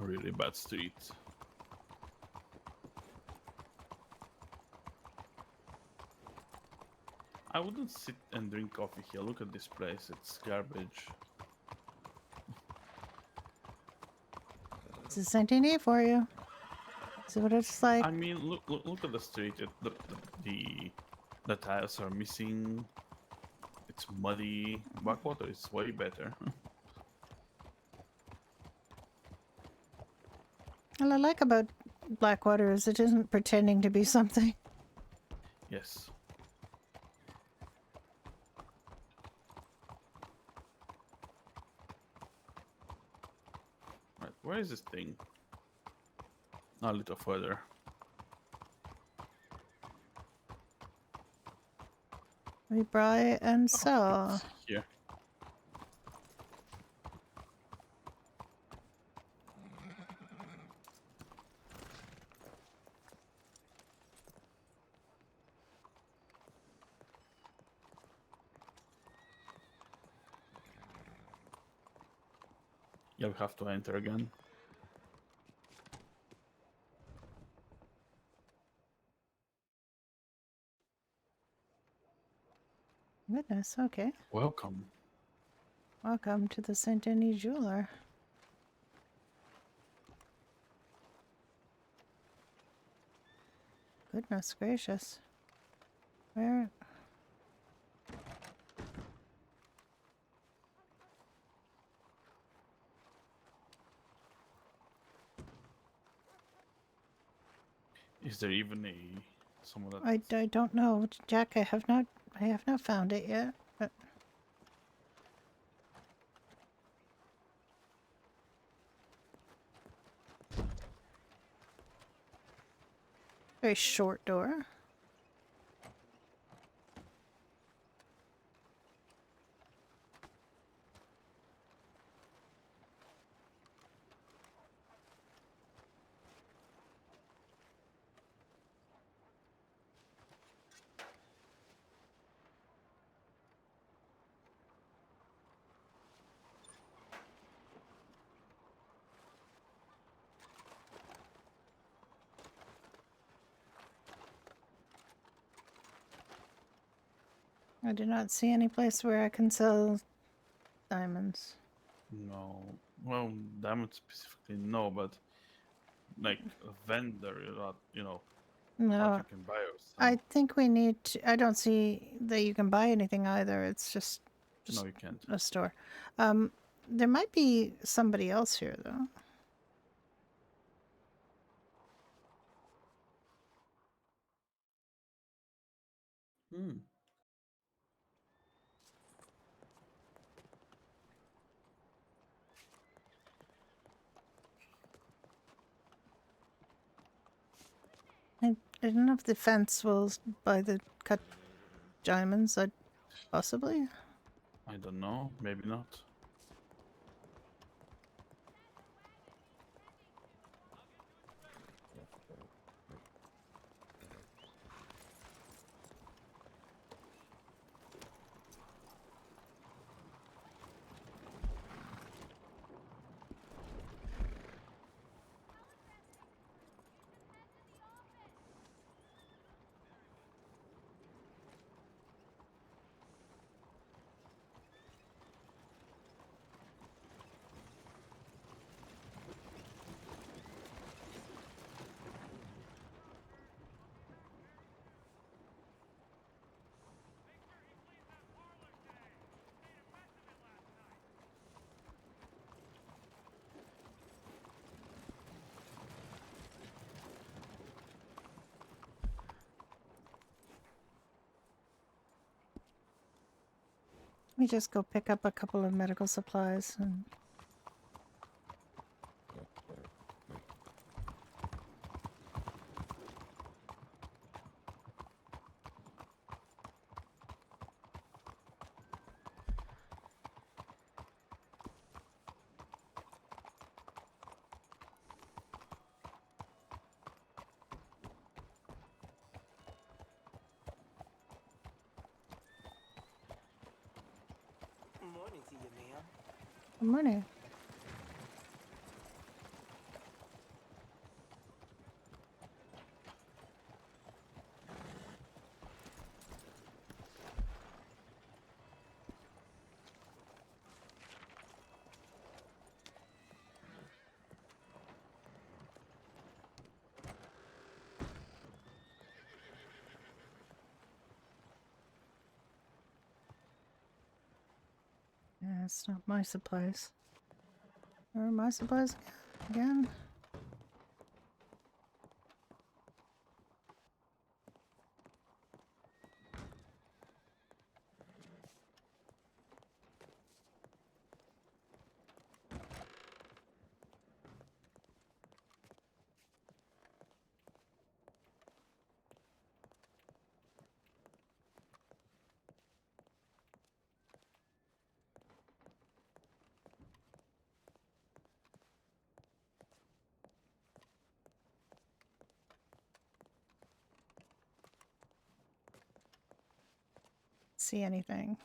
a really bad street. I wouldn't sit and drink coffee here. Look at this place. It's garbage. It's a Santini for you. See what it's like. I mean, look at the street. The tiles are missing. It's muddy. Backwater is way better. All I like about Blackwater is it isn't pretending to be something. Yes. Right, where is this thing? A little further. We buy and sell. It's here. Yeah, we have to enter again. Goodness, okay. Welcome. Welcome to the Saint Denis Jeweler. Goodness gracious. Where? Is there even someone that I don't know, Jack. I have not found it yet. But very short door. I do not see any place where I can sell diamonds. No. Well, diamond specifically, no, but like a vendor, what No, you can buy or I sell. think we need to. I don't see that you can buy anything either. It's just No, you can't. a store. There might be somebody else here though. Hmm. I don't know if the fence will buy the cut diamonds. I'd possibly. I don't know. Maybe not. Let me just go pick up a couple of medical supplies and. Morning to you, ma'am. Good morning. That's not my supplies. Where are my supplies again? See anything?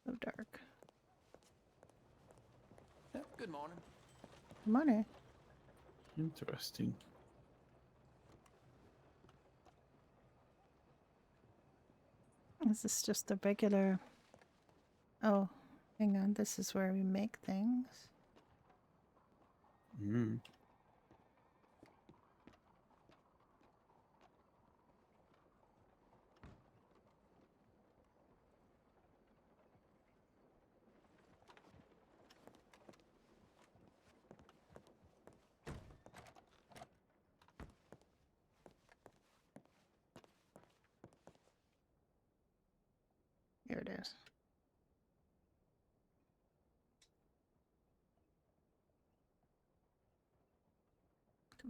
So dark. Good morning. Money. Interesting. Is this just the regular? Oh, hang on. This is where we make things. Mm. Here it is.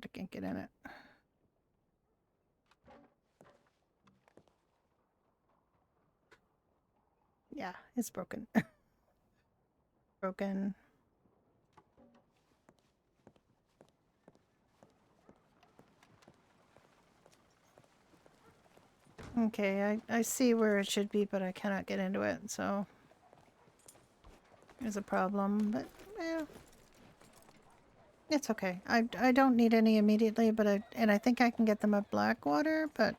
I can't get in it. Yeah, it's broken. Broken. Okay, I see where it should be, but I cannot get into it, so there's a problem, but yeah. It's okay. I don't need any immediately, but I think I can get them at Blackwater, but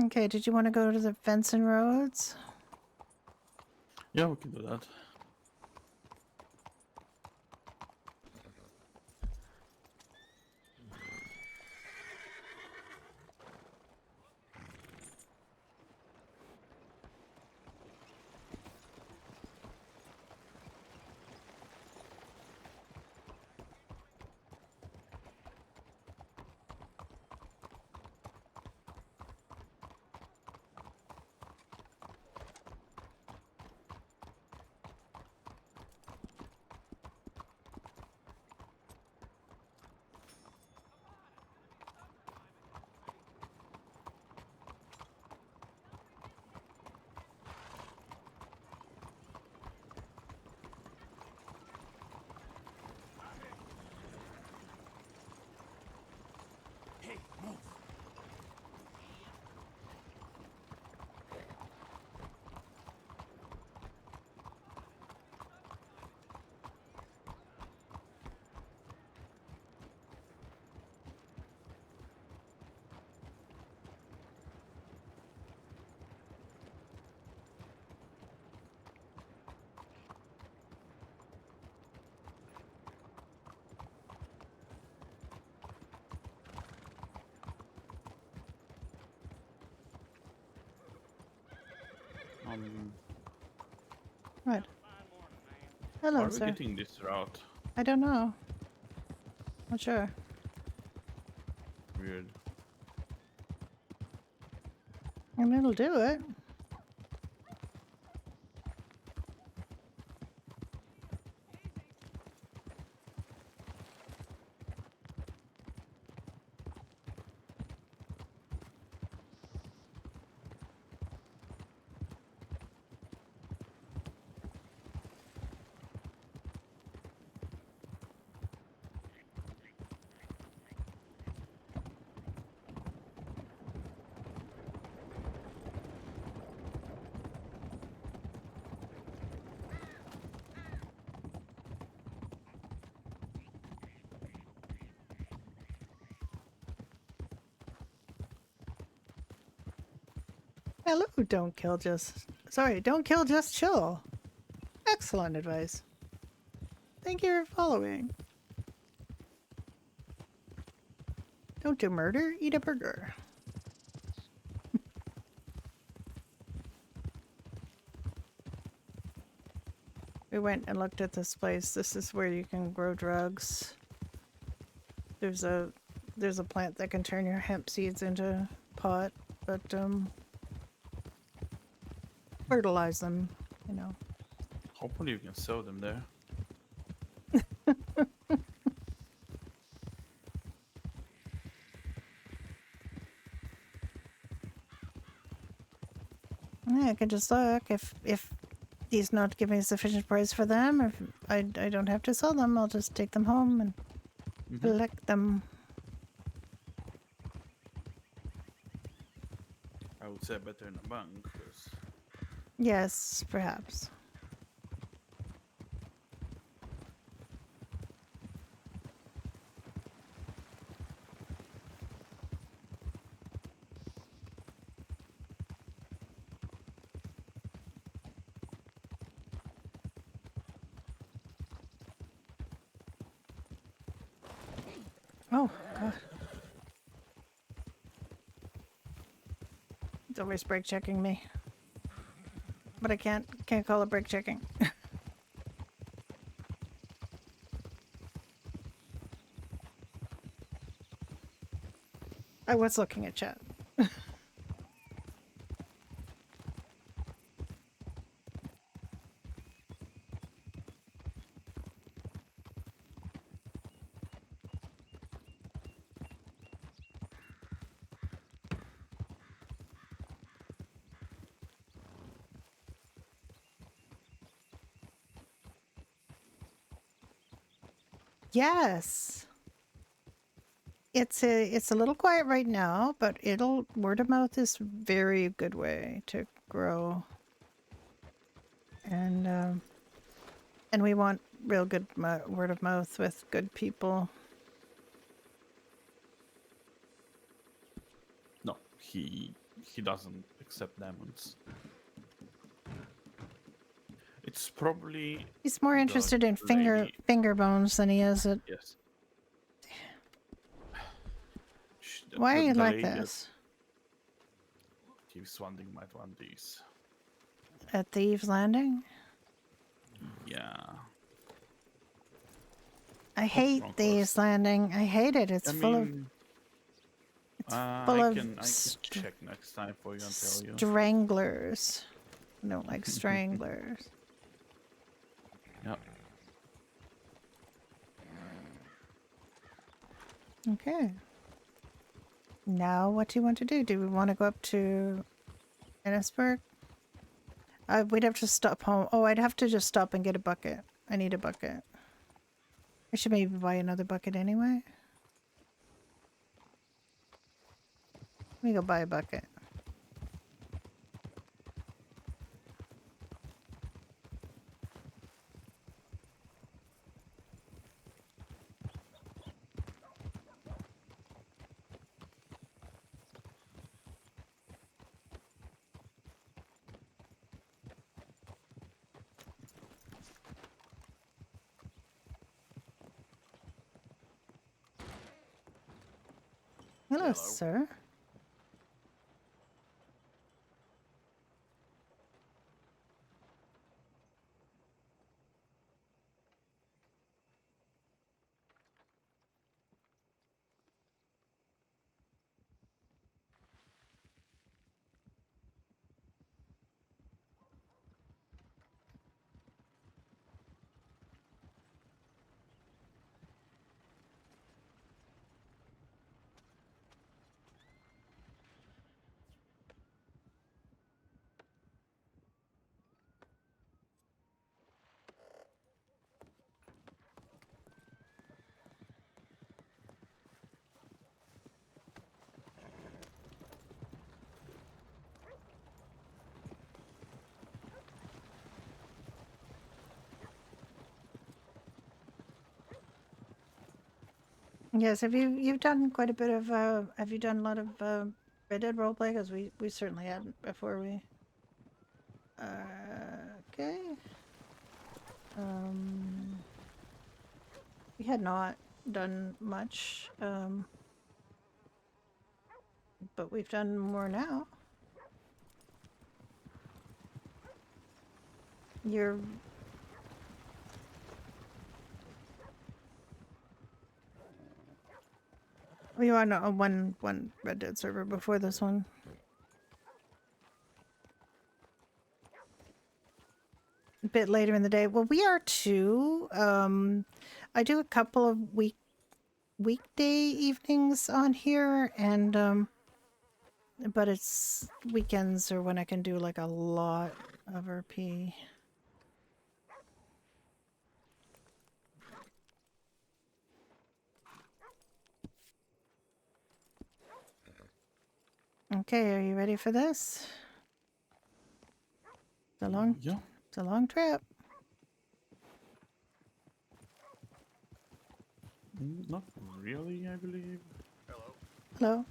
okay, did you want to go to the Fenson Roads? Yeah, we can do that. What? Why Hello, are we sir. getting this route? I don't know. Not sure. Weird. I mean, it'll do it. Hello, don't kill, just... Sorry, don't kill, just chill. Excellent advice. Thank you for following. Don't do murder, eat a burger. We went and looked at this place. This is where you can grow drugs. There's a plant that can turn your hemp seeds into pot, but fertilize them, you know. Hopefully you can sow them there. Yeah, I can just look if he's not giving a sufficient price for them, if I don't have to sell them, I'll just take them home and collect them. I would say better in a bank, because Yes, perhaps. Oh, God. It's always brake checking me. But I can't call it brake checking. I was looking at chat. Yes. It's a little quiet right now, but word of mouth is very good way to grow. And we want real good word of mouth with good people. no, he doesn't accept diamonds. It's probably He's more interested in lady. finger bones than he is at... Yes. Why are you The like lady this? He's wanting might want these. At Thieves Landing? Yeah. I hate wrong Thieves course. Landing. I hate it. It's I full of... mean, It's full I of can check next time for you and tell you. stranglers. I don't like stranglers. Yep. Okay. Now what do you want to do? Do we want to go up to Ennisburg? We'd have to stop home. Oh, I'd have to just stop and get a bucket. I need a bucket. I should maybe buy another bucket anyway. Let me go buy a bucket. Hello, Hello. sir. Yes, you've done quite a bit of have you done a lot of Red Dead roleplay? Because we certainly hadn't before we... Okay. We had not done much, but we've done more now. You're... We were on a one Red Dead server before this one. A bit later in the day. Well, we are too. I do a couple of weekday evenings on here, and but it's weekends or when I can do like a lot of RP. Okay, are you ready for this? Yeah. It's a long trip. Not really, I believe. Hello.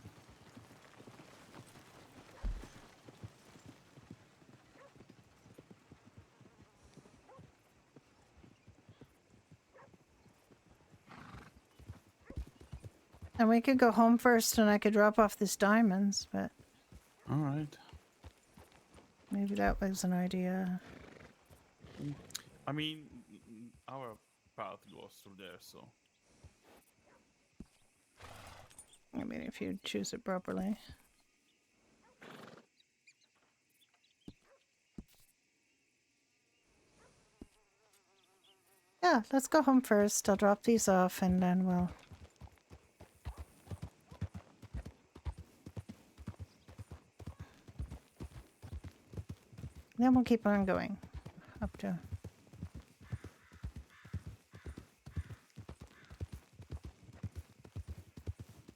And we could go home first and I could drop off these diamonds, but All right. maybe that was an idea. I mean, our path goes through there, so. I mean, if you choose it properly. Yeah, let's go home first. I'll drop these off and then we'll... Then we'll keep on going. Up to...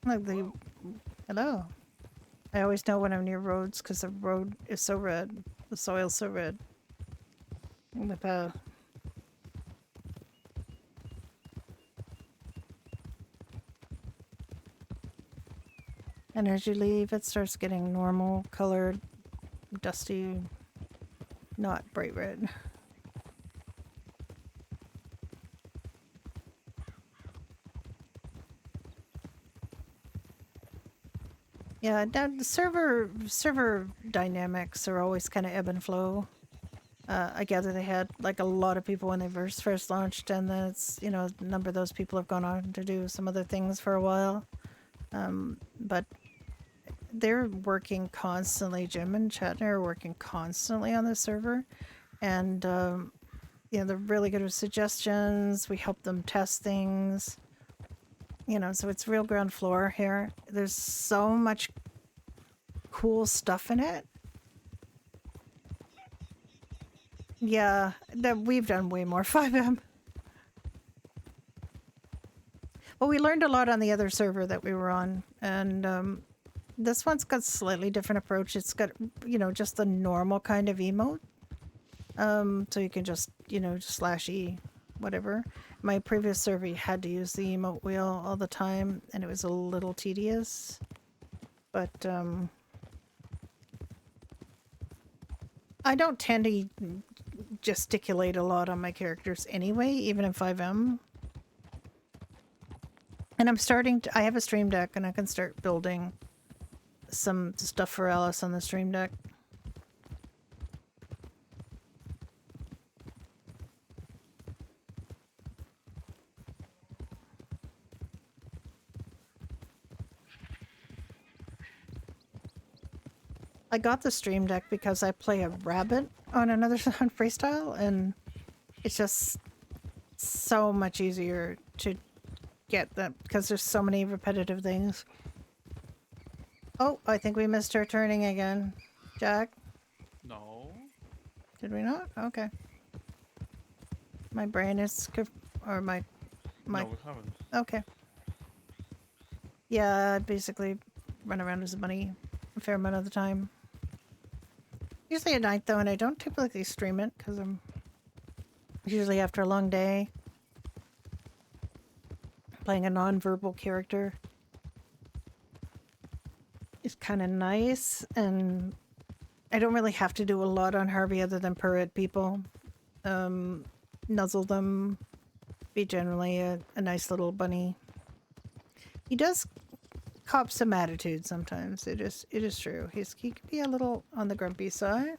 Look, the... Hello. I always know when I'm near roads because the road is so red. The soil's so red. With And as you leave, it starts getting normal colored, dusty, not bright red. Yeah, the server dynamics are always kind of ebb and flow. I gather they had like a lot of people when they first launched, and then it's, you know, a number of those people have gone on to do some other things for a while. But they're working constantly. Jim and Chetner are working constantly on the server, and you know, they're really good with suggestions. We help them test things. You know, so it's real ground floor here. There's so much cool stuff in it. Yeah, that we've done way more 5M. Well, we learned a lot on the other server that we were on, and this one's got slightly different approach. It's got, you know, just the normal kind of emote. So you can just, you know, just /E, whatever. My previous server, you had to use the emote wheel all the time, and it was a little tedious. But I don't tend to gesticulate a lot on my characters anyway, even in 5M. And I have a stream deck, and I can start building some stuff for Alice on the stream deck. I got the stream deck because I play a rabbit on another on freestyle, and it's just so much easier to get that because there's so many repetitive things. Oh, I think we missed our turning again. Jack? No. Did we not? Okay. My brain is... Or my... No, we haven't. Okay. Yeah, I'd basically run around as a bunny a fair amount of the time. Usually at night, though, and I don't typically stream it because I'm usually after a long day playing a non-verbal character. is kind of nice, and I don't really have to do a lot on Harvey other than purr at people, nuzzle them, be generally a nice little bunny. He does cop some attitude sometimes. It is true. He can be a little on the grumpy side.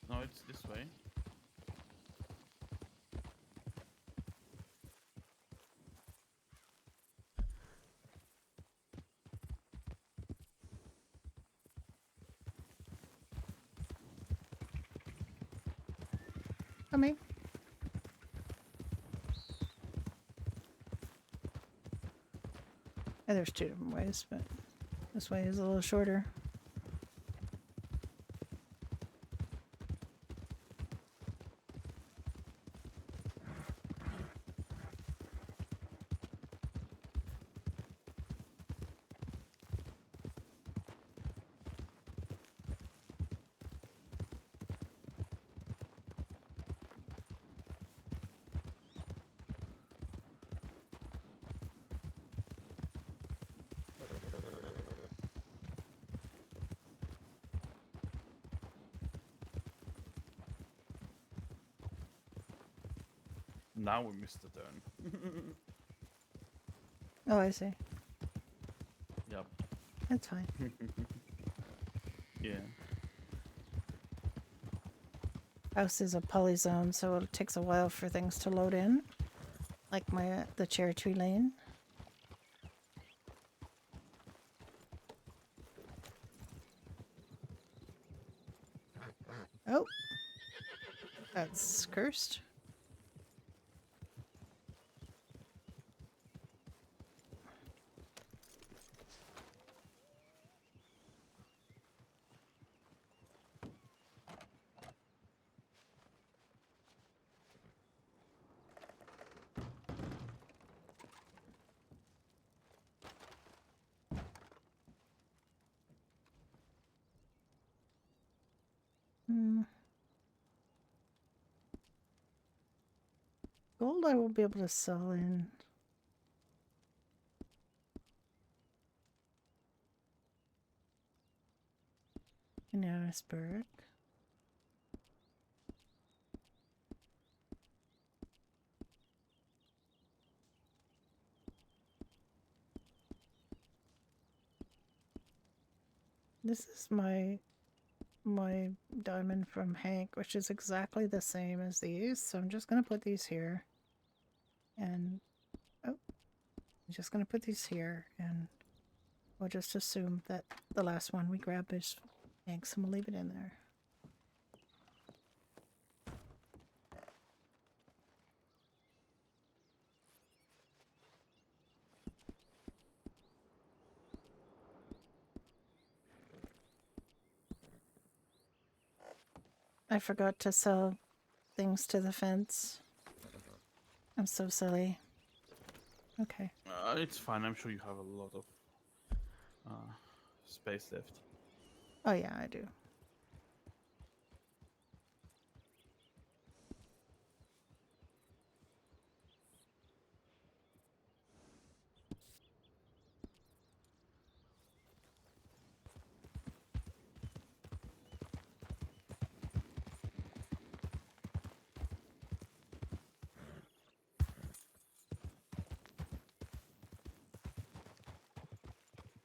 No, it's this way. Coming. There's two different ways, but this way is a little shorter. Now we missed the turn. Oh, I see. Yep. That's fine. Yeah. House is a polyzone, so it takes a while for things to load in, like the cherry tree lane. Oh, that's cursed. Gold I will be able to sell in. Johannesburg. This is my diamond from Hank, which is exactly the same as these. So I'm just gonna put these here. And oh, I'm just gonna put these here, and we'll just assume that the last one we grab is Hank's, and we'll leave it in there. I forgot to sell things to the fence. I'm so silly. Okay. It's fine. I'm sure you have a lot of space left. Oh yeah, I do.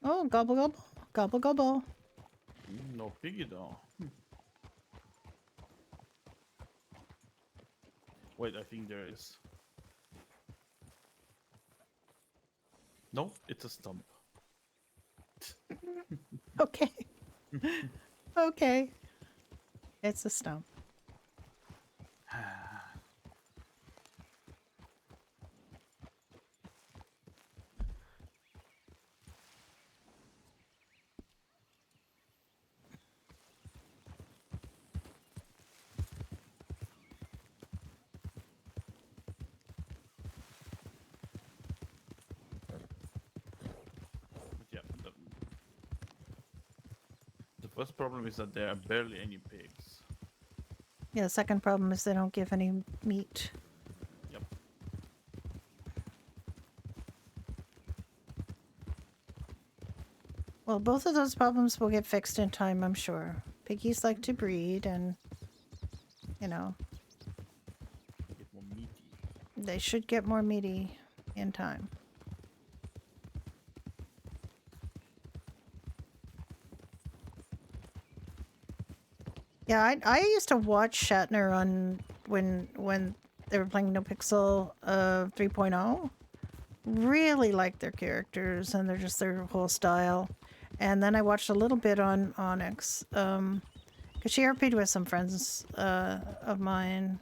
Oh, gobble gobble. Gobble gobble. No piggy though. Wait, I think there is. No, it's a stump. Okay. Okay. It's a stump. But yeah, the first problem is that there are barely any pigs. Yeah, the second problem is they don't give any meat. Yep. Well, both of those problems will get fixed in time, I'm sure. Piggies like to breed, and you know Get more meaty. they should get more meaty in time. Yeah, I used to watch Shatner on when they were playing No Pixel 3.0. Really liked their characters and their whole style. And then I watched a little bit on Onyx, because she RP'd with some friends of mine,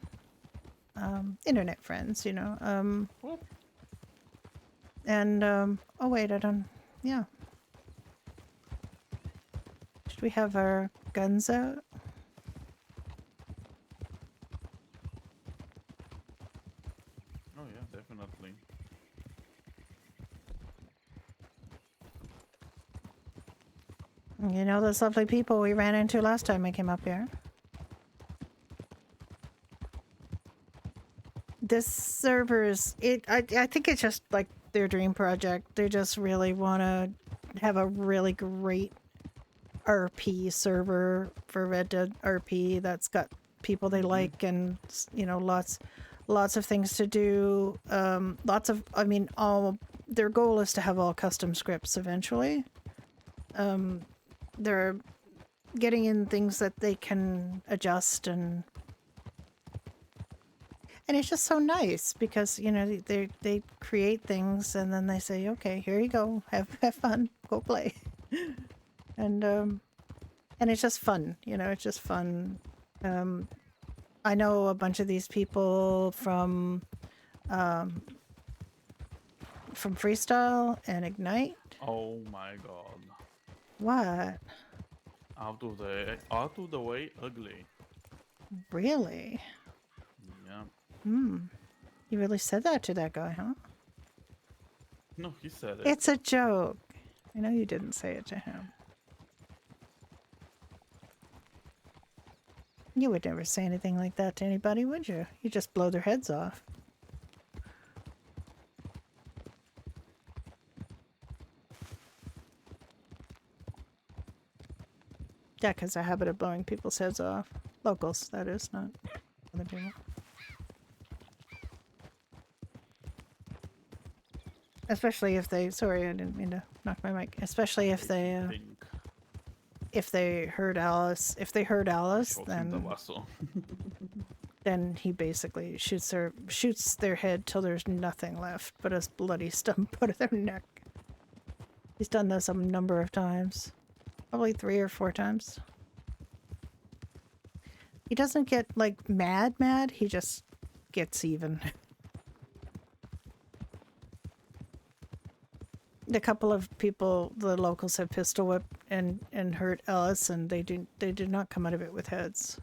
internet friends, you know. What? And oh wait, I don't. Yeah, should we have our guns out? Oh yeah, definitely. You know those lovely people we ran into last time I came up here? This server is I think it's just like their dream project. They just really want to have a really great RP server for Red Dead RP that's got people they like, and you know, lots of things to do. Lots of, I mean, all their goal is to have all custom scripts eventually. They're getting in things that they can adjust, and it's just so nice because, you know, they create things and then they say, okay, here you go, have fun, go play. And it's just fun, you know, it's just fun. I know a bunch of these people from Freestyle and Ignite. Oh my god. What? Out of the way ugly. Really? Yeah. You really said that to that guy, huh? No, he said it. It's a joke. I know you didn't say it to him. You would never say anything like that to anybody, would you? You just blow their heads off. Yeah, because I habit of blowing people's heads off. Locals, that is, not other people. Especially if they, sorry, I didn't mean to knock my mic. Especially Think if they heard Alice, shot in the vessel. then he basically shoots their head till there's nothing left but a bloody stump out of their neck. He's done this a number of times. Probably 3 or 4 times. He doesn't get, like, mad, he just gets even. A couple of people, the locals, have pistol whipped and hurt Ellis, and they did not come out of it with heads.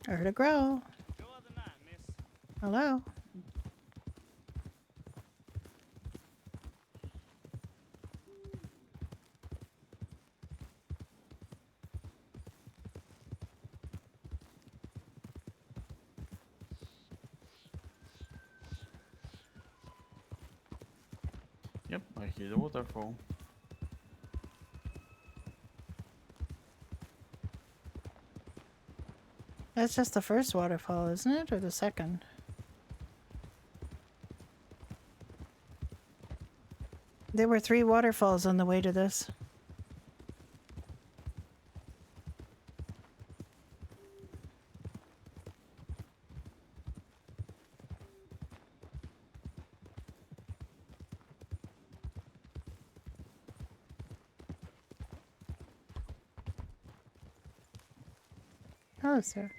I heard a growl. Hello? Yep, I hear the waterfall. That's just the first waterfall, isn't it? Or the second? There were 3 waterfalls on the way to this. Hello, sir.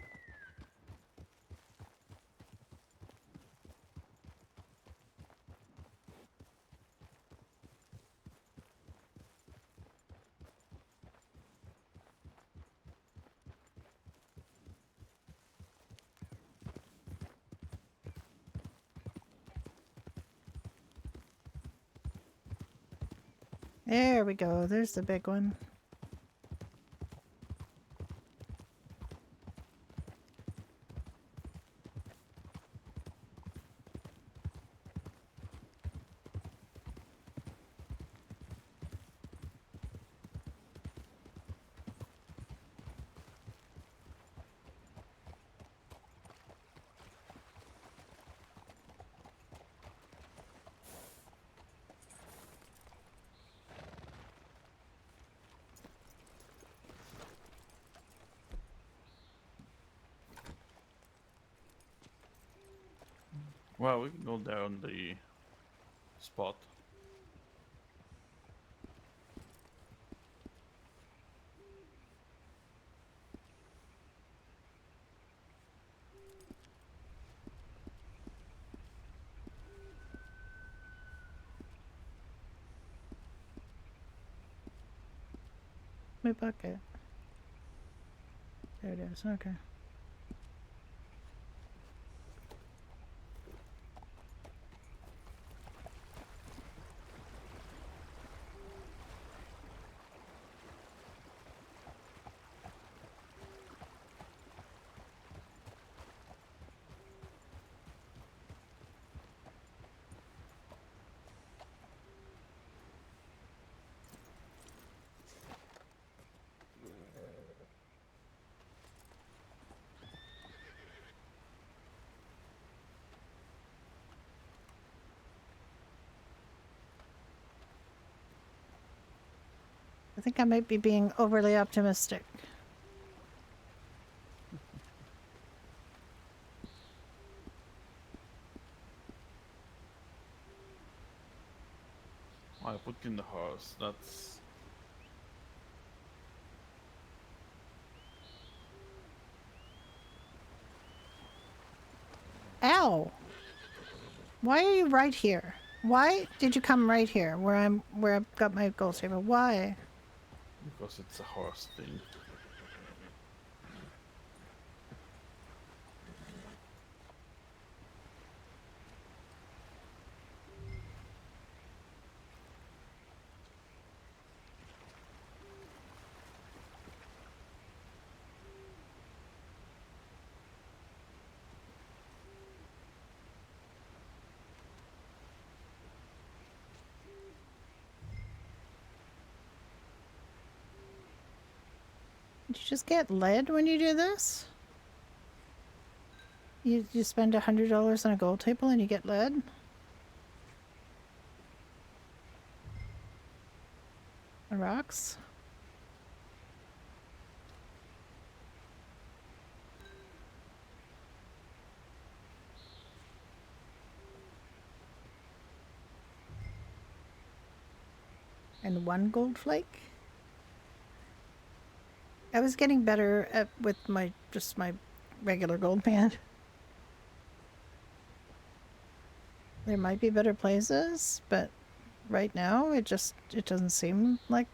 There we go. There's the big one. Well, we can go there on the spot. My bucket. There it is. Okay. I think I might be being overly optimistic. I put in the horse. That's Ow! Why are you right here? Why did you come right here where I've got my gold saber? Why? because it's a horse thing. Did you just get lead when you do this? You spend $100 on a gold table and you get lead? The rocks? And one gold flake? I was getting better at with my regular gold band. There might be better places, but right now it doesn't seem like.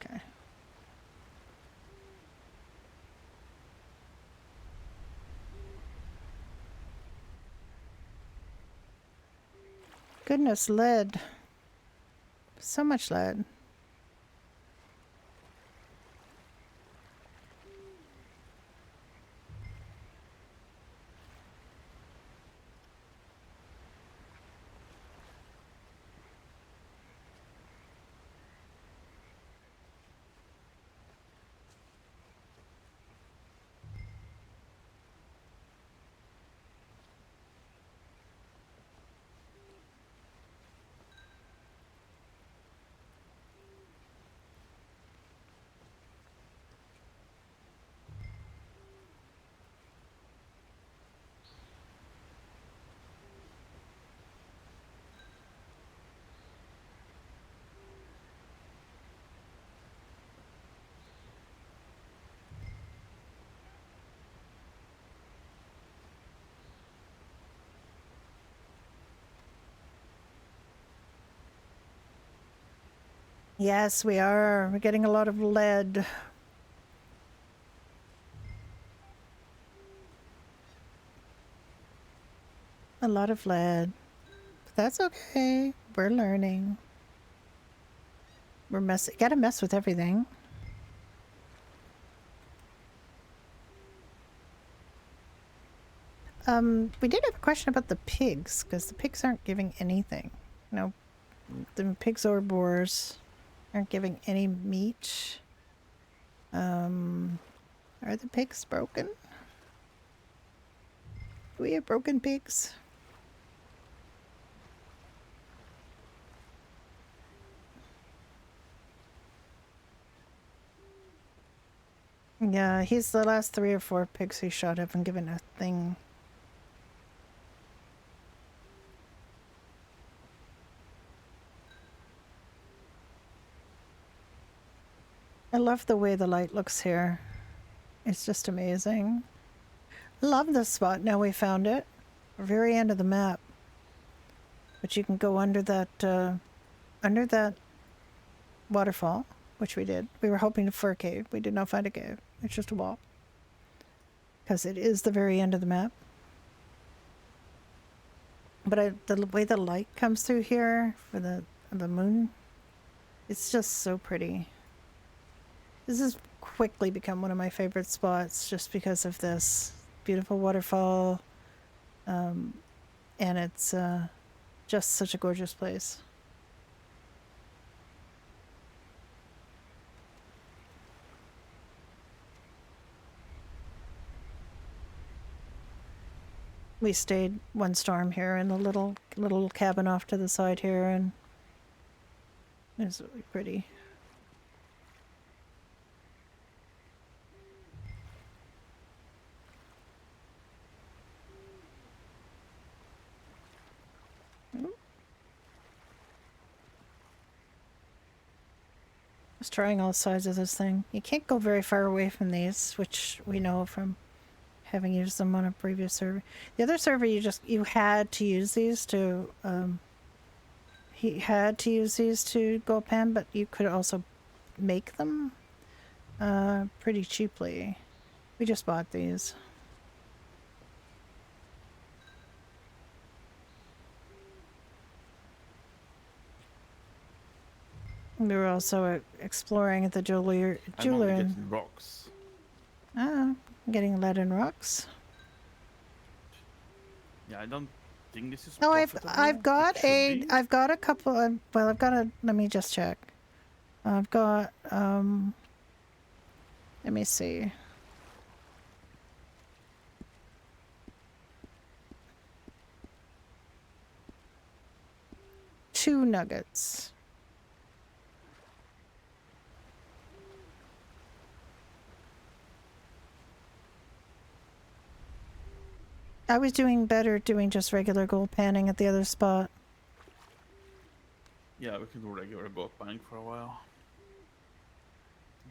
Okay. Goodness, lead. So much lead. Yes, we are. We're getting a lot of lead. A lot of lead. But that's okay. We're learning. We're gotta mess with everything. We did have a question about the pigs, because the pigs aren't giving anything. No, the pigs or boars aren't giving any meat. Are the pigs broken? Do we have broken pigs? Yeah, he's the last 3 or 4 pigs he shot haven't given a thing. I love the way the light looks here. It's just amazing. Love this spot. Now we found it. Very end of the map. But you can go under that waterfall, which we did. We were hoping for a cave. We did not find a cave. It's just a wall. Because it is the very end of the map. But the way the light comes through here for the moon, it's just so pretty. This has quickly become one of my favorite spots just because of this beautiful waterfall. And it's just such a gorgeous place. We stayed one storm here in a little cabin off to the side here, and it was really pretty. Just trying all sides of this thing. You can't go very far away from these, which we know from having used them on a previous server. The other server, you had to use these to he had to use these to go pan, but you could also make them pretty cheaply. We just bought these. We were also exploring at the jeweler. I'm only getting rocks. Getting lead and rocks. Yeah, I don't think this is. No, profitable. I've got It should be. I've got a couple of, well, I've got a, let me just check. I've got let me see. Two nuggets. I was doing better doing just regular gold panning at the other spot. Yeah, we can do regular gold panning for a while.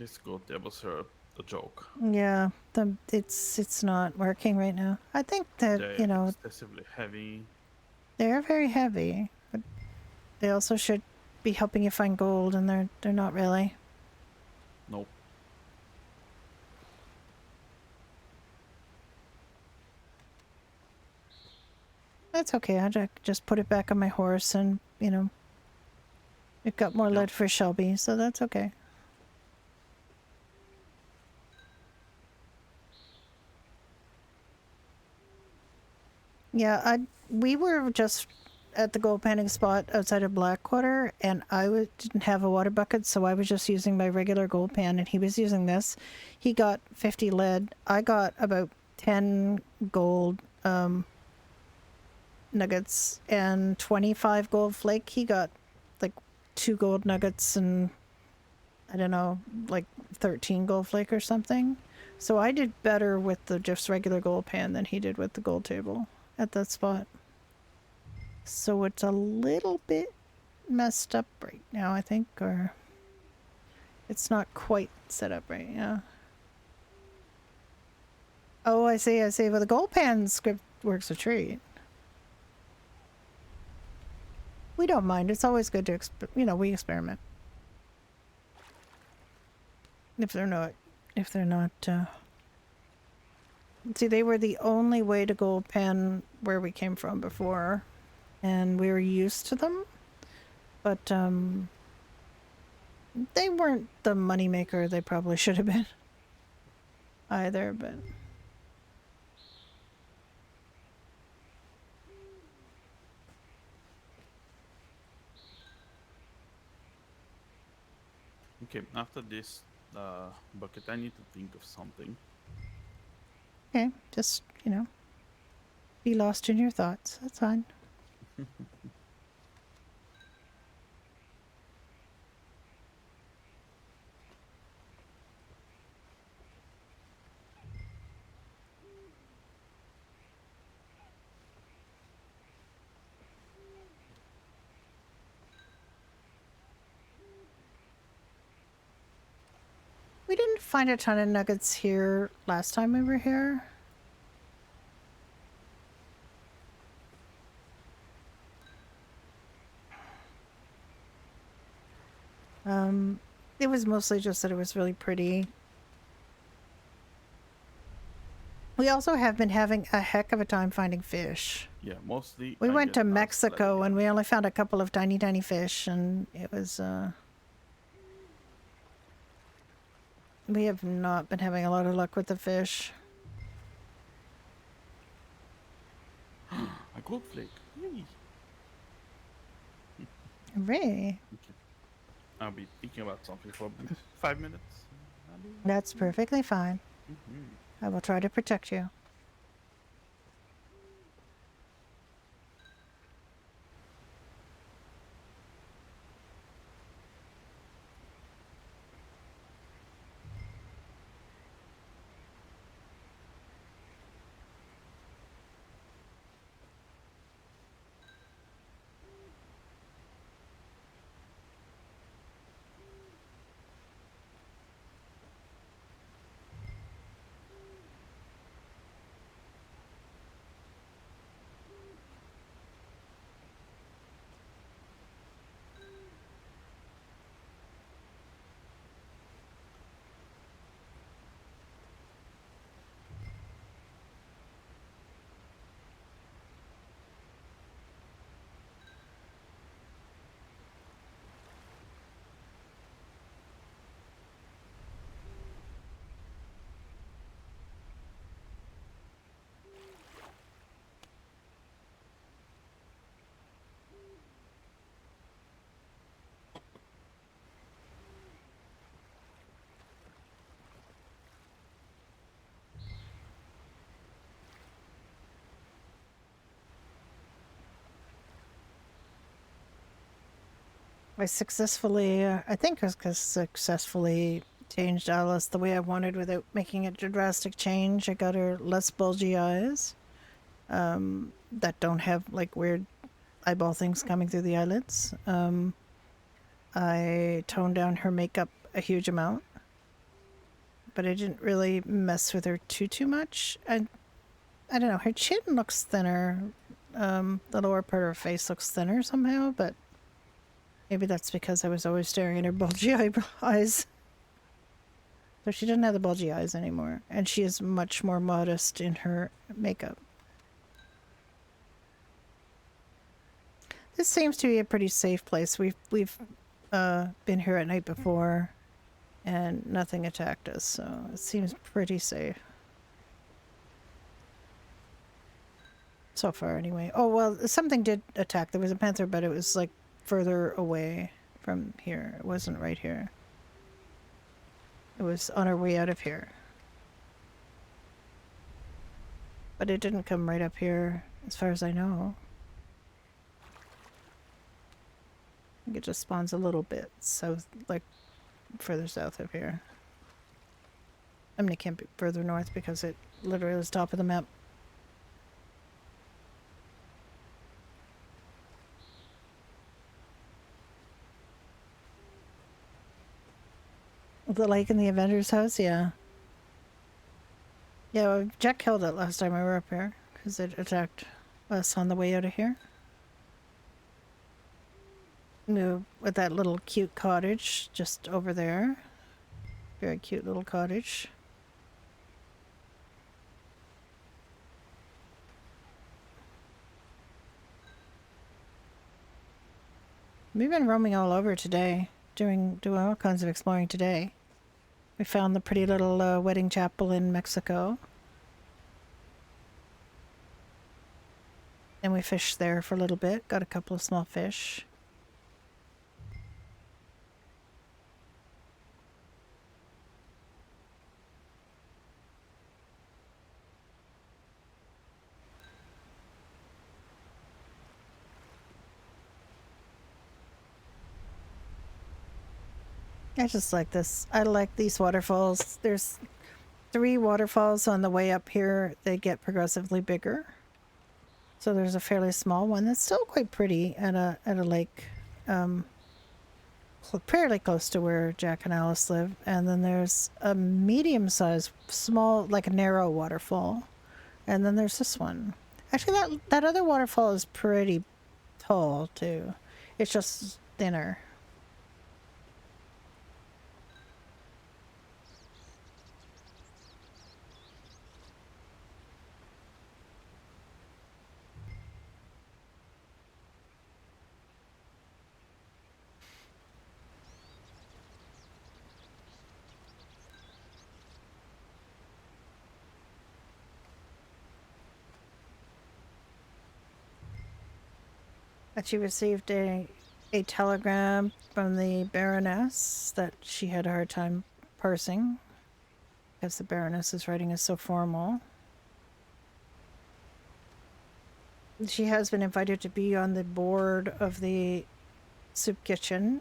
This gold tables are a joke. Yeah, it's not working right now. I think that, They're you know, excessively heavy. they're very heavy, but they also should be helping you find gold, and they're not really. Nope. That's okay. I just put it back on my horse, and you know, it got more lead for Shelby, so that's okay. Yeah, we were just at the gold panning spot outside of Blackwater, and didn't have a water bucket, so I was just using my regular gold pan, and he was using this. He got 50 lead. I got about 10 gold nuggets and 25 gold flake. He got like 2 gold nuggets and I don't know, like 13 gold flake or something. So I did better with the just regular gold pan than he did with the gold table at that spot. So it's a little bit messed up right now, I think, or it's not quite set up right, yeah. Oh, I see. Well, the gold pan script works a treat. We don't mind. It's always good to, we experiment. If they're not, See, they were the only way to go pen where we came from before, and we were used to them. But they weren't the moneymaker they probably should have been either. But Okay, after this bucket, I need to think of something. okay, just be lost in your thoughts. That's fine. We didn't find a ton of nuggets here last time we were here. It was mostly just that it was really pretty. We also have been having a heck of a time finding fish. Yeah, mostly. We I went get to lost, but I Mexico and get- we only found a couple of tiny, tiny fish, and it was, we have not been having a lot of luck with the fish. a gold flake. Yay! Hooray. Okay. I'll be thinking about something for 5 minutes. That's perfectly fine. I will try to protect you. I successfully, I think I successfully changed Alice the way I wanted without making it a drastic change. I got her less bulgy eyes that don't have like weird eyeball things coming through the eyelids. I toned down her makeup a huge amount, but I didn't really mess with her too much. I don't know. Her chin looks thinner. The lower part of her face looks thinner somehow, but maybe that's because I was always staring at her bulgy eyes. So she doesn't have the bulgy eyes anymore, and she is much more modest in her makeup. This seems to be a pretty safe place. We've been here at night before, and nothing attacked us, so it seems pretty safe. So far, anyway. Oh, well, something did attack. There was a panther, but it was, like, further away from here. It wasn't right here. It was on our way out of here. But it didn't come right up here, as far as I know. I think it just spawns a little bit south, like, further south of here. I mean, it can't be further north because it literally was top of the map. The lake in the Avengers house, yeah. Yeah, well, Jack killed it last time we were up here because it attacked us on the way out of here. With that little cute cottage just over there. Very cute little cottage. We've been roaming all over today, doing all kinds of exploring today. We found the pretty little wedding chapel in Mexico. And we fished there for a little bit, got a couple of small fish. I just like this. I like these waterfalls. There's 3 waterfalls on the way up here. They get progressively bigger. So there's a fairly small one that's still quite pretty at a lake, fairly close to where Jack and Alice live. And then there's a medium-sized, small, like a narrow waterfall. And then there's this one. Actually, that other waterfall is pretty tall too. It's just thinner. That she received a telegram from the Baroness that she had a hard time parsing because the Baroness's writing is so formal. She has been invited to be on the board of the soup kitchen,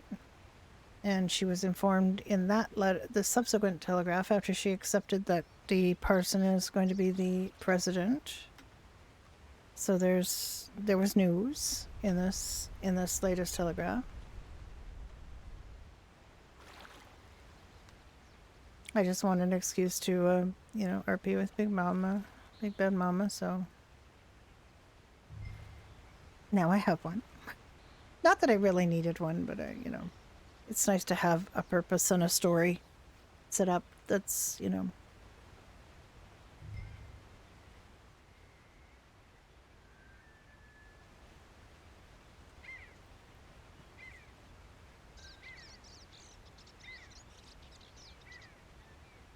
and she was informed in that letter, the subsequent telegraph, after she accepted that the parson is going to be the president. So there was news in this latest telegraph. I just wanted an excuse to RP with Big Bad Mama, so now I have one. Not that I really needed one, but it's nice to have a purpose and a story set up that's,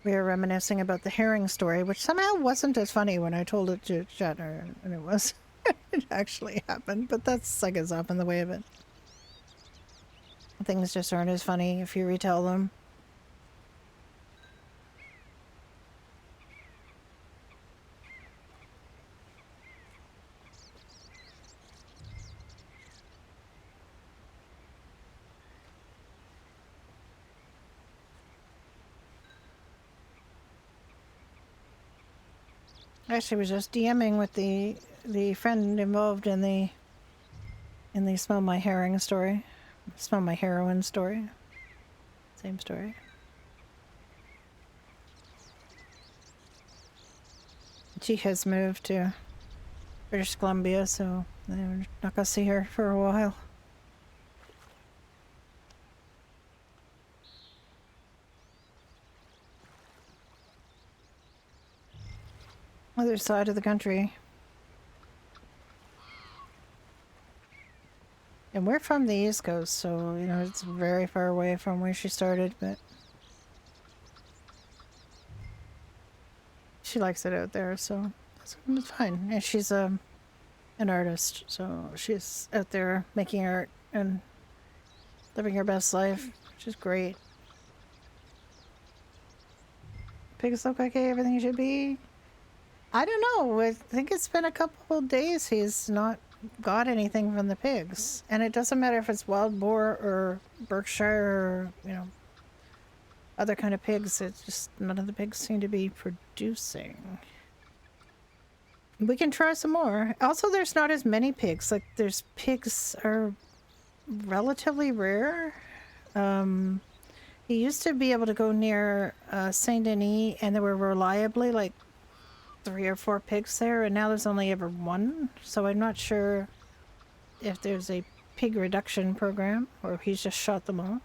We were reminiscing about the herring story, which somehow wasn't as funny when I told it to Shatner, and it was. It actually happened, but that's, I guess, often the way of it. Things just aren't as funny if you retell them. Actually, was just DMing with the friend involved in the Smell My Herring story. Smell My Heroin story. Same story. She has moved to British Columbia, so we're not gonna see her for a while. Other side of the country. And we're from the East Coast, so, it's very far away from where she started, but she likes it out there, so it's fine. And she's an artist, so she's out there making art and living her best life, which is great. Pigs look like everything should be. I don't know. I think it's been a couple of days he's not got anything from the pigs. And it doesn't matter if it's wild boar or Berkshire or, other kind of pigs. It's just none of the pigs seem to be producing. We can try some more. Also, there's not as many pigs. Like, pigs are relatively rare. He used to be able to go near Saint Denis, and there were reliably like 3 or 4 pigs there, and now there's only ever 1. So I'm not sure if there's a pig reduction program or if he's just shot them all.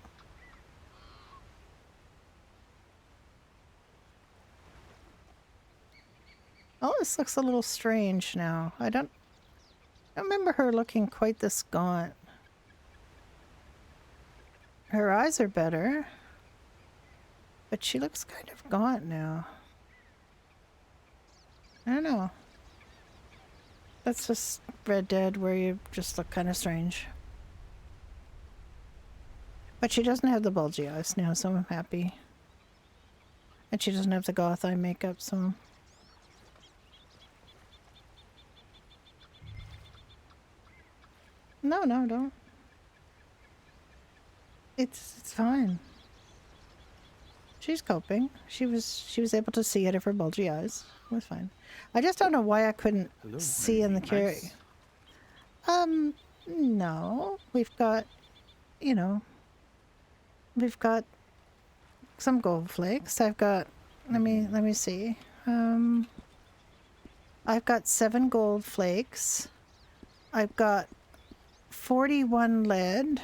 Oh, this looks a little strange now. I don't remember her looking quite this gaunt. Her eyes are better. But she looks kind of gaunt now. I don't know. That's just Red Dead where you just look kind of strange. But she doesn't have the bulgy eyes now, so I'm happy. And she doesn't have the goth eye makeup, so... No, don't. It's fine. She's coping. She was able to see out of her bulgy eyes. It was fine. I just don't know why I couldn't Hello, see in the anything carry. nice? No. We've got, you know, we've got some gold flakes. I've got let me see. I've got 7 gold flakes. I've got 41 lead.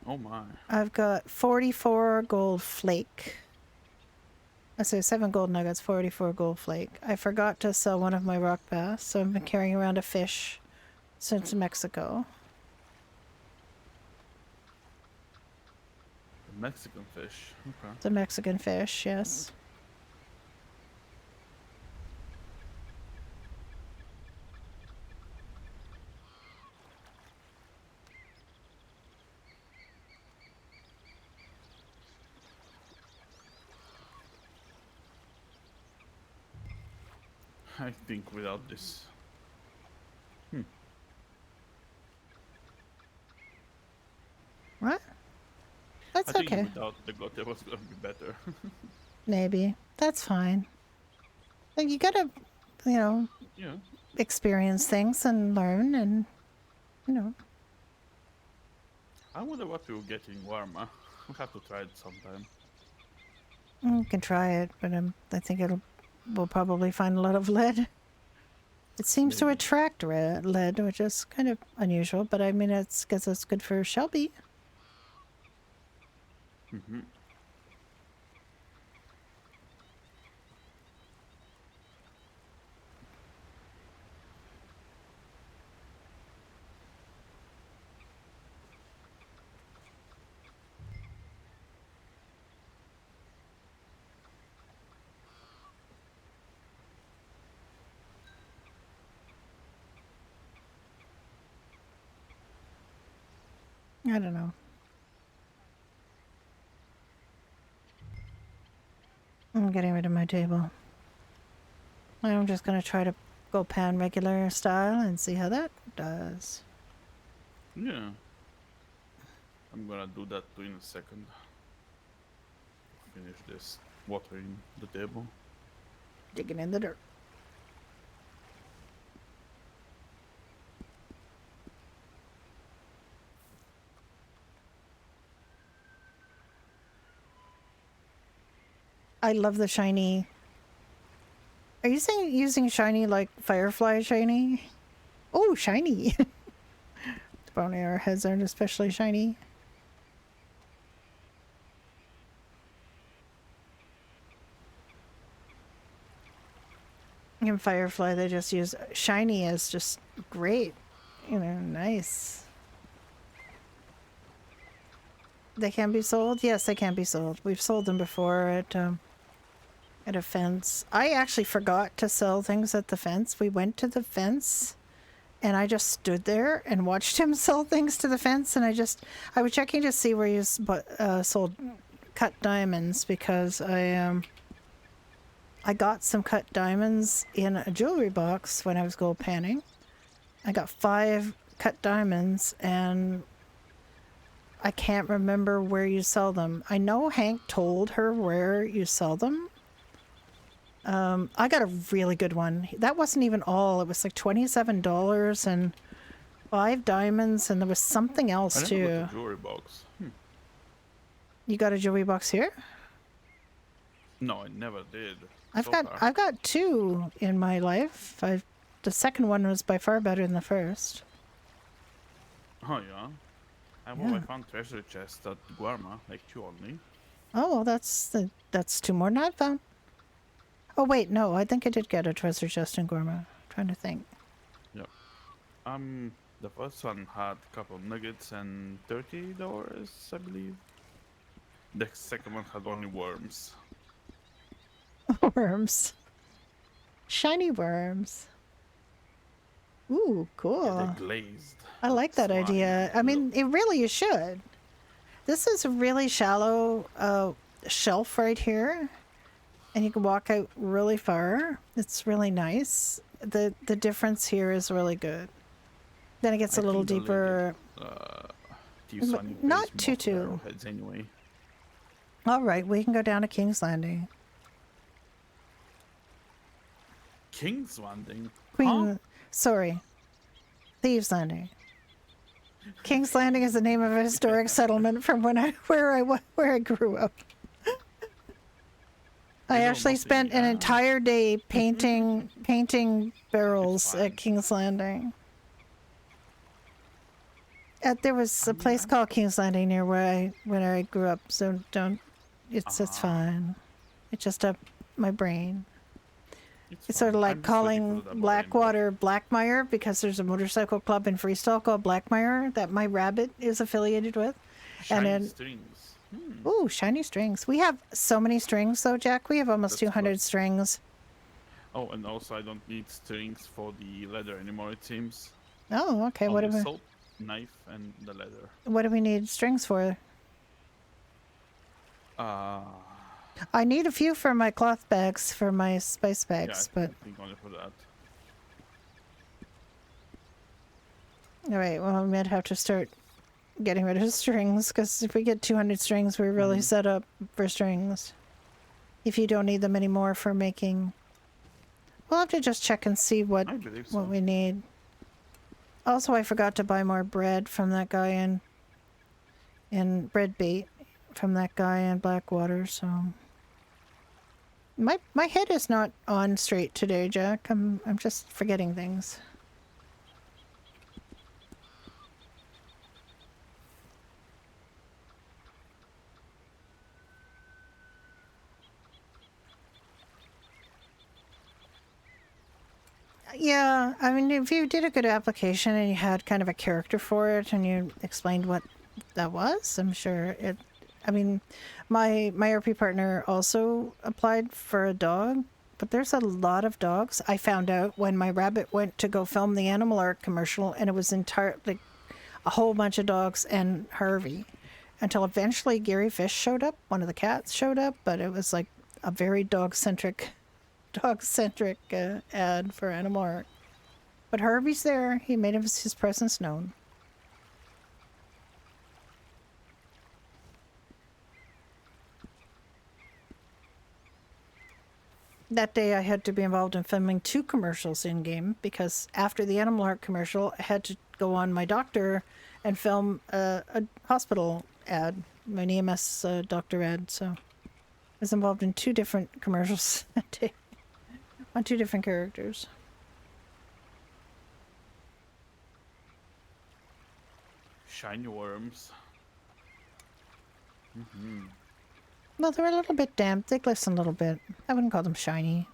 Oh my. I've got 44 gold flake. I say 7 gold nuggets, 44 gold flake. I forgot to sell one of my rock bass, so I've been carrying around a fish since Mexico. Mexican fish. Okay. The Mexican fish, yes. I think without this. What? That's I think okay. without the goat it was gonna be better. Maybe. That's fine. Like, you gotta, Yeah. experience things and learn and, I wonder what we will get in Warma. We have to try it sometime. you can try it, but I think we'll probably find a lot of lead. It seems to Maybe. attract lead, which is kind of unusual, but I mean, it's because it's good for Shelby. Mm-hmm. I don't know. I'm getting rid of my table. I'm just gonna try to go pan regular style and see how that does. Yeah. I'm gonna do that too in a second. Finish this watering the table. Digging in the dirt. I love the shiny. Are you saying using shiny like Firefly shiny? Oh, shiny! The bone arrowheads aren't especially shiny. In Firefly, they just use shiny as just great. Nice. They can be sold? Yes, they can be sold. We've sold them before at a fence. I actually forgot to sell things at the fence. We went to the fence and I just stood there and watched him sell things to the fence, and I was checking to see where you sold cut diamonds, because I got some cut diamonds in a jewelry box when I was gold panning. I got 5 cut diamonds, and I can't remember where you sell them. I know Hank told her where you sell them. I got a really good one. That wasn't even all. It was like $27 and 5 diamonds, and there was something I else never too. got a jewelry box. You got a jewelry box here? No, I never did. I've so got far. I've got 2 in my life. The second one was by far better than the first. Oh yeah. I found treasure chest at Guarma, like 2 only. Oh, well, that's 2 more than I've found. Oh wait, no, I think I did get a treasure chest in Gorma. I'm trying to think. Yep. The first one had a couple of nuggets and $30, I believe. The second one had only worms. Worms. Shiny worms. Ooh, Yeah, cool. they're glazed. I like that slimy idea. I look. mean, it really you should. This is a really shallow shelf right here, and you can walk out really far. It's really nice. The difference here is really good. Then it gets a I little think the deeper. this But one not plays too most of the too. arrowheads anyway. All right, we can go down to King's Landing. King's Landing? Queen, Huh? sorry, Thieves Landing. King's Landing is the name of a historic settlement from where I grew up. I You know actually nothing, spent an yeah. entire day painting barrels fine. at King's Landing. There was a I mean, place called King's Landing near where I grew up, so don't. It's Ah. fine. It's just up my brain. It's sort fine. of like I'm just looking calling for the Blackwater Blackmire because there's a motorcycle club in Freestyle called Blackmire that my rabbit is affiliated with. Shiny then- strings. Ooh, shiny strings. We have so many strings though, Jack. We have almost That's 200 good. strings. Oh, and also I don't need strings for the leather anymore, it seems. Oh, okay. What Only do salt, knife, and the leather. we need strings for? I need a few for my cloth bags for my spice Yeah, bags, I but think only for that. all right. Well, we might have to start getting rid of strings because if we get 200 strings, we're really set up for strings. If you don't need them anymore for making, we'll have to just check and see what I believe so. we need. Also, I forgot to buy more bread from that guy in bread bait from that guy in Blackwater. So my head is not on straight today, Jack. I'm just forgetting things. Yeah, I mean, if you did a good application and you had kind of a character for it and you explained what that was, I'm sure it. I mean, my RP partner also applied for a dog, but there's a lot of dogs. I found out when my rabbit went to go film the Animal Art commercial, and it was like a whole bunch of dogs and Harvey, until eventually Gary Fish showed up. One of the cats showed up, but it was like a very dog-centric ad for Animal Art. But Harvey's there. He made his presence known. That day I had to be involved in filming 2 commercials in game because after the Animal Art commercial, I had to go on my doctor and film a hospital ad, my EMS doctor ad. So I was involved in 2 different commercials that day on 2 different characters. Shiny worms. Well, they're a little bit damp. They glisten a little bit. I wouldn't call them shiny.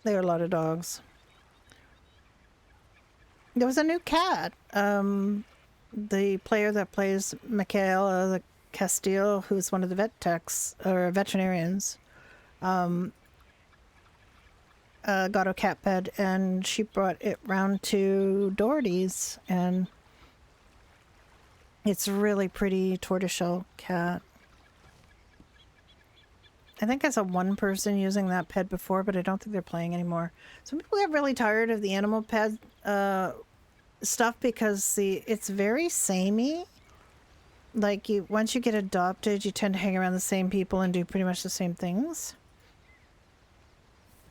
There are a lot of dogs. There was a new cat. The player that plays Michaela the Castile, who's one of the vet techs or veterinarians, got a cat bed, and she brought it round to Doherty's, and it's a really pretty tortoiseshell cat. I think I saw one person using that pet before, but I don't think they're playing anymore. Some people get really tired of the animal pet stuff because it's very samey. Like once you get adopted, you tend to hang around the same people and do pretty much the same things.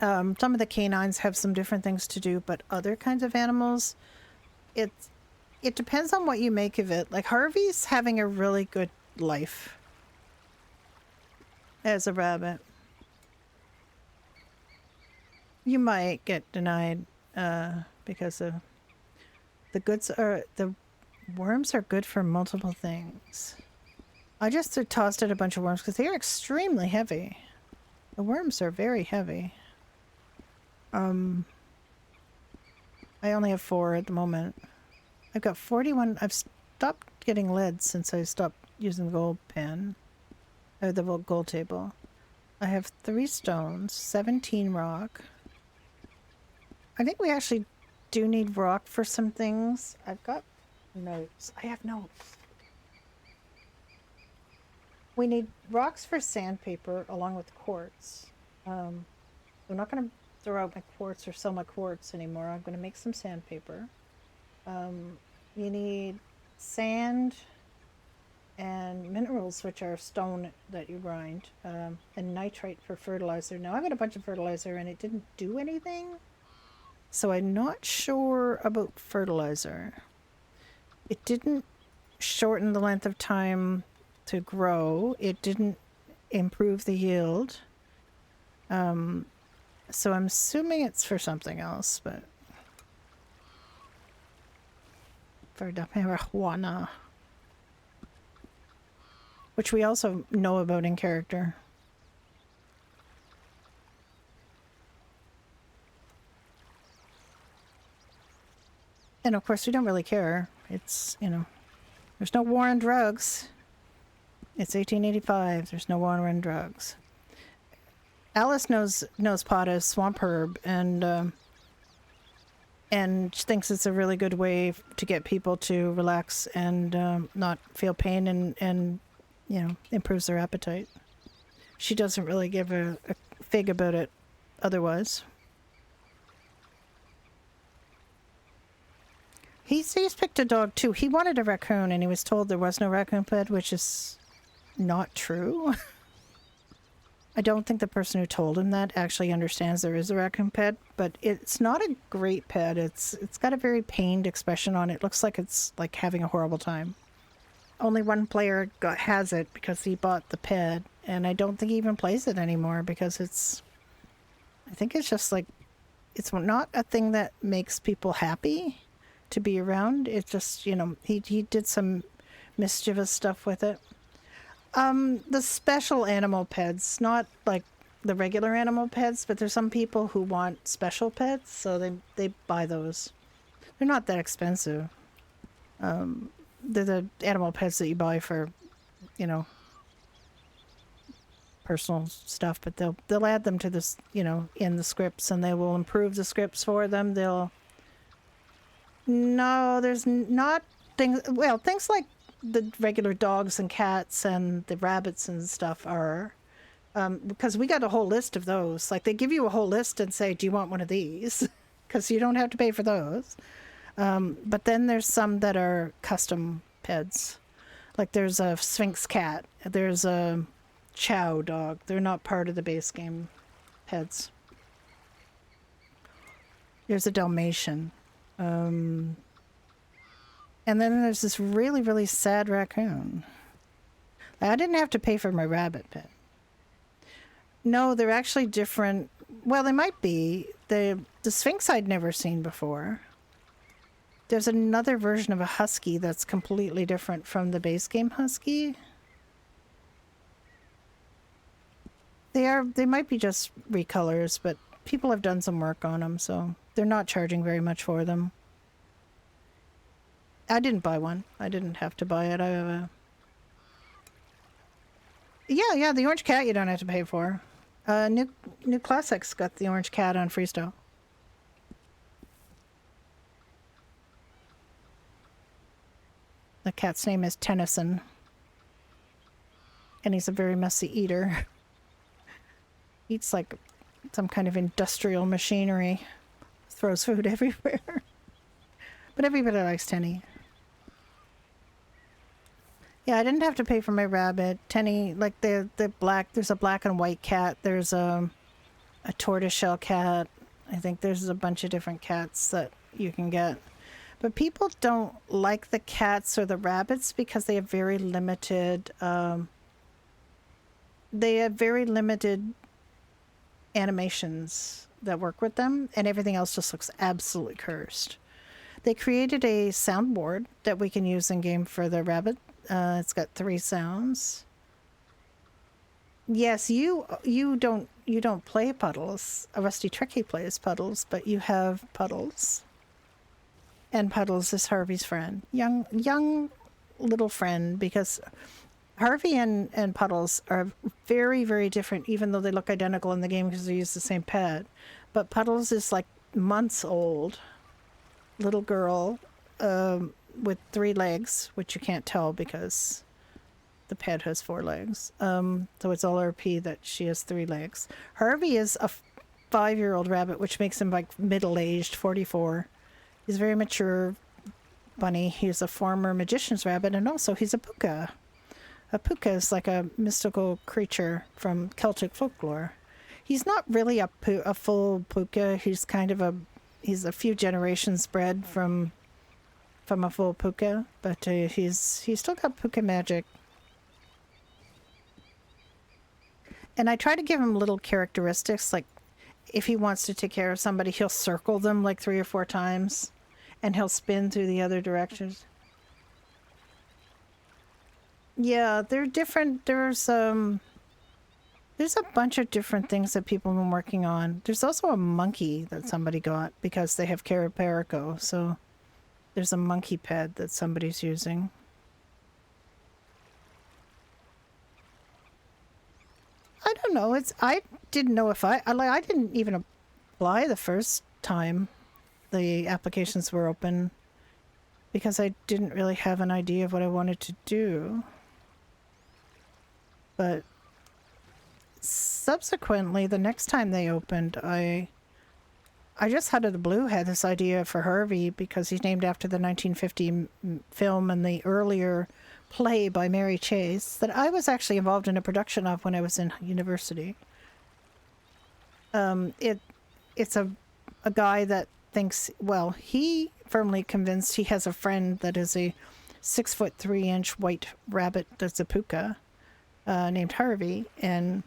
Some of the canines have some different things to do, but other kinds of animals, it depends on what you make of it. Like Harvey's having a really good life as a rabbit. You might get denied because of the worms are good for multiple things. I just tossed out a bunch of worms because they are extremely heavy. The worms are very heavy. I only have 4 at the moment. I've got 41. I've stopped getting lead since I stopped using the gold pen. Or the gold table. I have 3 stones, 17 rock. I think we actually do need rock for some things. I've got notes. I have notes. We need rocks for sandpaper along with quartz. I'm not going to throw out my quartz or sell my quartz anymore. I'm going to make some sandpaper. You need sand and minerals, which are stone that you grind, and nitrite for fertilizer. Now, I've got a bunch of fertilizer and it didn't do anything. So I'm not sure about fertilizer. It didn't shorten the length of time to grow. It didn't improve the yield. So I'm assuming it's for something else, but for the marijuana, which we also know about in character. And of course, we don't really care. It's, you know, there's no war on drugs. It's 1885. There's no war on drugs. Alice knows pot as swamp herb, and thinks it's a really good way to get people to relax and not feel pain, and you know, improves their appetite. She doesn't really give a fig about it otherwise. He's picked a dog too. He wanted a raccoon and he was told there was no raccoon pet, which is not true. I don't think the person who told him that actually understands there is a raccoon pet, but it's not a great pet. It's got a very pained expression on it. It looks like it's like having a horrible time. Only one player has it because he bought the pet, and I don't think he even plays it anymore because I think it's just like, it's not a thing that makes people happy to be around. It's just, you know, he did some mischievous stuff with it. The special animal pets, not like the regular animal pets, but there's some people who want special pets, so they buy those. They're not that expensive. They're the animal pets that you buy for, you know, personal stuff, but they'll add them to this, you know, in the scripts, and they will improve the scripts for them. There's not things, well, things like the regular dogs and cats and the rabbits and stuff are, because we got a whole list of those. Like, they give you a whole list and say, do you want one of these? Because you don't have to pay for those. But then there's some that are custom pets. Like, there's a Sphinx cat. There's a Chow dog. They're not part of the base game pets. There's a Dalmatian. And then there's this really, really sad raccoon. I didn't have to pay for my rabbit pet. No, they're actually different. Well, they might be. The Sphinx I'd never seen before. There's another version of a husky that's completely different from the base game husky. They might be just recolors, but people have done some work on them, so they're not charging very much for them. I didn't buy one. I didn't have to buy it. I have a... Yeah, the orange cat you don't have to pay for. New Classics got the orange cat on Freestyle. The cat's name is Tennyson. And he's a very messy eater. Eats like some kind of industrial machinery. Throws food everywhere. But everybody likes Tenny. Yeah, I didn't have to pay for my rabbit. Tenny, like the black, there's a black and white cat. There's a tortoiseshell cat. I think there's a bunch of different cats that you can get. But people don't like the cats or the rabbits because they have very limited, animations that work with them, and everything else just looks absolutely cursed. They created a soundboard that we can use in game for the rabbit. It's got 3 sounds. Yes, you don't play Puddles. A Rusty Trekkie plays Puddles, but you have Puddles. And Puddles is Harvey's friend. Young little friend, because Harvey and Puddles are very, very different, even though they look identical in the game because they use the same pet. But Puddles is like months old, little girl with 3 legs, which you can't tell because the pet has 4 legs. So it's all RP that she has 3 legs. Harvey is a 5-year-old rabbit, which makes him like middle-aged, 44. He's a very mature bunny. He's a former magician's rabbit, and also he's a puka. A puka is like a mystical creature from Celtic folklore. He's not really a full puka. He's kind of he's a few generations bred from a full puka, but he's still got puka magic. And I try to give him little characteristics, like if he wants to take care of somebody, he'll circle them like 3 or 4 times, and he'll spin through the other directions. Yeah, they're different. There's a bunch of different things that people have been working on. There's also a monkey that somebody got because they have Caraparico, so there's a monkey pet that somebody's using. I don't know. I didn't know if I didn't even apply the first time the applications were open because I didn't really have an idea of what I wanted to do. But subsequently, the next time they opened, I just out of the blue had this idea for Harvey because he's named after the 1950 film and the earlier play by Mary Chase that I was actually involved in a production of when I was in university. It's a guy that thinks, well, he firmly convinced he has a friend that is a 6'3" white rabbit that's a puka, named Harvey, and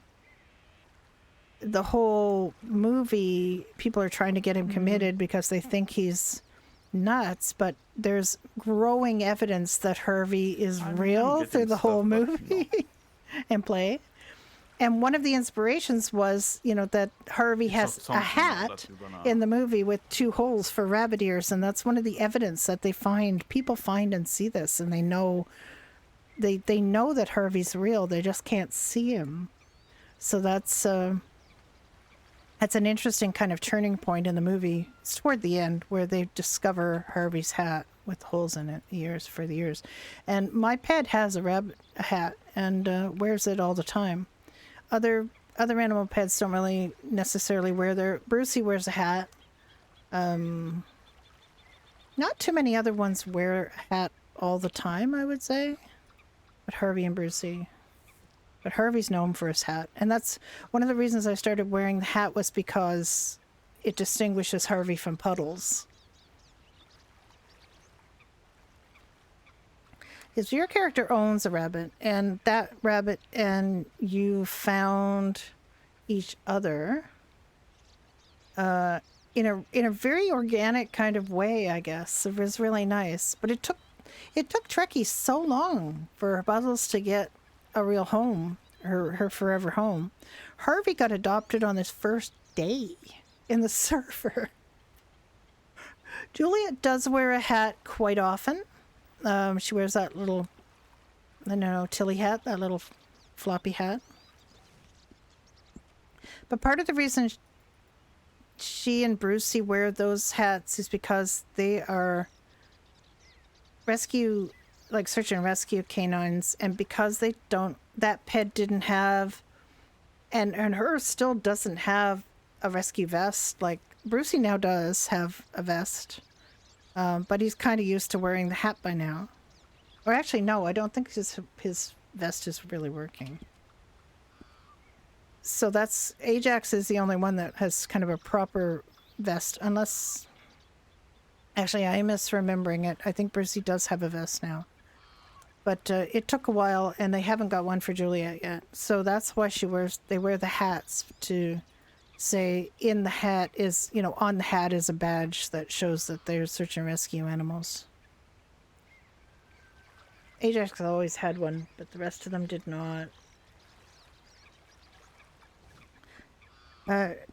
the whole movie, people are trying to get him committed because they think he's nuts, but there's growing evidence that Harvey is real through the whole movie and play. And one of the inspirations was, that Harvey has a hat in the movie with 2 holes for rabbit ears, and that's one of the evidence that people find and see this, and they know that Harvey's real. They just can't see him. So that's an interesting kind of turning point in the movie. It's toward the end where they discover Harvey's hat with holes in it, for the ears. And my pet has a rabbit hat and wears it all the time. Other animal pets don't really necessarily wear their... Brucey wears a hat. Not too many other ones wear a hat all the time, I would say. But Harvey and Brucey. But Harvey's known for his hat. And that's one of the reasons I started wearing the hat was because it distinguishes Harvey from Puddles. Is your character owns a rabbit, and that rabbit and you found each other in a very organic kind of way, I guess. It was really nice. But it took Trekkie so long for Puddles to get a real home, her forever home. Harvey got adopted on his first day in the server. Juliet does wear a hat quite often. She wears that little, Tilly hat, that little floppy hat. But part of the reason she and Brucey wear those hats is because they are search and rescue canines, and because that pet didn't have, and her still doesn't have a rescue vest. Like Brucey now does have a vest. But he's kind of used to wearing the hat by now. Or actually, no, I don't think his vest is really working. So Ajax is the only one that has kind of a proper vest, unless... Actually, I am misremembering it. I think Brucey does have a vest now. But it took a while, and they haven't got one for Juliet yet. So that's why they wear the hats to... say in the hat is, on the hat is a badge that shows that they're search and rescue animals. Ajax always had one, but the rest of them did not.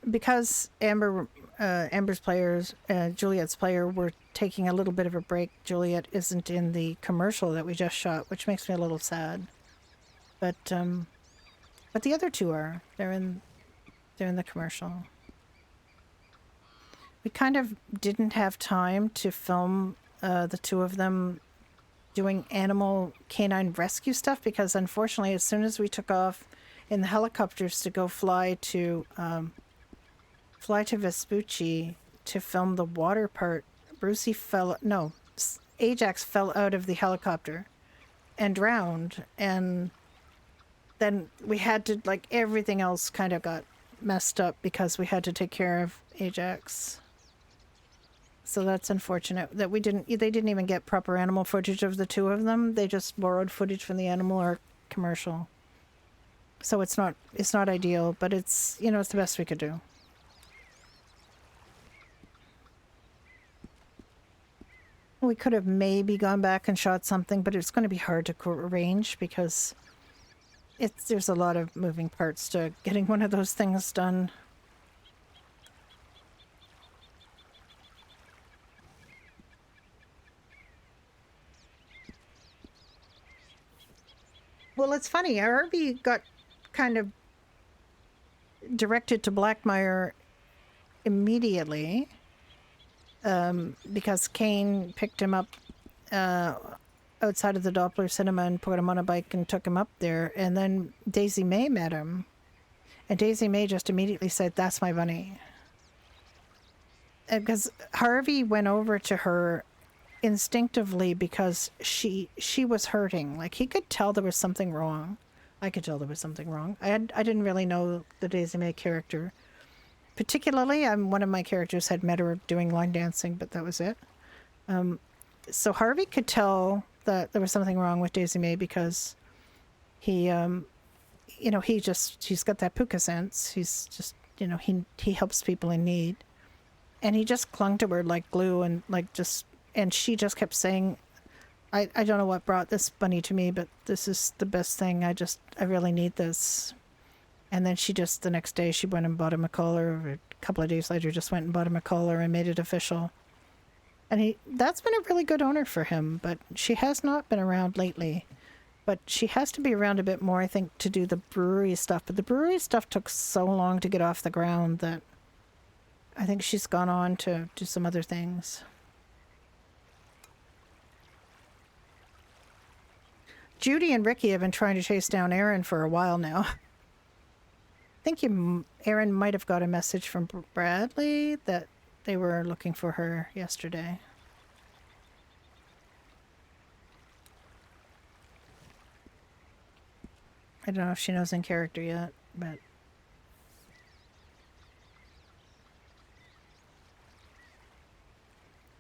Because Amber's players, Juliet's player, were taking a little bit of a break. Juliet isn't in the commercial that we just shot, which makes me a little sad. But the other two are. They're in the commercial. We kind of didn't have time to film the two of them doing animal canine rescue stuff because unfortunately, as soon as we took off in the helicopters to go fly to Vespucci to film the water part, Ajax fell out of the helicopter and drowned, and then we had to, like, everything else kind of got messed up because we had to take care of Ajax. So that's unfortunate that they didn't even get proper animal footage of the two of them. They just borrowed footage from the Animal Art commercial. So it's not ideal, but it's the best we could do. We could have maybe gone back and shot something, but it's going to be hard to arrange because there's a lot of moving parts to getting one of those things done. Well, it's funny. Harvey got kind of directed to Blackmire immediately because Kane picked him up outside of the Doppler cinema and put him on a bike and took him up there. And then Daisy May met him. And Daisy May just immediately said, "That's my bunny." Because Harvey went over to her instinctively because she was hurting. Like, he could tell there was something wrong. I could tell there was something wrong. I didn't really know the Daisy May character. Particularly, one of my characters had met her doing line dancing, but that was it. So Harvey could tell that there was something wrong with Daisy May because he, he's got that puka sense. He's just, he helps people in need. And he just clung to her like glue and she just kept saying, I don't know what brought this bunny to me, but this is the best thing. I really need this. And then the next day she went and bought him a collar. Or a couple of days later, just went and bought him a collar and made it official. And that's been a really good owner for him, but she has not been around lately. But she has to be around a bit more, I think, to do the brewery stuff. But the brewery stuff took so long to get off the ground that I think she's gone on to do some other things. Judy and Ricky have been trying to chase down Erin for a while now. I think Erin might have got a message from Bradley that they were looking for her yesterday. I don't know if she knows in character yet, but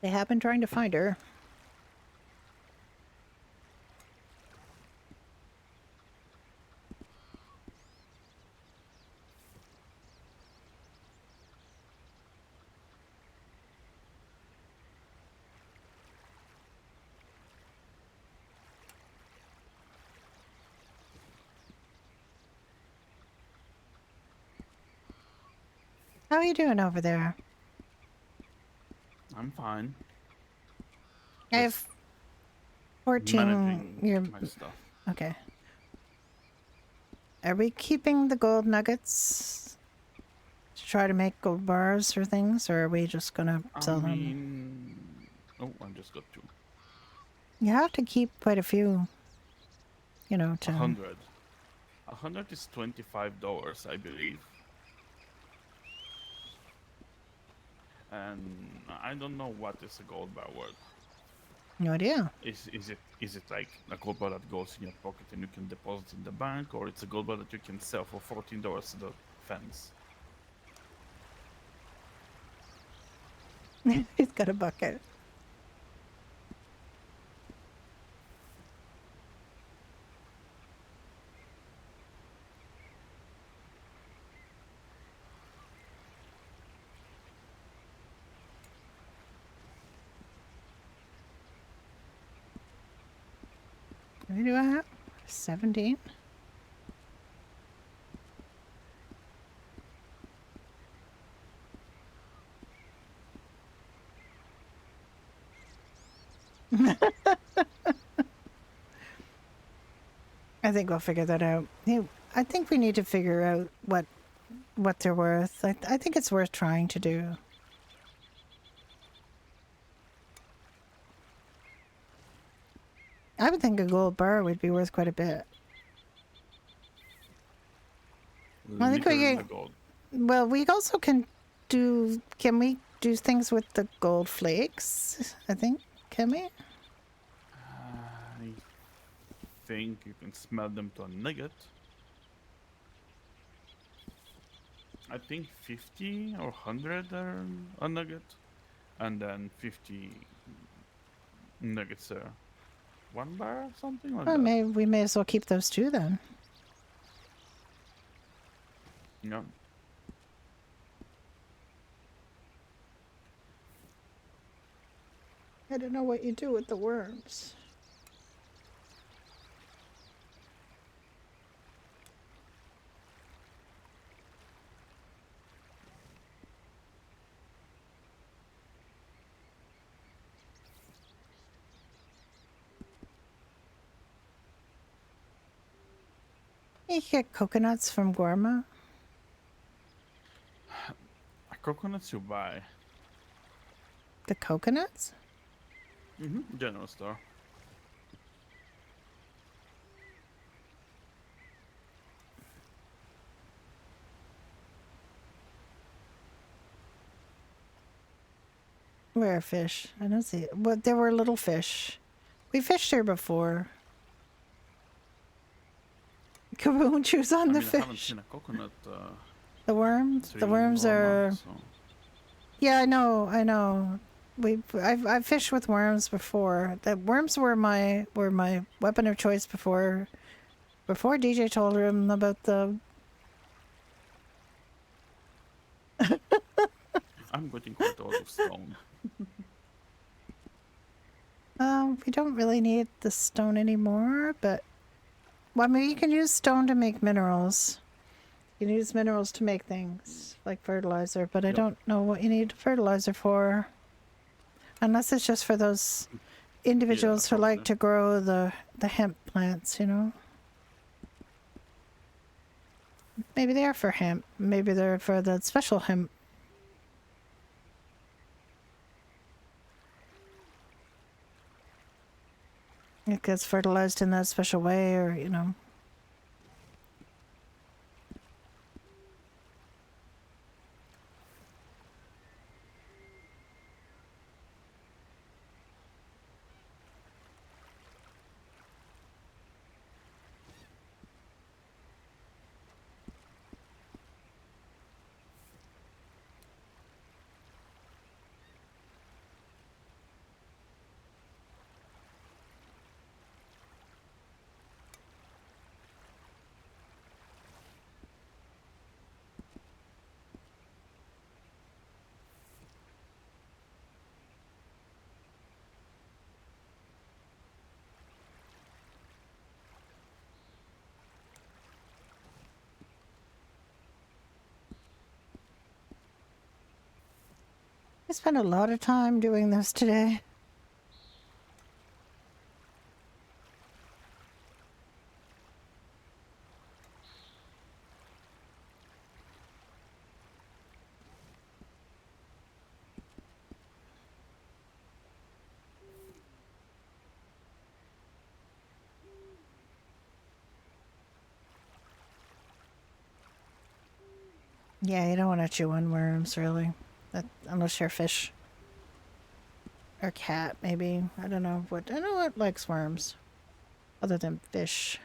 they have been trying to find her. How are you doing over there? I'm fine. I have 14. Managing my stuff. Okay. Are we keeping the gold nuggets to try to make gold bars or things, or are we just gonna sell them? Oh, I just got 2. You have to keep quite a few, to... 100. 100 is $25, I believe. And I don't know what is a gold bar worth. No idea. Is it like a gold bar that goes in your pocket and you can deposit in the bank, or it's a gold bar that you can sell for $14 at the fence? He's got a bucket. What do I have? 17? I think we'll figure that out. I think we need to figure out what they're worth. I think it's worth trying to do. I would think a gold bar would be worth quite a bit. I think we Liquor in the can. gold. Well, we also can do. Can we do things with the gold flakes? I think. Can we? I think you can smelt them to a nugget. I think 50 or 100 are a nugget, and then 50 nuggets are 1 bar or something like Well, that. we may as well keep those two then. Yeah. I don't know what you do with the worms. You can get coconuts from Gorma. Coconuts you buy. The coconuts? General store. Where are fish? I don't see it. Well, there were little fish. We fished here before. Kaboom chews on I the mean, I haven't fish. seen a coconut The worms? The tree worms in a are. month, so. Yeah, I know. I've fished with worms before. The worms were my weapon of choice before DJ told him about the. I'm getting quite out of stone. We don't really need the stone anymore, but well, I mean, you can use stone to make minerals. You can use minerals to make things like fertilizer, but I Yep. don't know what you need fertilizer for. Unless it's just for those individuals who like probably. to grow the hemp plants, you know? Maybe they are for hemp. Maybe they're for the special hemp. It gets fertilized in that special way, or, you know. I spent a lot of time doing this today. Yeah, you don't want to chew on worms, really. Unless you're a fish. Or cat, maybe. I don't know what likes worms. Other than fish.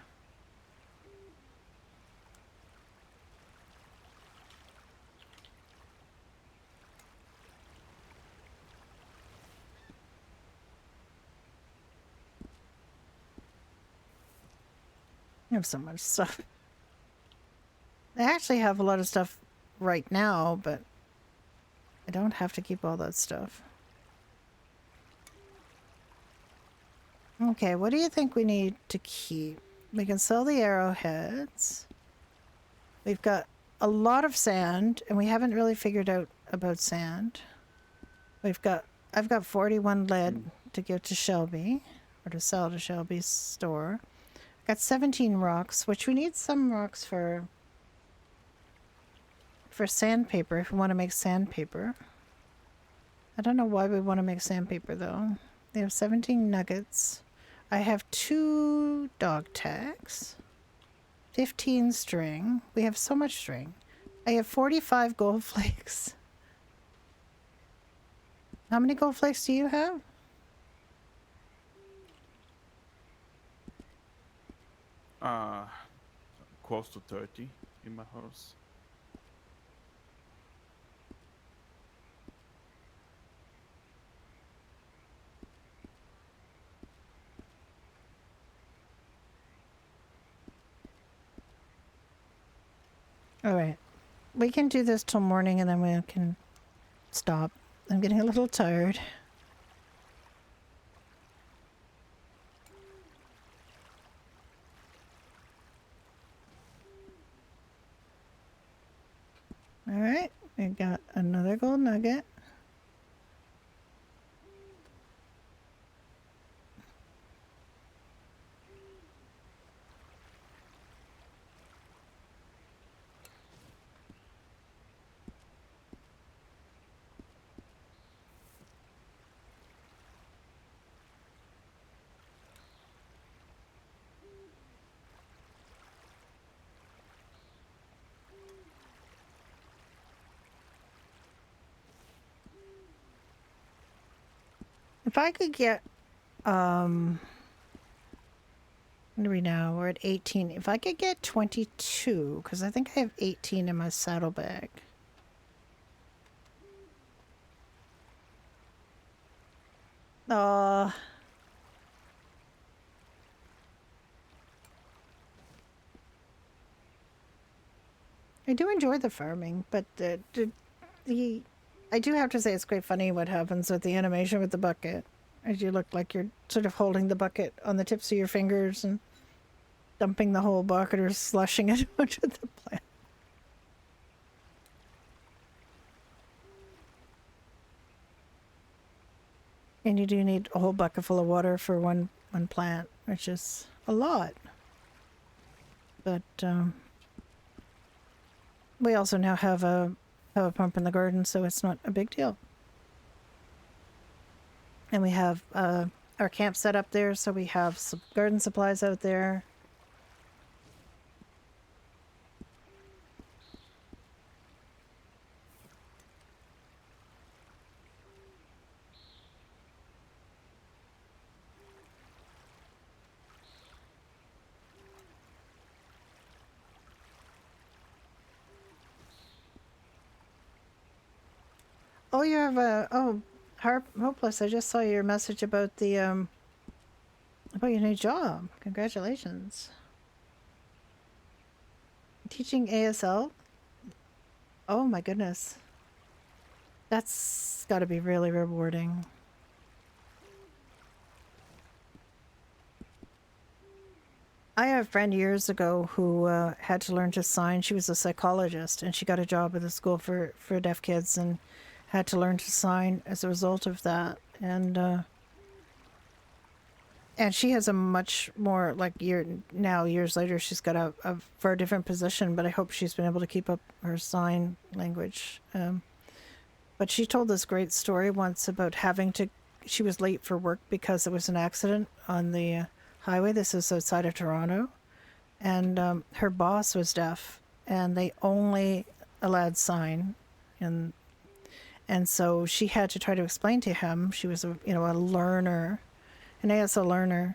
I have so much stuff. I actually have a lot of stuff right now, but I don't have to keep all that stuff. Okay, what do you think we need to keep? We can sell the arrowheads. We've got a lot of sand, and we haven't really figured out about sand. I've got 41 lead to give to Shelby, or to sell to Shelby's store. Got 17 rocks, which we need some rocks for sandpaper if we want to make sandpaper. I don't know why we want to make sandpaper though. They have 17 nuggets. I have 2 dog tags. 15 string. We have so much string. I have 45 gold flakes. How many gold flakes do you have? Close to 30 in my house. All right. We can do this till morning and then we can stop. I'm getting a little tired. All right. We got another gold nugget. If I could get, what are we now? We're at 18. If I could get 22, because I think I have 18 in my saddlebag. I do enjoy the farming, but the I do have to say it's quite funny what happens with the animation with the bucket. As you look like you're sort of holding the bucket on the tips of your fingers and dumping the whole bucket or slushing it onto the plant. And you do need a whole bucket full of water for one plant, which is a lot. But we also now have a pump in the garden, so it's not a big deal. And we have our camp set up there, so we have some garden supplies out there. Oh, you have a Hopeless. I just saw your message about the about your new job. Congratulations. Teaching ASL? Oh my goodness. That's got to be really rewarding. I had a friend years ago who had to learn to sign. She was a psychologist and she got a job at a school for deaf kids and had to learn to sign as a result of that. And she has a much more, like, years later, she's got a far different position, but I hope she's been able to keep up her sign language. But she told this great story once about she was late for work because there was an accident on the highway. This is outside of Toronto. And her boss was deaf and they only allowed sign. And so she had to try to explain to him, she was a learner, an ASL learner,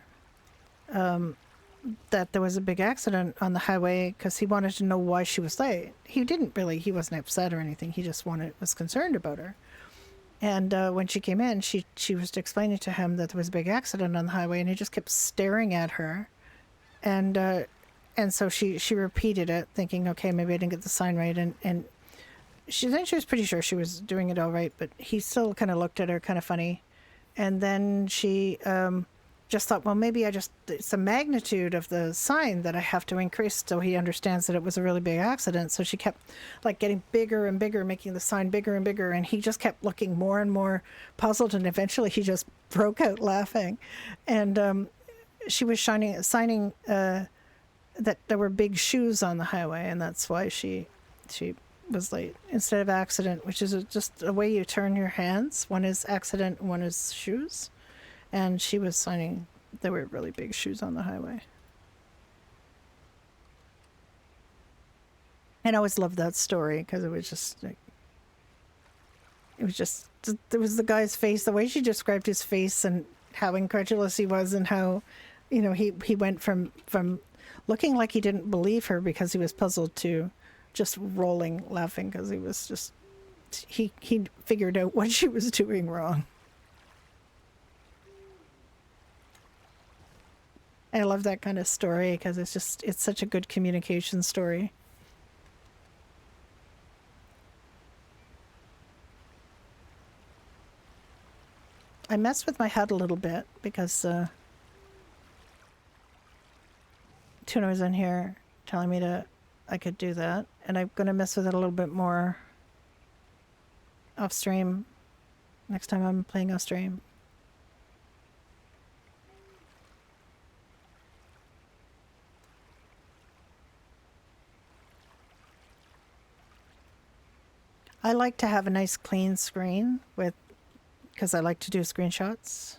that there was a big accident on the highway because he wanted to know why she was late. He wasn't upset or anything. He just was concerned about her. And when she came in, she was explaining to him that there was a big accident on the highway, and he just kept staring at her. And so she repeated it, thinking, okay, maybe I didn't get the sign right. And she was pretty sure she was doing it all right, but he still kind of looked at her kind of funny. And then she just thought, well, maybe it's the magnitude of the sign that I have to increase so he understands that it was a really big accident. So she kept like getting bigger and bigger, making the sign bigger and bigger. And he just kept looking more and more puzzled. And eventually he just broke out laughing. And she was signing that there were big shoes on the highway. And that's why she was late instead of accident, which is just a way you turn your hands. One is accident, one is shoes. And she was signing, there were really big shoes on the highway. And I always loved that story because it was just like, there was the guy's face, the way she described his face and how incredulous he was and how, you know, he went from looking like he didn't believe her because he was puzzled to just rolling laughing because he was just, he figured out what she was doing wrong. I love that kind of story because it's such a good communication story. I messed with my HUD a little bit because Tuna was in here telling me I could do that, and I'm going to mess with it a little bit more off stream next time I'm playing off stream. I like to have a nice clean screen because I like to do screenshots,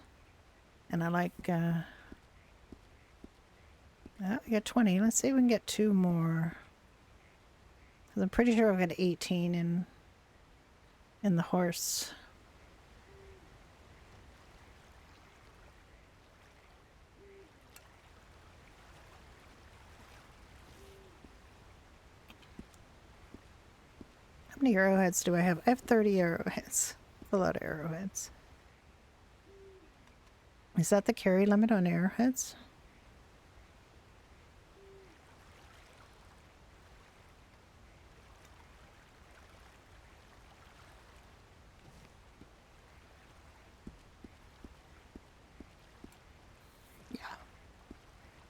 and I like. We got 20. Let's see if we can get 2 more. Because I'm pretty sure I've got 18 in the horse. How many arrowheads do I have? I have 30 arrowheads. A lot of arrowheads. Is that the carry limit on arrowheads? Yeah.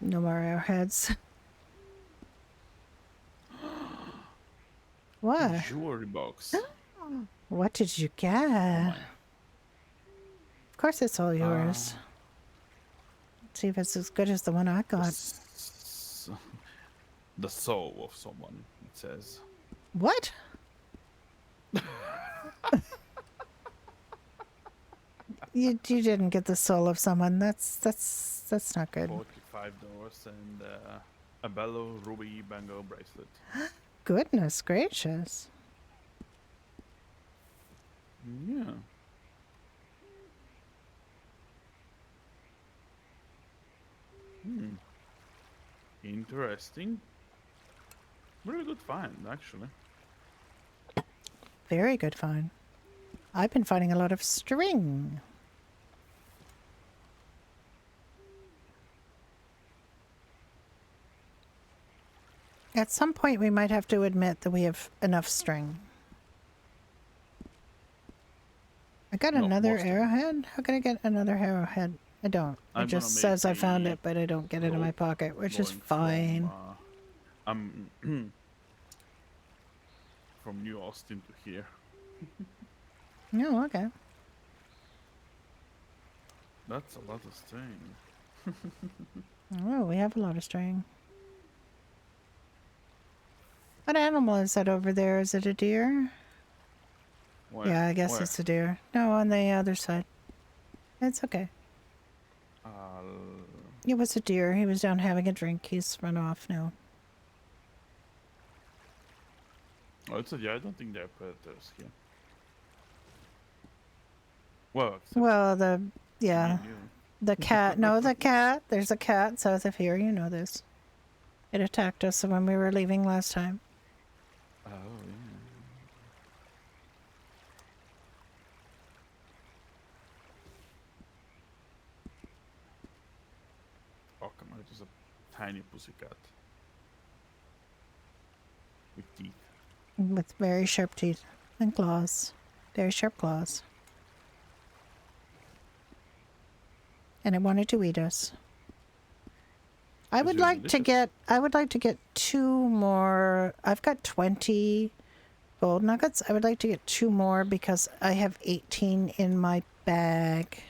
No more arrowheads. What? Jewelry box. What did you get? Of course it's all yours. Let's see if it's as good as the one I got. The soul of someone, it says. What? You didn't get the soul of someone. That's not good. $45 and a Bello Ruby Bangle bracelet. Goodness gracious. Yeah. Interesting. Really good find, actually. Very good find. I've been finding a lot of string. At some point we might have to admit that we have enough string. I got No, another more string. arrowhead? How can I get another arrowhead? I don't. It I'm just gonna says make I found a it, but I don't get it in my rope pocket, which is going fine. From New Austin to here. Oh, okay. That's a lot of string. Oh, we have a lot of string. What animal is that over there? Is it a deer? Where? Yeah, I guess Where? it's a deer. No, on the other side. It's okay. It was a deer. He was down having a drink. He's run off now. Oh, it's a deer. I don't think they're predators here. Well, except Well, me yeah, and you. the cat. No, the cat. There's a cat south of here. You know this. It attacked us when we were leaving last time. Oh, yeah. Oh, come on. It was a tiny pussycat. With teeth. With very sharp teeth and claws. Very sharp claws. and it wanted to eat us. I Is would it like to delicious? get. I would like to get 2 more. I've got 20 gold nuggets. I would like to get 2 more because I have 18 in my bag,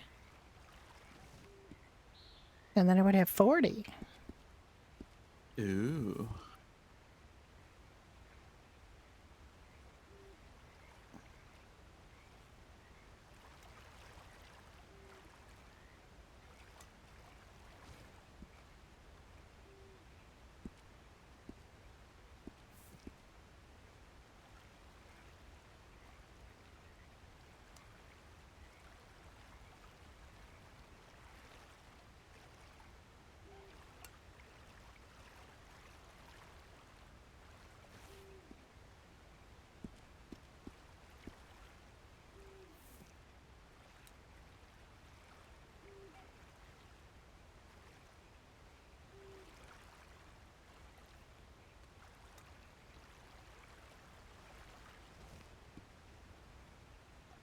and then I would have 40. Ooh.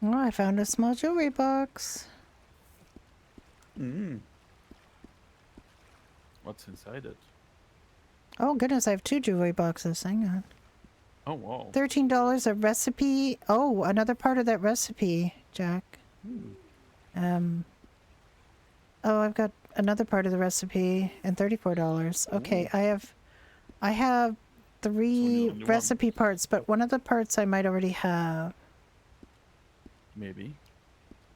Oh, I found a small jewelry box. Mm. What's inside it? Oh goodness, I have 2 jewelry boxes. Hang on. Oh wow. $13 a recipe. Oh, another part of that recipe, Jack. Hmm. Oh, I've got another part of the recipe and $34. Okay, Ooh. I have So 3 only one, recipe parts, but one of the parts I might already have maybe.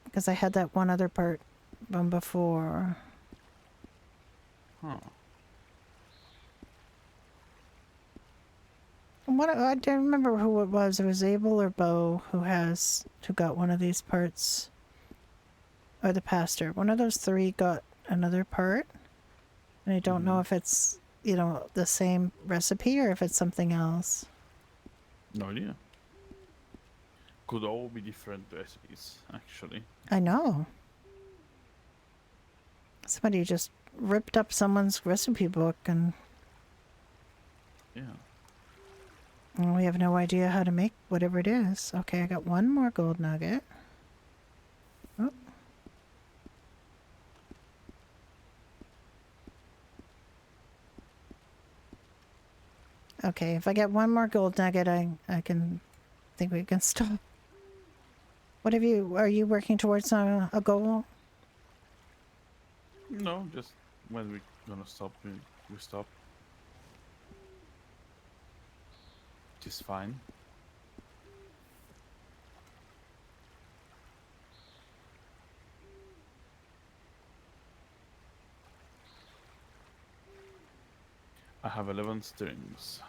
because I had that one other part from before. Huh. What I don't remember who it was. It was Abel or Bo who got one of these parts, or the pastor. One of those 3 got another part, and I don't know if it's the same recipe or if it's something else. No idea. Could all be different recipes, actually. I know. Somebody just ripped up someone's recipe book and Yeah. we have no idea how to make whatever it is. Okay, I got 1 more gold nugget. Oh. Okay, if I get 1 more gold nugget, I can think we can stop. Are you working towards a goal? No, just when we gonna stop, we stop. Which is fine. I have 11 strings.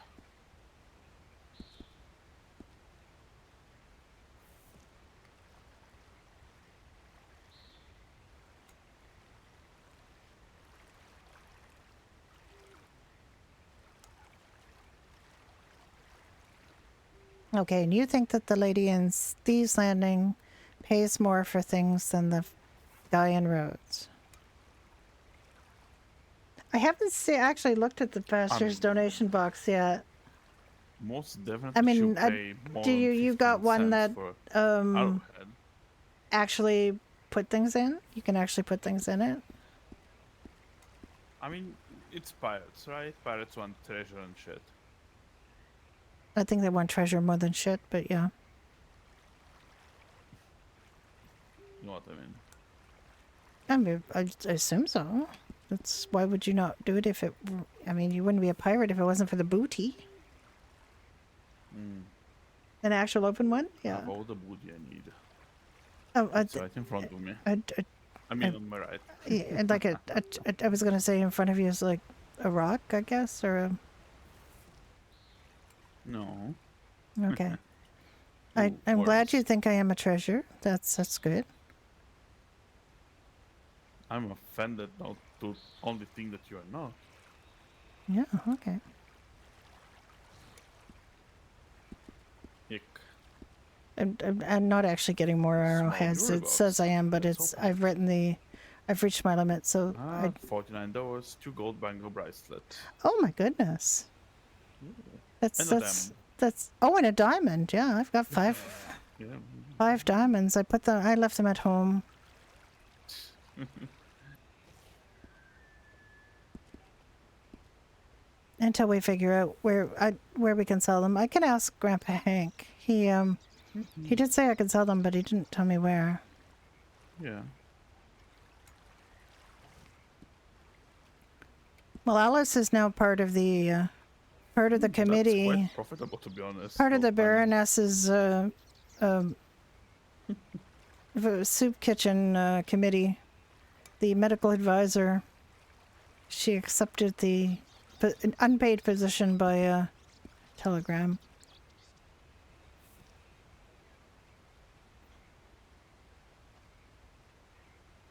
Okay, and you think that the lady in Thieves Landing pays more for things than the guy in Rhodes? I haven't actually looked at the pastor's mean- donation box yet. Most definitely I mean, should pay more do than you got 15 one cents that for um arrowhead. actually put things in? You can actually put things in it? I mean, it's pirates, right? Pirates want treasure and shit. I think they want treasure more than shit, but yeah. You know what I mean? I mean, I assume so. That's why would you not do it if it? I mean, you wouldn't be a pirate if it wasn't for the booty. Mm. An actual open one? I Yeah. have all the booty I need. Oh, It's right in front of me. I mean, on my right. And like I was gonna say in front of you is like a rock, I guess, or a. No. Okay. Ooh, I'm glad worms. you think I am a treasure. That's good. I'm offended not to only think that you are not. Yeah. Okay. Ick. I'm not actually getting more Small arrowheads. jewelry It says box. I am, but Let's open I've written I've reached my limit. So $49, 2 gold bangle bracelet. oh my goodness. And a diamond. That's and a diamond. Yeah, I've got 5 Yeah. 5 diamonds. I left them at home. until we figure out where we can sell them. I can ask Grandpa Hank. He did say I could sell them, but he didn't tell me where. Yeah. Well, Alice is now part of the That's committee. quite profitable, to be honest. Part of the those times. Baroness's soup kitchen committee. The medical advisor. She accepted the an unpaid position by telegram.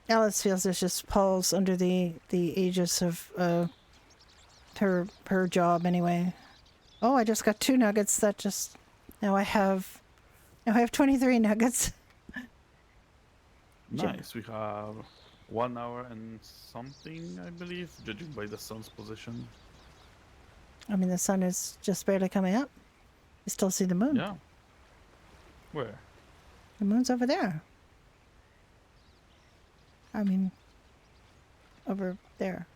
Alice feels it just falls under the aegis of her job anyway. Oh, I just got 2 nuggets. That just now I have 23 nuggets. Nice. We have 1 hour and something, I believe, judging by the sun's position. I mean, the sun is just barely coming up. You still see the moon. Yeah. Where? The moon's over there. I mean, over there.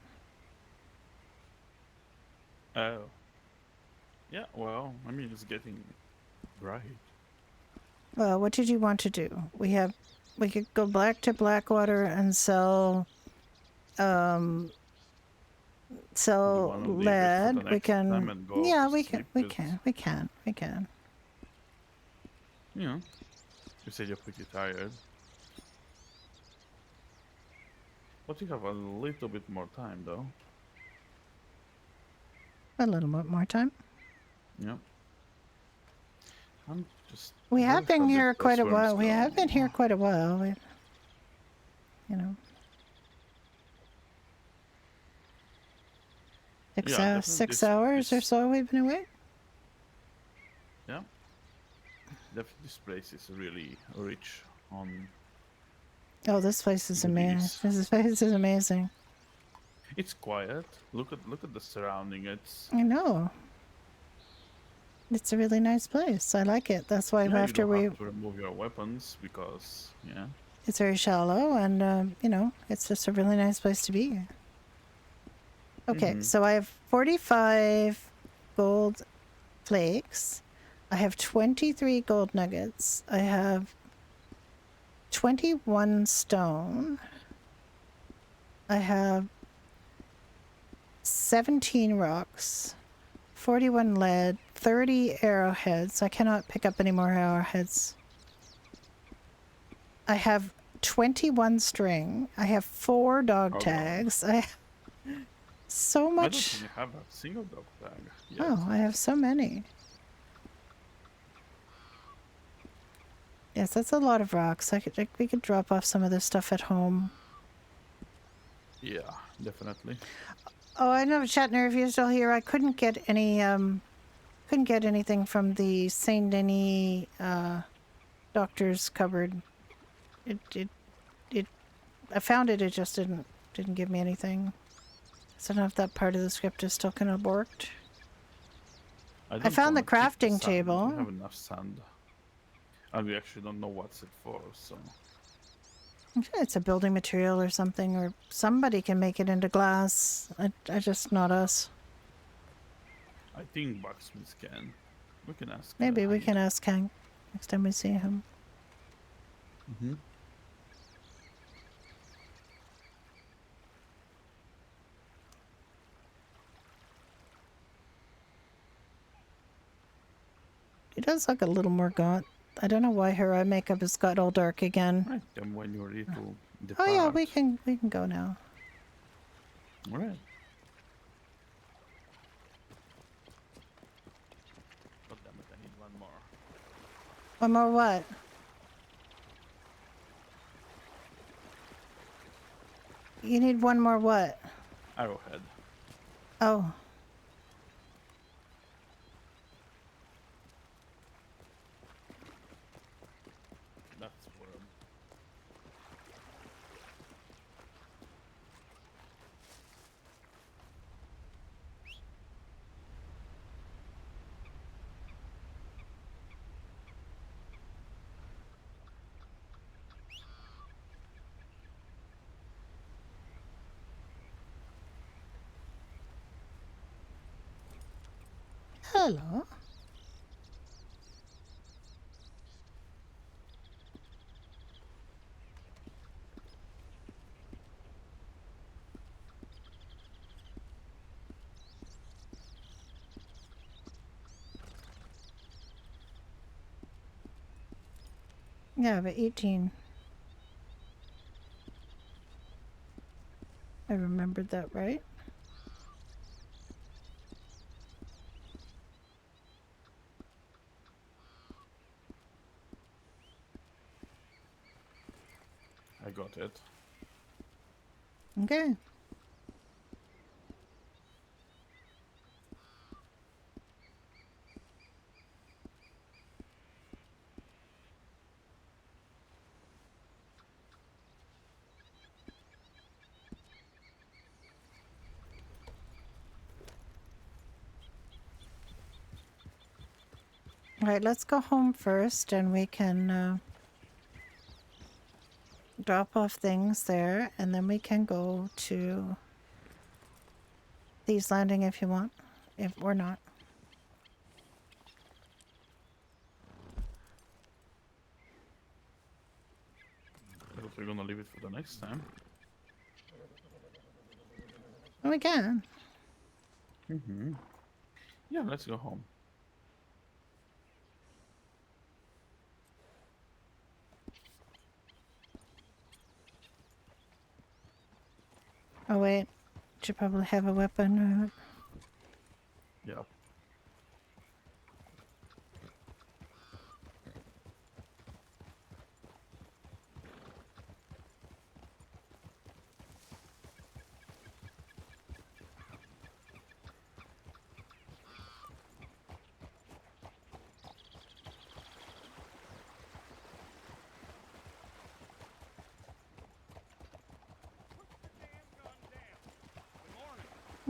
Oh. Yeah, well, I mean, it's getting bright. Well, what did you want to do? We could go back to Blackwater and sell Do you wanna leave it for the lead. We next time can, and go yeah, to we can, sleep? we 'Cause, can, we can. You know, you said you're pretty tired. But you have a little bit more time, though. A little bit more time. Yeah. I'm just. We have worried been how the here quite a dustworms while. We have go. been here quite a while. You know. Yeah, definitely 6 hours or this- so we've been away. Yeah. Definitely this place is really rich on. Oh, this place is amazing. Goodies. This place is amazing. It's quiet. Look at the surrounding. It's. I know. It's a really nice place. I like it. That's why Yeah, after you don't we, have to remove your weapons because yeah. it's very shallow and you know, it's just a really nice place to be. Okay, Mhm. so I have 45 gold flakes. I have 23 gold nuggets. I have 21 stone. I have 17 rocks, 41 lead, 30 arrowheads. I cannot pick up any more arrowheads. I have 21 string. I have 4 dog Oh, God. tags. I have so I don't much. think I have a single dog tag yet. Oh, I have so many. Yes, that's a lot of rocks. We could drop off some of this stuff at home. Yeah, definitely. Oh, I know, Shatner, if you're still here, I couldn't get anything from the Saint Denis doctor's cupboard. It I found it. It just didn't give me anything. So I don't know if that part of the script is still kind of borked. don't found the wanna keep crafting sand. table. We have enough sand. And we actually don't know what's it for, so. I'm sure it's a building material or something, or somebody can make it into glass. I just not us. I think blacksmiths can. We can ask. Maybe we can ask Hank next time we see him. Mm-hmm. He does look a little more gaunt. I don't know why her eye makeup has got all dark again. Right, then when you're ready to Oh depart. yeah, we can go now. Alright. God damn it, I need one more. One more what? You need one more what? Arrowhead. Oh. That's for him. Hello. Yeah, but 18. I remembered that right. I got it. Okay. All right, let's go home first and we can drop off things there and then we can go to Thieves Landing if you want, if or not. I thought we were gonna leave it for the next time. We can. Mm-hmm. Yeah, let's go home. Oh wait, should probably have a weapon. Yeah.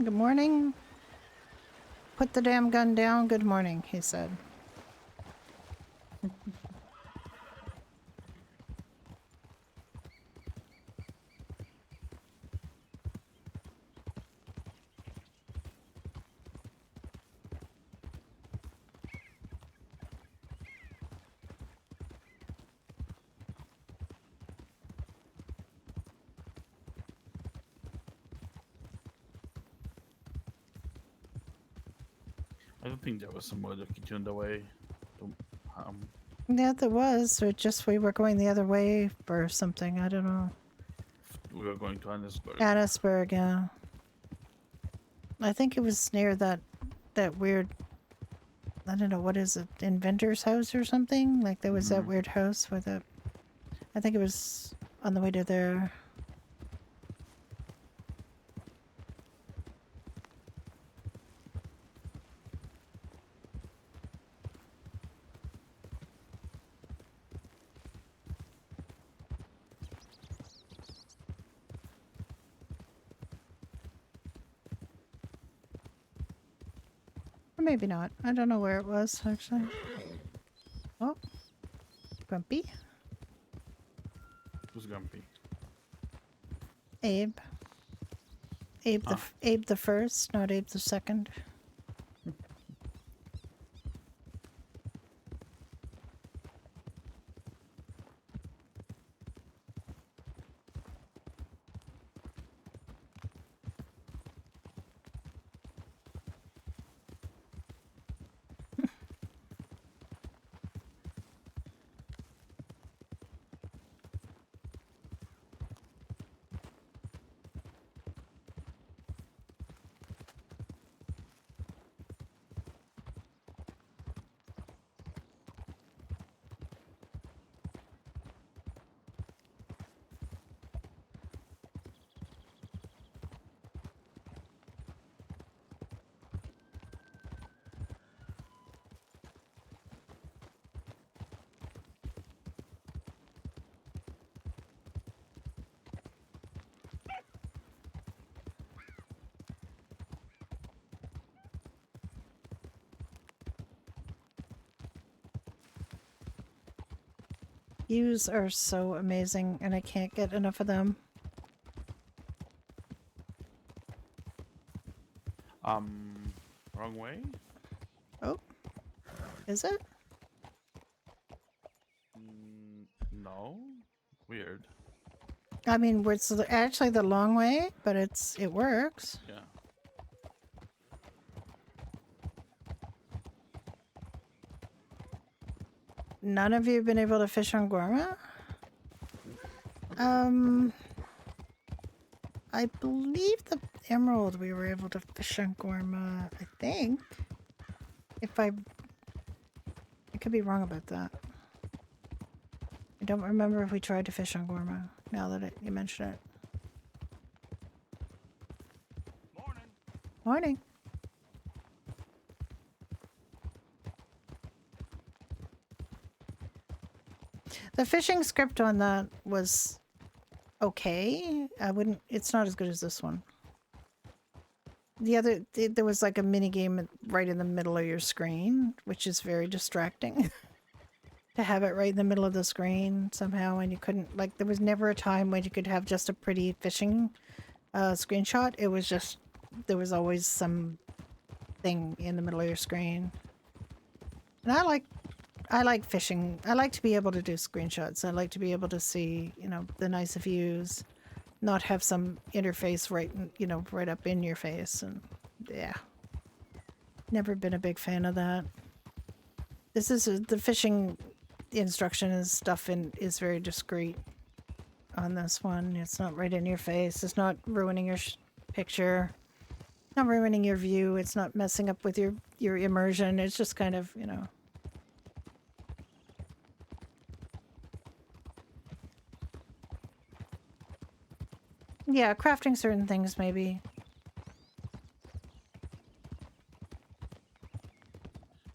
Good morning. Put the damn gun down. Good morning, he said. I don't think there was some other kitchen in the way. To, Yeah, there was, or just we were going the other way or something. I don't know. we were going to Annesburg. Annisburg, yeah. I think it was near that weird. I don't know what is it, inventor's house or something. Like there was that weird house with a. I think it was on the way to there. Or maybe not. I don't know where it was actually. Oh, Grumpy. Who's Grumpy? Abe. Ah. Abe the first, not Abe the second. Views are so amazing, and I can't get enough of them. Wrong way? Oh, is it? No. Weird. I mean, it's actually the long way, but it works. Yeah. None of you have been able to fish on Gorma? I believe the emerald we were able to fish on Gorma, I think. If I could be wrong about that. I don't remember if we tried to fish on Gorma, now that you mention it. Morning. Morning. The fishing script on that was okay. It's not as good as this one. There was like a mini game right in the middle of your screen, which is very distracting. To have it right in the middle of the screen somehow, and you couldn't, like, there was never a time when you could have just a pretty fishing screenshot. It was just, there was always some thing in the middle of your screen. And I like fishing. I like to be able to do screenshots. I like to be able to see, you know, the nice views, not have some interface right, you know, right up in your face. And yeah, never been a big fan of that. This is the fishing instruction and stuff is very discreet on this one. It's not right in your face. It's not ruining your picture. Not ruining your view. It's not messing up with your immersion. It's just kind of, you know. Yeah, crafting certain things maybe.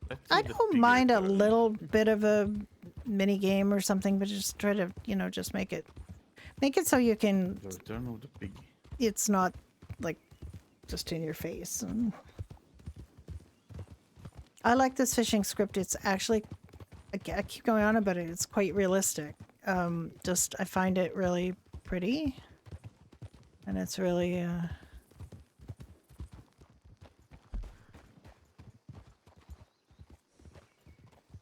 Let's I see the don't bigger mind a turtle. little bit of a mini game or something, but just try to, you know, just make it so you can, The return of the pig. it's not like just in your face. And I like this fishing script. It's actually, I keep going on about it. It's quite realistic. I find it really pretty, and it's really,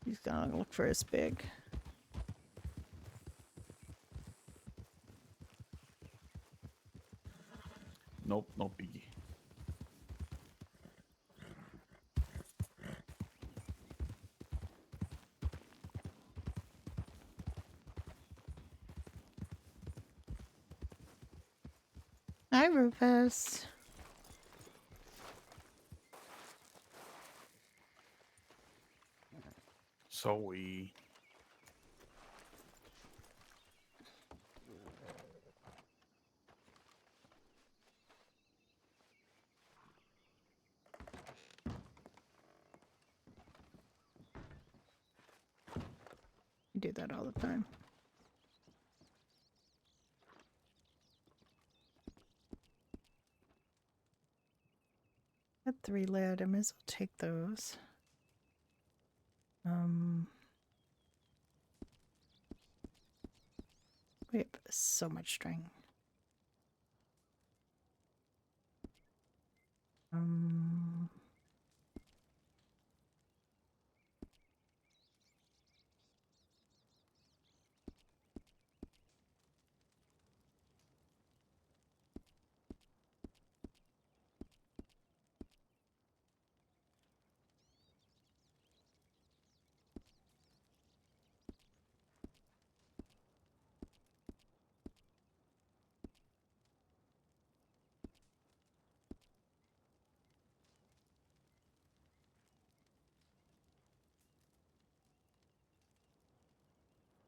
he's gonna look for his pig. Nope, no piggy. Hi, Rufus. So we You do that all the time. Got 3 lead. I might as well take those. We have so much string.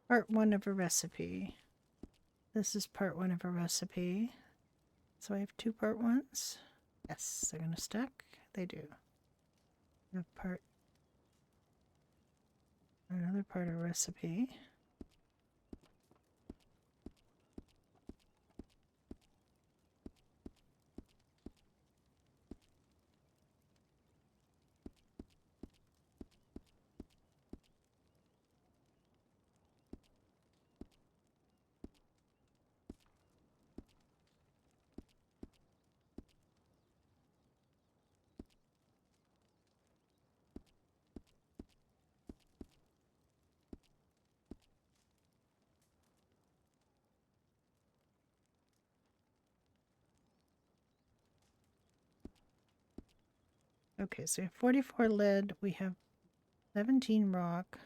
Part 1 of a recipe. This is part 1 of a recipe. So I have 2 part 1s. Yes, they're gonna stack. They do. I have another part of a recipe. Okay, so we have 44 lead. We have 17 rock.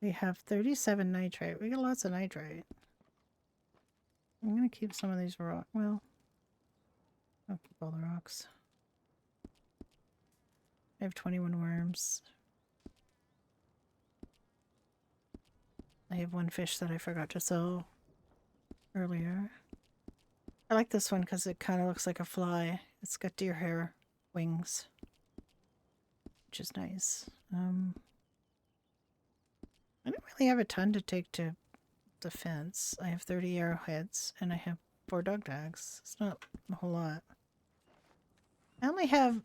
We have 37 nitrate. We got lots of nitrate. I'm gonna keep some of these rock. Well, I'll keep all the rocks. I have 21 worms. I have one fish that I forgot to sell earlier. I like this one because it kind of looks like a fly. It's got deer hair wings, which is nice. I don't really have a ton to take to the fence. I have 30 arrowheads and I have 4 dog tags. It's not a whole lot. I only have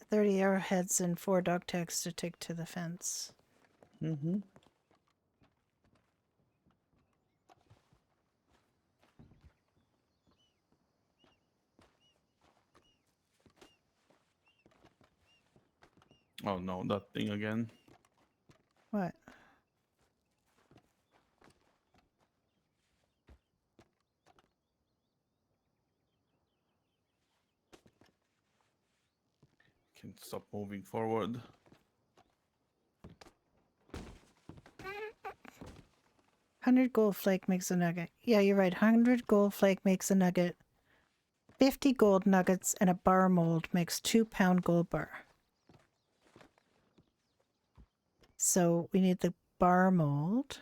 30 arrowheads and 4 dog tags to take to the fence. Mm-hmm. Oh no, that thing again. What? Can't stop moving forward. 100 gold flake makes a nugget. Yeah, you're right. 100 gold flake makes a nugget. 50 gold nuggets and a bar mold makes 2-pound gold bar. So we need the bar mold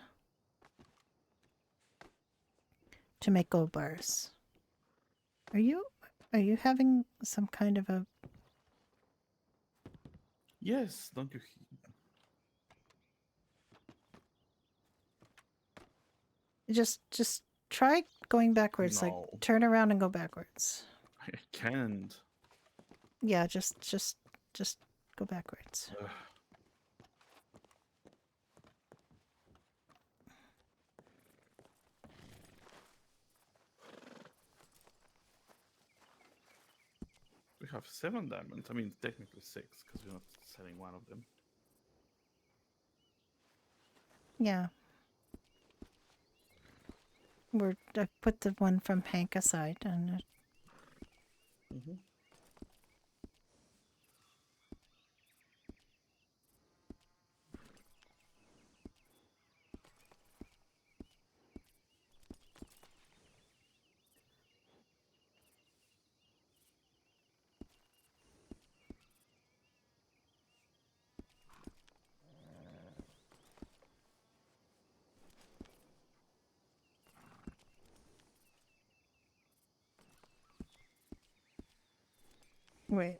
to make gold bars. Are you having some kind of a Yes, don't you? just try going backwards, like No. turn around and go backwards. I can't. Yeah, just go backwards. Ugh. We have 7 diamonds. I mean, technically 6 because we're not selling one of them. Yeah. I put the one from Hank aside and Mm-hmm. wait.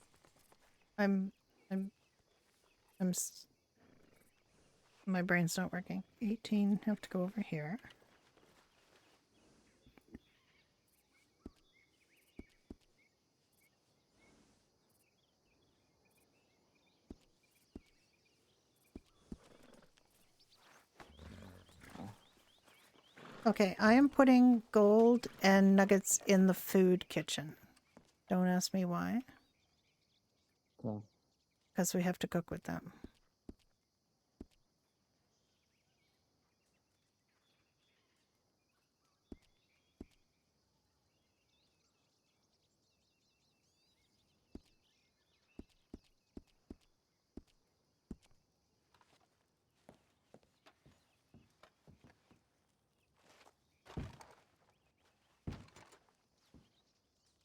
I'm I'm I'm s- my brain's not working. 18, have to go over here. Okay, I am putting gold and nuggets in the food kitchen. Don't ask me why, Okay. because we have to cook with them.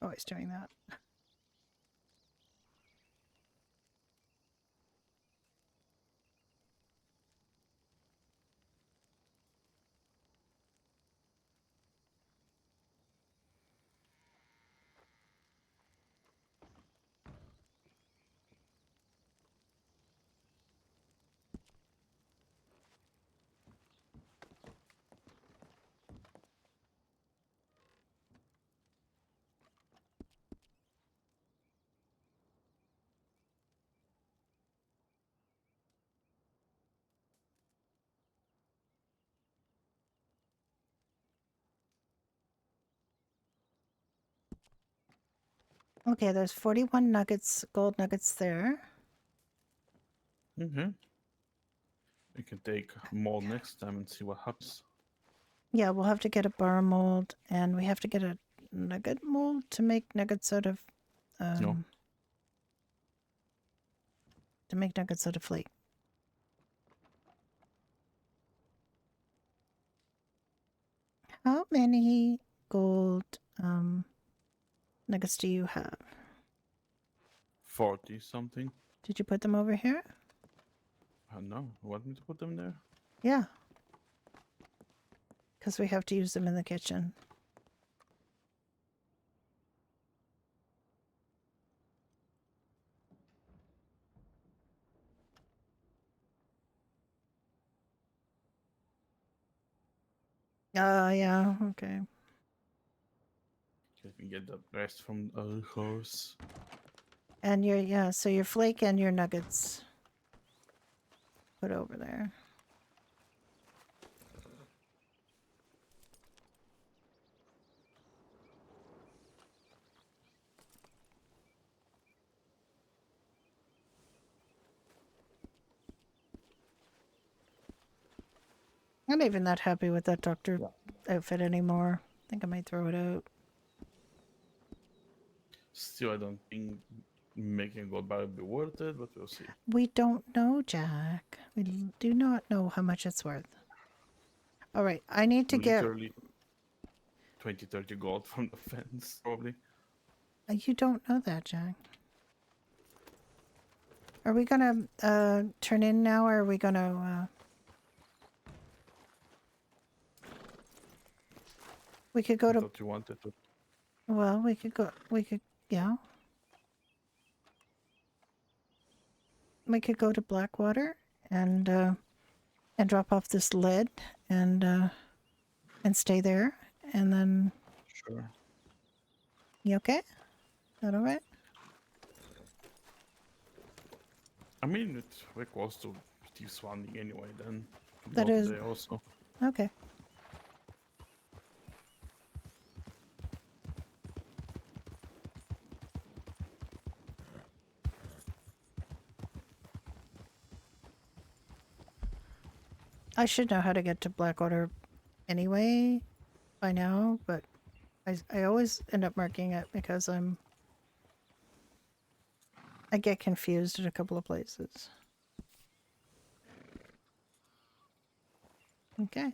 Always doing that. Okay, there's 41 nuggets, gold nuggets there. Mm-hmm. We can take more next time and see what happens. Yeah, we'll have to get a bar mold, and we have to get a nugget mold to make nuggets out of. No. to make nuggets out of flake. How many gold nuggets do you have? 40 something. Did you put them over here? No, you want me to put them there? Yeah. Because we have to use them in the kitchen. Yeah, okay. Let me get the rest from the other house. And your, yeah, so your flake and your nuggets put over there. I'm not even that happy with that doctor Yeah. outfit anymore. I think I might throw it out. Still, I don't think making a gold bar would be worth it, but we'll see. We don't know, Jack. We do not know how much it's worth. All right, I need to get... Literally 20, 30 gold from the fence, probably. You don't know that, Jack. Are we gonna turn in now, or are we gonna... We could go I to... thought you wanted to. Well, we could go... We could... Yeah. We could go to Blackwater and drop off this lead and stay there, and then... Sure. You okay? Is that alright? I mean, it's very close to Steve's Landing anyway, then. That Go is- there also. Okay. I should know how to get to Blackwater anyway by now, but I always end up marking it because I get confused at a couple of places. Okay.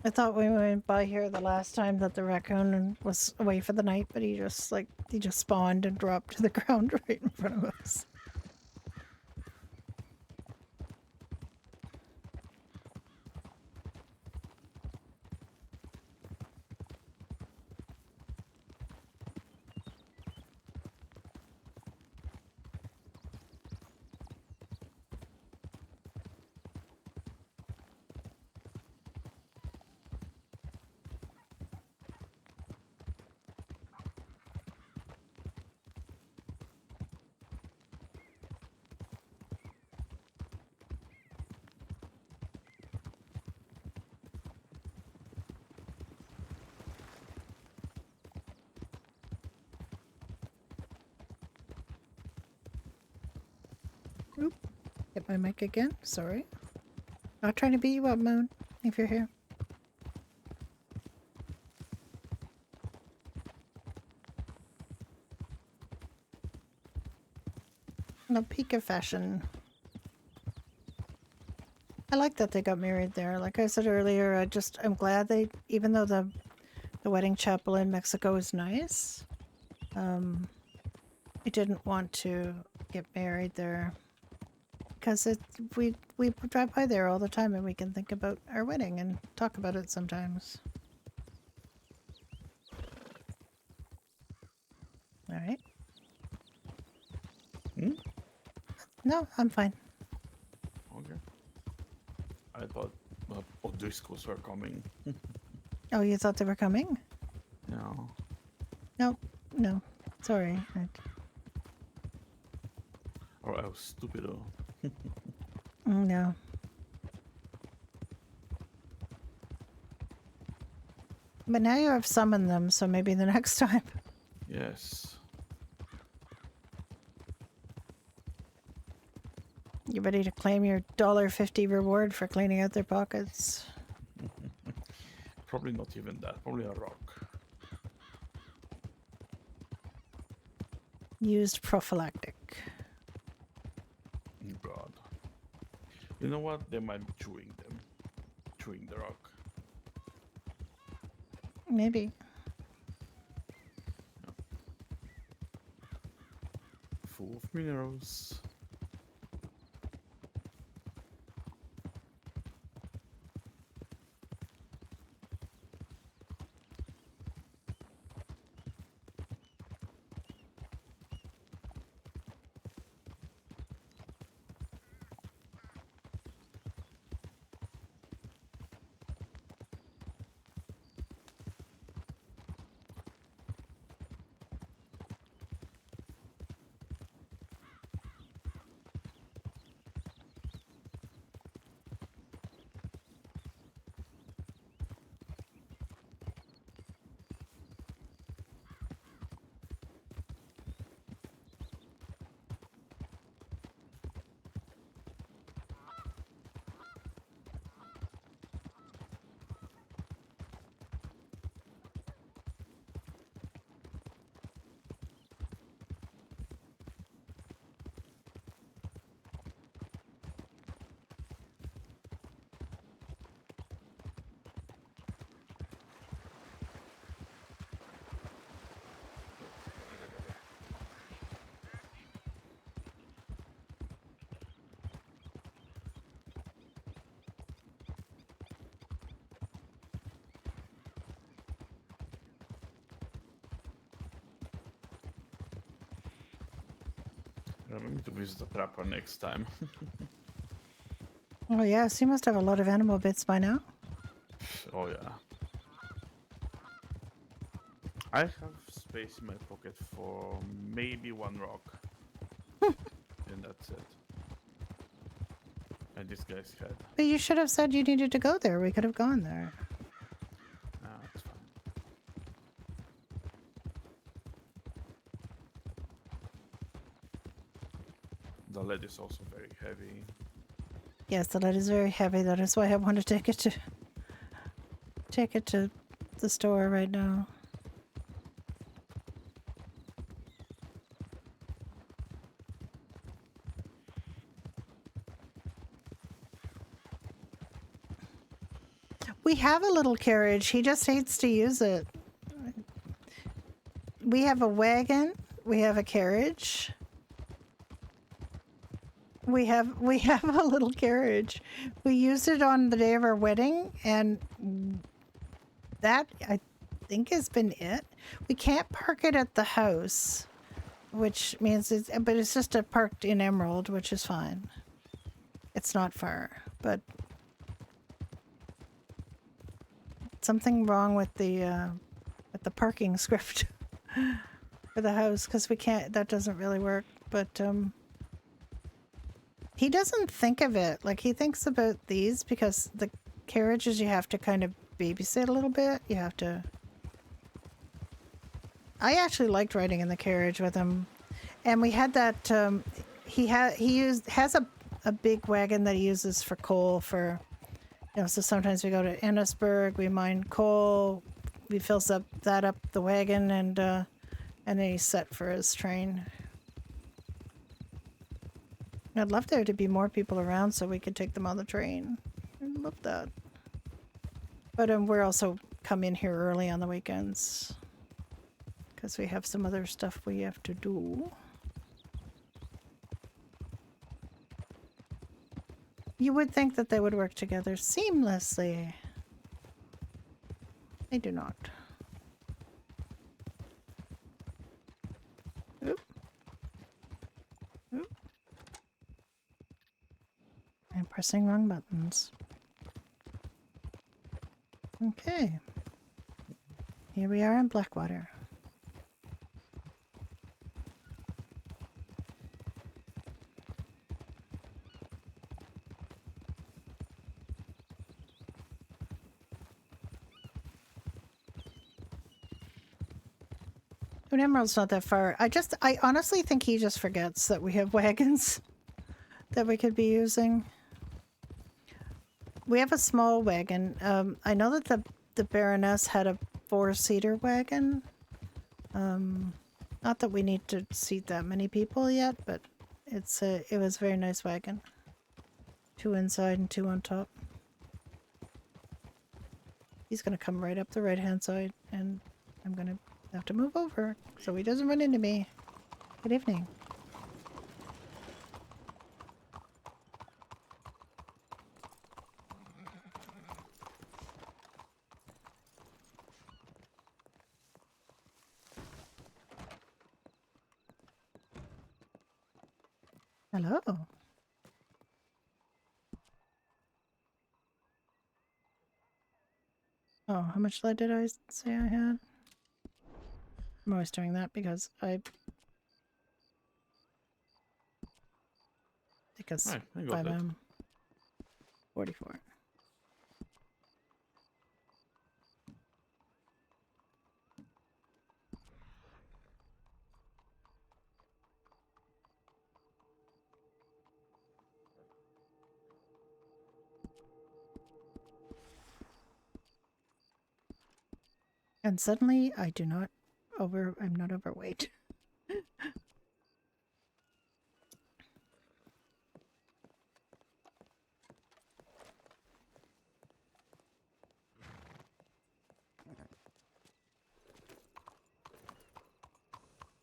I thought we went by here the last time that the raccoon was away for the night, but he just spawned and dropped to the ground right in front of us. Oop. Hit my mic again. Sorry. Not trying to beat you up, Moon, if you're here. No peak of fashion. I like that they got married there. Like I said earlier, I'm glad they, even though the wedding chapel in Mexico is nice, I didn't want to get married there. because we drive by there all the time, and we can think about our wedding and talk about it sometimes. All right. Hmm? No, I'm fine. Okay. I thought O'Driscolls were coming. Oh, you thought they were coming? No. No, no. Sorry. Or I was stupid. No. But now you have summoned them, so maybe the next time. Yes. You ready to claim your $1.50 reward for cleaning out their pockets? Probably not even that. Probably a rock. Used prophylactic. Oh, God. You know what? They might be chewing them. Chewing the rock. Maybe. Full of minerals. Remember to visit the trapper next time. Oh, yes. You must have a lot of animal bits by now. Oh yeah. I have space in my pocket for maybe one rock. And that's it. And this guy's head. But you should have said you needed to go there. We could have gone there. Ah, it's fine. The lead is also very heavy. Yes, the lead is very heavy. That is why I want to take it to the store right now. We have a little carriage. He just hates to use it. We have a wagon. We have a carriage. We have a little carriage. We used it on the day of our wedding, and that I think has been it. We can't park it at the house, which means but it's just parked in Emerald, which is fine. It's not far, but something wrong with the parking script for the house, because we can't. That doesn't really work, but he doesn't think of it. Like, he thinks about these because the carriages you have to kind of babysit a little bit. You have to. I actually liked riding in the carriage with him, and we had that. He has a big wagon that he uses for coal for. So sometimes we go to Ennisburg, we mine coal, he fills up the wagon, and then he's set for his train. I'd love there to be more people around so we could take them on the train. I'd love that. But we're also come in here early on the weekends because we have some other stuff we have to do. You would think that they would work together seamlessly. They do not. Oop. Oop. I'm pressing wrong buttons. Okay. Here we are in Blackwater. An Emerald's not that far. I honestly think he just forgets that we have wagons that we could be using. We have a small wagon. I know that the Baroness had a 4-seater wagon. Not that we need to seat that many people yet, but it was a very nice wagon. 2 inside and 2 on top. He's gonna come right up the right-hand side, and I'm gonna have to move over so he doesn't run into me. Good evening. Hello. Oh, how much lead did I say I had? I'm always doing that because I think it's Alright, I got 5 it. 44. And suddenly I'm not overweight. You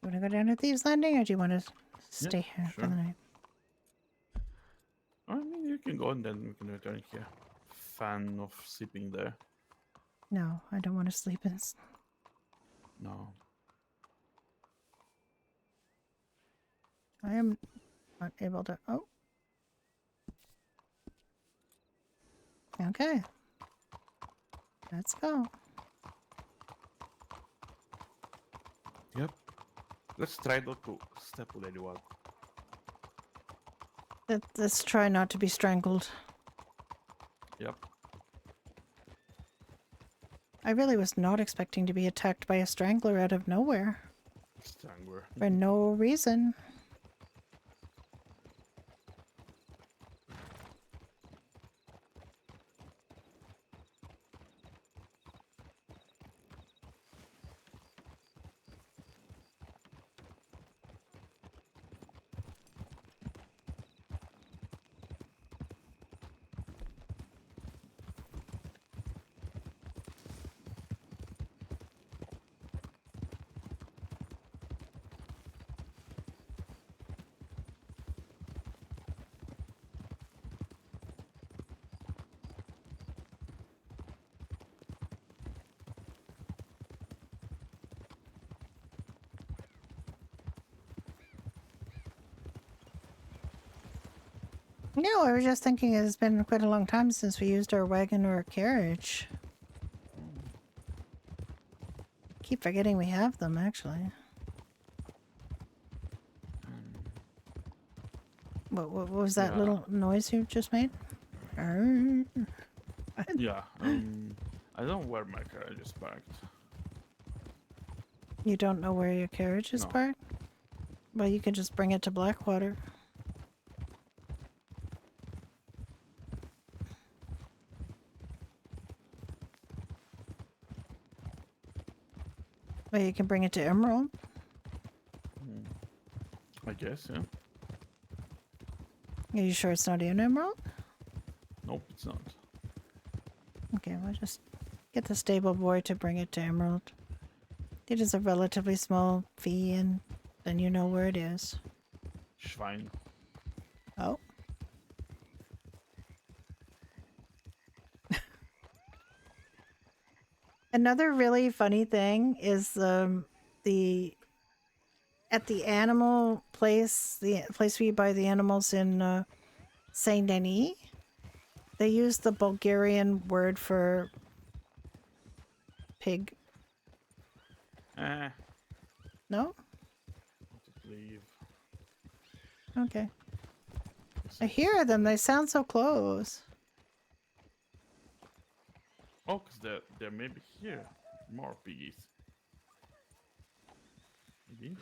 want to go down to Thieves Landing or do you want to stay here for sure. the night? I mean, you can go and then we can return here. Fan of sleeping there. No, I don't want to sleep in. No. I am not able to. Oh. Okay. Let's go. Yep. Let's try not to step on anyone. Let's try not to be strangled. Yep. I really was not expecting to be attacked by a strangler out of nowhere. Strangler. For no reason. No, I was just thinking it's been quite a long time since we used our wagon or carriage. Keep forgetting we have them, actually. What was that Yeah. little noise you just made? Arr. Yeah. I don't know where my carriage is parked. You don't know where your carriage is No. parked? Well, you can just bring it to Blackwater. Well, you can bring it to Emerald. I guess, yeah. Are you sure it's not in Emerald? Nope, it's not. Okay, we'll just get the stable boy to bring it to Emerald. It is a relatively small fee, and then you know where it is. Schwein. Oh. Another really funny thing is the at the animal place, the place where you buy the animals in Saint Denis, they use the Bulgarian word for pig. Eh, No? I'll just leave. Okay. This I is hear them. funny. They sound so close. Oh, because there may be here more piggies. Maybe.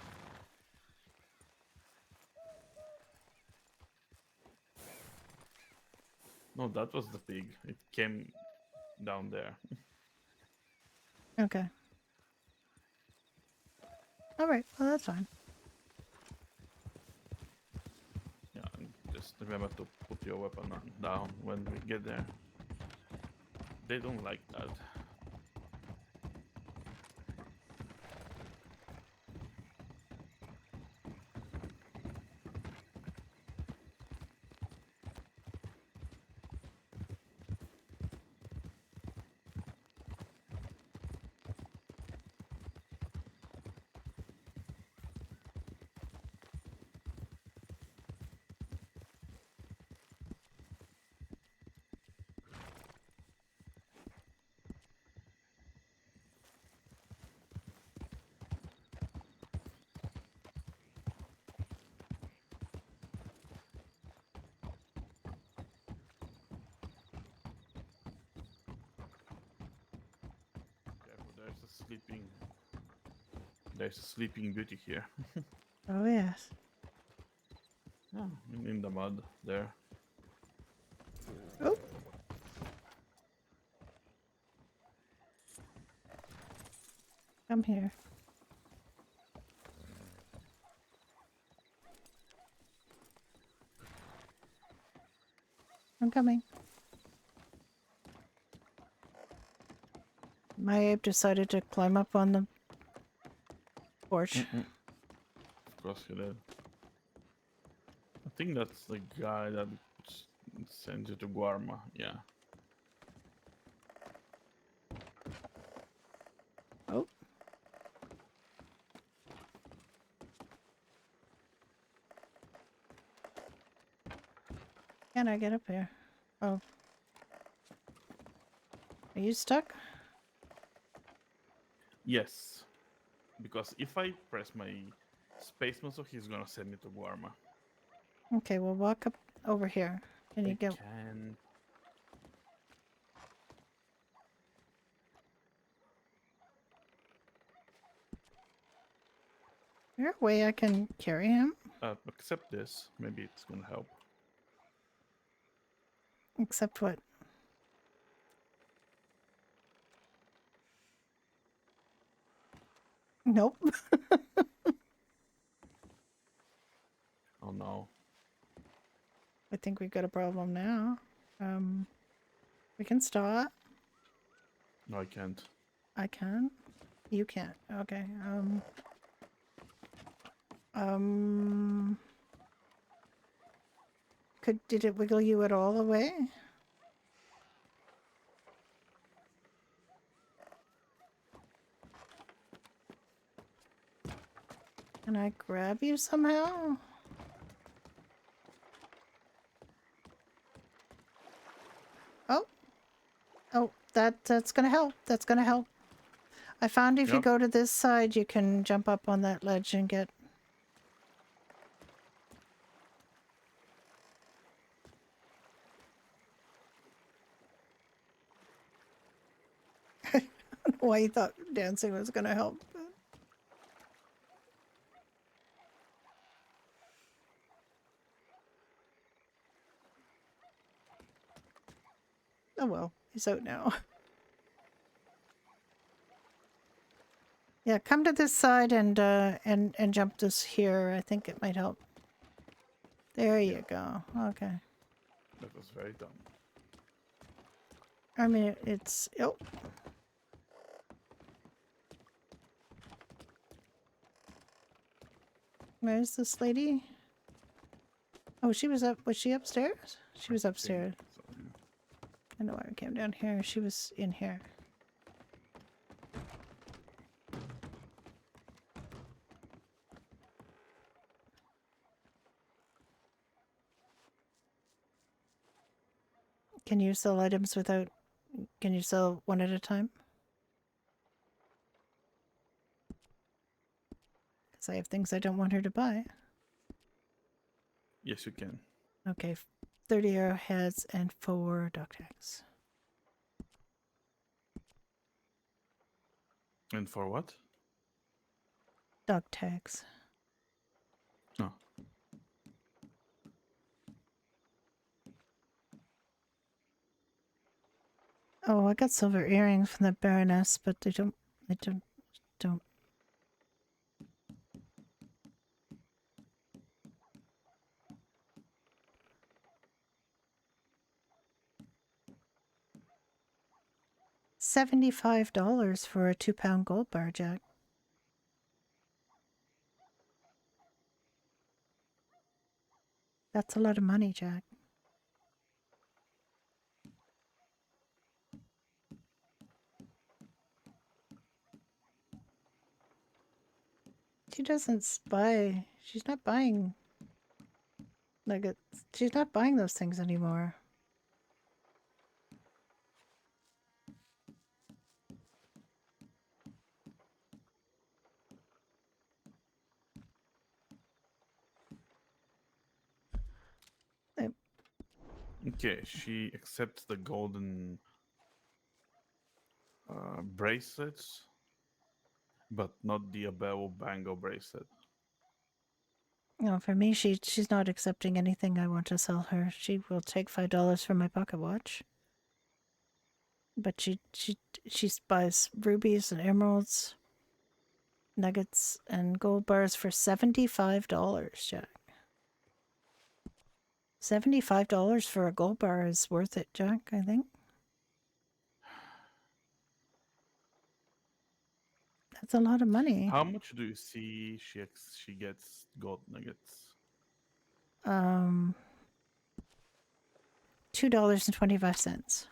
No, that was the pig. It came down there. Okay. All right. Well, that's fine. Yeah, and just remember to put your weapon down when we get there. They don't like that. Careful, there's a sleeping beauty here. Oh, yes. Yeah, in the mud there. Oh. Come here. I'm coming. My ape decided to climb up on the porch. Of course he did. I think that's the guy that sends you to Guarma. Yeah. Oh. Can I get up here? Oh. Are you stuck? Yes. Because if I press my space muscle, he's gonna send me to Guarma. Okay, well, walk up over here. Can you I get... can. Is there a way I can carry him? Accept this. Maybe it's gonna help. Except what? Nope. Oh no. I think we've got a problem now. We can stop. No, I can't. I can. You can't. Okay. Did it wiggle you at all away? Can I grab you somehow? Oh. Oh, that's gonna help. That's gonna help. I found if you Yep. go to this side, you can jump up on that ledge and get... I don't know why you thought dancing was gonna help. Oh well, he's out now. Yeah, come to this side and jump this here. I think it might help. There you go. Okay. That was very dumb. I mean, it's... Oh. Where's this lady? Oh, she was up... Was she upstairs? She was upstairs. So, yeah. I know why we came down here. She was in here. Can you sell items without... Can you sell one at a time? Because I have things I don't want her to buy. Yes, you can. Okay, 30 arrowheads and 4 dog tags. And for what? Dog tags. Oh. Oh, I got silver earrings from the Baroness, but they don't... don't... $75 for a 2-pound gold bar, Jack. That's a lot of money, Jack. She doesn't buy... She's not buying nuggets. She's not buying those things anymore. Okay, she accepts the golden bracelets, but not the Abel Bango bracelet. No, for me, she's not accepting anything I want to sell her. She will take $5 for my pocket watch. But she buys rubies and emeralds, nuggets, and gold bars for $75, Jack. $75 for a gold bar is worth it, Jack, I think. That's a lot of money. How much do you see she gets gold nuggets? $2.25.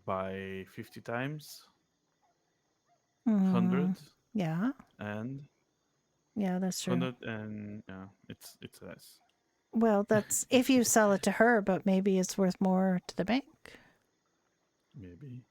By 50 times? Mm, 100? yeah. And Yeah, that's true. 100 and yeah, it's less. Well, that's if you sell it to her, but maybe it's worth more to the bank. Maybe.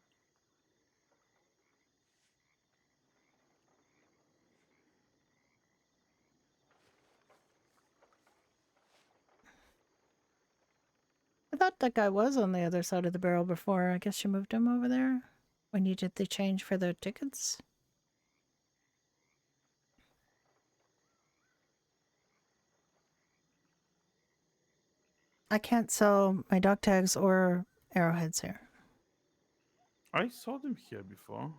I thought that guy was on the other side of the barrel before. I guess you moved him over there when you did the change for the tickets. I can't sell my dog tags or arrowheads here. I saw them here before.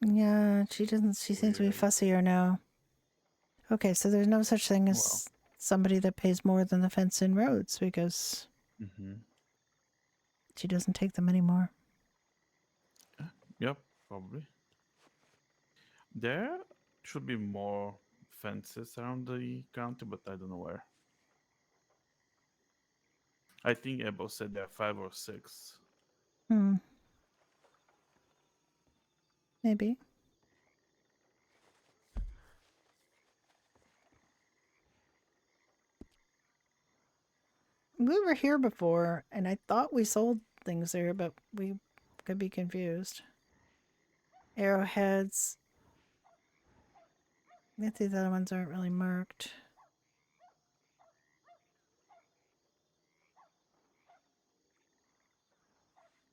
Yeah, she doesn't. She seems to be Weird. fussier now. Okay, so there's no such thing as Well. somebody that pays more than the fence in roads because she doesn't take them anymore. Yep, probably. There should be more fences around the county, but I don't know where. I think Ebo said there are 5 or 6. Maybe. We were here before, and I thought we sold things there, but we could be confused. Arrowheads. I guess these other ones aren't really marked.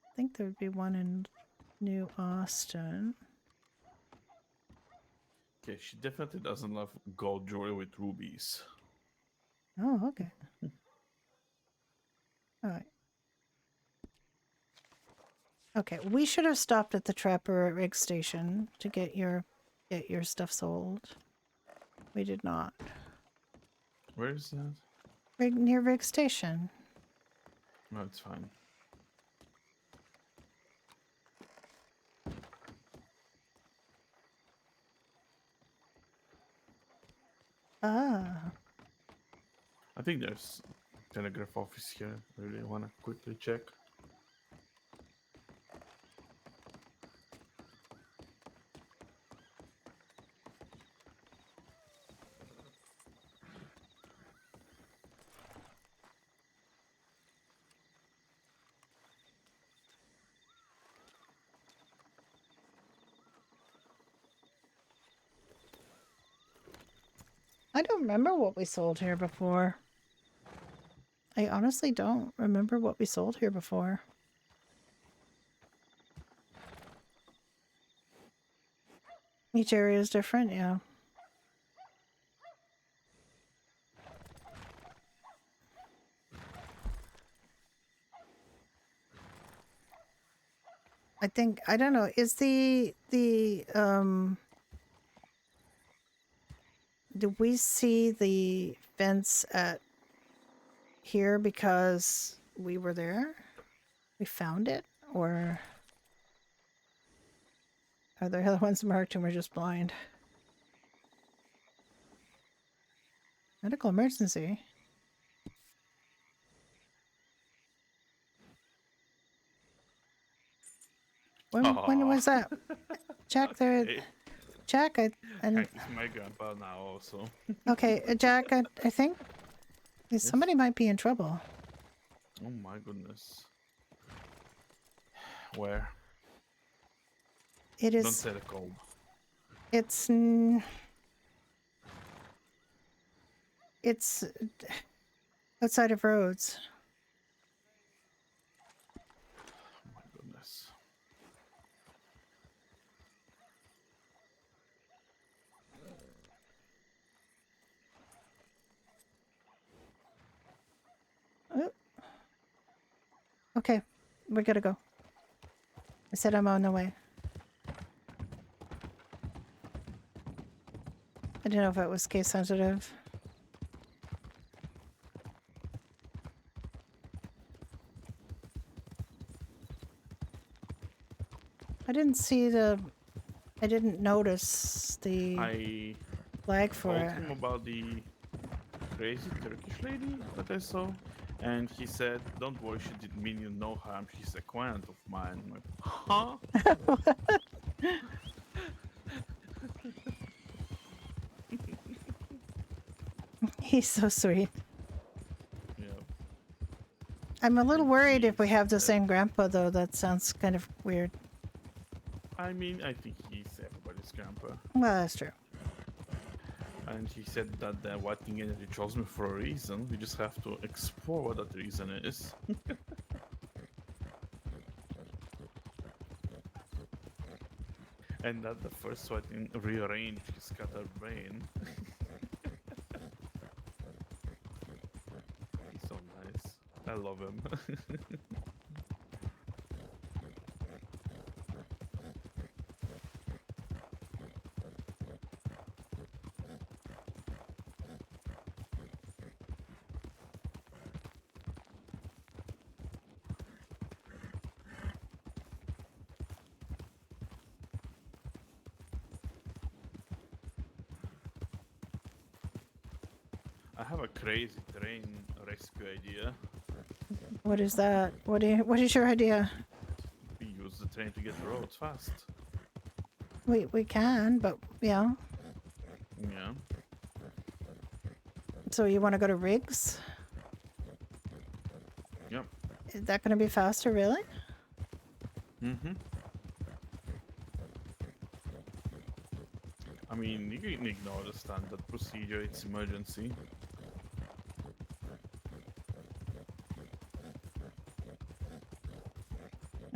I think there would be one in New Austin. Okay, she definitely doesn't love gold jewelry with rubies. Oh, okay. All right. Okay, we should have stopped at the Trapper rig station to get your stuff sold. We did not. Where is that? Near rig station. No, it's fine. Ah. I think there's telegraph office here. I really want to quickly check. I don't remember what we sold here before. I honestly don't remember what we sold here before. Each area is different, yeah. I think, I don't know, is do we see the fence at here because we were there? We found it? Or are there other ones marked and we're just blind? Medical emergency. When was that? Jack, there. Okay. Jack, and Heck, it's my grandpa now also. okay, Jack, I think somebody might be in trouble. Oh my goodness. Where? It Don't is. say the cold. It's outside of Rhodes. Oh my goodness. Oh. Okay, we gotta go. I said I'm on the way. I didn't know if it was case sensitive. I didn't notice the I flag for told it. him about the crazy Turkish lady that I saw, and he said, "Don't worry, she didn't mean you no harm. She's a client of mine." I'm like, huh? He's so sweet. Yeah. I'm a little And worried if we he have the said- same grandpa, though. That sounds kind of weird. I mean, I think he's everybody's grandpa. Well, that's true. And he said that the White King Energy chose me for a reason. We just have to explore what that reason is. And that the first White King rearranged his scattered brain. He's so nice. I love him. I have a crazy train rescue idea. What is that? What is your idea? We use the train to get the roads fast. We can, but yeah. Yeah. So you want to go to Riggs? Yep. Is that going to be faster, really? Mm-hmm. I mean, you can ignore the standard procedure, it's emergency.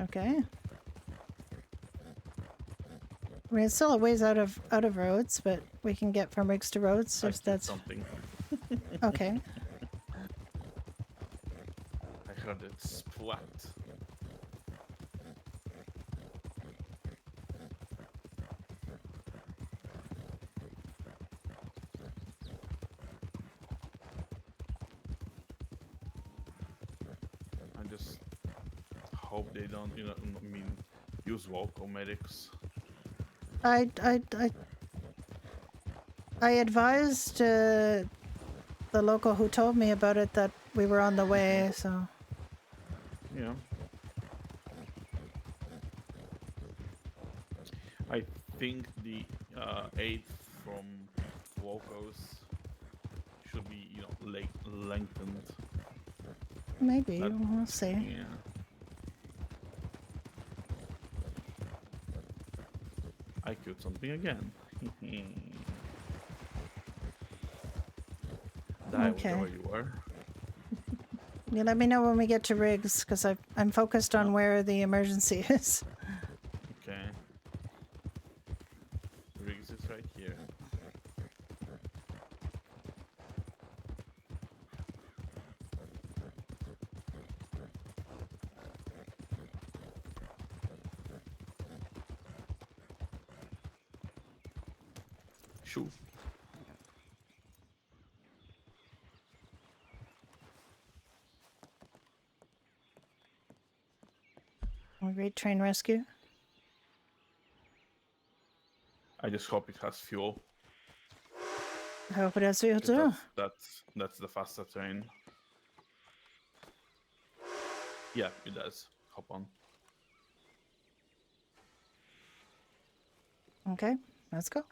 Okay. I mean, it's still a ways out of Rhodes, but we can get from Riggs to Rhodes I if did that's something. okay. I heard it splat. I just hope they don't, I mean, use local medics. I advised the local who told me about it that we were on the way, so Yeah. I think the aid from locals should be, lengthened. maybe That- we'll see. Yeah. I killed something again. die Okay. wherever you are. You let me know when we get to rigs, because I'm focused on Yeah. where the emergency is. Okay. Riggs is right here. Shoo. Great train rescue. I just hope it has fuel. I hope it has fuel 'Cause too. that's the faster train. Yeah, it does. Hop on. Okay, let's go.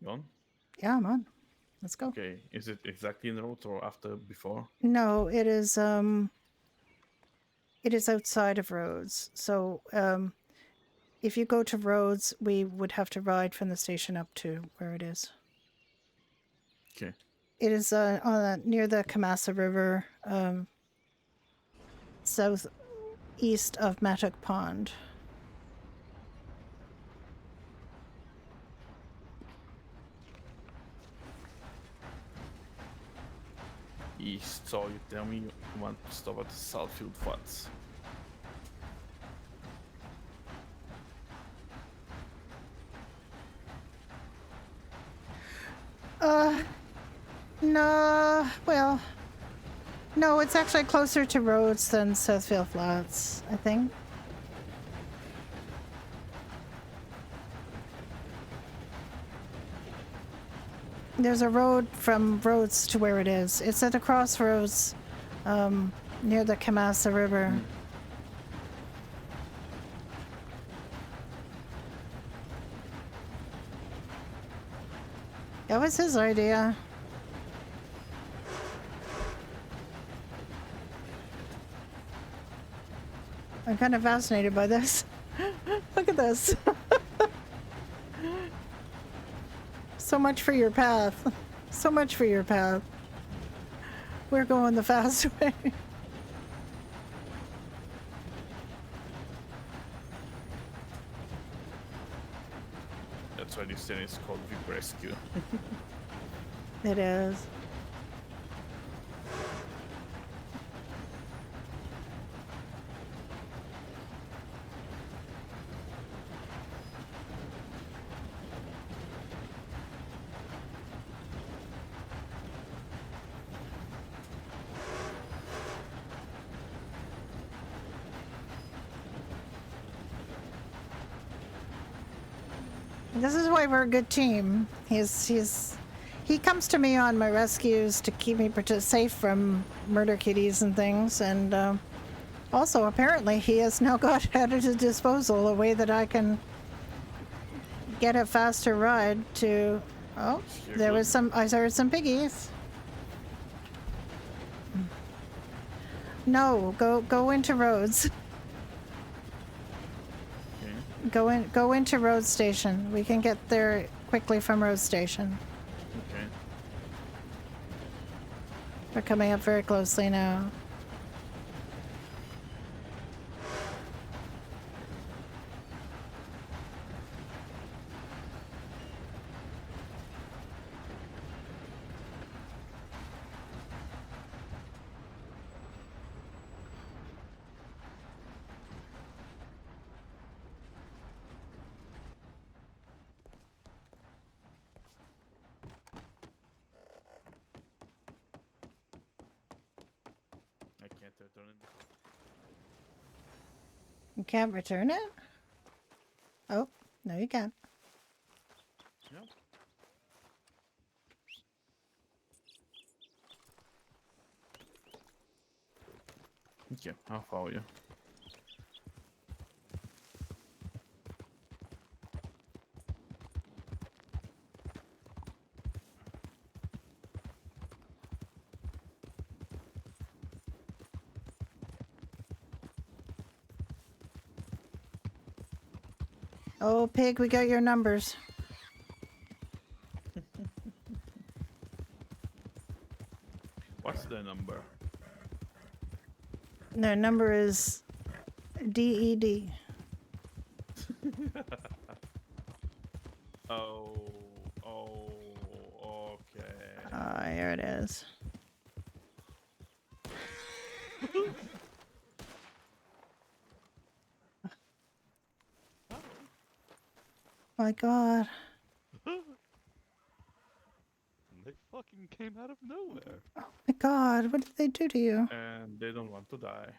You on? Yeah, I'm on. Let's go. Okay. Is it exactly in the road or after before? No, it is outside of Rhodes. So if you go to Rhodes, we would have to ride from the station up to where it is. Okay. It is near the Kamasa River, southeast of Mattock Pond. East, so you tell me you want to stop at Saltfield Flats. No, well, no, it's actually closer to Rhodes than Southfield Flats, I think. There's a road from Rhodes to where it is. It's at the crossroads near the Kamasa River. That was his idea. I'm kind of fascinated by this. Look at this. So much for your path. So much for your path. We're going the fast way. That's why this thing is called Vip Rescue. It is. This is why we're a good team. He comes to me on my rescues to keep me safe from murder kitties and things, and also apparently he has now got at his disposal a way that I can get a faster ride to. Oh, You're there good. was some. I heard some piggies. No, go into Rhodes. Okay. Go into Road Station. We can get there quickly from Road Station. Okay. We're coming up very closely now. I can't return it. You can't return it? Oh, no you can't. Yep. Okay, I'll follow you. Oh, pig, we got your numbers. What's the number? Their number is DED. Oh, okay. Here it is. My God. They fucking came out of nowhere. My God, what did they do to you? And they don't want to die.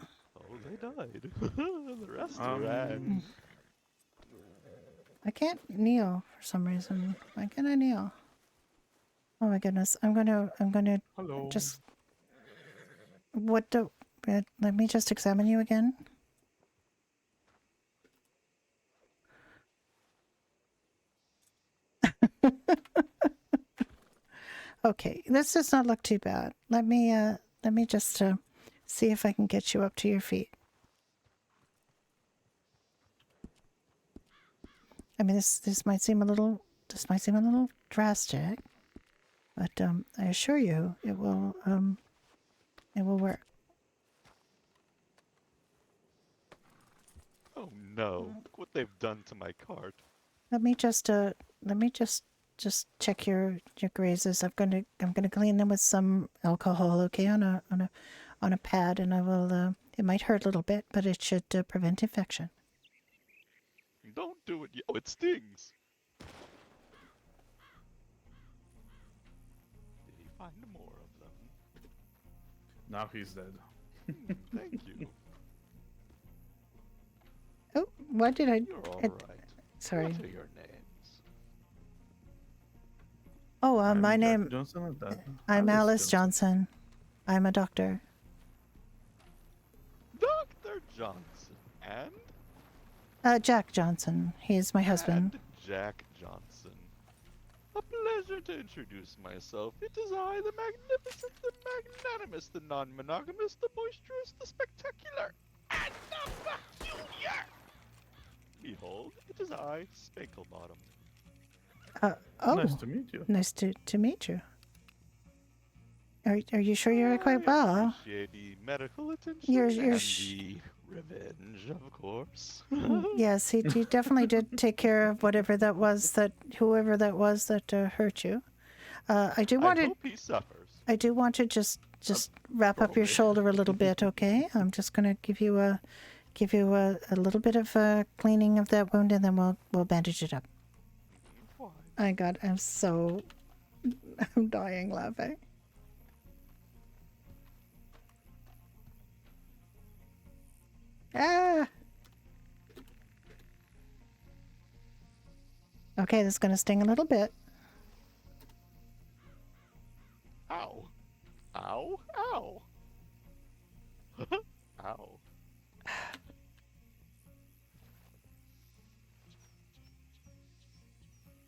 Oh, they died. The rest ran. I can't kneel for some reason. Why can't I kneel? Oh my goodness. I'm gonna Hello. just let me just examine you again. Okay, this does not look too bad. Let me just see if I can get you up to your feet. I mean, this might seem a little drastic, but I assure you it will work. Oh no! Look what they've done to my cart. Let me just check your grazes. I'm gonna clean them with some alcohol, okay, on a pad, and I will. It might hurt a little bit, but it should prevent infection. Don't do it. Oh, it stings. Did he find more of them? Now he's dead. Thank you. Oh, what did I? You're all right. Sorry. What are your names? Oh, I'm my Jack name. Johnson and that. I'm Alice Johnson. I'm a doctor. Dr. Johnson. And? Jack Johnson. He's my husband. And Jack Johnson. A pleasure to introduce myself. It is I, the magnificent, the magnanimous, the non-monogamous, the boisterous, the spectacular, and the peculiar. Behold, it is I, Spanklebottom. Oh, Nice to meet you. nice to meet you. Are you sure you're I quite well? appreciate the medical attention You're and sh- the revenge, of course. Yes, he definitely did take care of whoever that was that hurt you. I do want I to hope he suffers. just wrap up your Probably. shoulder a little bit, okay? I'm just gonna give you a little bit of cleaning of that wound, and then we'll bandage it up. Why? I'm dying laughing. Ah. Okay, this is gonna sting a little bit. Ow. Ow. Ow. Ow.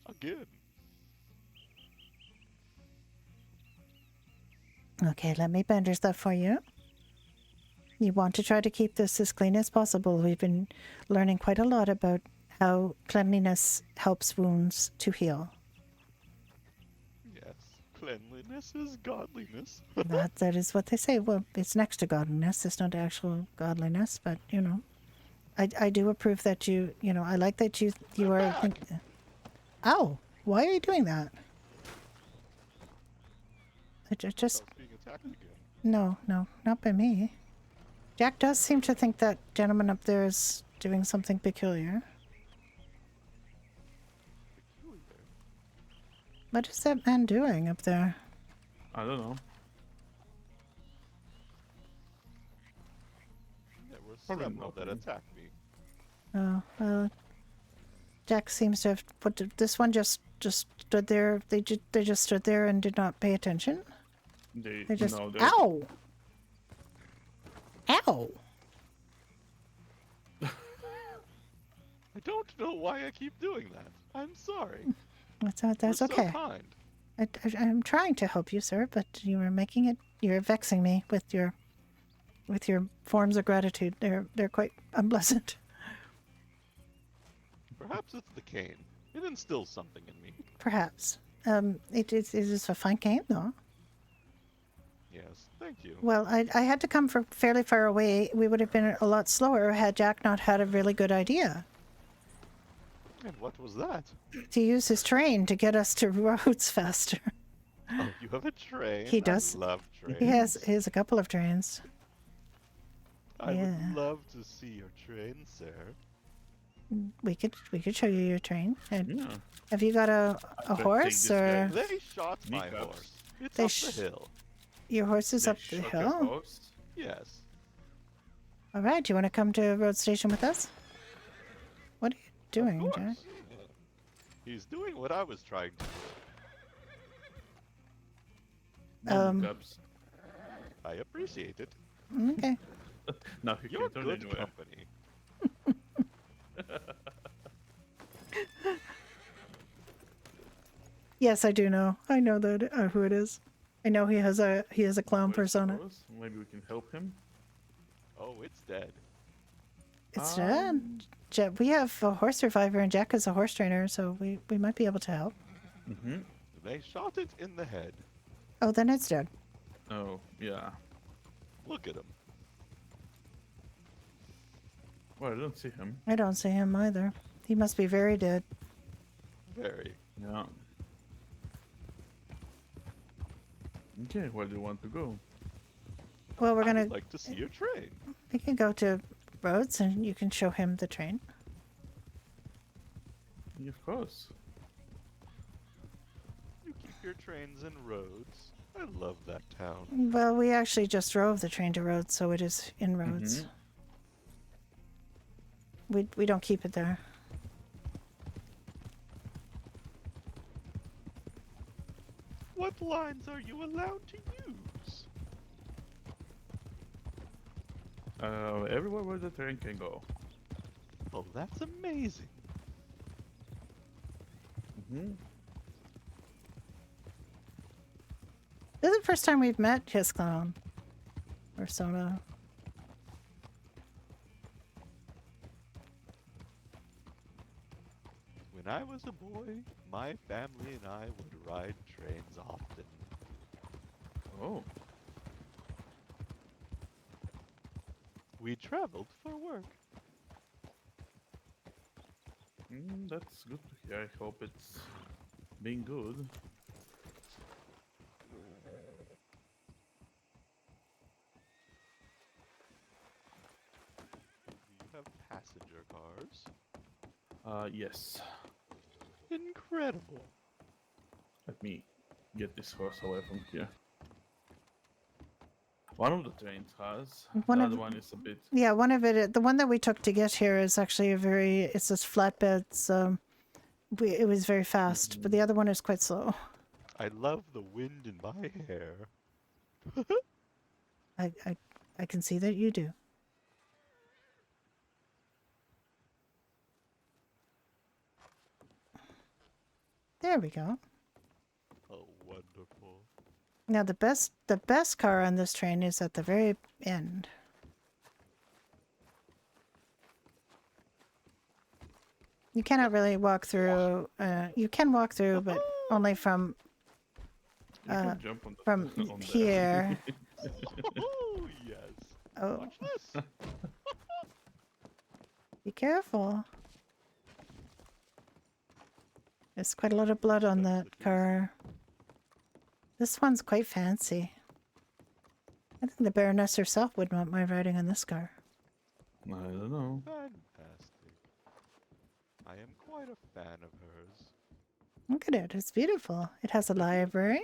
Again. Okay, let me bandage that for you. You want to try to keep this as clean as possible. We've been learning quite a lot about how cleanliness helps wounds to heal. Yes. Cleanliness is godliness. That is what they say. Well, it's next to godliness. It's not actual godliness, but you know, I do approve that I like that you are. Ow! Why are you doing that? I just I was being attacked again. no, not by me. Jack does seem to think that gentleman up there is doing something peculiar. Peculiar. What is that man doing up there? I don't know. There were Probably several that nothing. attacked me. Oh, well, Jack seems to have put this one just stood there. They just stood there and did not pay attention. They Just know that. ow, ow. I don't know why I keep doing that. I'm sorry. That's You're okay. So kind. I'm trying to help you, sir, but you're vexing me with your forms of gratitude. They're quite unpleasant. Perhaps it's the cane. It instills something in me. Perhaps. It is a fine game, though. Yes, thank you. Well, I had to come from fairly far away. We would have been a lot slower had Jack not had a really good idea And what was that? to use his train to get us to roads faster. Oh, you have a train? He does. I love trains. He has a couple of trains. I yeah. would love to see your train, sir. We could show you your train. And Yeah. have you got a I'd take horse this or guy. They shot my Kneecaps. horse. It's They up sh- the hill. your horse is They up the shot your hill? horse. Yes. All right. Do you want to come to road station with us? What are you doing, Of Jack? course. He's doing what I was trying to do. No Um, kneecaps. I appreciate it. Okay. Now he You're can turn good anywhere. company. Yes, I do know. I know that who it is. I know he has a clown Where's the persona. horse? Maybe we can help him. Oh, it's dead. It's Um, we have a horse survivor and Jack is a horse trainer, so we might be able to help. Mm-hmm. They shot it in the head. Oh, then it's dead. Oh, yeah. Look at him. Well, I don't see him. I don't see him either. He must be very dead. Very. Yeah. Okay, where do you want to go? Well, we're I'd gonna like to see your train. we can go to Rhodes and you can show him the train. Yeah, of course. You keep your trains in roads. I love that town. Well, we actually just drove the train to Rhodes, so it is in Rhodes. Mhm. We don't keep it there. What lines are you allowed to use? Everywhere where the train can go. Oh, that's amazing. Mm-hmm. This is the first time we've met his clown persona. When I was a boy, my family and I would ride trains often. Oh. We traveled for work. That's good to hear. I hope it's being good. Do you have passenger cars? Yes. Incredible. Let me get this horse away from here. One of the trains has. One the of- other one is a bit. Yeah, one of it, the one that we took to get here is actually it's this flatbeds. It was very fast, but the other one is quite slow. I love the wind in my hair. I can see that you do. There we go. Oh, wonderful. Now the best car on this train is at the very end. You cannot really walk through. You can walk through, but only from You can jump on the, from on there. here. Oh, yes. Oh, Watch this. be careful. There's quite a lot of blood on That's that the car. This one's quite fancy. I think the Baroness herself would want my riding on this car. I don't know. Fantastic. I am quite a fan of hers. Look at it. It's beautiful. It has a library.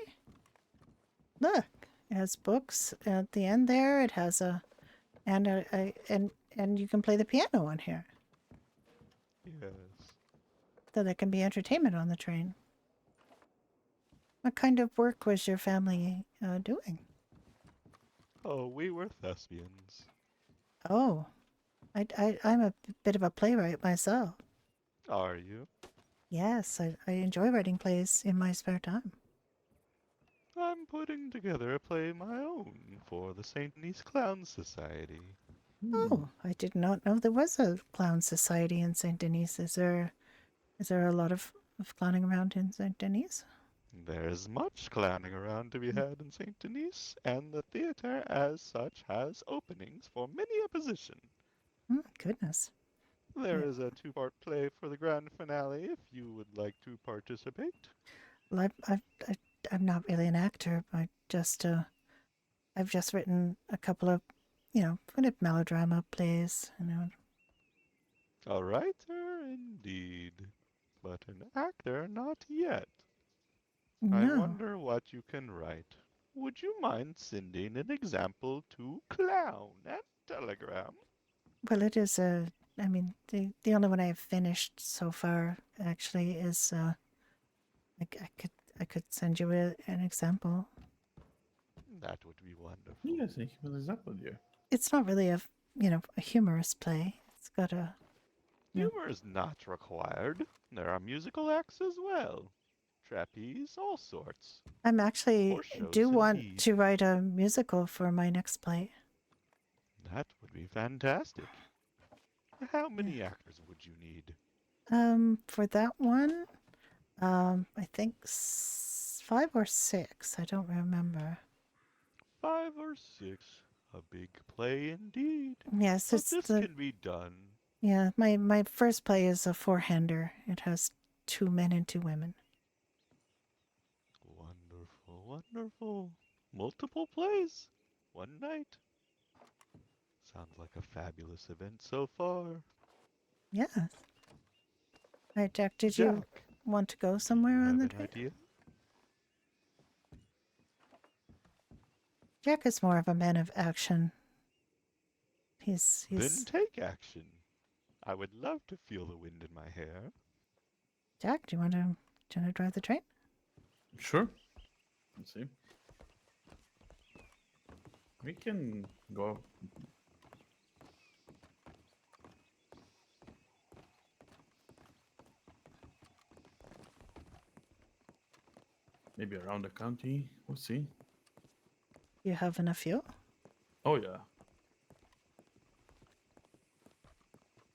Look, it has books at the end there. It has and you can play the piano on here. Yes. So there can be entertainment on the train. What kind of work was your family doing? Oh, we were thespians. Oh, I'm a bit of a playwright myself. Are you? Yes, I enjoy writing plays in my spare time. I'm putting together a play of my own for the St. Denis Clown Society. Oh, I did not know there was a clown society in Saint Denis. Is there a lot of clowning around in Saint Denis? There's much clowning around to be had in St. Denis, and the theater as such has openings for many a position. Goodness. There Yeah. is a two-part play for the grand finale if you would like to participate. Well, I'm not really an actor. I've just written a couple of, kind of melodrama plays. A writer indeed, but an actor not yet. I No. wonder what you can write. Would you mind sending an example to Clown at Telegram? Well, it is I mean, the only one I've finished so far actually is I could send you an example. That would be wonderful. Yes, I have an example here. It's not really a humorous play. It's got a No. Humor is not required. There are musical acts as well. Trapeze, all sorts. I'm actually Horse shows do want indeed. to write a musical for my next play. That would be fantastic. How many actors would you need? For that one, I think 5 or 6. I don't remember. 5 or 6. A big play indeed. Yes, But it's this can be done. Yeah, my first play is a four-hander. It has 2 men and 2 women. Wonderful, wonderful. Multiple plays. One night. Sounds like a fabulous event so far. Yes. All right, Jack, did you Jack, want to go do somewhere you on have the an train? idea? Jack is more of a man of action. He's Then take action. I would love to feel the wind in my hair. Jack, do you want to drive the train? Sure. Let's see. We can go. Maybe around the county. We'll see. You have enough fuel? Oh yeah.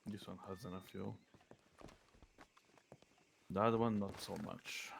This one has enough fuel. The other one not so much.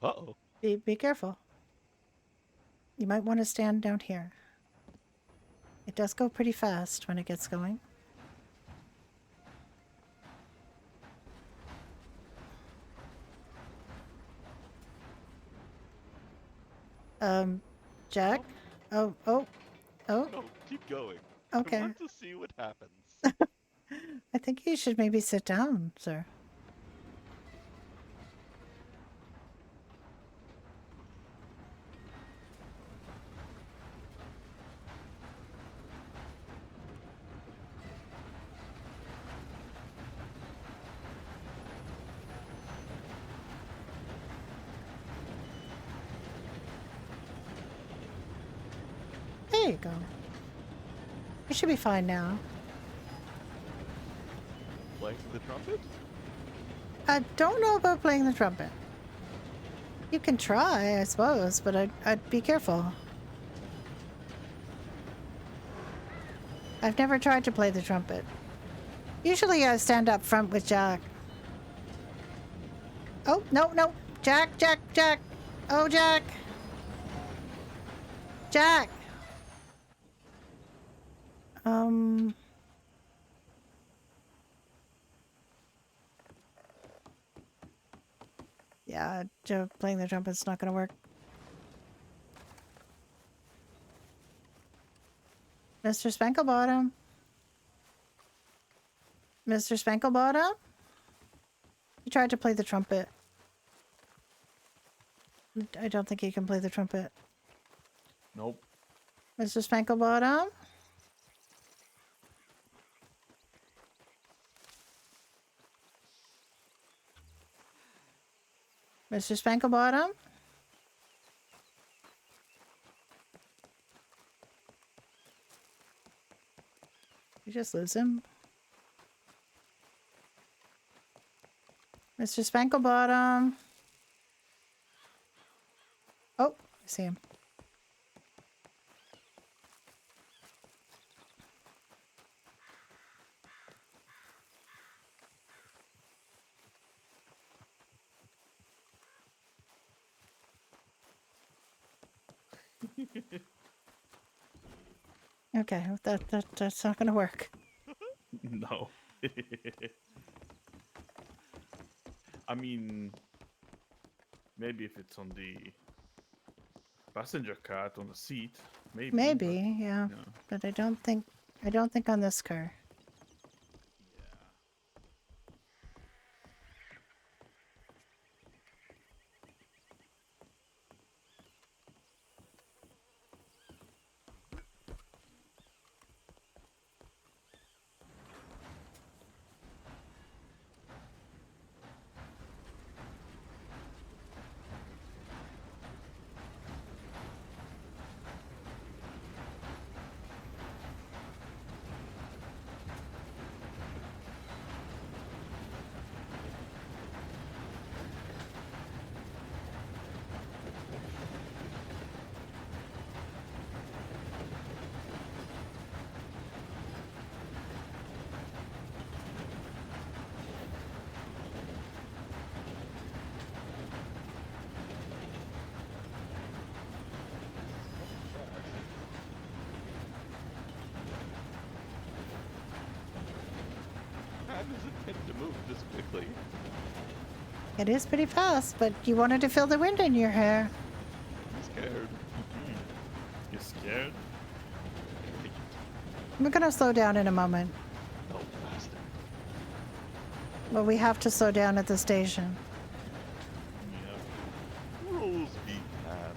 Uh-oh. Be careful. You might want to stand down here. It does go pretty fast when it gets going. Jack? Oh. No, keep going. Okay. I want to see what happens. I think you should maybe sit down, sir. There you go. You should be fine now. Playing the trumpet? I don't know about playing the trumpet. You can try, I suppose, but I'd be careful. I've never tried to play the trumpet. Usually I stand up front with Jack. Oh, no. Jack. Oh, Jack. Jack. Yeah, playing the trumpet's not gonna work. Mr. Spanklebottom? Mr. Spanklebottom? He tried to play the trumpet. I don't think he can play the trumpet. Nope. Mr. Spanklebottom? Mr. Spanklebottom? You just lose him? Mr. Spanklebottom? Oh, I see him. Okay, that's not gonna work. No. I mean, maybe if it's on the passenger cart on the seat, maybe. Maybe, yeah. Yeah. But I don't think on this car. Yeah. How does it tend to move this quickly? It is pretty fast, but you wanted to feel the wind in your hair. I'm scared. You're scared? We're gonna slow down in a moment. No, faster. Well, we have to slow down at the station. Yeah. Rules be had.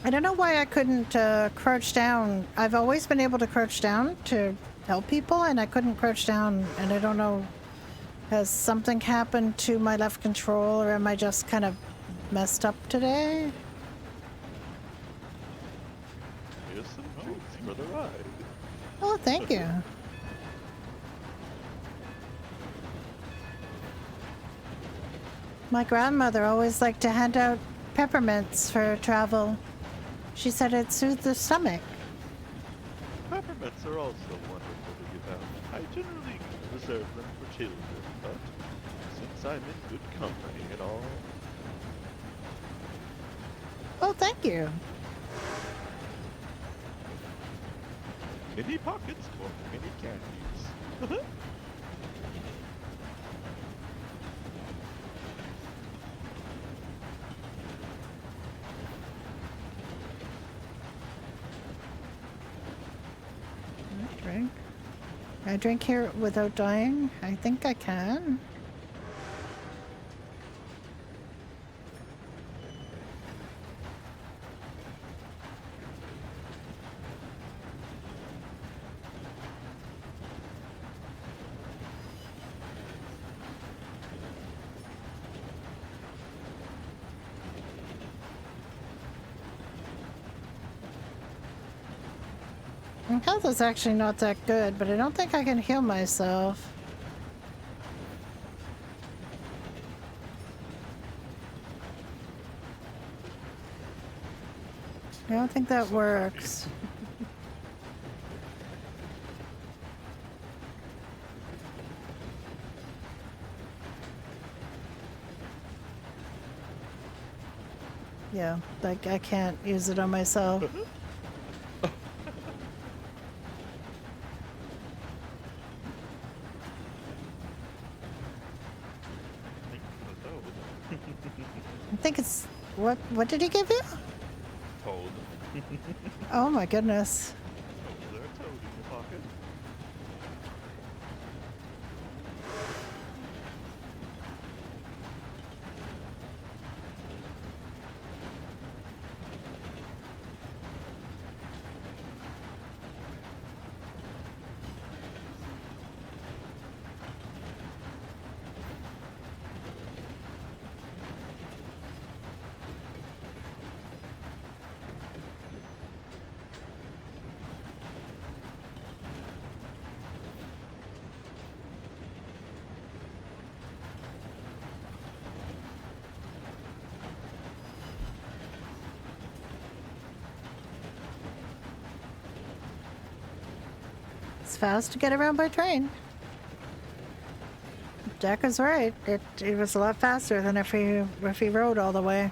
I don't know why I couldn't crouch down. I've always been able to crouch down to help people, and I couldn't crouch down, and I don't know. Has something happened to my left control, or am I just kind of messed up today? Here's some treats for the ride. Oh, thank you. My grandmother always liked to hand out peppermints for travel. She said it soothed the stomach. Peppermints are also wonderful to give out. I generally reserve them for children, but since I'm in good company and all, Oh, thank you. many pockets for many candies. Drink. Can I drink here without dying? I think I can. My health is actually not that good, but I don't think I can heal myself. I don't think that works. Yeah, like I can't use it on myself. I think it's what did he give you? Toad. Oh my goodness. Oh, is there a toad in your pocket? It's fast to get around by train. Jack is right. It was a lot faster than if he rode all the way.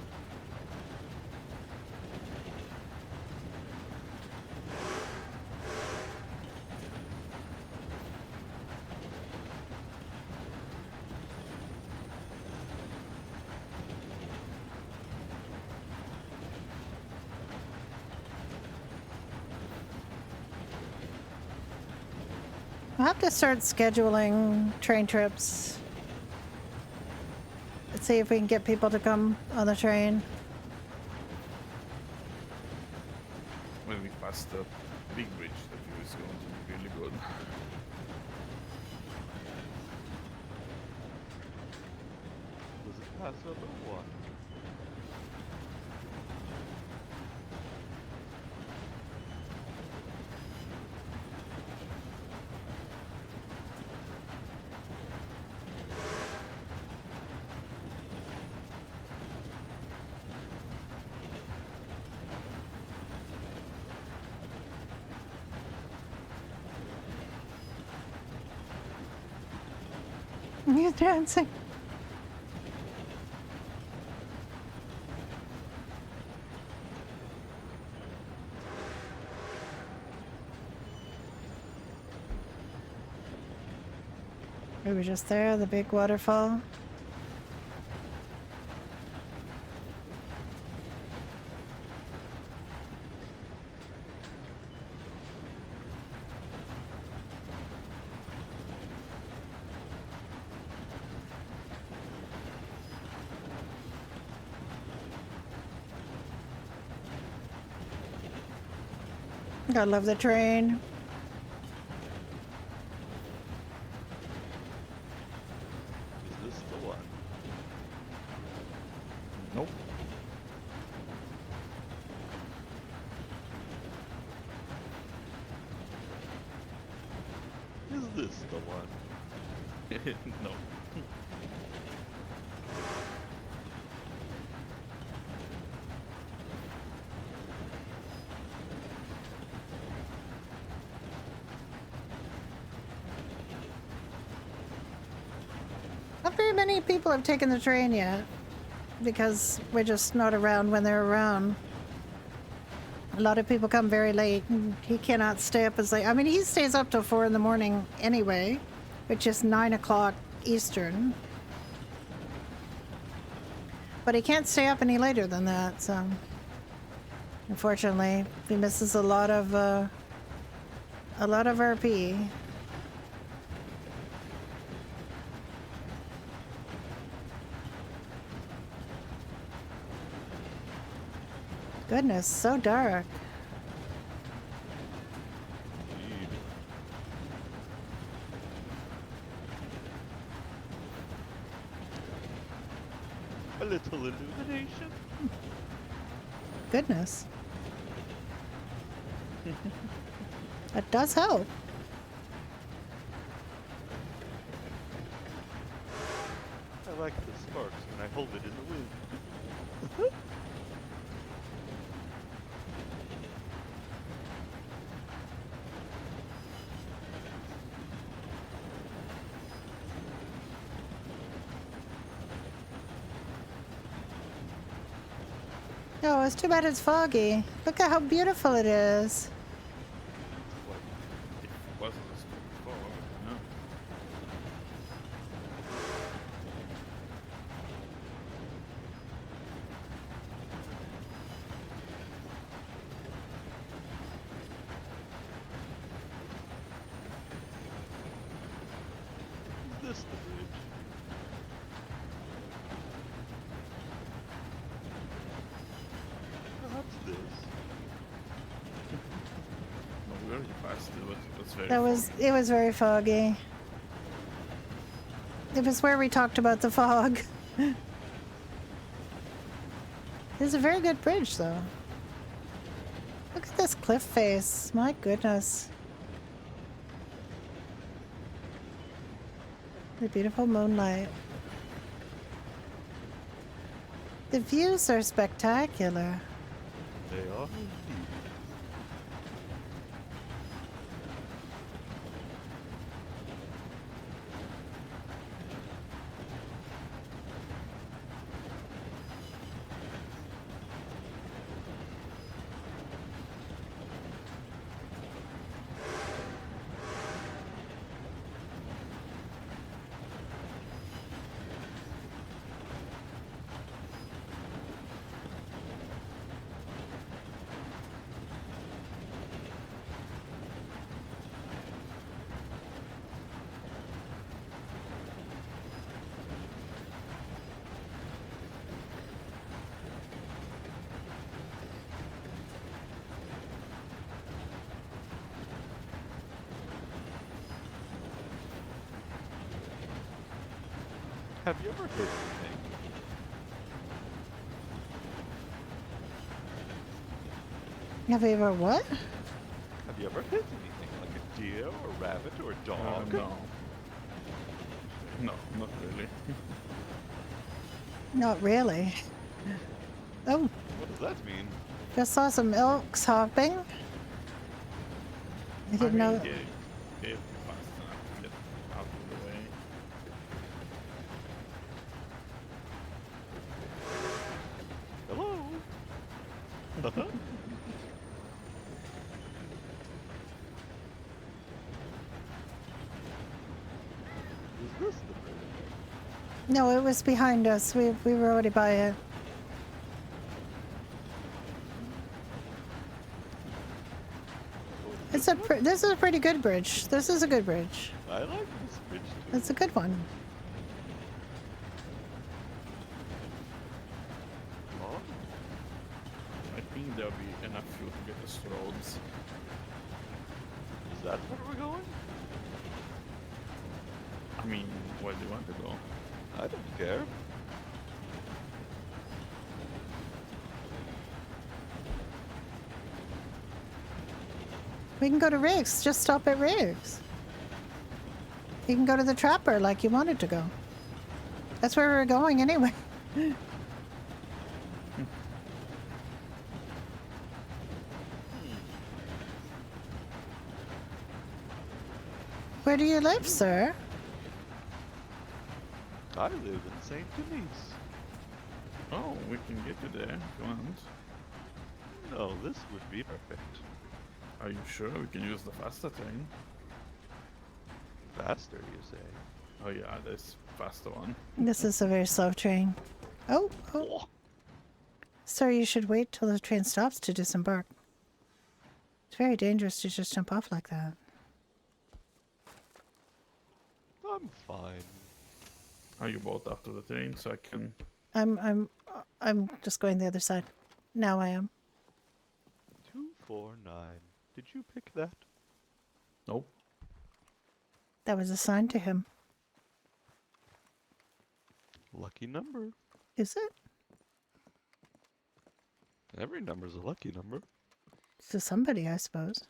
We'll have to start scheduling train trips. Let's see if we can get people to come on the train. When we pass the big bridge, that view is going to be really good. Was it pass up or what? You're dancing. We were just there, the big waterfall. I love the train. Is this the one? Nope. Is this the one? No. Not very many people have taken the train yet because we're just not around when they're around. A lot of people come very late and he cannot stay up as late. I mean, he stays up till 4 in the morning anyway, which is 9 o'clock Eastern. But he can't stay up any later than that, so unfortunately he misses a lot of RP. Goodness, so dark. Indeed. A little illumination. Goodness. That does help. I like the sparks when I hold it in the wind. Oh, it's too bad it's foggy. Look at how beautiful it is. Like, if it wasn't as good before, I wouldn't know. Is this the bridge? Perhaps this. No, we already passed it, but it was very It was very foggy. It was where we talked about the fog. It's a very good bridge though. Look at this cliff face. My goodness. The beautiful moonlight. The views are spectacular. They are indeed. Have you ever hit anything? Have you ever what? Have you ever hit anything like a deer or rabbit or a dog? No. No, not really. Not really. Oh, What does that mean? just saw some elks hopping. I didn't know. If fast enough to get out of the way. Hello? Uh-huh. Is this the bridge? No, it was behind us. We were already by it. It's a this is a pretty good bridge. This is a good bridge. I like this bridge too. It's a good one. Oh, I think there'll be enough fuel to get us to roads. is that where we're going? I mean, where do you want to go? I don't care. We can go to Riggs. Just stop at Riggs. You can go to the Trapper like you wanted to go. That's where we were going anyway. Where do you live, sir? I live in St. Denis. Oh, we can get you there if you want. No, this would be perfect. Are you sure we can use the faster train? Faster, you say? Oh yeah, this faster one. This is a very slow train. Oh, oh. Oh, Sir, you should wait till the train stops to disembark. It's very dangerous to just jump off like that. I'm fine. Are you both after the train so I can... I'm just going the other side. Now I am. 249. Did you pick that? Nope. That was assigned to him. Lucky number. Is it? Every number's a lucky number. To somebody, I suppose.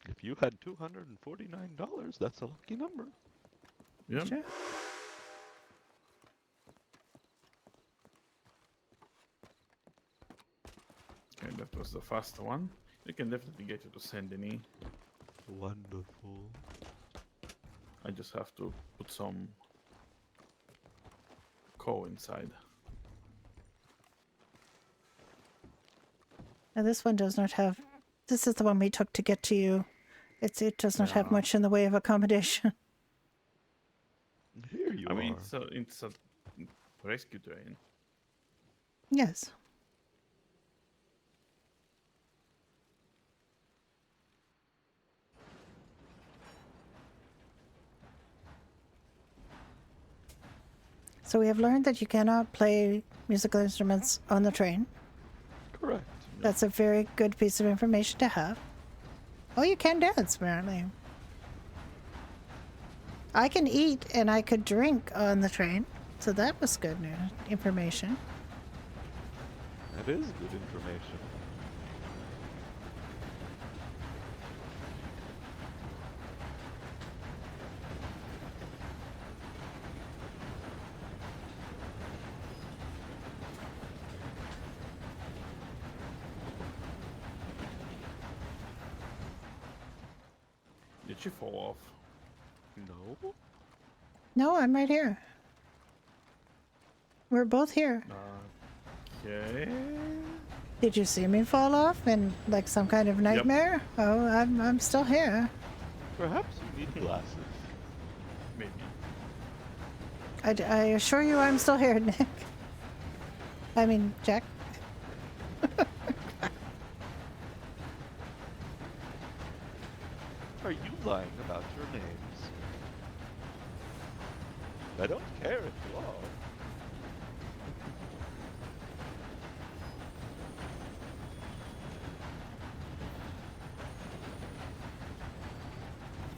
If you had $249, that's a lucky number. Yeah. Sure. Okay, that was the faster one. We can definitely get you to Saint Denis. Wonderful. I just have to put some coal inside. Now this one does not have. This is the one we took to get to you. It does not have Yeah. much in the way of accommodation. Here you I mean, are. it's a rescue train. Yes. So we have learned that you cannot play musical instruments on the train. Correct. That's a very good piece of information to have. Oh, you can dance, apparently. I can eat and I could drink on the train, so that was good information. That is good information. Did she fall off? No? No, I'm right here. We're both here. Okay. Did you see me fall off in like some kind of nightmare? Oh, I'm still here. Perhaps you need glasses. Maybe. I assure you I'm still here, Nick. I mean, Jack. Are you lying about your names? I don't care if you are.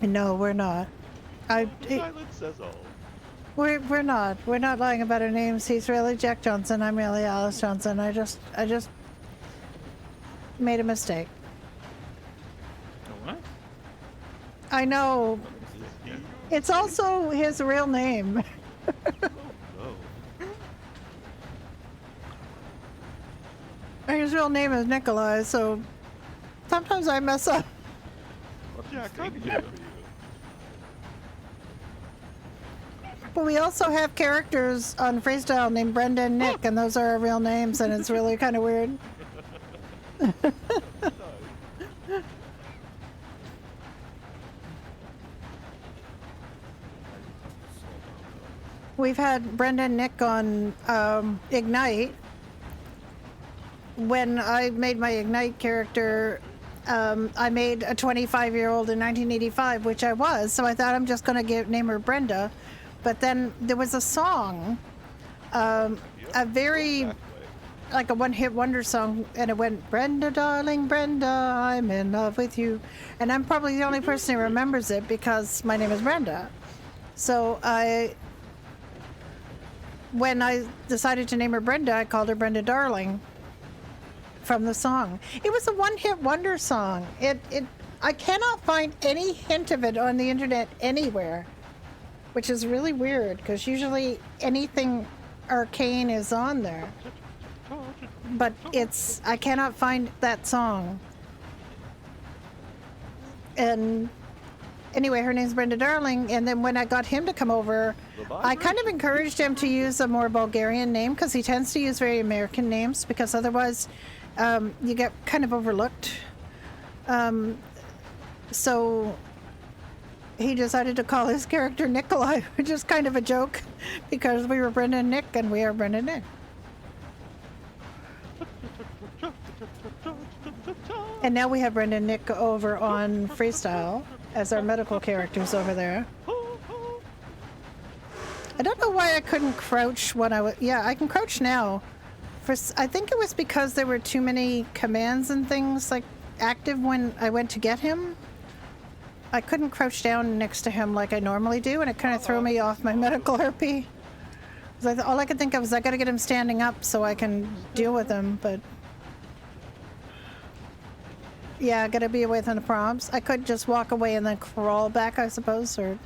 No, we're not. The silence says all. We're not. We're not lying about our names. He's really Jack Johnson. I'm really Alice Johnson. I just made a mistake. What? I know. Is he your It's mistake? also his real name. Oh His real name is Nikolai, so sometimes I mess up. no. Jack, how mistake dare did you? But we also have characters on Freestyle named Brenda and Nick, and those are our real names, and it's really kind of weird. Nice. We've had Brenda and Nick on Ignite. When I made my Ignite character, I made a 25-year-old in 1985, which I was, so I thought I'm just going to name her Brenda. But then there was a song, a very, That way. like a one-hit wonder song, and it went, Brenda, darling, Brenda, I'm in love with you. And I'm probably the only person who remembers it because my name is Brenda. So when I decided to name her Brenda, I called her Brenda Darling from the song. It was a one-hit wonder song. I cannot find any hint of it on the internet anywhere, which is really weird because usually anything arcane is on there. But I cannot find that song. And anyway, her name's Brenda Darling, and then when I got him to come over, I kind of encouraged him to use a more Bulgarian name because he tends to use very American names because otherwise you get kind of overlooked. So he decided to call his character Nikolai, which is kind of a joke because we were Brenda and Nick and we are Brenda and Nick. And now we have Brenda and Nick over on Freestyle as our medical characters over there. I don't know why I couldn't crouch when I was... Yeah, I can crouch now. I think it was because there were too many commands and things like active when I went to get him. I couldn't crouch down next to him like I normally do, and it kind of threw me off my medical RP. All I could think of was I got to get him standing up so I can deal with him, but... Yeah, I got to be away from the prompts. I could just walk away and then crawl back, I suppose, or...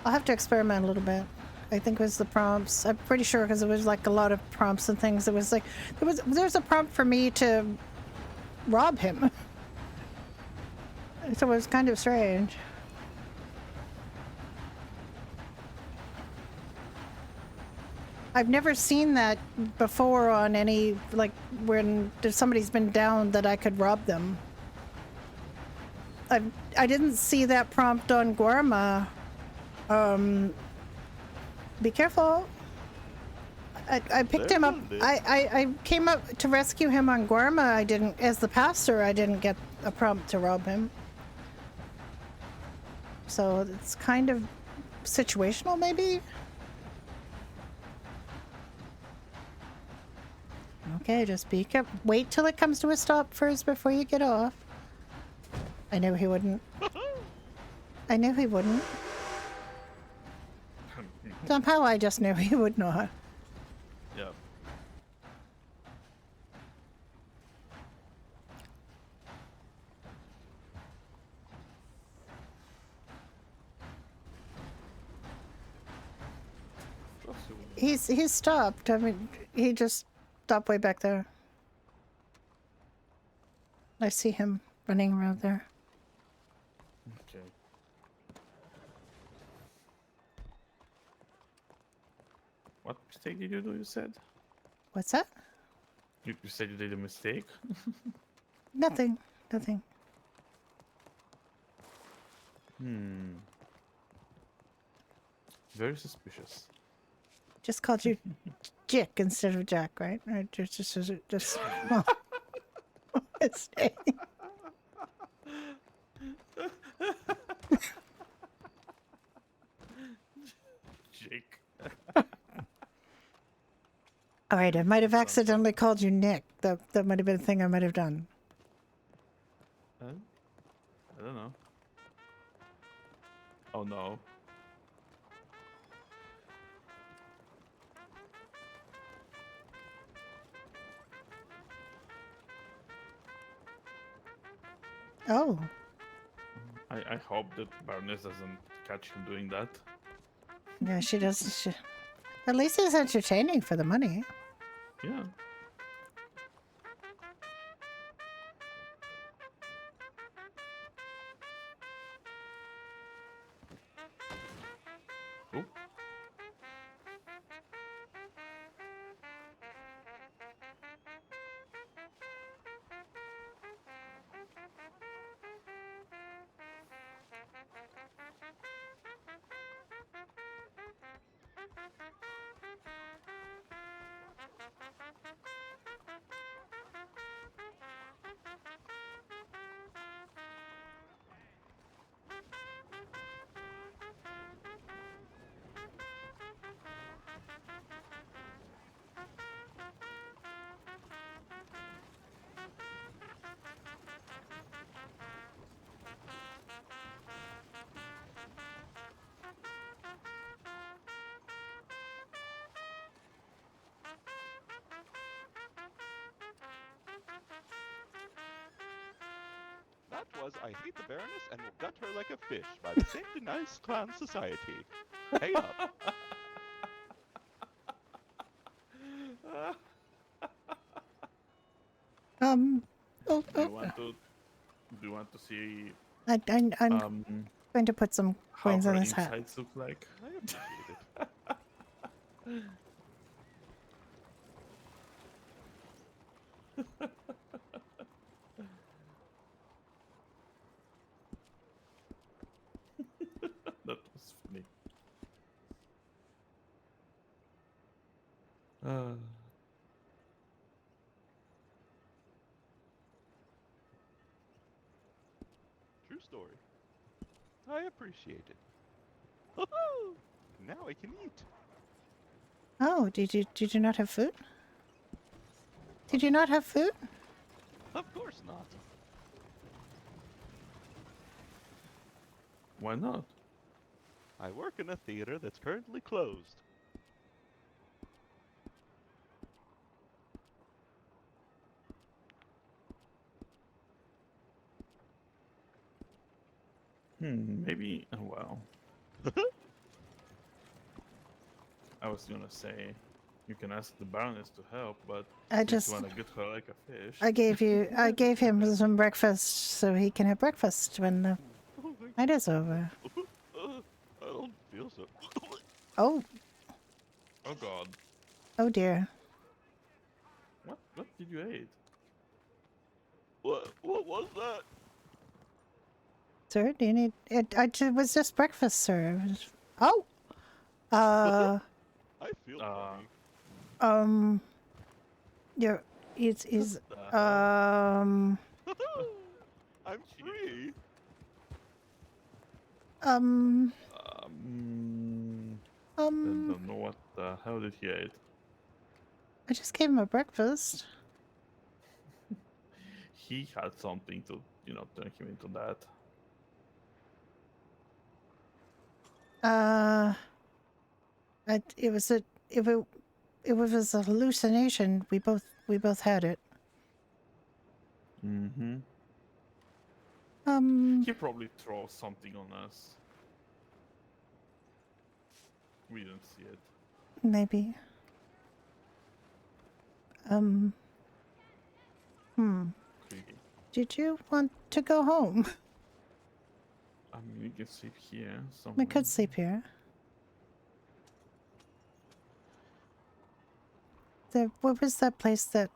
I'll have to experiment a little bit. I think it was the prompts. I'm pretty sure because it was like a lot of prompts and things. It was like there's a prompt for me to rob him. So it was kind of strange. I've never seen that before on any, like, when somebody's been down that I could rob them. I didn't see that prompt on Guarma. Be careful. I picked him up. I came up to rescue him on Guarma. I didn't, as the pastor, I didn't get a prompt to rob him. So it's kind of situational, maybe? Okay, just be careful. Wait till it comes to a stop first before you get off. I knew he wouldn't. I knew he wouldn't. Somehow I just knew he would not. Yeah. He's stopped. I mean, he just stopped way back there. I see him running around there. Okay. What mistake did you do, you said? What's that? You said you did a mistake? Nothing. Nothing. Very suspicious. Just called you Jick instead of Jack, right? Or just well, mistake. Jake. All right, I might have accidentally called you Nick. That might have been a thing I might have done. I don't know. Oh no. Oh, I hope that Baroness doesn't catch him doing that. yeah, she does. At least it's entertaining for the money. Yeah. Oh. That was I Hate the Baroness and Will Gut Her Like a Fish by the St. Denis Clan Society. Pay up. Oh, Do oh, you want to? Do you want to see I'm um going to put some how coins her in this hat. insides look like? I appreciate it. That was funny. Uh, True story. I appreciate it. Now I can eat. Oh, did you not have food? Did you not have food? Of course not. why not? I work in a theater that's currently closed. Maybe. Oh, well, I was gonna say you can ask the Baroness to help, but I since just you wanna get her like a fish. I gave him some breakfast so he can have breakfast when the Oh, thank night is over. I don't feel so. Oh, Oh God, oh dear. what did you eat? What was that? Sir, do you need it? It was just breakfast, sir. It was- Oh, uh, I feel Uh, funny. you're it's The hell? I'm free. um I um. don't know what the hell did he eat. I just gave him a breakfast. He had something to, turn him into that. It was it was a hallucination. We both had it. Mm-hmm. Um, He probably throws something on us. We didn't see it. maybe. Um, Creepy. did you want to go home? I mean, we can sleep here somewhere. We could sleep here. What was that place that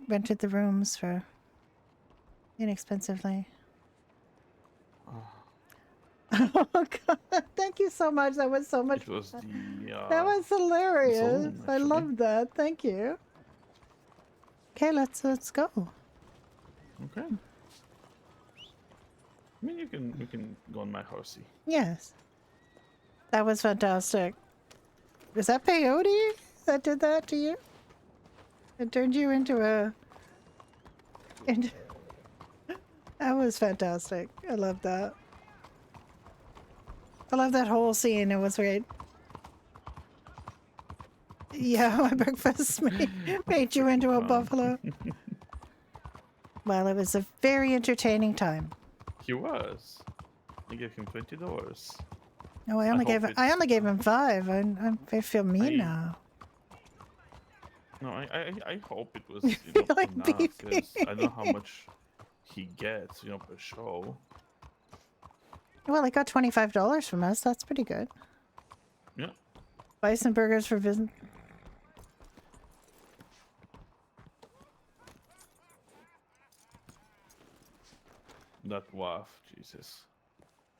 rented the rooms for inexpensively? Oh God! Thank you so much. That was so much. It was the That was hilarious. saloon, I actually. love that. Thank you. Okay, let's go. Okay. I mean, we can go on my horsey. Yes. That was fantastic. Was that peyote that did that to you? It turned you into a. That was fantastic. I love that. I love that whole scene. It was great. Yeah, my breakfast made you into a Freaking clown. buffalo. Well, it was a very entertaining time. He was. I gave him $20. No, I I only hope gave it's, him 5. I feel mean I now. no, I hope it was Feeling enough beefy. because I know how much he gets per show. Well, he got $25 from us. That's pretty good. Yeah. Bison burgers for business. That waff, Jesus.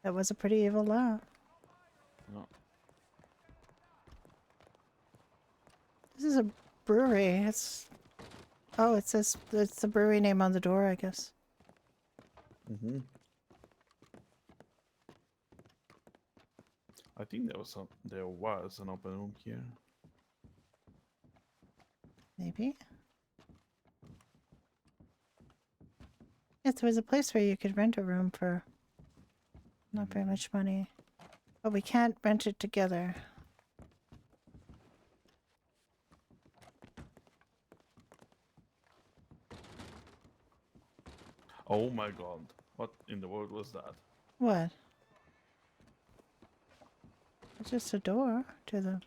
That was a pretty evil laugh. No. This is a brewery. It says it's the brewery name on the door, I guess. Mm-hmm. I think there was an open room here. Maybe. Yes, there was a place where you could rent a room for not very much money. But we can't rent it together. Oh my god. What in the world was that? What? It's just a door to the...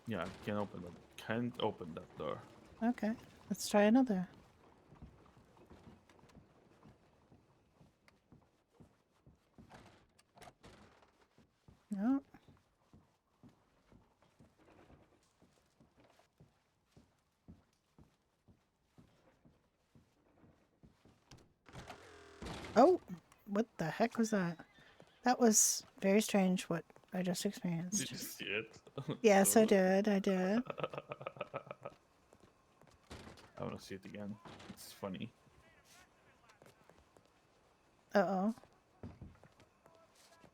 Yeah, I can't open that. Can't open that door. Okay, let's try another. No. Oh, what the heck was that? That was very strange what I just Did experienced. you see it? Yes, I did. I did. I want to see it again. It's funny. Uh-oh.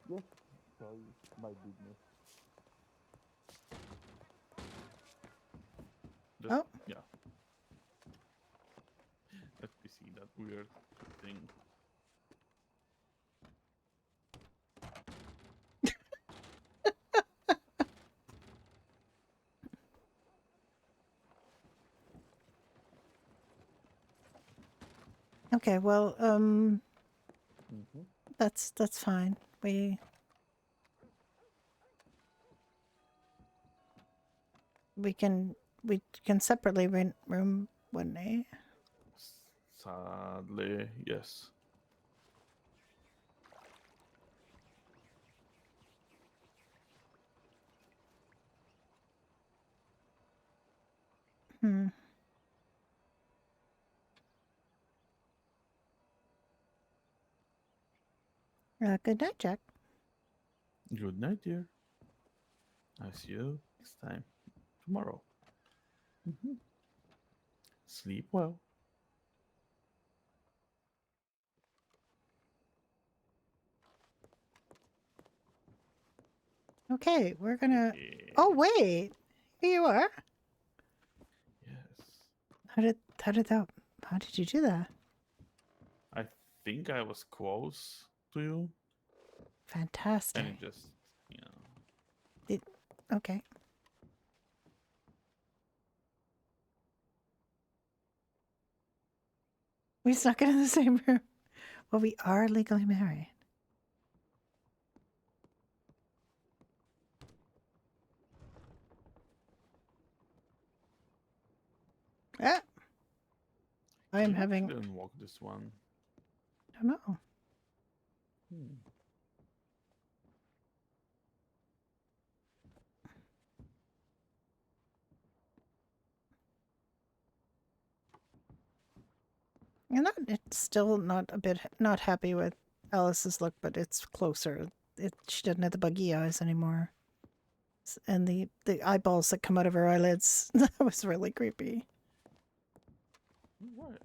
Yes, sorry, my business. Oh. Yeah. Let me see that weird thing. Okay, well, Mm-hmm. that's fine. We can separately rent room 1A. Sadly, yes. Hmm. Good night, Jack. Good night, dear. I see you next time. Tomorrow. Sleep well. Okay, we're gonna... Yeah. Oh, wait! Here you are. Yes. How did you do that? I think I was close to you, and Fantastic. it just, you know. Okay. We snuck into the same room. Well, we are legally married. Ah! I Can am you having... actually unlock this one? I don't know. Hmm. It's still not happy with Alice's look, but it's closer. She doesn't have the buggy eyes anymore. And the eyeballs that come out of her eyelids. That was really creepy. What?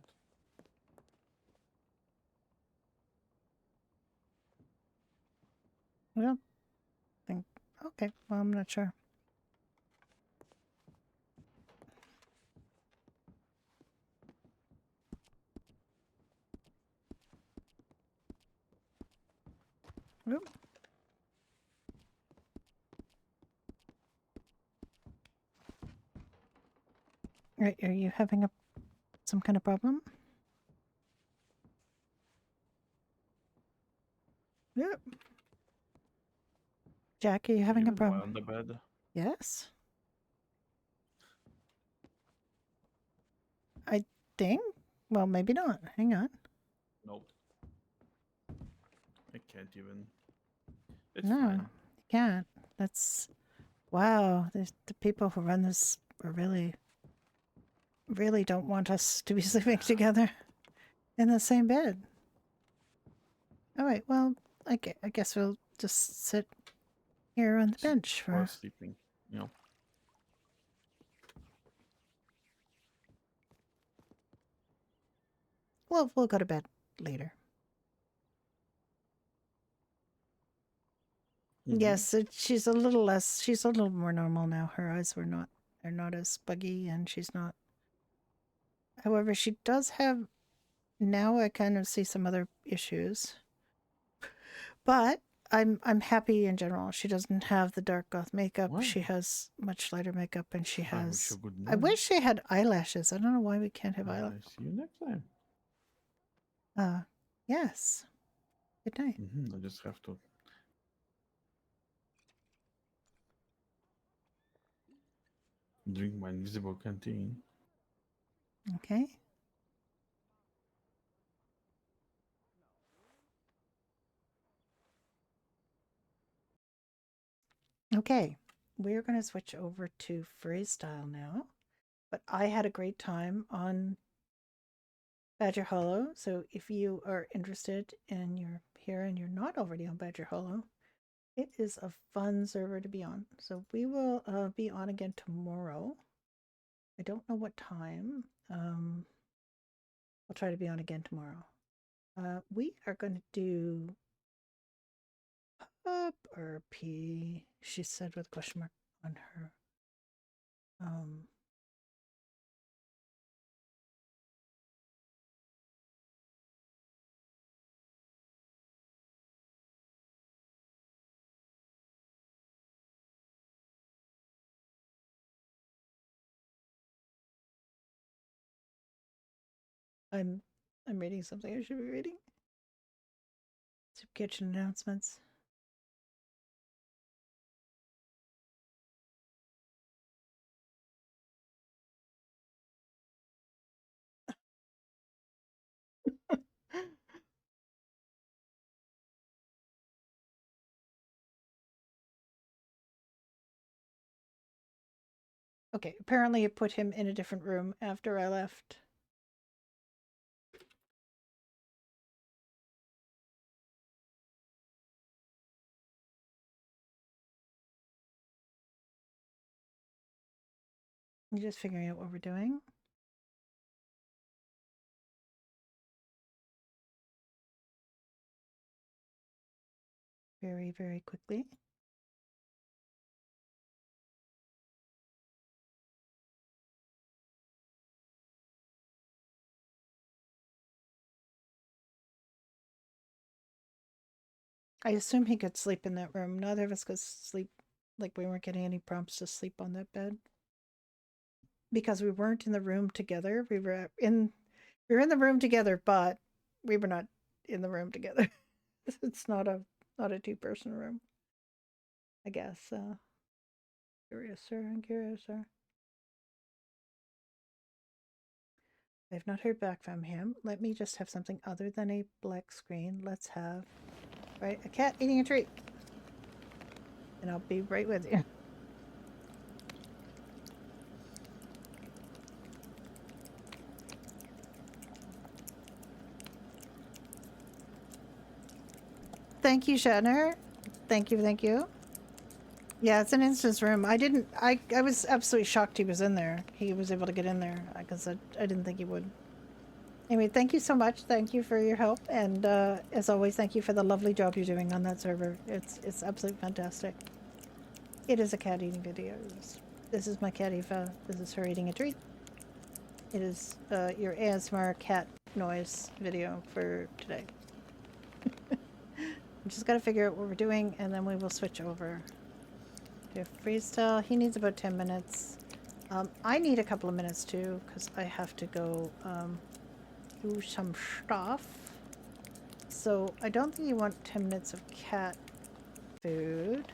I don't think... Okay, well, I'm not sure. Oop. Are you having some kind of problem? Yep. Jack, are you having a Even while problem? on the bed. Yes. I think. Well, maybe not. Hang on. Nope. I can't even. It's No, fine. you can't. That's wow. The people who run this are really don't want us to be sleeping together in the same bed. All right. Well, I guess we'll just sit here on the bench Or for. sleeping. You know. Well, we'll go to bed later. Mhm. Yes, she's a little less. She's a little more normal now. Her eyes are not as buggy, and she's not. However, she does have. Now I kind of see some other issues, but I'm happy in general. She doesn't have the dark goth makeup. Well, She has much lighter makeup, and she I wish has. you good I night. wish she had eyelashes. I don't know why we can't have I eyelashes. see you next time. Yes. Good night. I just have to drink my invisible canteen. Okay. Okay. We're going to switch over to freestyle now. But I had a great time on Badger Hollow. So if you are interested and you're here and you're not already on Badger Hollow, it is a fun server to be on. So we will be on again tomorrow. I don't know what time. I'll try to be on again tomorrow. We are going to do up or P, she said with a question mark on her. I'm reading something I should be reading. Soup kitchen announcements. Okay, apparently it put him in a different room after I left. I'm just figuring out what we're doing. Very, very quickly. I assume he could sleep in that room. Neither of us could sleep, like we weren't getting any prompts to sleep on that bed. Because we weren't in the room together. We were in the room together, but we were not in the room together. It's not a two-person room. I guess. Curious, sir. I'm curious, sir. I've not heard back from him. Let me just have something other than a black screen. Let's have, right, a cat eating a treat. And I'll be right with you. Thank you, Shatner. Thank you, thank you. Yeah, it's an instance room. I was absolutely shocked he was in there. He was able to get in there because I didn't think he would. Anyway, thank you so much. Thank you for your help. And as always, thank you for the lovely job you're doing on that server. It's absolutely fantastic. It is a cat eating video. This is my cat Eva. This is her eating a treat. It is your ASMR cat noise video for today. I'm just gotta figure out what we're doing and then we will switch over to freestyle. He needs about 10 minutes. I need a couple of minutes too, because I have to go do some stuff. So I don't think you want 10 minutes of cat food.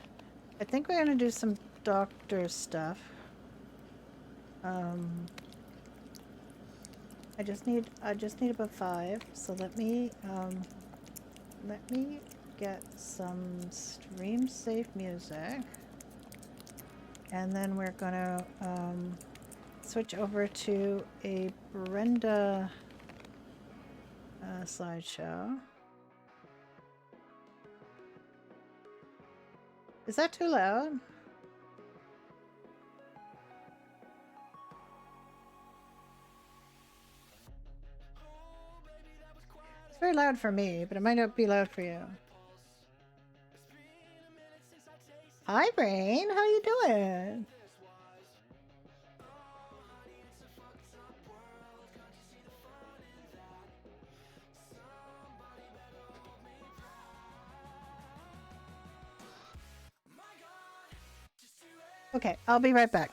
I think we're gonna do some doctor stuff. I just need about 5. So let me get some stream safe music, and then we're gonna switch over to a Brenda slideshow. Is that too loud? It's very loud for me, but it might not be loud for you. Hi, Brain. How you doing? Okay, I'll be right back.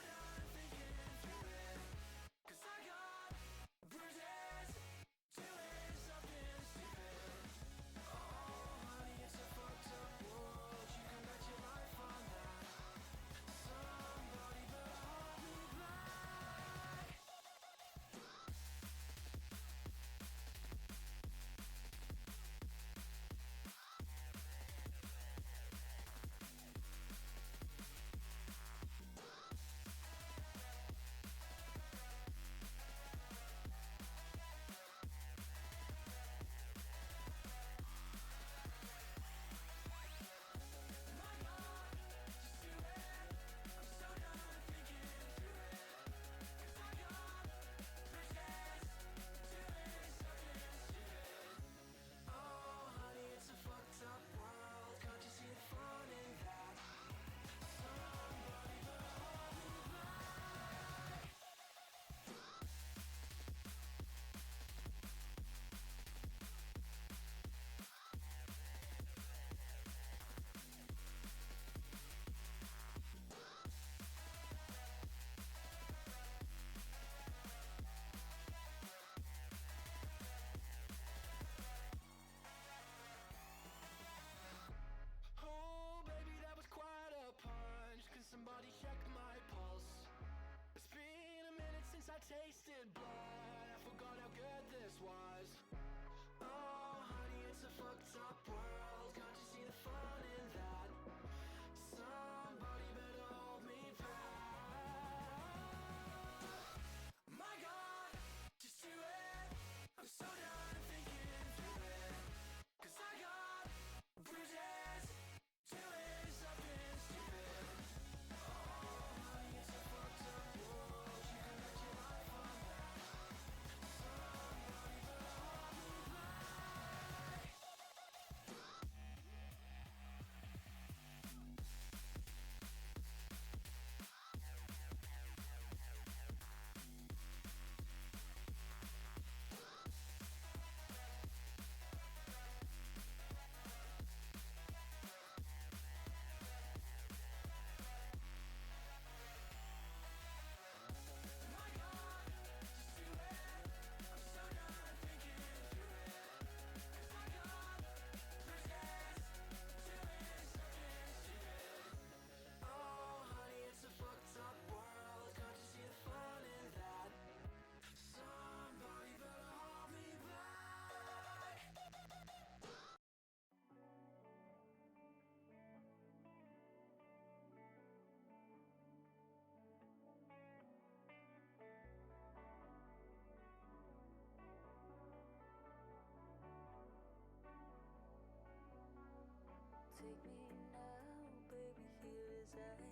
Take me now, baby, here as I am.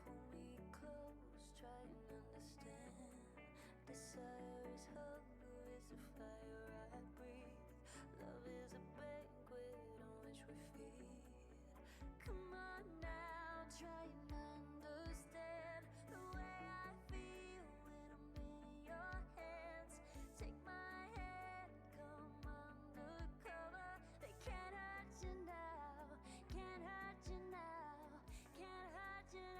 Pull me close, try and understand. Desire is hunger, is the fire I breathe. Love is a banquet on which we feed. Come on now, try and understand the way I feel when I'm in your hands. Take my hand, come undercover. They can't hurt you now, can't hurt you now, can't hurt you now.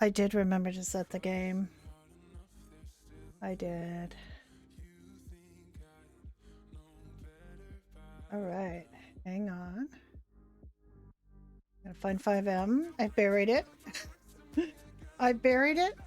I did remember to set the game. I did. All right, hang on. Gotta find 5M. I buried it. I buried it.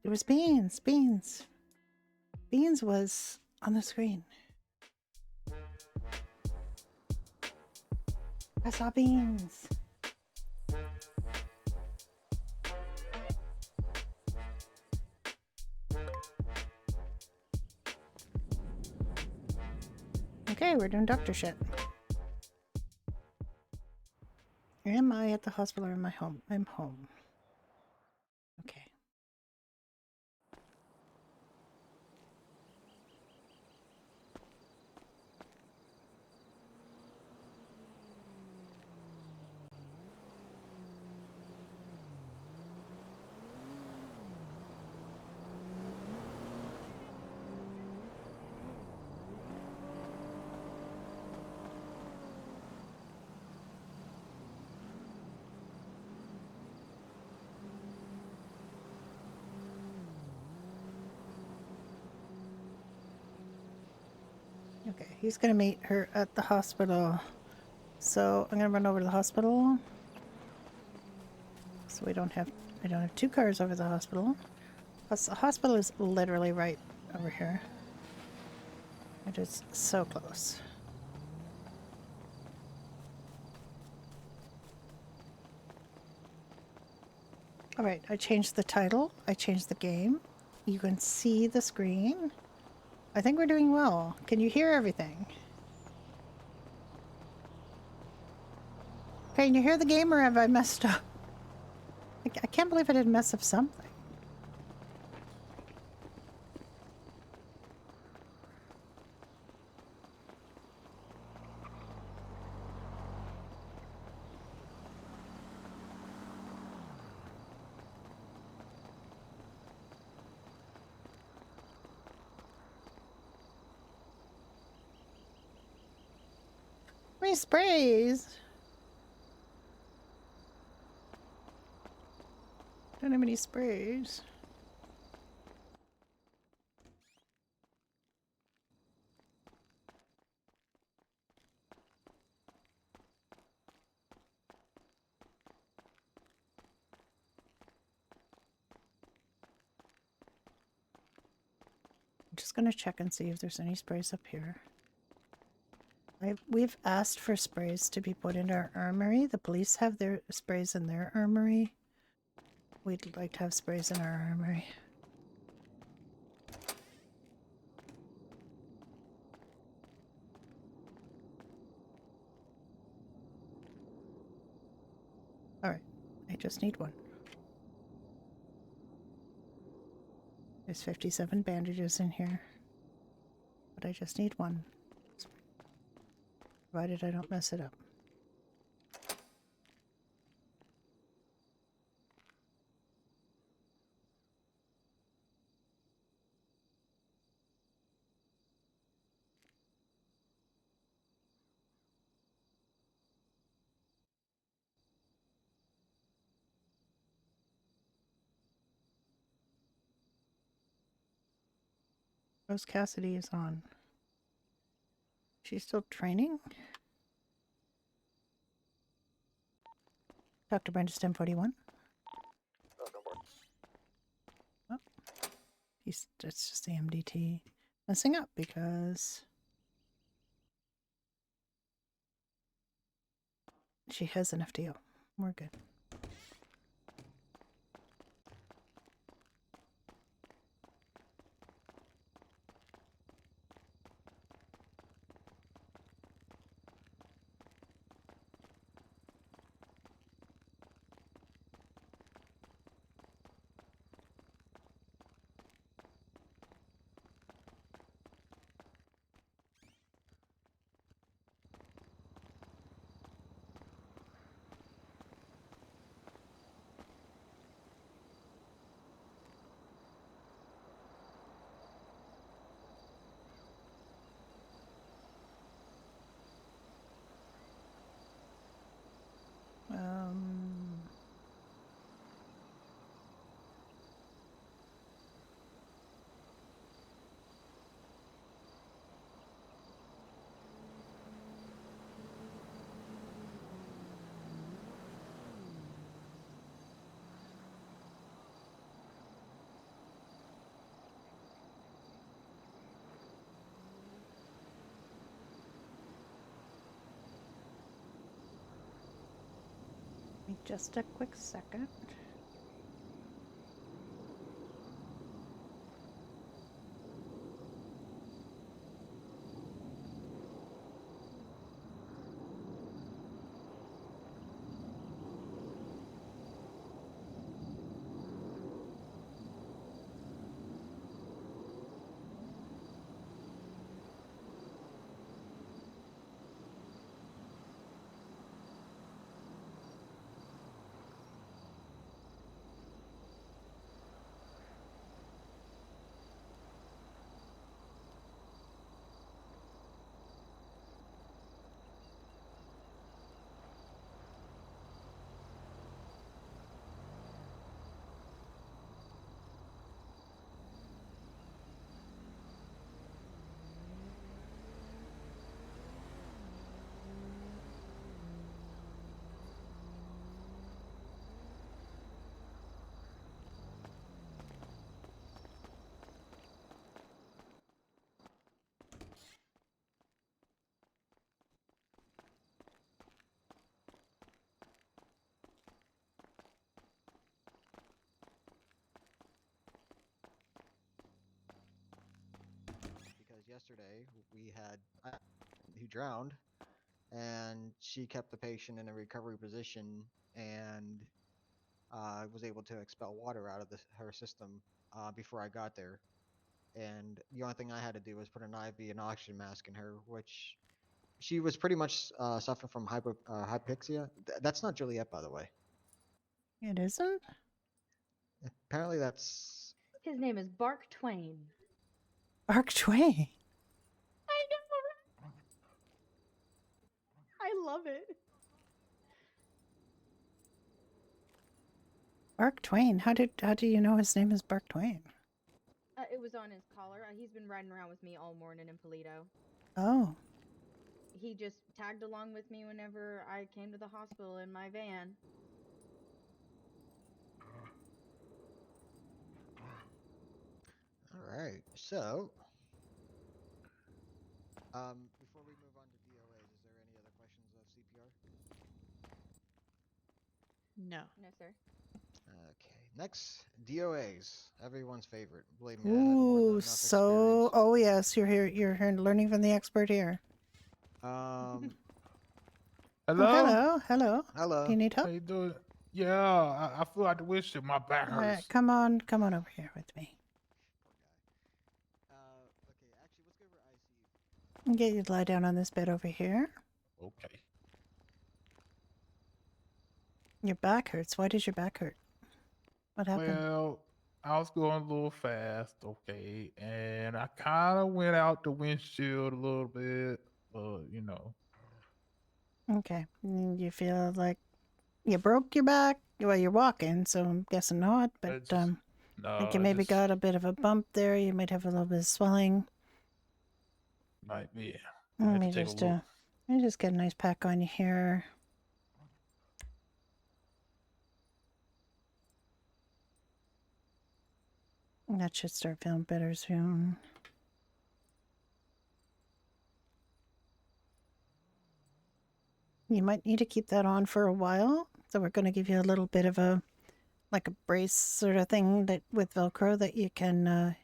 It was Beans. Beans. Beans was on the screen. I saw Beans. Okay, we're doing doctor shit. Am I at the hospital or am I home? I'm home. Okay. Okay, he's gonna meet her at the hospital. So I'm gonna run over to the hospital. So I don't have 2 cars over the hospital. Plus the hospital is literally right over here. It is so close. Alright, I changed the title. I changed the game. You can see the screen. I think we're doing well. Can you hear everything? Can you hear the game or have I messed up? I can't believe I didn't mess up something. How many sprays? Don't have any sprays. I'm just gonna check and see if there's any sprays up here. We've asked for sprays to be put into our armory. The police have their sprays in their armory. We'd like to have sprays in our armory. All right. I just need one. There's 57 bandages in here. But I just need one. Provided I don't mess it up. Rose Cassidy is on. She's still training? Dr. Brenda STEM 41. Oh, that's just the MDT messing up because she has an FTO. We're good. Um, just a quick second. Because yesterday we had who drowned, and she kept the patient in a recovery position and was able to expel water out of her system before I got there. And the only thing I had to do was put an IV and oxygen mask in her, which she was pretty much suffering from hypoxia. That's not Juliet, by the way. It isn't? Apparently, that's. His name is Bark Twain. Mark Twain. I know. Right? I love it. Mark Twain. How do you know his name is Mark Twain? It was on his collar. He's been riding around with me all morning in Polito. Oh. He just tagged along with me whenever I came to the hospital in my van. All right. So, before we move on to DOAs, is there any other questions of CPR? No. No, sir. Okay. Next, DOAs. Everyone's favorite. Believe me, I had more than Ooh, enough so experience. oh yes, you're here. You're here learning from the expert here. Um. Hello? Oh, hello. Hello. Do you need How help? you doing? Yeah, I feel like the windshield. My back All right, hurts. come on over here with me. Poor guy. Okay, actually, let's go over ICU. I'll get you to lie down on this bed over here. Okay. Your back hurts. Why does your back hurt? What happened? Well, I was going a little fast, okay, and I kind of went out the windshield a little bit, you know. Okay. You feel like you broke your back? Well, you're walking, so I'm guessing not, but I just like no, you I maybe just got a bit of a bump there. You might have a little bit of swelling. might be. I Let had to me take a just look. let me just get a nice pack on you here. That should start feeling better soon. You might need to keep that on for a while. So we're going to give you a little bit of a like a brace sort of thing that with Velcro that you can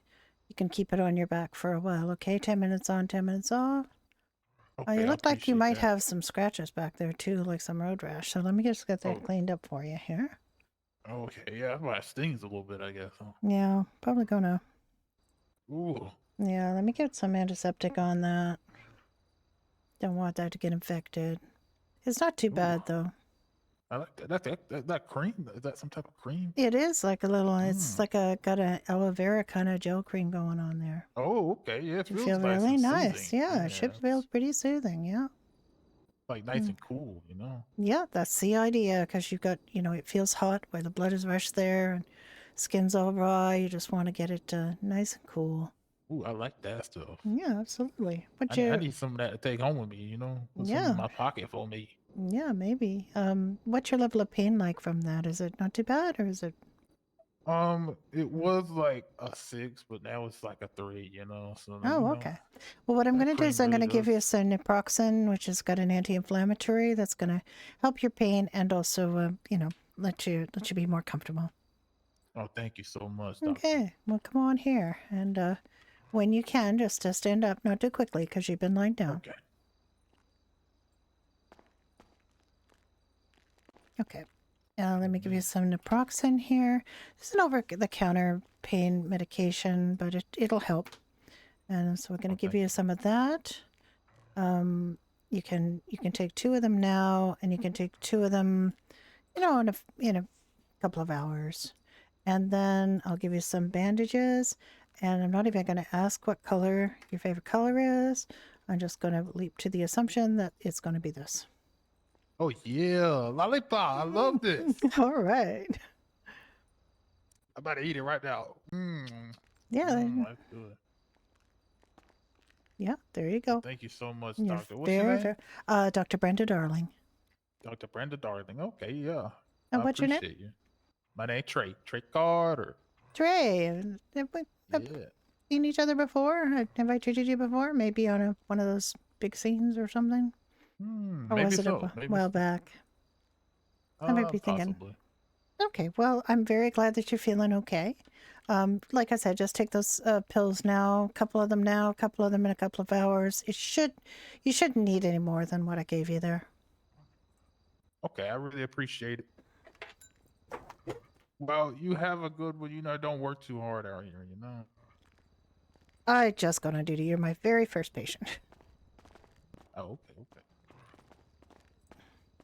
keep it on your back for a while. Okay, 10 minutes on, 10 minutes off. Okay, You I look like you appreciate might that. have some scratches back there too, like some road rash. So let me just get that Oh, cleaned up for you here. okay, yeah, well, it stings a little bit, I guess. Huh? Yeah, probably gonna. Ooh, Yeah, let me get some antiseptic on that. Don't want that to get infected. It's not too ooh, bad though. I like that. That cream. Is that some type of cream? It is like a little. It's Mm. like got a aloe vera kind of gel cream going on there. Oh, okay. Yeah, it Should feels feel nice really and nice. soothing. Yeah, it Yeah, should feel it's pretty soothing. Yeah. like nice Mm. and cool, you know. Yeah, that's the idea because you've got, it feels hot where the blood is rushed there and skin's all raw. You just want to get it nice and cool. Ooh, I like that stuff. Yeah, absolutely. I need some of that to take home with me, you know, put some in Yeah, my pocket for me. yeah, maybe. What's your level of pain like from that? Is it not too bad or is it? It was like a 6, but now it's like a 3, you know. So you Oh, know, okay. Well, what I'm that going to do is cream I'm going really to give you does. some naproxen, which has got an anti-inflammatory that's going to help your pain and also, let you be more comfortable. Oh, thank you so much, doctor. Okay. Well, come on here, and when you can, just stand up, not too quickly, because you've been lying down. Okay. Okay. Let me give you some naproxen here. This is an over-the-counter pain medication, but it'll help. And so we're going Oh, to give thank you you. some of that. You can take 2 of them now, and you can take 2 of them, in a couple of hours. And then I'll give you some bandages. And I'm not even going to ask what color your favorite color is. I'm just going to leap to the assumption that it's going to be this. Oh yeah, lollipop. I love this. All right. I'm about to eat it right now. Yeah. That's good. Yeah. There you go. Thank you so much, You're doctor. What's your very, name? very. Dr. Brenda Darling. Dr. Brenda Darling. Okay, yeah. And I what's your name? appreciate you. My name Trey. Trey Carter. Trey. Have we Yeah. seen each other before? Have I treated you before? Maybe on one of those big scenes or something? Or Maybe was it a so. Maybe while so. back? I might be thinking. Possibly. Okay, well, I'm very glad that you're feeling okay. Like I said, just take those pills now. A couple of them now, a couple of them in a couple of hours. You shouldn't need any more than what I gave you there. Okay, I really appreciate it. Well, you have a good one. You know, don't work too hard out here, you know. I just got on duty. You're my very first patient. Oh, okay, okay.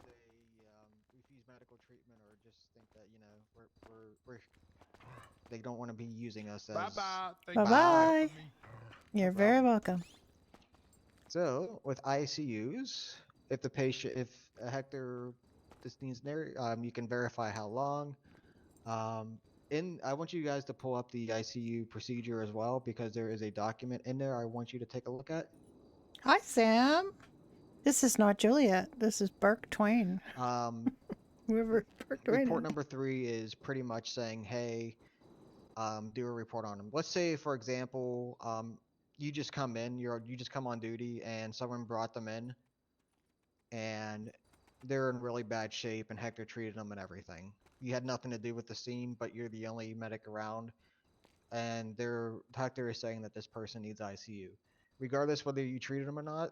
They refuse medical treatment or just think that we're they don't want to be using us as Bye bye. Thank Bye you for Bye. bye. helping me. No You're very problem. welcome. So with ICUs, if Hector just needs you can verify how long. I want you guys to pull up the ICU procedure as well because there is a document in there I want you to take a look at. Hi, Sam. This is not Juliet. This is Burke Twain. Whoever Burke Twain Report is. number 3 is pretty much saying, hey, do a report on them. Let's say, for example, you just come in, you just come on duty, and someone brought them in, and they're in really bad shape, and Hector treated them and everything. You had nothing to do with the scene, but you're the only medic around, and Hector is saying that this person needs ICU. Regardless whether you treated them or not,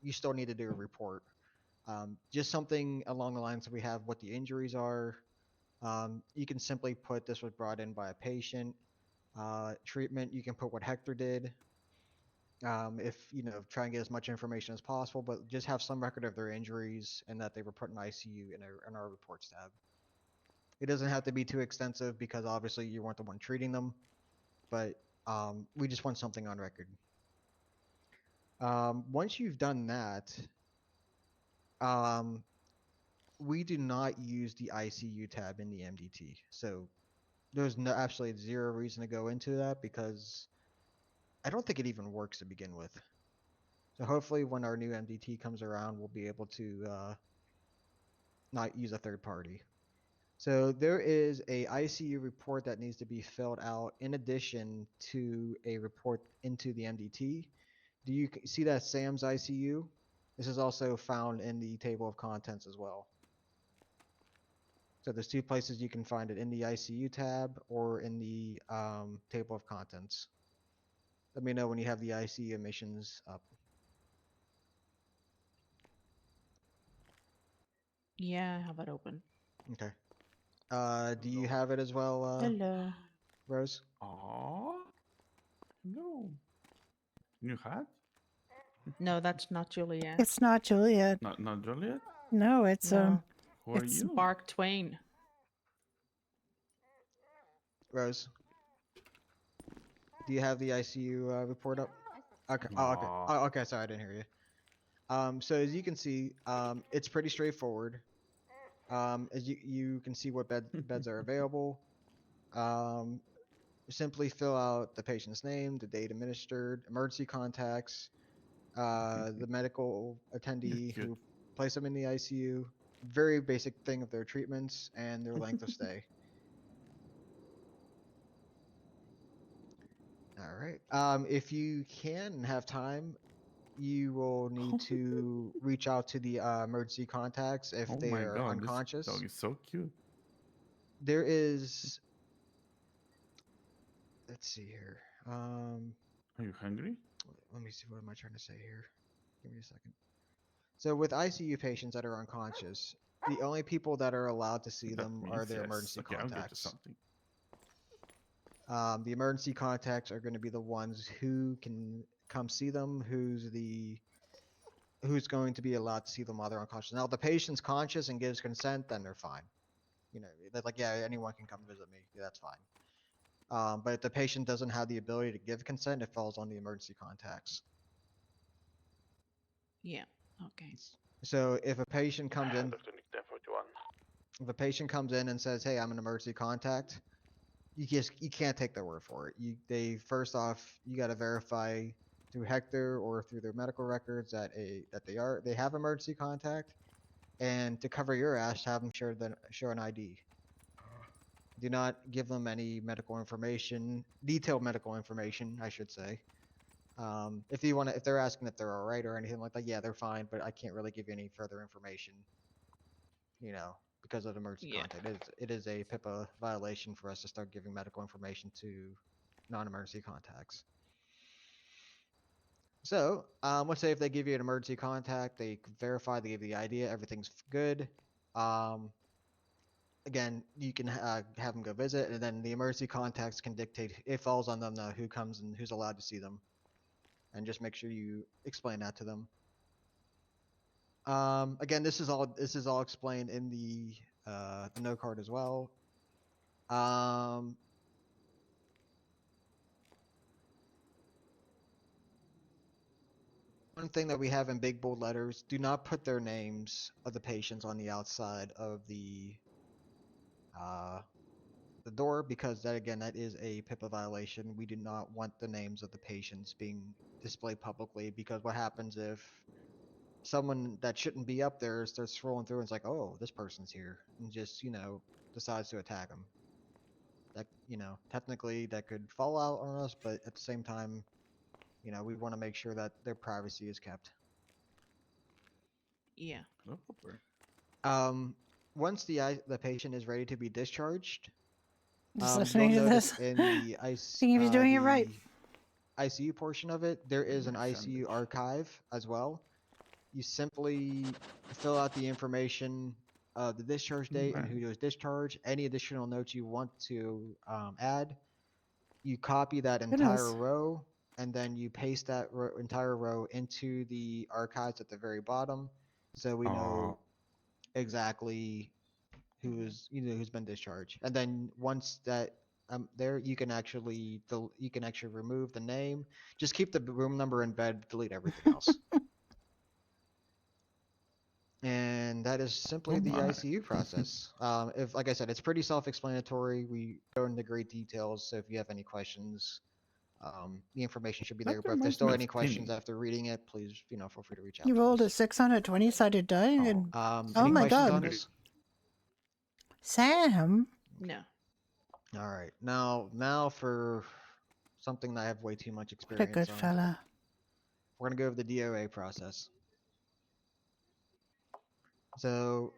you still need to do a report. Just something along the lines that we have what the injuries are. You can simply put this was brought in by a patient. Treatment, you can put what Hector did. If try and get as much information as possible, but just have some record of their injuries and that they were put in ICU in our reports tab. It doesn't have to be too extensive because obviously you weren't the one treating them, but we just want something on record. Once you've done that, we do not use the ICU tab in the MDT. So there's no absolutely zero reason to go into that because I don't think it even works to begin with. So hopefully when our new MDT comes around, we'll be able to not use a third party. So there is a ICU report that needs to be filled out in addition to a report into the MDT. Do you see that Sam's ICU? This is also found in the table of contents as well. So there's two places you can find it, in the ICU tab or in the table of contents. Let me know when you have the ICU admissions up. Yeah, I have it open. Okay. Do you have it as well, Hello. Rose? Aww. No. New hat? No, that's not Juliet. It's not Juliet. Not Juliet? No, it's No. Who are It's you? Mark Twain. Rose? Do you have the ICU report up? Okay. Oh, okay. Aw. Oh, okay. Sorry, I didn't hear you. So as you can see, it's pretty straightforward. As you can see what beds are available. Simply fill out the patient's name, the date administered, emergency contacts, the medical attendee cute. who placed them in the ICU, very basic thing of their treatments, and their length of stay. All right. If you can have time, you will need to reach out to the emergency contacts if Oh they my are god, unconscious. this dog is so cute. There is. Let's see here. Are you hungry? Let me see. What am I trying to say here? Give me a second. So with ICU patients that are unconscious, the only people that are allowed to see That them means are their yes. emergency Okay, I'll get you contacts. something. The emergency contacts are going to be the ones who can come see them, who's going to be allowed to see them while they're unconscious. Now, if the patient's conscious and gives consent, then they're fine. They're like, yeah, anyone can come visit me. Yeah, that's fine. But if the patient doesn't have the ability to give consent, it falls on the emergency contacts. Yeah. Okay. So if a patient comes in, Dr. Nick 1041. if a patient comes in and says, "Hey, I'm an emergency contact," you can't take their word for it. They first off, you got to verify through Hector or through their medical records that they have emergency contact, and to cover your ass, have them show an ID. Do not give them any medical information, detailed medical information, I should say. If they're asking if they're all right or anything like that, yeah, they're fine, but I can't really give you any further information. Because of emergency Yeah. contact. It is a PIPA violation for us to start giving medical information to non-emergency contacts. So, let's say if they give you an emergency contact, they verify, they give you the idea, everything's good. Again, you can have them go visit, and then the emergency contacts can dictate. It falls on them who comes and who's allowed to see them, and just make sure you explain that to them. Again, this is all explained in the note card as well. One thing that we have in big bold letters: do not put their names of the patients on the outside of the door, because that is a PIPA violation. We do not want the names of the patients being displayed publicly, because what happens if someone that shouldn't be up there starts scrolling through and it's like, oh, this person's here, and just decides to attack them. That technically that could fall out on us, but at the same time, we want to make sure that their privacy is kept. Yeah. No problem. Once the patient is ready to be discharged, just you'll listening to notice this. in the Think he's doing it right. ICU portion of it, there is an My ICU sandwich. archive as well. you simply fill out the information of the discharge date and Right. who was discharged. Any additional notes you want to add, you copy that entire Goodness. row, and then you paste that entire row into the archives at the very bottom, so we know exactly who's who's been discharged. And then once that there, you can actually remove the name, just keep the room number in bed, delete everything else. And that is simply Oh the my. ICU process. If, like I said, it's pretty self-explanatory. We go into great details, so if you have any questions, the information should be there. That But if there's reminds still me any of questions Timmy. after reading it, please, feel free to reach out You to rolled a us. 6 on a 20-sided die, Oh. and oh Any my questions god, on this? Sam! No. All right, now for something that I have way too much What a experience good on. fella. We're gonna go over the DOA process. So,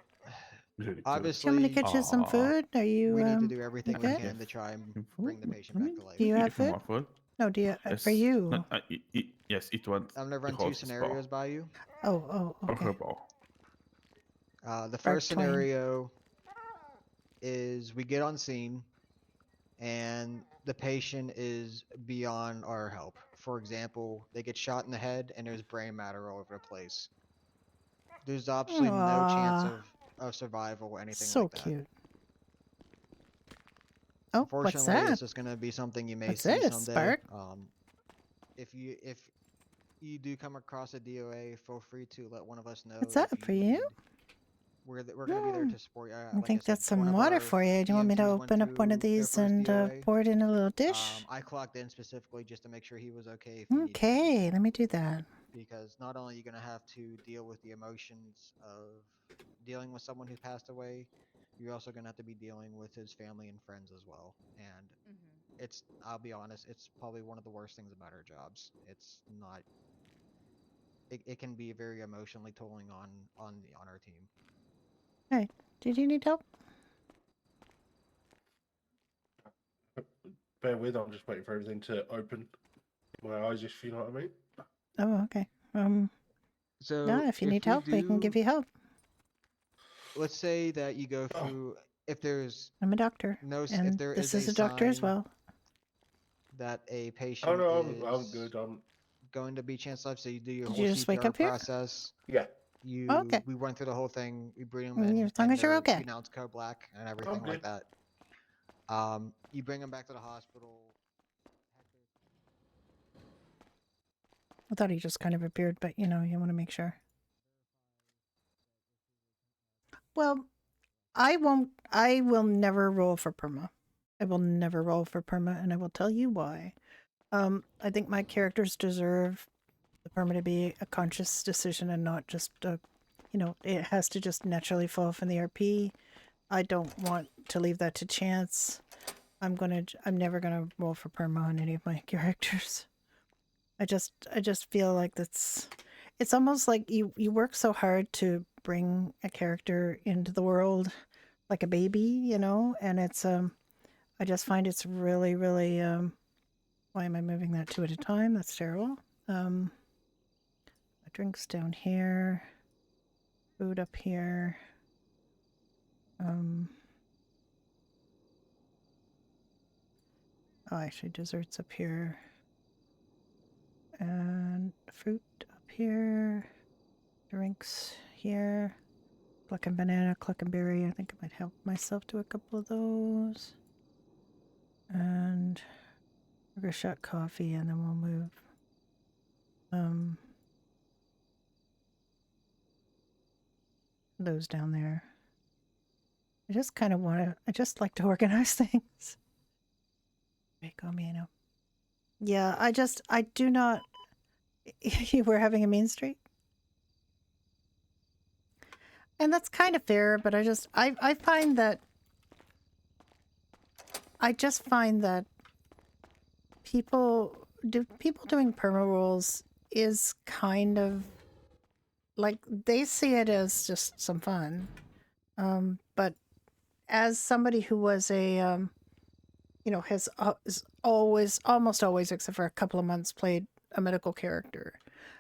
Really good. Do you want me to obviously, get you some Aw. food? Are you we need to do everything we good? can to try and Food? bring the patient I back mean, to life. Do you we have can give food? him more food. No, do you Yes. for you? Yes, it went. I'm gonna the run two horse's paw. scenarios by you. Oh, Or okay. her paw. The Mark first Twain. scenario is we get on scene and the patient is beyond our help. For example, they get shot in the head and there's brain matter all over the place. There's absolutely no chance Aw, of survival or anything so like that. cute. Oh, what's Unfortunately, that? this is going to be something you may What's see this, someday. Spark? If you do come across a DOA, feel free to let one of us know. What's that if for you? need. We're going to be there to support you. I Like think I said, that's some one of water our for you. Do you want me to EMTs went open up one of through their these first and DOA. pour it in a little dish? I clocked in specifically just to make sure he was okay. If he needed Okay, anything. let me do that. Because not only are you going to have to deal with the emotions of dealing with someone who passed away, you're also going to have to be dealing with his family and friends as well. And I'll be honest, it's probably one of the worst things about our jobs. It's not. It can be very emotionally tolling on our team. Hey, did you need help? Bear with, I'm just waiting for everything to open in my eyes, if you know what I mean. Oh, okay. So No, if you need help, we can give you help. Let's say that you go through. If there's I'm a doctor, if and there this is is a doctor as sign well. that a patient Oh no, is I'm good. going to be chance life, so you do your Did whole you just wake CPR up here? process. Yeah. Okay. We went through the whole thing. We bring them in, As long as you're they're okay. pronounced code black and everything I'm like good. that. You bring them back to the hospital. I thought he just kind of appeared, but you want to make sure. Well, I will never roll for perma. I will never roll for perma, and I will tell you why. I think my characters deserve the perma to be a conscious decision and not just it has to just naturally fall from the RP. I don't want to leave that to chance. I'm never gonna roll for perma on any of my characters. I just feel like it's almost like you work so hard to bring a character into the world like a baby, and it's I just find it's really, really why am I moving that two at a time? That's terrible. My drink's down here. Food up here. Oh, actually, desserts up here. And fruit up here. Drinks here. Clucking banana, clucking berry. I think I might help myself to a couple of those. And we're gonna shot coffee and then we'll move. Those down there. I just like to organize things. Yeah, I do not. We're having a mean streak. And that's kind of fair, but I find that. I just find that people doing perma rolls is kind of like they see it as just some fun. But as somebody who was a has almost always, except for a couple of months, played a medical character,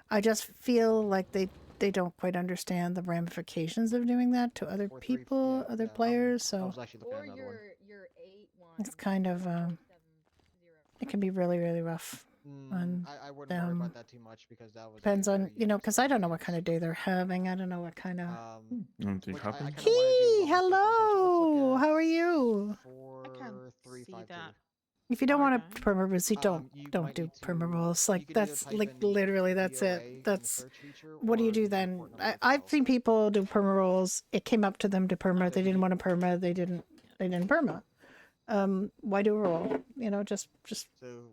I just feel like they they don't quite understand the ramifications of doing that to other 4-3, people, yeah, other yeah, players. I So was actually looking Or at another one. your 8-1. it's kind of it can be really, really rough on I wouldn't worry them. about that too much because that was Depends a on, very you know, unique because I don't know what circumstance. kind of day they're having. I don't know what kind of. Anything Which I happens? kind of want to do a Hey, little bit differentiation. Let's look hello. at How are you? I can't 4-3-5-2. see that. If you don't want to Paradigm. perma rolls, you You don't might do need perma to. rolls. You Like can either that's type like in literally that's DOA it. in the That's search feature, what do you or do use the then? report number I've itself. seen people do perma rolls. It came up to them to perma. So They you didn't need- want to perma. They didn't perma. Why do a roll? You know, just So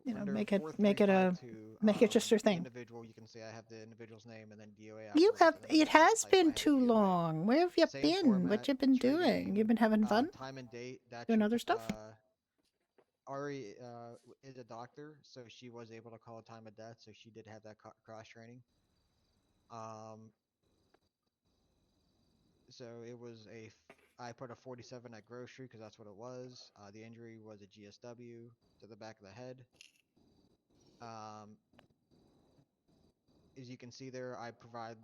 you know, under make it 4352, make it just your the thing. individual, you can say I have the individual's name and then DOA You afterwards. have. And then It the has type I been have too DOA. long. Where have you Same been? format, What you been trade doing? name, You've been having fun, time and date. That doing should, other stuff. Ari is a doctor, so she was able to call a time of death. So she did have that cross training. So it was I put a 47 at grocery because that's what it was. The injury was a GSW to the back of the head. As you can see there, I provide,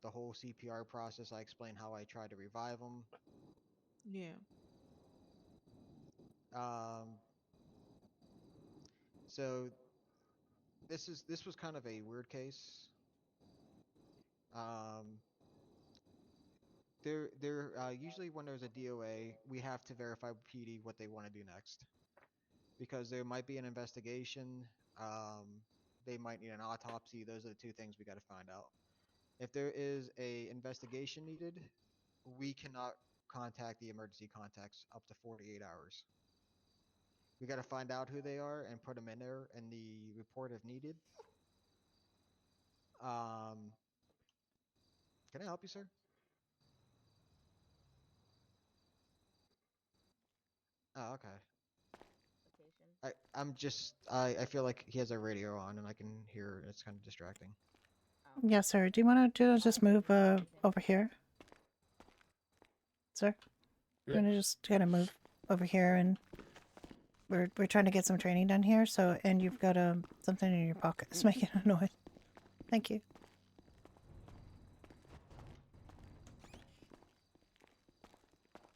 the whole CPR process. I explain how I try to revive them. Yeah. So this was kind of a weird case. Usually when there's a DOA, we have to verify with PD what they want to do next, because there might be an investigation. They might need an autopsy. Those are the two things we got to find out. If there is a investigation needed, we cannot contact the emergency contacts up to 48 hours. We got to find out who they are and put them in there in the report if needed. Can I help you, sir? Oh, okay. I feel like he has a radio on and I can hear it's kind of distracting. Yes, sir. Do you want to just move over here, sir? Yeah. You want to just kind of move over here, and we're trying to get some training done here. So, and you've got something in your pocket that's making a noise. Thank you.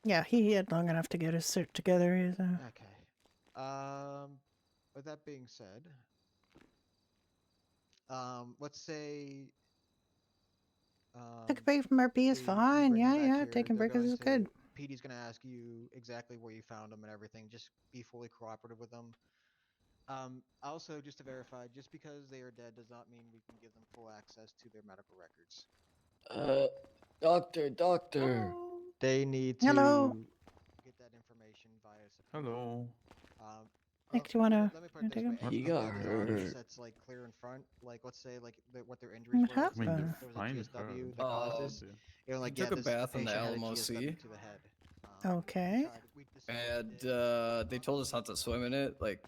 Yeah, he had long enough to get his suit together. He's, Okay. With that being said, let's say take a break from RP is you fine. bring him Yeah, back yeah. here, Taking they're breaks is going good. PD's gonna ask you exactly where you found them and everything. Just be fully cooperative with them. Also, just to verify, just because they are dead does not mean we can give them full access to their medical records. Doctor. They need Hello. to get that information via subpoena. Hello. Nick, do you want to Let me put it this take way: him? He anything got that is obvious hurt. that's like clear in front, like let's say like what their injuries What were. Let's say happened? there was a Fine, GSW hurt. that caused this. You're like, He took a this bath in the patient had a Alamo GSW Sea. to the head. Okay. And they told us not to swim in it like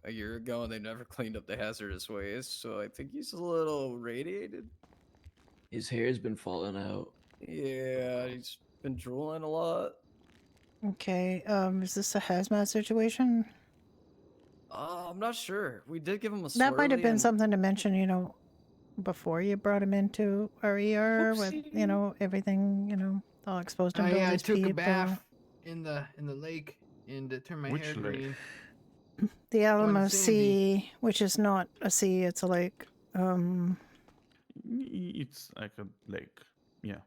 a year ago, and they never cleaned up the hazardous waste. So I think he's a little radiated. His hair's been falling out. Yeah, he's been drooling a lot. Okay. Is this a hazmat situation? I'm not sure. We did give him a That might have swirly been and- something to mention, before you brought him into our ER with, everything, all exposed him to all I these took people. a bath in the lake and it turned my Which hair lake? green. The Alamo Sandy. Sea, which is not a sea, it's a lake. It's like a lake. Yeah.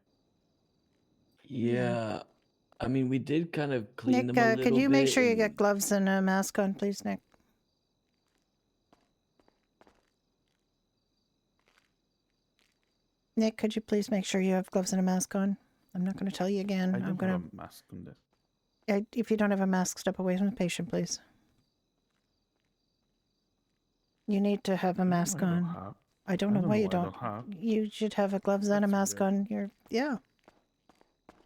Yeah. I mean, we did kind of clean Nick, them a little could you make bit sure you and- get gloves and a mask on, please, Nick? Nick, could you please make sure you have gloves and a mask on? I'm not going to tell you again. I I'm don't going have a mask on this. to. If you don't have a mask, step away from the patient, please. You need to have a mask I don't on. have. I don't know why you I don't. have. You should have a gloves and a That's mask weird. on. Yeah.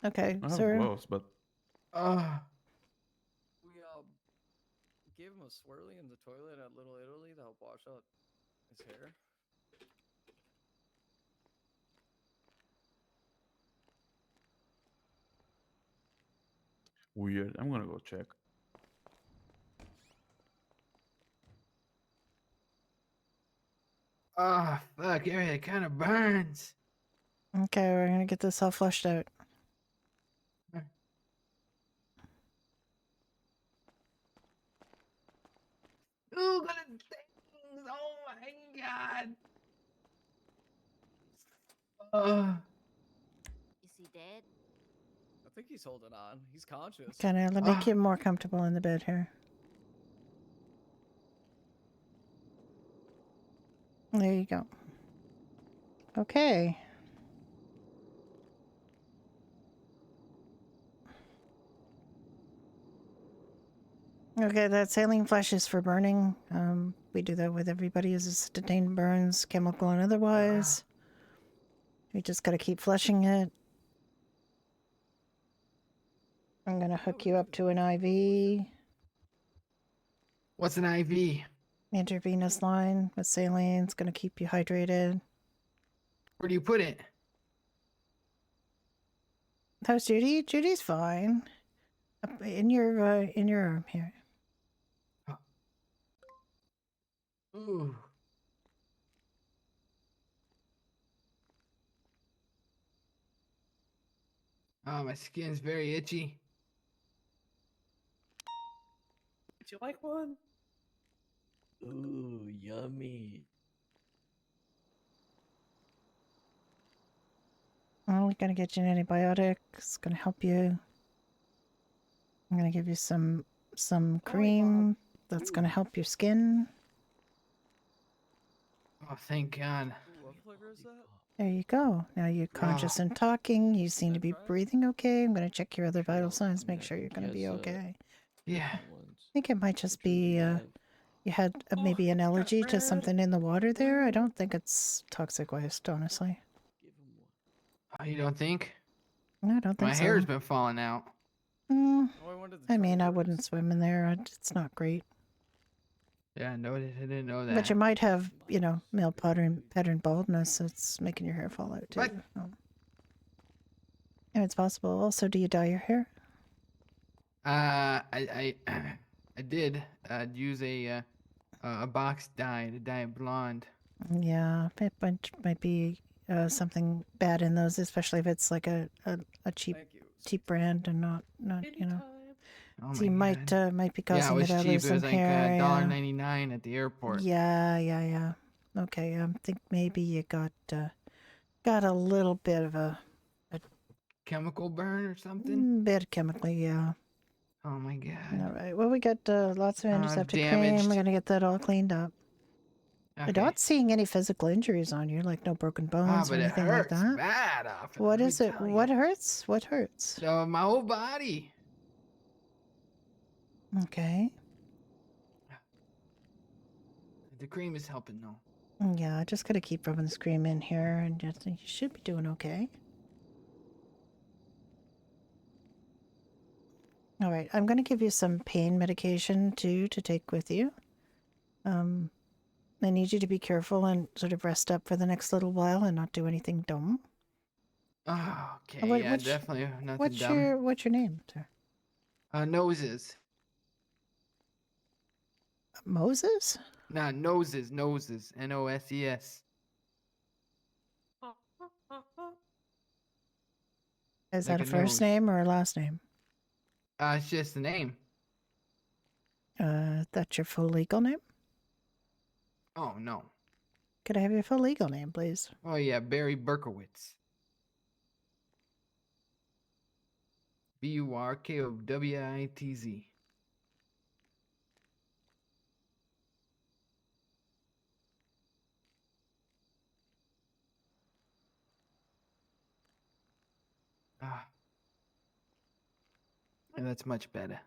Okay, I have sir. gloves, but We gave him a swirly in the toilet at Little Italy to help wash out his hair. weird. I'm gonna go check. Fuck, it kind of burns. Okay, we're gonna get this all flushed out. Ooh, got a things. Oh my god. Is he dead? I think he's holding on. He's conscious. Kind of, let me get more comfortable in the bed here. There you go. Okay. Okay, that saline flesh is for burning. We do that with everybody as it's detained burns, chemical and otherwise. We just gotta keep flushing it. I'm gonna hook you up to an IV, What's an IV? intravenous line with saline. It's gonna keep you hydrated. Where do you put it? How's Judy? Judy's fine. Up in your arm here. Ooh. Oh, my skin's very itchy. Would you like one? Ooh, yummy. Well, we're gonna get you an antibiotic. It's gonna help you. I'm gonna give you some cream that's gonna help your skin. Oh, thank God. What flavor is that? There you go. Now you're conscious and talking. You seem to be breathing okay. I'm gonna check your other vital signs, make sure you're gonna be okay. Yeah. I think it might just be you had maybe an allergy to something in the water there. I don't think it's toxic waste, honestly. Oh, you don't think? No, I don't think My so. hair's been falling out. Mm, Oh, I wanted to I try mean, I yours. wouldn't swim in there. It's not great. Yeah, I didn't know that. But you might have, male pattern baldness that's making your hair fall out too. What? Yeah, it's possible. Also, do you dye your hair? I did use a box dye to dye it blonde. Yeah, it might be something bad in those, especially if it's like a cheap brand and not Oh So my you God. might be Yeah, it causing was you to cheap. lose It some was like hair. $1.99 at the airport. Yeah. Okay, I think maybe you got a little bit of a Chemical burn or something? bit chemically, yeah. Oh my God. All right. Well, we got lots of antiseptic cream. Damaged. We're gonna get that all cleaned up. Okay. I'm not seeing any physical injuries on you, like no broken bones or but it anything like hurts that. bad off. What is it? What hurts? What hurts? So my whole body. Okay. The cream is helping though. Yeah, just gotta keep rubbing this cream in here, and just, you should be doing okay. All right, I'm gonna give you some pain medication too to take with you. I need you to be careful and sort of rest up for the next little while and not do anything dumb. Oh, okay. What- Yeah, what's- definitely nothing What's dumb. your name, sir? Noses. Moses? Not noses. Noses. Noses. Is Like that a a first nose. name or a last name? It's just the name. That's your full legal name? Oh no. Could I have your full legal name, please? Oh yeah, Barry Berkowitz. Burkowitz. Ah. And that's much better.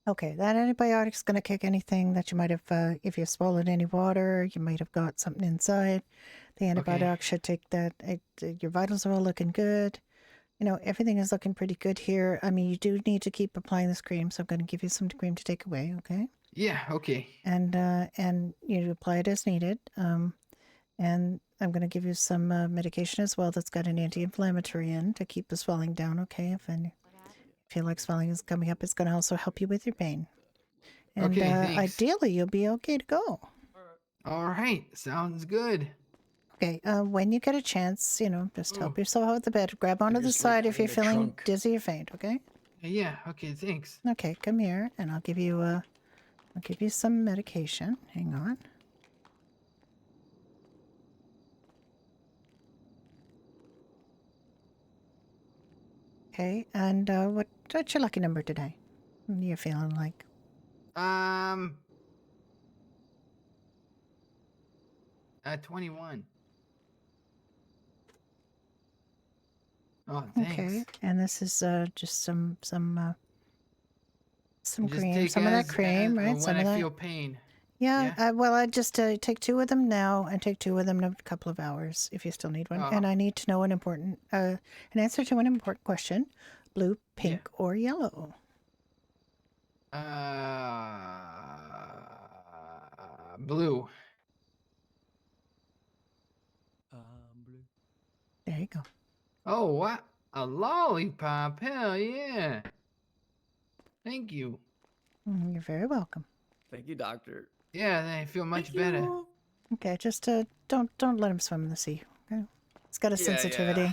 Okay, that antibiotic's going to kick anything that you might have, if you swallowed any water, you might have got something inside. The antibiotic should take that. Your vitals are all looking good. Everything is looking pretty good here. I mean, you do need to keep applying this cream, so I'm going to give you some cream to take away, okay? Yeah, okay. And you apply it as needed. And I'm going to give you some medication as well that's got an anti-inflammatory in to keep the swelling down, okay? If you feel like swelling is coming up, it's going to also help you with your pain. And Okay, thanks. ideally, you'll be okay to go. All right, sounds good. Okay, when you get a chance, just help yourself out with the bed. Grab onto the just wait side out if in you're the feeling trunk. dizzy or faint, okay? Yeah, okay, thanks. Okay, come here, and I'll give you some medication. Hang on. Okay, and what's your lucky number today? What are you feeling like? 21. Oh, thanks. Okay, and this is just some Just cream, take some of that as- cream, right? when Some I of that. feel pain. Yeah, well, I just take 2 of them now and take 2 of them in a couple of hours if you still need one. And I need to know an answer to an important question: blue, pink, or yellow. Blue. Blue. There you go. Oh, what? A lollipop? Hell yeah. Thank you. You're very welcome. Thank you, doctor. Yeah, I feel much better. Okay, just don't let him swim in the sea. Okay, it's got a Yeah, sensitivity. yeah.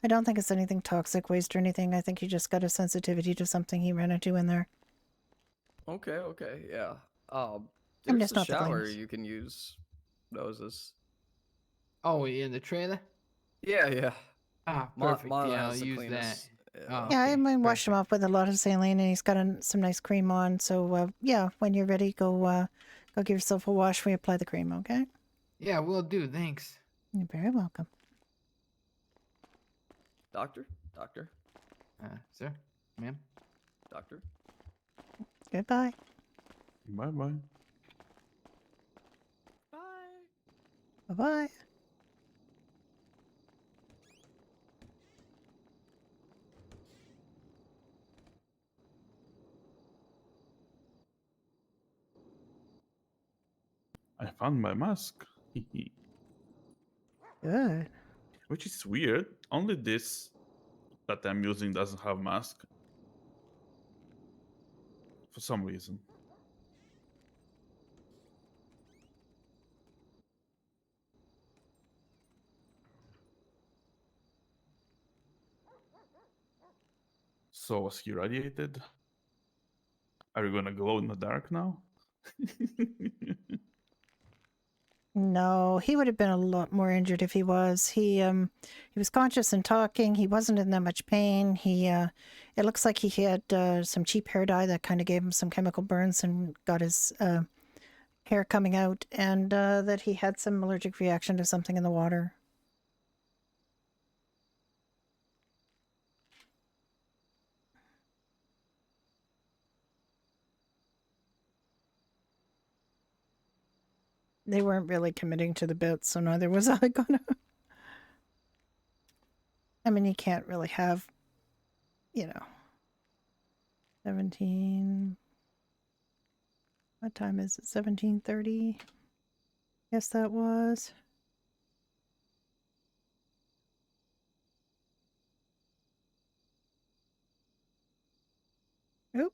I don't think it's anything toxic, waste, or anything. I think he just got a sensitivity to something he ran into in there. Okay, yeah. I mean, There's it's a not the shower cleanest. you can use. Noses. Oh, in the trailer? Yeah. Ah, Ma- perfect. Mono Yeah, I'll has the use cleanest. that. Oh, Yeah, I okay, mean, washed him perfect. off with a lot of saline, and he's got some nice cream on. So, yeah, when you're ready, go give yourself a wash. We apply the cream, okay? Yeah, will do. Thanks. You're very welcome. Doctor? Sir? Ma'am? Doctor? Goodbye. Bye bye. Bye-bye. I found my mask. Good. Which is weird. Only this that I'm using doesn't have mask. For some reason. So was he radiated? Are we gonna glow in the dark now? No, he would have been a lot more injured if he was. He was conscious and talking. He wasn't in that much pain. It looks like he had some cheap hair dye that kind of gave him some chemical burns and got his hair coming out, and that he had some allergic reaction to something in the water. They weren't really committing to the bit, so neither was I gonna. I mean, you can't really have, 17. What time is it? 17:30. Yes, that was. Oop.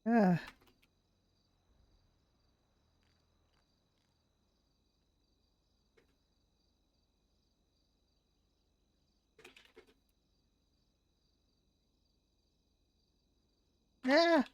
Ugh. Yeah.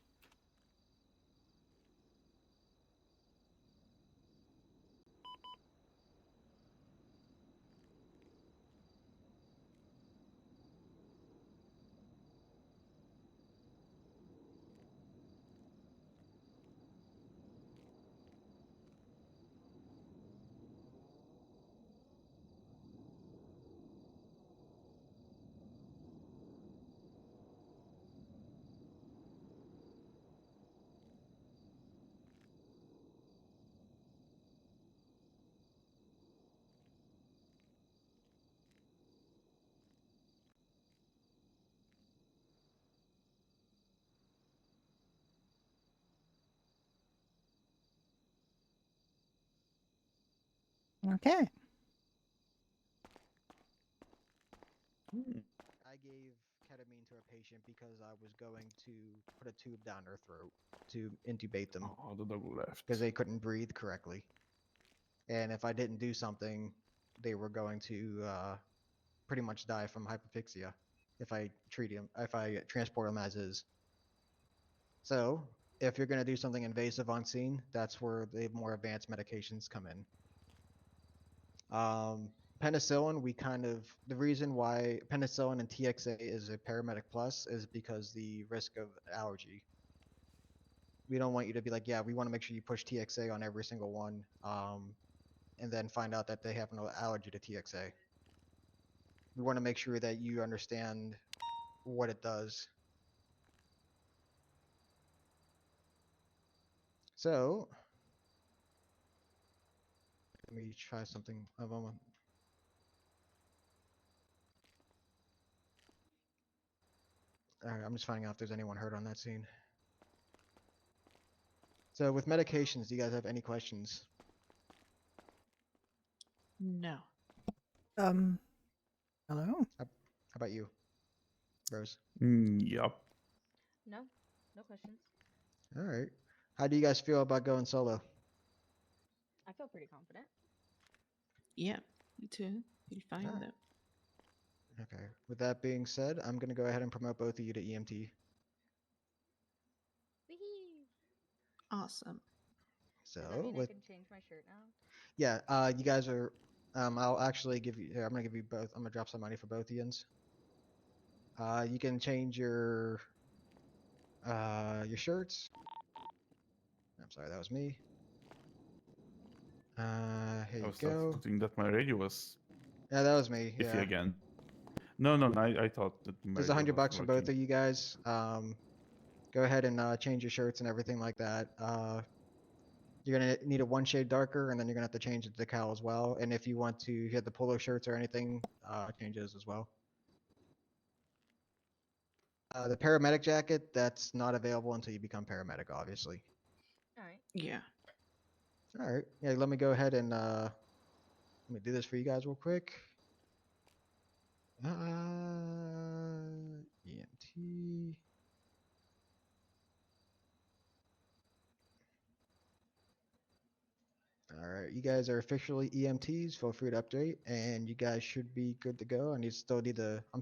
Okay. I gave ketamine to a patient because I was going to put a tube down their throat to intubate them Oh, the dog left. because they couldn't breathe correctly. And if I didn't do something, they were going to pretty much die from hypoxia if I transport them as is. So if you're going to do something invasive on scene, that's where the more advanced medications come in. Penicillin, the reason why penicillin and TXA is a paramedic plus is because the risk of allergy. We don't want you to be like, yeah, we want to make sure you push TXA on every single one, and then find out that they have no allergy to TXA. We want to make sure that you understand what it does. So, let me try something. A moment. All right, I'm just finding out if there's anyone hurt on that scene. So, with medications, do you guys have any questions? No. Hello. How about you, Rose? Yep. No, no questions. All right. How do you guys feel about going solo? I feel pretty confident. Yeah, me too. Be fine with Alright. it. Okay. With that being said, I'm going to go ahead and promote both of you to EMT. Wee-hee. Awesome. So, Does that mean I can change my shirt now? yeah, you guys are. I'll actually give you. Here, I'm gonna give you both. I'm gonna drop some money for both Ians. You can change your shirts. I'm sorry, that was me. Here I you was go. thinking that my radio was Yeah, that was me. iffy Yeah. again. No, I thought that my There's radio was $100 for both working. of you guys. Go ahead and change your shirts and everything like that. You're gonna need a one shade darker, and then you're gonna have to change the decal as well. And if you want to hit the polo shirts or anything, change those as well. The paramedic jacket, that's not available until you become paramedic, obviously. All right. Yeah. All right. Yeah, let me go ahead and let me do this for you guys real quick. EMT. All right, you guys are officially EMTs. Feel free to update, and you guys should be good to go. I'm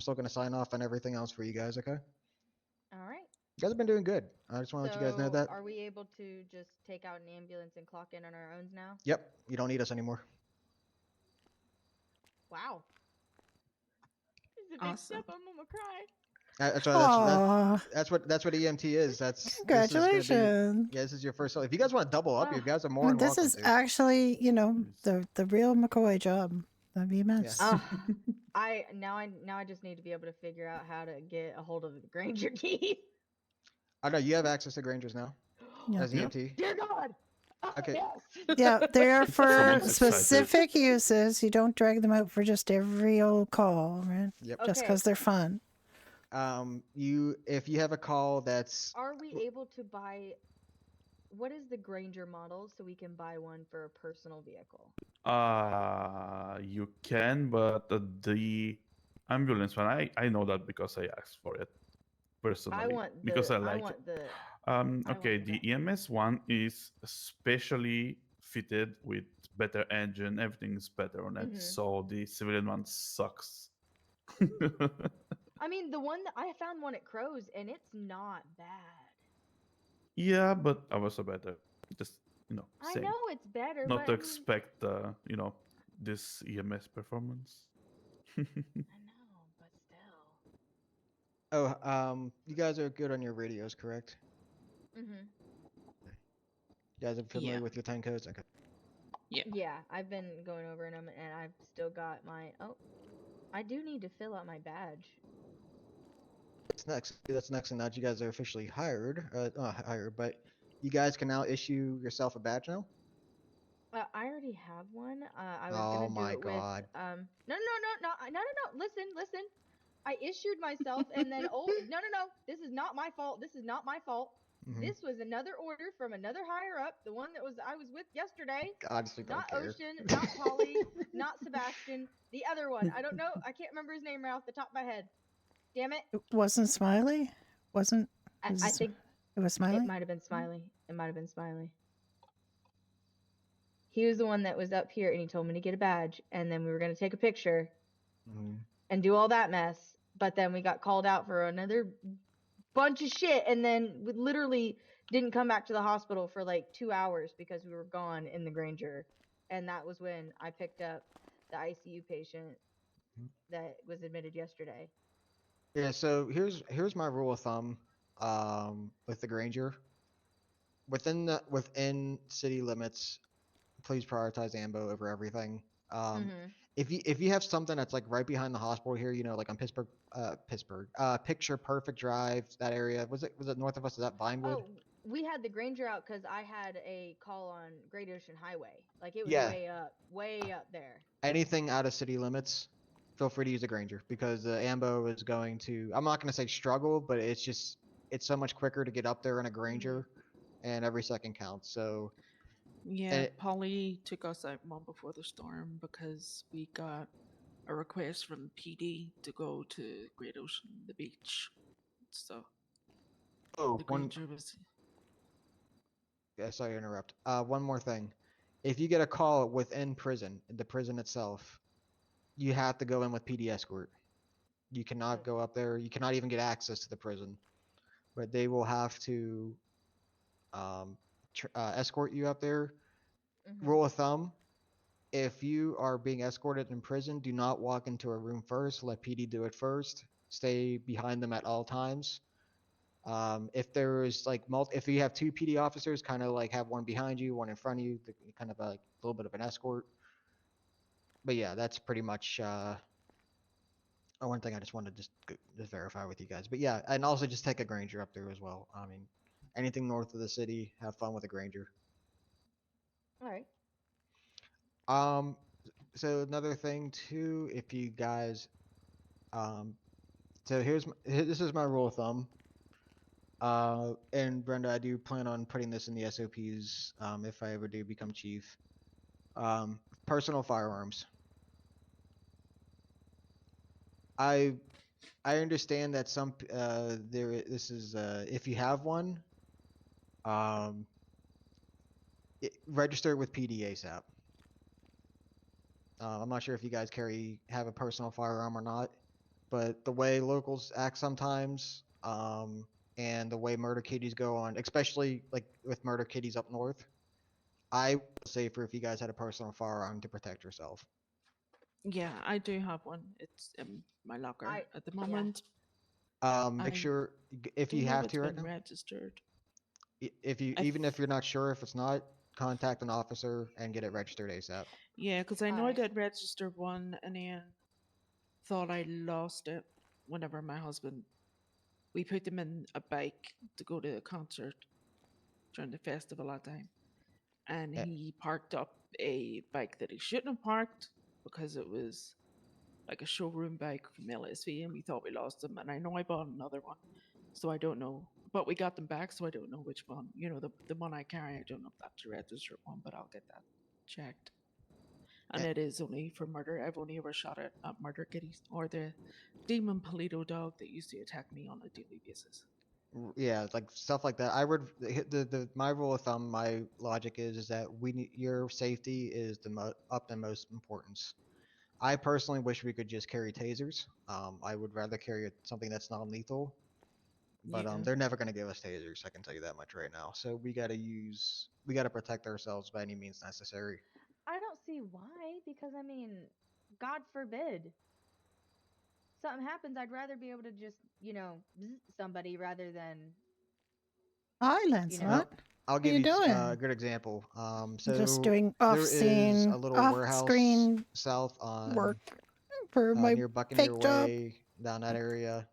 still gonna sign off on everything else for you guys. Okay. All right. You guys have been doing good. I just want to let you guys know that. Are we able to just take out an ambulance and clock in on our own now? Yep, you don't need us anymore. Wow. This is a big Awesome. step. I'm gonna cry. That's what EMT is. Congratulations. This is your first. If you guys want to double up, you guys are I more mean, than this welcome is to. actually, the real McCoy job. That'd be a mess. I just need to be able to figure out how to get a hold of the Granger key. I know you have access to Grangers now Yeah. as EMT. Dear God. Okay. Yes. Yeah, they are for Someone's specific uses. You don't drag them out for just every old call, right? Yep. Just Okay. because they're fun. If you have a call that's. Are we able to buy? What is the Granger model so we can buy one for a personal vehicle? You can, but the ambulance one, I know that because I asked for it personally. I want the. because I I like want the. I Okay, want the that. EMS one is specially fitted with better engine. Everything is better on it. Mhm. So the civilian one sucks. I mean, the one that I found one at Crow's, and it's not bad. Yeah, but ours are better. Just I saying. know it's better, Not but to I mean, expect this EMS performance. I know, but still. Oh, you guys are good on your radios, correct? Mhm. You guys are familiar Yeah. with your time codes? Okay. Yeah. Yeah, I've been going over them, and I've still got my. Oh, I do need to fill out my badge. That's next and that you guys are officially hired. Not hired, but you guys can now issue yourself a badge now. I already have one. I was Oh gonna do my it with god. no. Listen. I issued myself, and then no. This is not my fault. This is not my fault. Mhm. This was another order from another higher up, the one that I was with yesterday. I honestly don't Not care. Ocean, not Polly, not Sebastian. The other one. I don't know. I can't remember his name right off the top of my head. Damn it. It wasn't Smiley? Wasn't I think it was Smiley? it might have been Smiley. It might have been Smiley. He was the one that was up here, and he told me to get a badge, and then we were gonna take a picture Mhm. and do all that mess. But then we got called out for another bunch of shit, and then we literally didn't come back to the hospital for like 2 hours because we were gone in the Granger. And that was when I picked up the ICU patient that was admitted yesterday. Yeah, so here's my rule of thumb with the Granger. Within city limits, please prioritize ambo over everything. Mhm. If you have something that's like right behind the hospital here, like on Picture Perfect Drive, that area. Was it north of us? Is that Vinewood? Oh, we had the Granger out because I had a call on Great Ocean Highway. Like it was Yeah. way up there. Anything out of city limits, feel free to use a Granger because the ambo is going to. I'm not going to say struggle, but it's so much quicker to get up there in a Granger, and every second counts. So Yeah, and Polly took us out one before the storm because we got a request from PD to go to Great Ocean, the beach. So the one. Granger was. Yeah, sorry to interrupt. One more thing. If you get a call within prison, the prison itself, you have to go in with PD escort. You cannot go up there. You cannot even get access to the prison. But they will have to escort you up there. Rule of thumb: if you are being escorted in prison, do not walk into a room first. Let PD do it first. Stay behind them at all times. If there is if you have two PD officers, kind of like have one behind you, one in front of you, kind of like a little bit of an escort. But yeah, that's pretty much one thing I just wanted to just verify with you guys. But yeah, and also just take a Granger up there as well. I mean, anything north of the city, have fun with a Granger. All right. Um, so another thing too, if you guys, um, so this is my rule of thumb. And Brenda, I do plan on putting this in the SOPs if I ever do become chief. Personal firearms. I I understand that this is if you have one, um, register it with PD ASAP. I'm not sure if you guys have a personal firearm or not, but the way locals act sometimes, and the way murder kitties go on, especially like with murder kitties up north, I would say safer if you guys had a personal firearm to protect yourself. Yeah, I do have one. It's in my locker at the Yeah. moment. Make I sure if don't you know if have it's to right been now, registered. if you I even if you're not sure if it's not, contact an officer and get it registered ASAP. Yeah, because I know I Alright. did register one and then thought I lost it whenever my husband. We put him in a bike to go to a concert during the festival that time. And Eh, he parked up a bike that he shouldn't have parked because it was like a showroom bike from LSV and we thought we lost them. And I know I bought another one. So I don't know. But we got them back, so I don't know which one. The one I carry, I don't know if that's a registered one, but I'll get that checked. And eh, it is only for murder. I've only ever shot it at murder kitties or the demon Polito dog that used to attack me on a daily basis. Yeah, like stuff like that. I would the my rule of thumb, my logic is that we need your safety is the utmost importance. I personally wish we could just carry tasers. I would rather carry something that's non-lethal, but Yeah. they're never going to give us tasers. I can tell you that much right now. So we got to protect ourselves by any means necessary. I don't see why, because I mean, God forbid something happens. I'd rather be able to just, bzz somebody rather than, Hi, you Lancelot. know. Well, I'll How give you you a doing? good example. Just So doing there is a off-scene, little warehouse off-screen south on work for my near Buccaneer fake job. Way, down that area.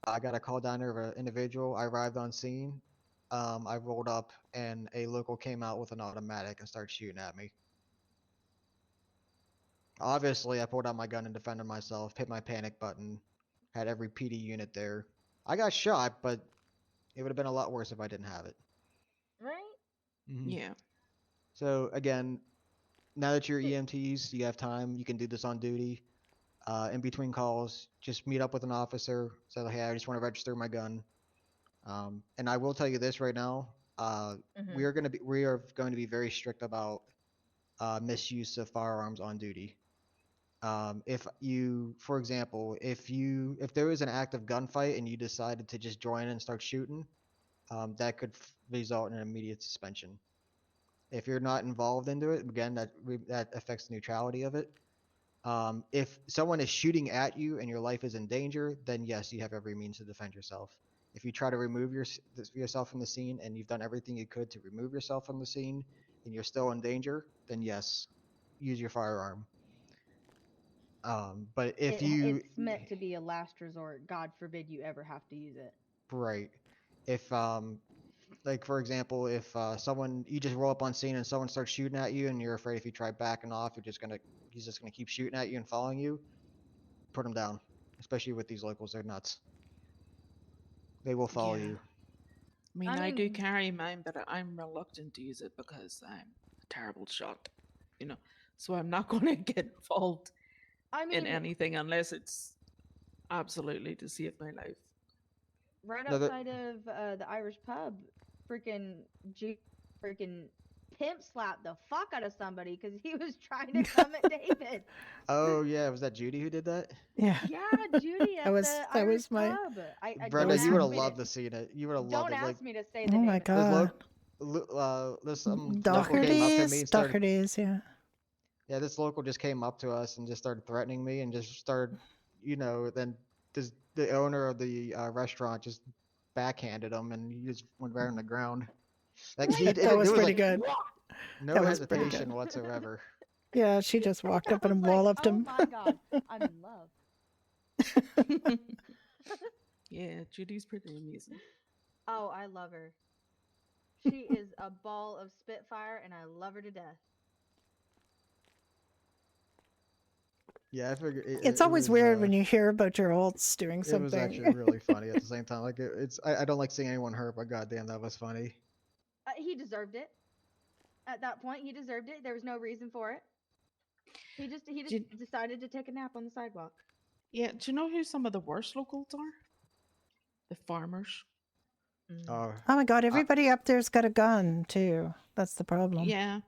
I got a call down there of an individual. I arrived on scene. I rolled up and a local came out with an automatic and started shooting at me. Obviously, I pulled out my gun and defended myself, hit my panic button, had every PD unit there. I got shot, but it would have been a lot worse if I didn't have it. Right? Yeah. So again, now that you're See- EMTs, you have time. You can do this on duty. In between calls, just meet up with an officer. Say, hey, I just want to register my gun. And I will tell you this right now. Mhm. We are going to be very strict about misuse of firearms on duty. If you, for example, if there was an active gunfight and you decided to just join and start shooting, that could result in an immediate suspension. If you're not involved into it, again, that affects the neutrality of it. If someone is shooting at you and your life is in danger, then yes, you have every means to defend yourself. If you try to remove yourself from the scene and you've done everything you could to remove yourself from the scene and you're still in danger, then yes, use your firearm. But if you It's meant to be a last resort. God forbid you ever have to use it. right, if like for example, if someone you just roll up on scene and someone starts shooting at you and you're afraid if you try backing off, he's just gonna keep shooting at you and following you, put him down. Especially with these locals, they're nuts. They will follow Yeah. you. I mean, I I do mean, carry mine, but I'm reluctant to use it because I'm a terrible shot, you know. So I'm not going to get involved I in mean, anything unless it's absolutely to save my life. right No, outside of the Irish pub, freaking freaking pimp slapped the fuck out of somebody because he was trying to come at David. oh yeah, was that Judy who did that? Yeah, Yeah, Judy at the that Irish was my pub. I that Brenda, don't was you would ask have me loved to to see it. You would have loved don't it. Like ask me to say oh the my name of the this god. some local came up to me Doherty's, and started. Doherty's, yeah. Yeah, this local just came up to us and just started threatening me and just started, then the owner of the restaurant just backhanded him and he just went right on the ground. Like he Like, did That it. was There was pretty like good. no That was pretty hesitation good. whatsoever. Yeah, she just walked I up was and like, walloped oh him. my god, I'm in love. Yeah, Judy's pretty amazing. Oh, I love her. She is a ball of spitfire, and I love her to death. Yeah, I figured It's always weird when you hear about your alts doing it was something. actually really funny at the same time. Like I don't like seeing anyone hurt, but goddamn, that was funny. He deserved it. At that point, he deserved it. There was no reason for it. He just Do, decided to take a nap on the sidewalk. yeah, do you know who some of the worst locals are? The farmers. Oh, Oh my god, uh, everybody up there's got a gun too. That's the problem. Yeah.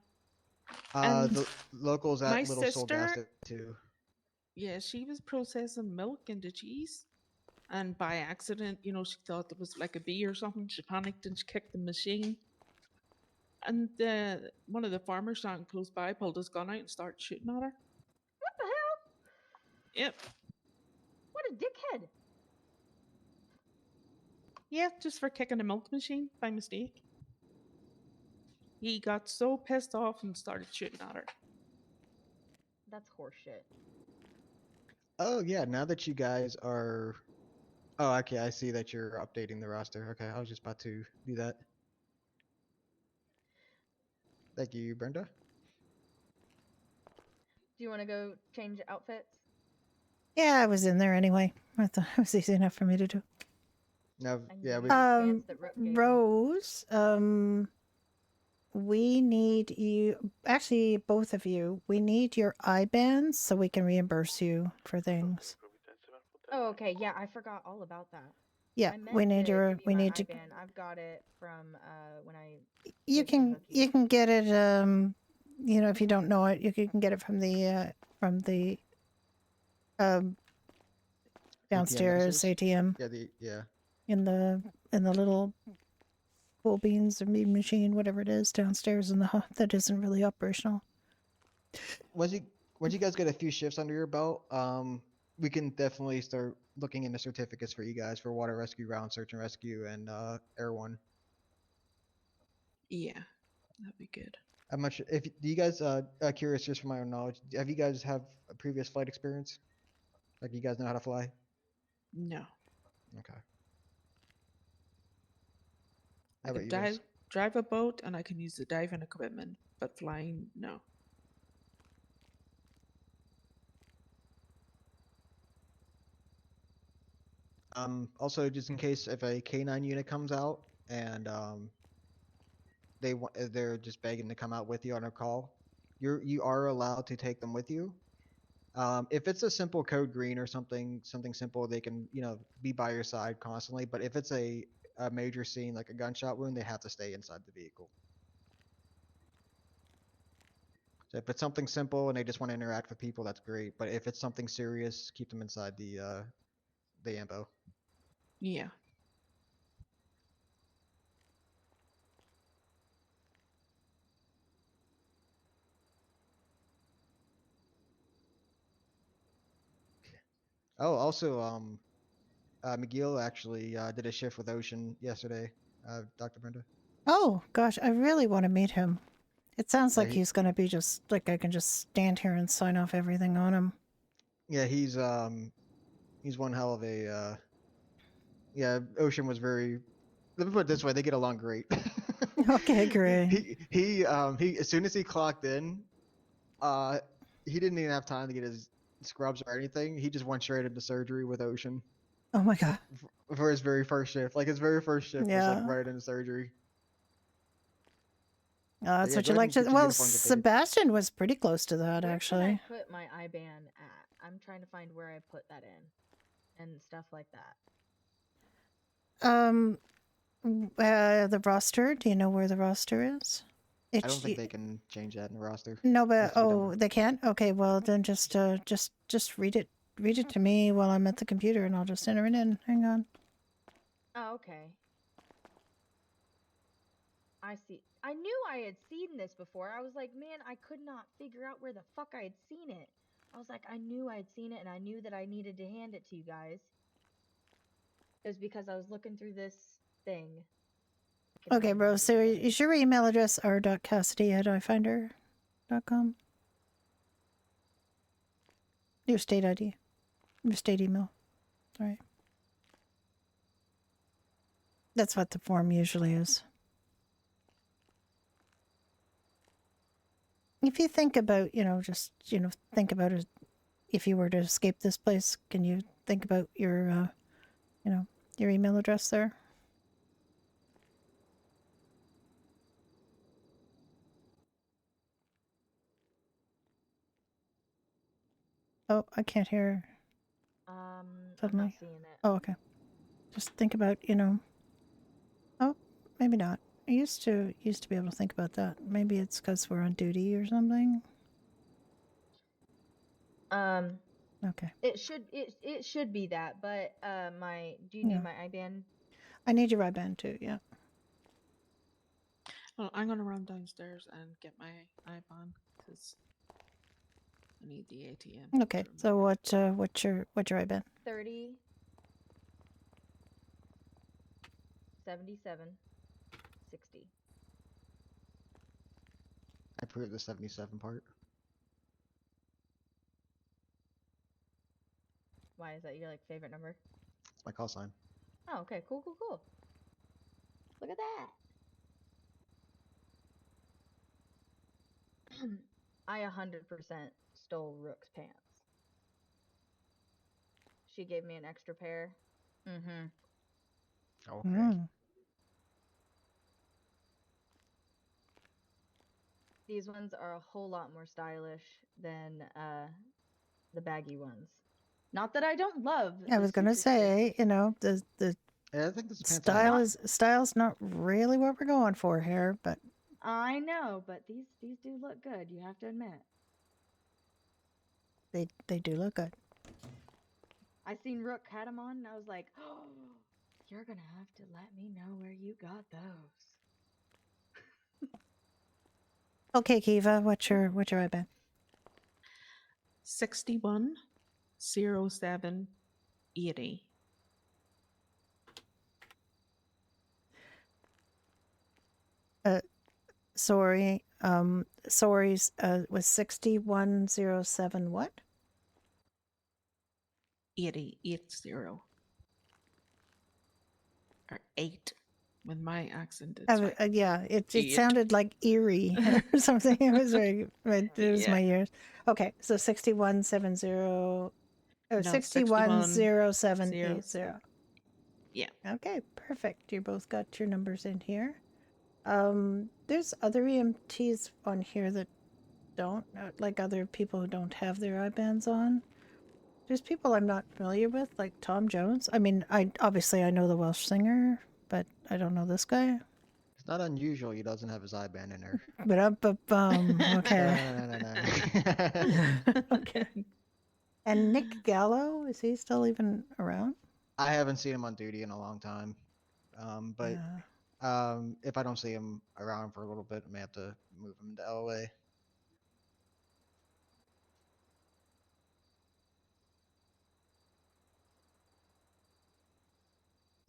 And the locals my at Little Soul gas sister, station too. yeah, she was processing milk into cheese. And by accident, she thought there was like a bee or something. She panicked and she kicked the machine. And one of the farmers standing close by pulled his gun out and started shooting at her. What the hell? Yep. What a dickhead! Yeah, just for kicking a milk machine by mistake. He got so pissed off and started shooting at her. That's horseshit. Oh yeah, now that you guys are Oh, okay, I see that you're updating the roster. Okay, I was just about to do that. Thank you, Brenda. Do you want to go change outfits? Yeah, I was in there anyway. I thought it was easy enough for me to do. No, I yeah, need we these pants that Rook gave me. Rose, we need you, actually both of you, we need your IBANs so we can reimburse you for things. Oh, okay. Yeah, I forgot all about that. Yeah, I meant we need to your. give you We my need to. IBAN. I've got it from when I You did the can. hooky. You can get it. You know, if you don't know it, you can get it from the um downstairs notices? ATM Yeah. in the little cool beans or meat machine, whatever it is downstairs in the that isn't really operational. Once you guys get a few shifts under your belt, we can definitely start looking into certificates for you guys for water rescue, ground search and rescue, and air one. Yeah, that'd be good. I'm not sure if do you guys curious just from my own knowledge. Have you guys have a previous flight experience? Like you guys know how to fly? No. Okay. I How about can you, Vince? drive a boat and I can use the diving equipment, but flying, no. Also, just in case if a K9 unit comes out and they're just begging to come out with you on a call, you are allowed to take them with you. If it's a simple code green or something simple, they can be by your side constantly. But if it's a major scene like a gunshot wound, they have to stay inside the vehicle. So if it's something simple and they just want to interact with people, that's great. But if it's something serious, keep them inside the ambo. Yeah. Oh, also, McGill actually did a shift with Ocean yesterday. Dr. Brenda. Oh gosh, I really want to meet him. It sounds Yeah, like he's gonna be just like I can just stand here and sign off everything on him. yeah, he's one hell of a yeah. Ocean was very. Let me put it this way: they get along great. Okay, great. He as soon as he clocked in, uh, he didn't even have time to get his scrubs or anything. He just went straight into surgery with Ocean Oh my god. for his very first shift. Like his very first shift was like Yeah. right into surgery. But That's yeah, what go you ahead like and to. get your Well, uniform completed. Sebastian was pretty close to that Where actually. can I put my IBAN at? I'm trying to find where I put that in and stuff like that. The roster. Do you know where the roster is? I don't think they can change that in the roster. No, It but has to be done oh, they can't. Okay, well then just read it. Read it to me while I'm at the computer, and I'll just enter it in. Hang on. Oh, okay. I see. I knew I had seen this before. I was like, man, I could not figure out where the fuck I had seen it. I was like, I knew I had seen it, and I knew that I needed to hand it to you guys. It was because I was looking through this thing. I can Okay, hardly bro. remember So what it is your email address r.cassidy@ifinder.com? Your state ID. Your state email. All right. That's what the form usually is. If you think about, just, think about it. If you were to escape this place, can you think about your, your email address there? Oh, I can't hear I'm suddenly. not seeing it. Oh, okay. Just think about, Oh, maybe not. I used to be able to think about that. Maybe it's because we're on duty or something. Okay. It should be that, but do you Yeah. need my IBAN? I need your IBAN too. Yeah. Well, I'm gonna run downstairs and get my IBAN because I need the ATM. Okay. So what's your IBAN? 30 77 60. I approve the 77 part. Why is that your favorite number? It's my call sign. Oh, okay, cool. Look at that. I 100% stole Rook's pants. She gave me an extra pair. Mm-hmm. Okay. These ones are a whole lot more stylish than the baggy ones. Not that I don't love. I the was gonna super fit. say, the Yeah, I think this pants on Style's not really what we're going for here, but I know, but these do look good. You have to admit. they do look good. I seen Rook had them on, and I was like, "Oh, you're gonna have to let me know where you got those." Okay, Kiva, what's your IBAN? 610780. Sorry's was 6107 what? 80. Or 8. With my accent, it's right. Yeah, it Eight. sounded like eerie or something. It was it was Yeah. my ears. Okay, so 6170 No, 610780. Yeah. Okay, perfect. You both got your numbers in here. There's other EMTs on here that don't, like other people who don't have their IBANs on. There's people I'm not familiar with, like Tom Jones. I mean, I know the Welsh singer, but I don't know this guy. It's not unusual he doesn't have his IBAN in there. But okay. No. Okay. And Nick Gallo, is he still even around? I haven't seen him on duty in a long time. But Yeah. if I don't see him around for a little bit, I may have to move him to LA.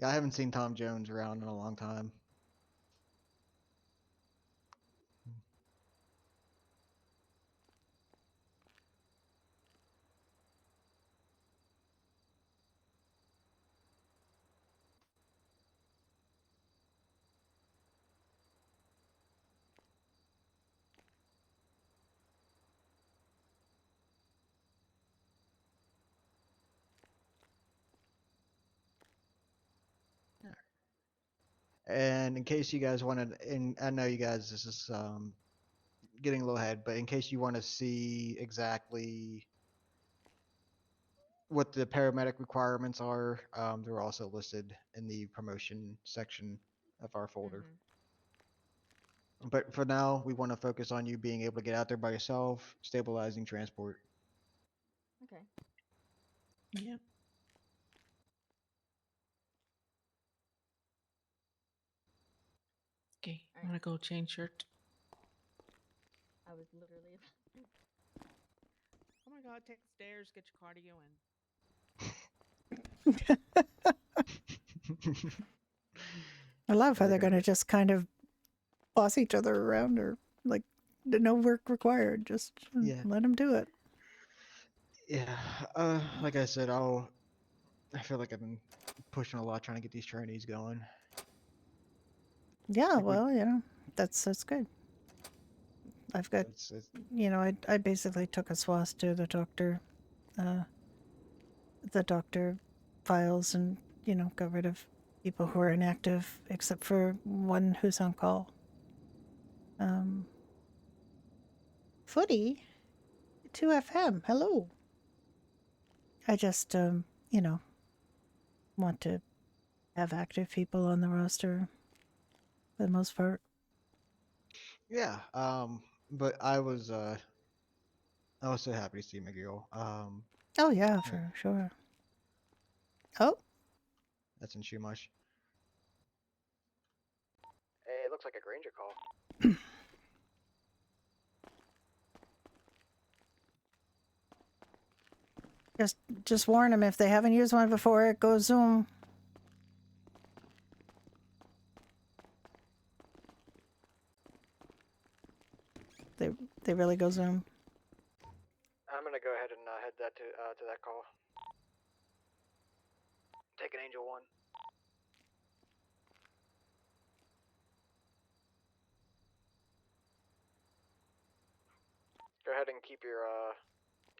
Yeah, I haven't seen Tom Jones around in a long time. And in case you guys wanted, and I know you guys, this is getting a little ahead, but in case you want to see exactly what the paramedic requirements are, they're also listed in the promotion section of our folder. But for now, we want to focus on you being able to get out there by yourself, stabilizing transport. Okay. Yep. Okay, I'm gonna go change shirt. I was literally. Oh my god, take the stairs, get your cardio in. I love how they're going to just kind of boss each other around, or like no work required. Just let them do it. Yeah. Like I said, I feel like I've been pushing a lot trying to get these trainees going. Yeah, well, that's good. I've got, It's I basically took a swath to the doctor files and, got rid of people who are inactive, except for one who's on call. Footy, 2FM, hello. I just, want to have active people on the roster for the most part. Yeah. But I was so happy to see McGill. Oh yeah, for sure. Oh, that's in too much. Hey, it looks like a Granger call. just warn them if they haven't used one before, it goes Zoom. They really go Zoom. I'm gonna go ahead and head that to that call. Take an Angel 1. Go ahead and keep your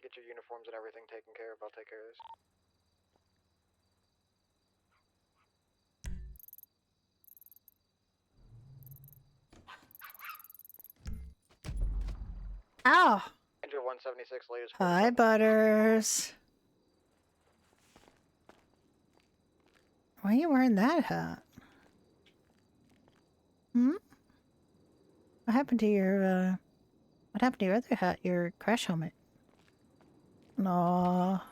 get your uniforms and everything taken care of. I'll take care of this. Ow! Angel 176, latest. Hi, Butters. Why are you wearing that hat? Hmm? What happened to your, what happened to your other hat? Your crash helmet? Aw.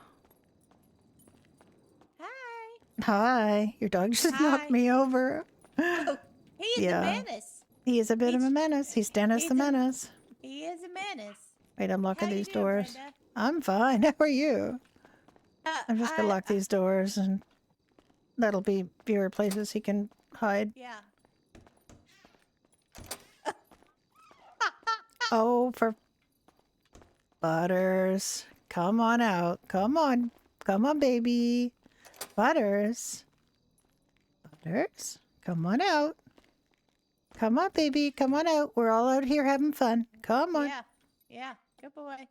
Hi. Hi. Your dog just knocked Hi. me over. Oh, he is Yeah. a menace. He is a bit of a menace. He's Dennis the Menace. He is a menace. Wait, I'm locking How you these doing, doors. Brenda? I'm fine. How are you? I'm just gonna lock I- these doors, and that'll be fewer places he can hide. Yeah. Oh, for Butters. Come on out. Come on. Come on, baby. Butters. Butters. Come on out. Come on, baby. Come on out. We're all out here having fun. Come on. Yeah. Yeah. Good boy.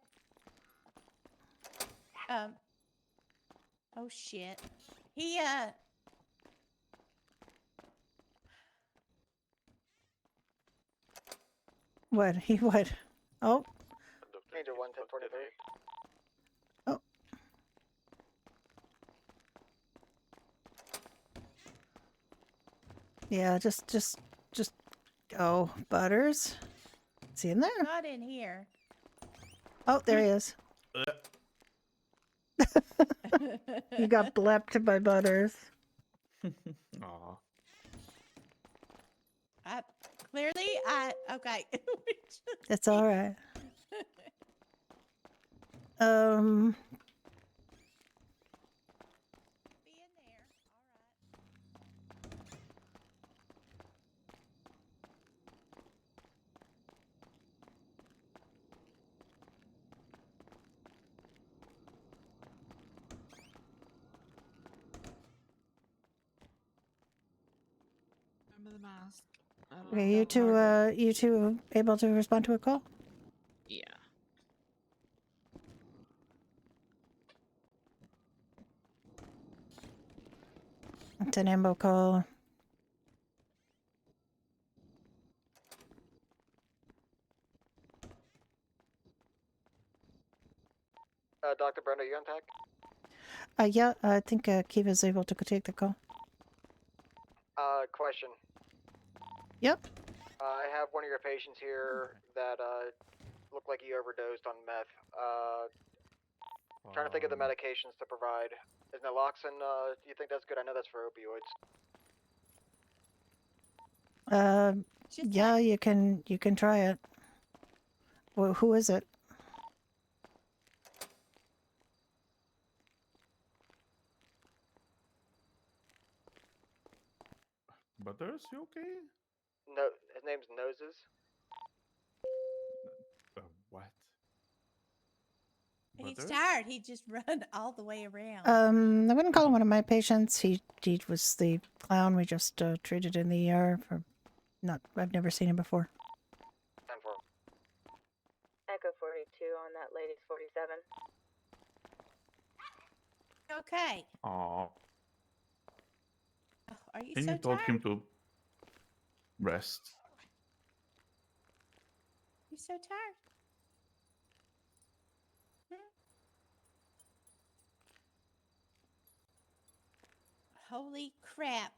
Oh shit. He What? He what? Oh. Major 11043. Oh. Yeah, just go. Butters. Is he in there? not in here. Oh, there he is. You got blepped by Butters. Aw. Clearly, okay. It's all right. Be in there. Remember the mask. I don't Okay, know that you two able to respond to a call? Yeah. It's an ambo call. Dr. Brenda, you on tech? Yeah, I think Kiva's able to take the call. Question. Yep. I have one of your patients here that looked like he overdosed on meth. Trying to think of the medications to provide. Is naloxone, do you think that's good? I know that's for opioids. Yeah, you can try it. Well, who is it? Butters, you okay? No, his name's Noses. What? He's Butters? tired. He just run all the way around. I wouldn't call him one of my patients. He was the clown we just treated in the ER for I've never seen him before. 10-4. Echo 42 on that lady's 47. Okay. Aw. Oh, are you And so you told tired? him to rest. You so tired? Holy crap.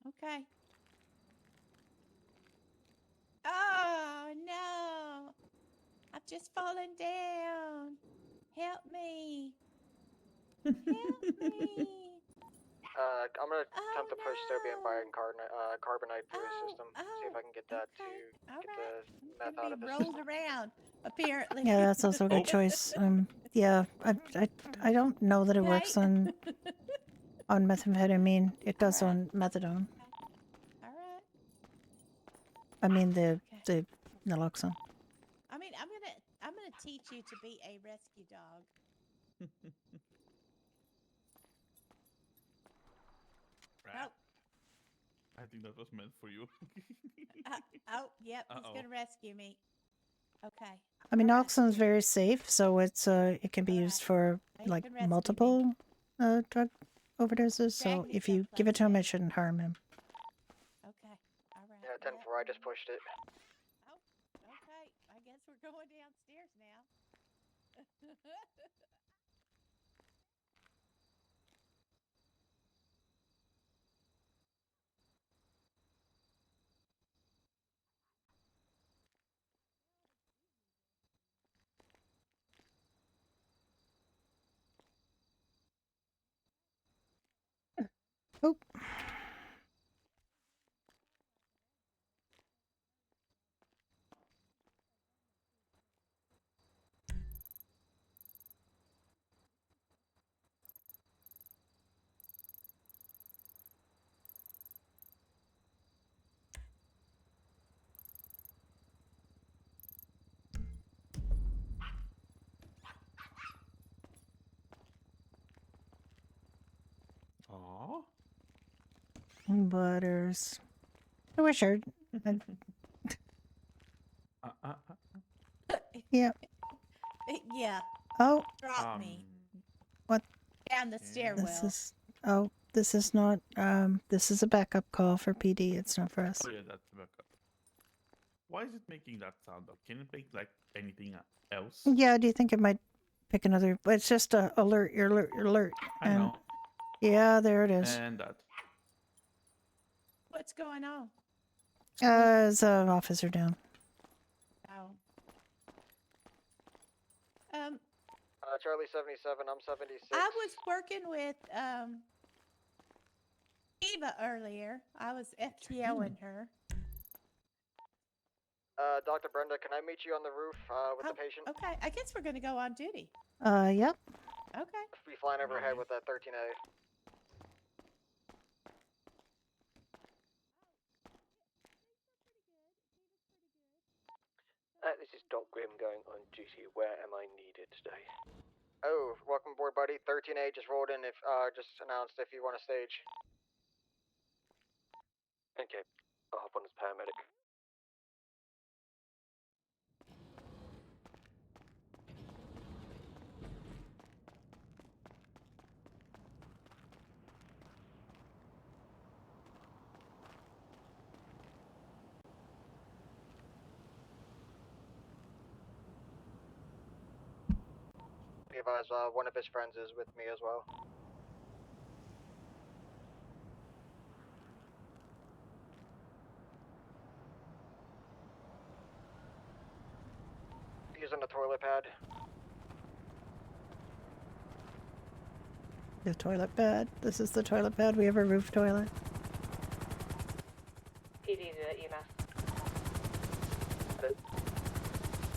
Okay. Oh no. I've just fallen down. Help me. Help me. I'm gonna attempt to push sodium carbonite through his system. See if I can get that to get the meth out of Be his rolled system. around, apparently. Yeah, that's also a good choice. Yeah, I don't know that it works on methamphetamine. It does on methadone. All right. I mean the naloxone. I mean, I'm gonna teach you to be a rescue dog. Oh. I think that was meant for you. Yep, he's Uh-oh. gonna rescue me. Okay. I mean, naloxone is very safe, so it can be used for You like can rescue me. multiple drug overdoses. So Drag me if you give it to him, it shouldn't harm him. Okay. All right. Yeah, 10-4. I just pushed it. Oh, okay. I guess we're going downstairs now. Oh. Aww. Butters. I wish I. Yeah. Yeah. Oh. Drop me What? down the stairwell. This is. Oh, this is not. This is a backup call for PD. It's not for us. Oh yeah, that's backup. Why is it making that sound? Though? Can it make like anything else? Yeah. Do you think it might pick another? But it's just a alert, alert, alert. I know. Yeah, there it is. And that. What's going on? Is an officer down. Oh. Charlie 77, I'm 76. I was working with Eva earlier. I was FTOing her. Dr. Brenda, can I meet you on the roof with the patient? Okay, I guess we're gonna go on duty. Yep. Okay. Be flying overhead with that 13A. This is Doc Grimm going on duty. Where am I needed today? Oh, welcome aboard, buddy. 13A just rolled in. If just announced if you want to stage. Okay, I'll hop on as paramedic. Be advised, one of his friends is with me as well. Using the toilet pad. The toilet pad. This is the toilet pad. We have a roof toilet. PD to EMS.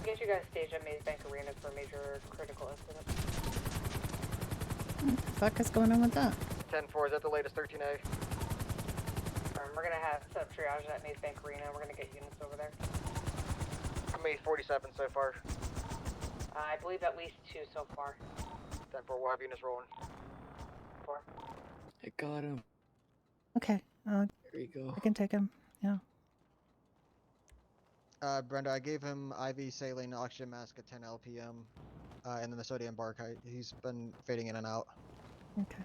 Get you guys staged at Maze Bank Arena for a major critical incident. What the fuck is going on with that? 10-4, is that the latest 13A? We're gonna have set up triage at Maze Bank Arena. We're gonna get units over there. Maze 47 so far. I believe at least 2 so far. 10-4, we'll have units rolling. 4. I got him. Okay. There you go. I can take him. Yeah. Brenda, I gave him IV saline oxygen mask at 10 LPM, and then the sodium barkite. He's been fading in and out. Okay.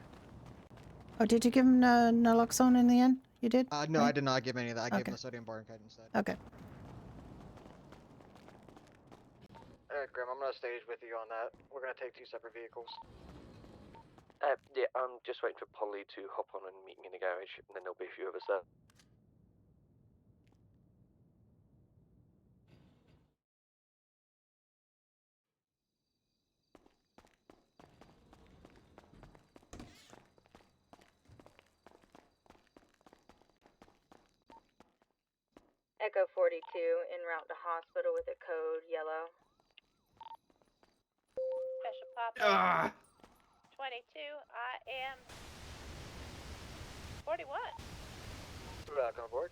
Oh, did you give him naloxone in the end? You did? No, right? I did not give any of that. I gave Okay. him the sodium barkite instead. Okay. Alright, Grim, I'm gonna stage with you on that. We're gonna take 2 separate vehicles. Yeah, I'm just waiting for Polly to hop on and meet me in the garage, and then there'll be a few of us there. Echo 42, en route to hospital with a code yellow. Special Papa. 22. I am 41. Welcome aboard.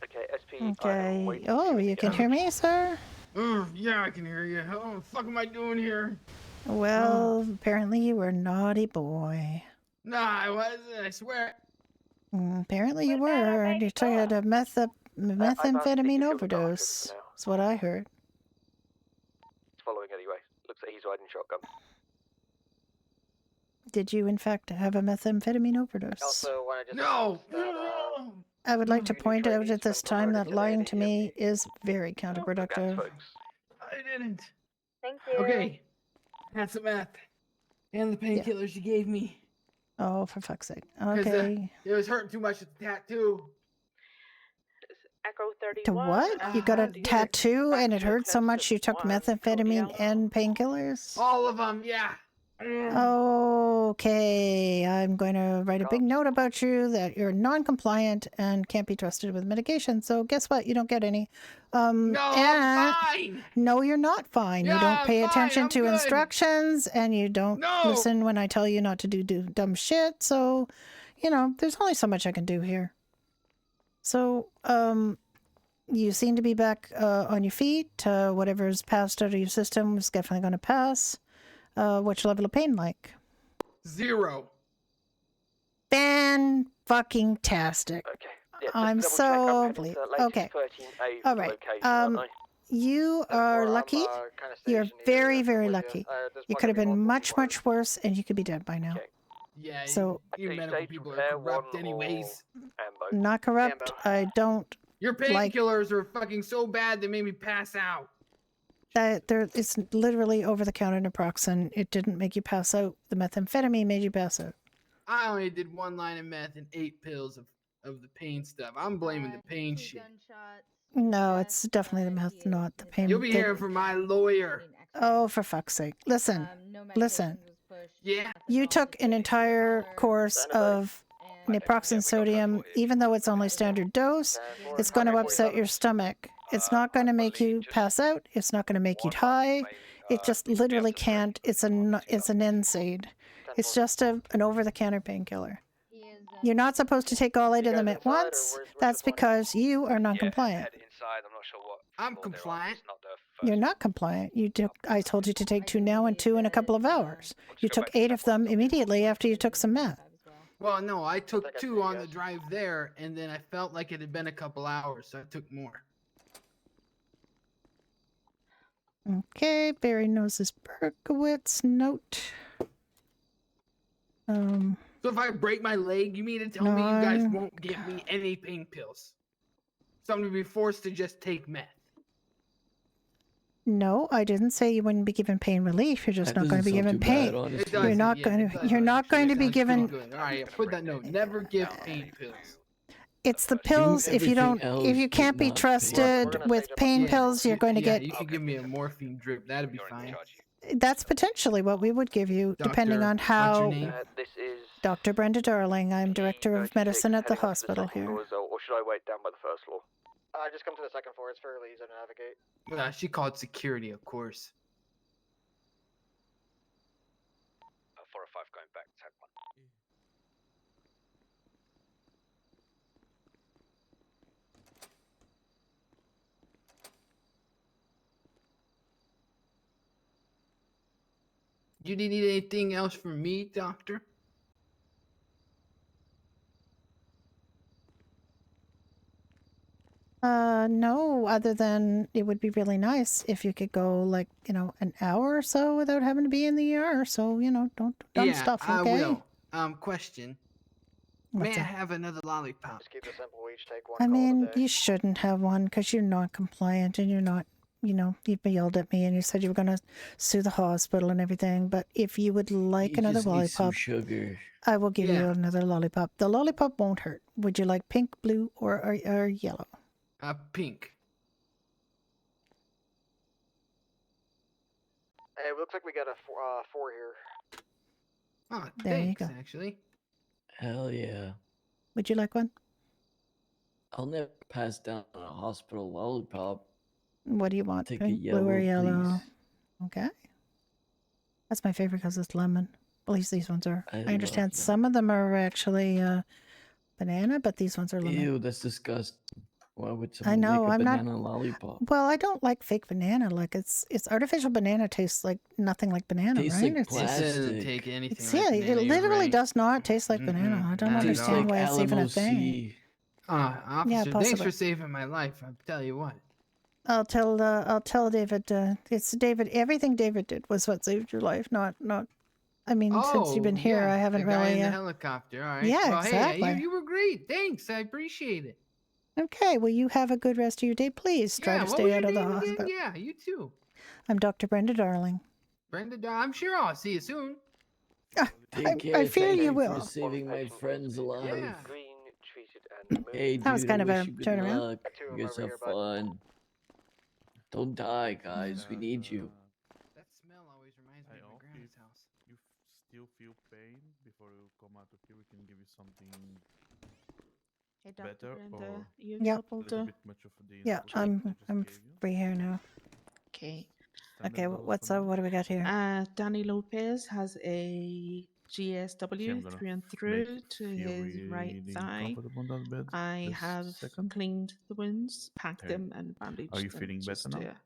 Okay, SP. Okay. Oh, you can hear me, sir? Yeah, I can hear you. What the fuck am I doing here? Well, apparently you were a naughty boy. Nah, I wasn't. I swear. Apparently you were. You took a methamphetamine overdose. That's what I heard. He's following anyway. Looks like he's riding shotgun. Did you, in fact, have a methamphetamine overdose? Also, when I just No! I would like to point out at this time that lying to me is very counterproductive. I didn't. Thank you. Okay. Had some meth. And the painkillers you gave me. Oh, for fuck's sake. 'Cause, Okay. it was hurting too much with the tattoo. Echo To 31. what? You got a tattoo and it hurt so much you took methamphetamine and painkillers? All of them, yeah. Okay, I'm going to write a big note about you that you're non-compliant and can't be trusted with medication. So guess what? You don't get any. No, I'm fine. No, you're not fine. You Yeah, don't I'm pay fine, attention I'm to good. instructions, and you don't No. listen when I tell you not to do dumb shit. So, there's only so much I can do here. So, you seem to be back on your feet. Whatever's passed out of your system is definitely going to pass. What's your level of pain like? 0. Fan-fucking-tastic. Okay. Yeah, just I'm to double check, so I'm heading pleased. to latest Okay. 13A All right. location, aren't I? You are lucky. You're very, very lucky. You could have been much, much worse, and you could be dead by now. Okay. Yeah, So, you medical stage people are repair corrupt one or anyways. ambo? not corrupt. I don't Your like painkillers are fucking so bad they made me pass out. that. It's literally over-the-counter naproxen. It didn't make you pass out. The methamphetamine made you pass out. I only did 1 line of meth and 8 pills of the pain stuff. I'm blaming the pain shit. No, it's definitely the meth, not the pain. You'll be hearing from my lawyer. Oh, for fuck's sake. Listen. Listen. Yeah. You took an entire course of naproxen sodium, even though it's only standard dose. It's going to upset your stomach. It's not going to make you pass out. It's not going to make you high. It just literally can't. It's an NSAID. It's just an over-the-counter painkiller. You're not supposed to take all 8 of them at once. That's because you are non-compliant. I'm compliant. You're not compliant. I told you to take 2 now and 2 in a couple of hours. You took 8 of them immediately after you took some meth. Well, no, I took 2 on the drive there, and then I felt like it had been a couple hours, so I took more. Okay, Barry knows his Berkowitz note. So if I break my leg, you mean to tell me you guys won't give me any pain pills? So I'm gonna be forced to just take meth. No, I didn't say you wouldn't be given pain relief. You're just not going to be given pain. You're not going to. You're not going to be given. All right, put that note. Never give pain pills. It's the pills. If you don't, if you can't be trusted with pain pills, you're going to get. You could give me a morphine drip. That'd be fine. That's potentially what we would give you, depending on how. This is Dr. Brenda Darling. I'm director of medicine at the hospital here. or should I wait down by the first floor? Just come to the 2nd floor. It's fairly easy to navigate. She called security, of course. 405 going back, tag 1. You didn't need anything else from me, doctor? No, other than it would be really nice if you could go like, an hour or so without having to be in the ER. So, don't dumb stuff, okay? I will. Question. May I have another lollipop? Just keep it simple. We each take 1 I call mean, a day. you shouldn't have one because you're not compliant and you're not, you've yelled at me and you said you were going to sue the hospital and everything. But if you would like another lollipop, sugar. I will give you another lollipop. The lollipop won't hurt. Would you like pink, blue, or yellow? Pink. Hey, looks like we got a 4 here. Oh, There you thanks, go. actually. Hell yeah. Would you like one? I'll never pass down a hospital lollipop. What do you want? Take a Pink, blue, or yellow, yellow? please. Okay. That's my favorite because it's lemon. At least these ones are. I I understand love some of them are actually banana, but these ones are lemon. Ew, that's disgusting. Why would I someone know, make a I'm not- banana lollipop? Well, I don't like fake banana. Like it's artificial banana tastes like nothing like banana, Tastes right? like It doesn't plastic. take anything. It's like yeah, banana, it you're literally right. does not taste like banana. I don't Not at understand all. why it's even a Alamo thing. Sea. Officer, Yeah, thanks possibly. for saving my life. I'll tell you what. I'll tell David. It's David. Everything David did was what saved your life. Not. I mean, since you've been here, yeah, I haven't the guy really. in the helicopter. All right. Yeah, well, exactly. Hey, you were great. Thanks. I appreciate it. Okay, well, you have a good rest of your day. Please try Yeah, to what stay was out your of the name again? hospital. Yeah, you too. I'm Dr. Brenda Darling. Brenda, I'm sure I'll see you soon. Take care. I fear Thank you for will. saving my friend's life. Yeah. Green, treated, and removed. Hey, dude, That was kind I of a wish you good turnaround. luck. Got 2 of You 'em guys over have here, bud. fun. Don't die, guys. We need you. That smell always reminds me of my grandma's house. You still feel pain before you come out of here, we can give you something Hey, Dr. better Brenda, or you Yep. a able little to? bit much of the Yeah, input that I just I'm gave you. free here now. Okay. Okay, Standard dose what's for now. what do we got here? Danny Lopez has a GSW I'm gonna through and make through it to feel his right really thigh. comfortable on that bed. I Just have a second. cleaned the wounds, packed There. them, and bandaged Are you them feeling better just now? to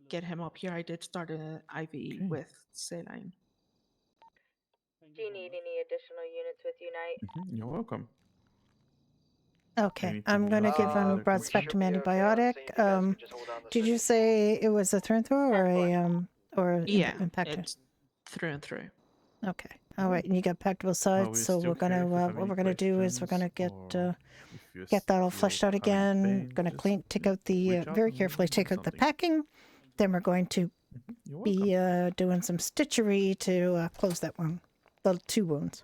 get him up here. I did start an IV Okay. with saline. Do you need any additional units with Unite? You're welcome. Okay, Anything I'm gonna else give that him I can broad do? spectrum antibiotic. Did you say it was a through and through or Yeah, impactor? it's through and through. Okay, all right, and you got packable Are sides, we so still we're gonna here if you have what any we're gonna do is we're gonna questions or if you get that all still flushed out having again. pain, Gonna just take out the reach out very and carefully we'll do take out the something. packing. Then we're going to You're be welcome. doing some stitchery to close that wound, the two wounds.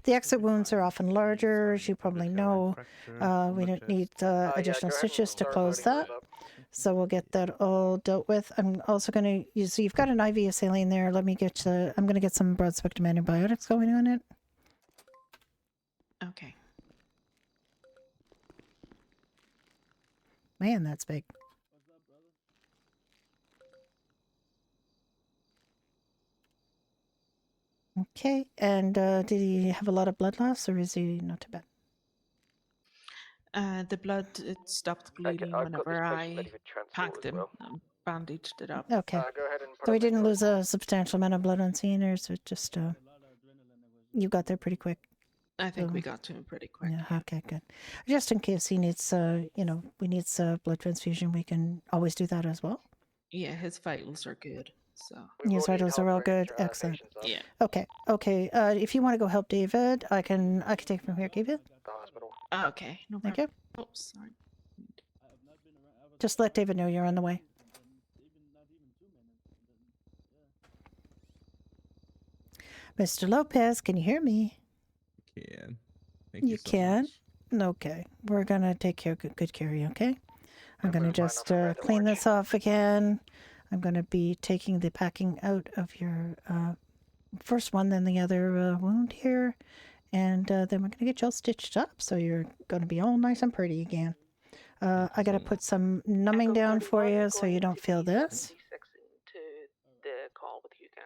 The exit wounds are often larger, as you probably know. We don't need additional stitches to close that. So we'll get that all dealt with. I'm also going to use, so you've got an IV of saline there. Let me get I'm going to get some broad spectrum antibiotics going on it. Okay. Man, that's big. Okay, and did he have a lot of blood loss or is he not too bad? The blood, it stopped bleeding I've got this whenever patient I ready for transport packed as him well. and bandaged it up. Okay. Go ahead and put So him we in didn't your- lose a substantial amount of blood on scene, or is it just you got there pretty quick? I think we So- got to him pretty quick. Yeah, okay, good. Just in case he needs, we need blood transfusion, we can always do that as well. Yeah, his vitals are good. So His vitals are all good. Excellent. yeah. Okay. If you want to go help David, I can take from here, David. The hospital. Okay, no Thank problem. you. Oh, sorry. Just let David know you're on the way. Mr. Lopez, can you hear me? Can. You can? Okay. We're gonna take good care of you, okay? I'm gonna just clean this off again. I'm gonna be taking the packing out of your first one, then the other wound here. And then we're gonna get you all stitched up, so you're gonna be all nice and pretty again. I gotta put some numbing down for you so you don't feel this. To the call with you guys.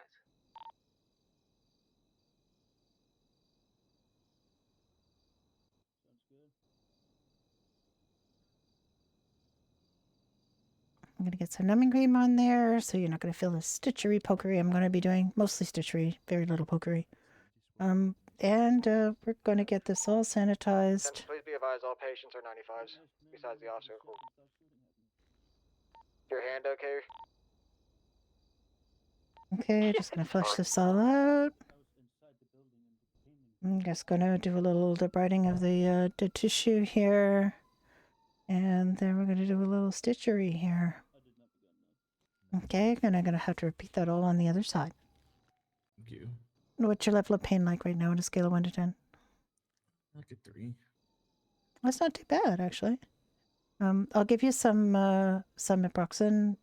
I'm gonna get some numbing cream on there, so you're not gonna feel the stitchery pokery. I'm gonna be doing mostly stitchery, very little pokery. And we're gonna get this all sanitized. Please be advised, all patients are 95s, besides the officer. Your hand okay? Okay, just gonna flush this all out. I'm just gonna do a little debriding of the tissue here. And then we're gonna do a little stitchery here. Okay, and I'm gonna have to repeat that all on the other side. Thank you. What's your level of pain like right now on a scale of 1 to 10? Like a 3. That's not too bad, actually. I'll give you some naproxen,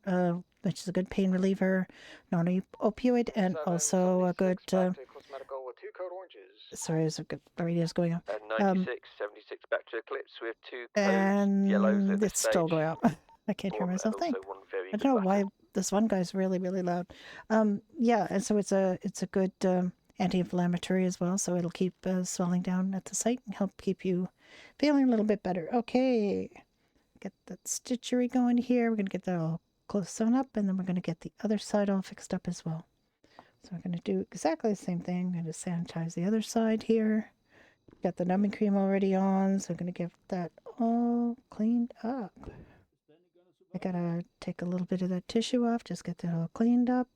which is a good pain reliever, non-opioid, and also a good. Medical with 2 code oranges. Sorry, there's a good. The radio's going up. 96, 76 back to Eclipse with 2 codes, And yellows at this it's still stage. going up. I can't hear One, myself and think. also one very I don't know good why this one guy's really loud. Yeah, and so it's a good anti-inflammatory as well, so it'll keep swelling down at the site and help keep you feeling a little bit better. Okay, get that stitchery going here. We're gonna get that all close on up, and then we're gonna get the other side all fixed up as well. So we're gonna do exactly the same thing. I'm gonna sanitize the other side here. Got the numbing cream already on, so I'm gonna get that all cleaned up. I gotta take a little bit of that tissue off, just get that all cleaned up.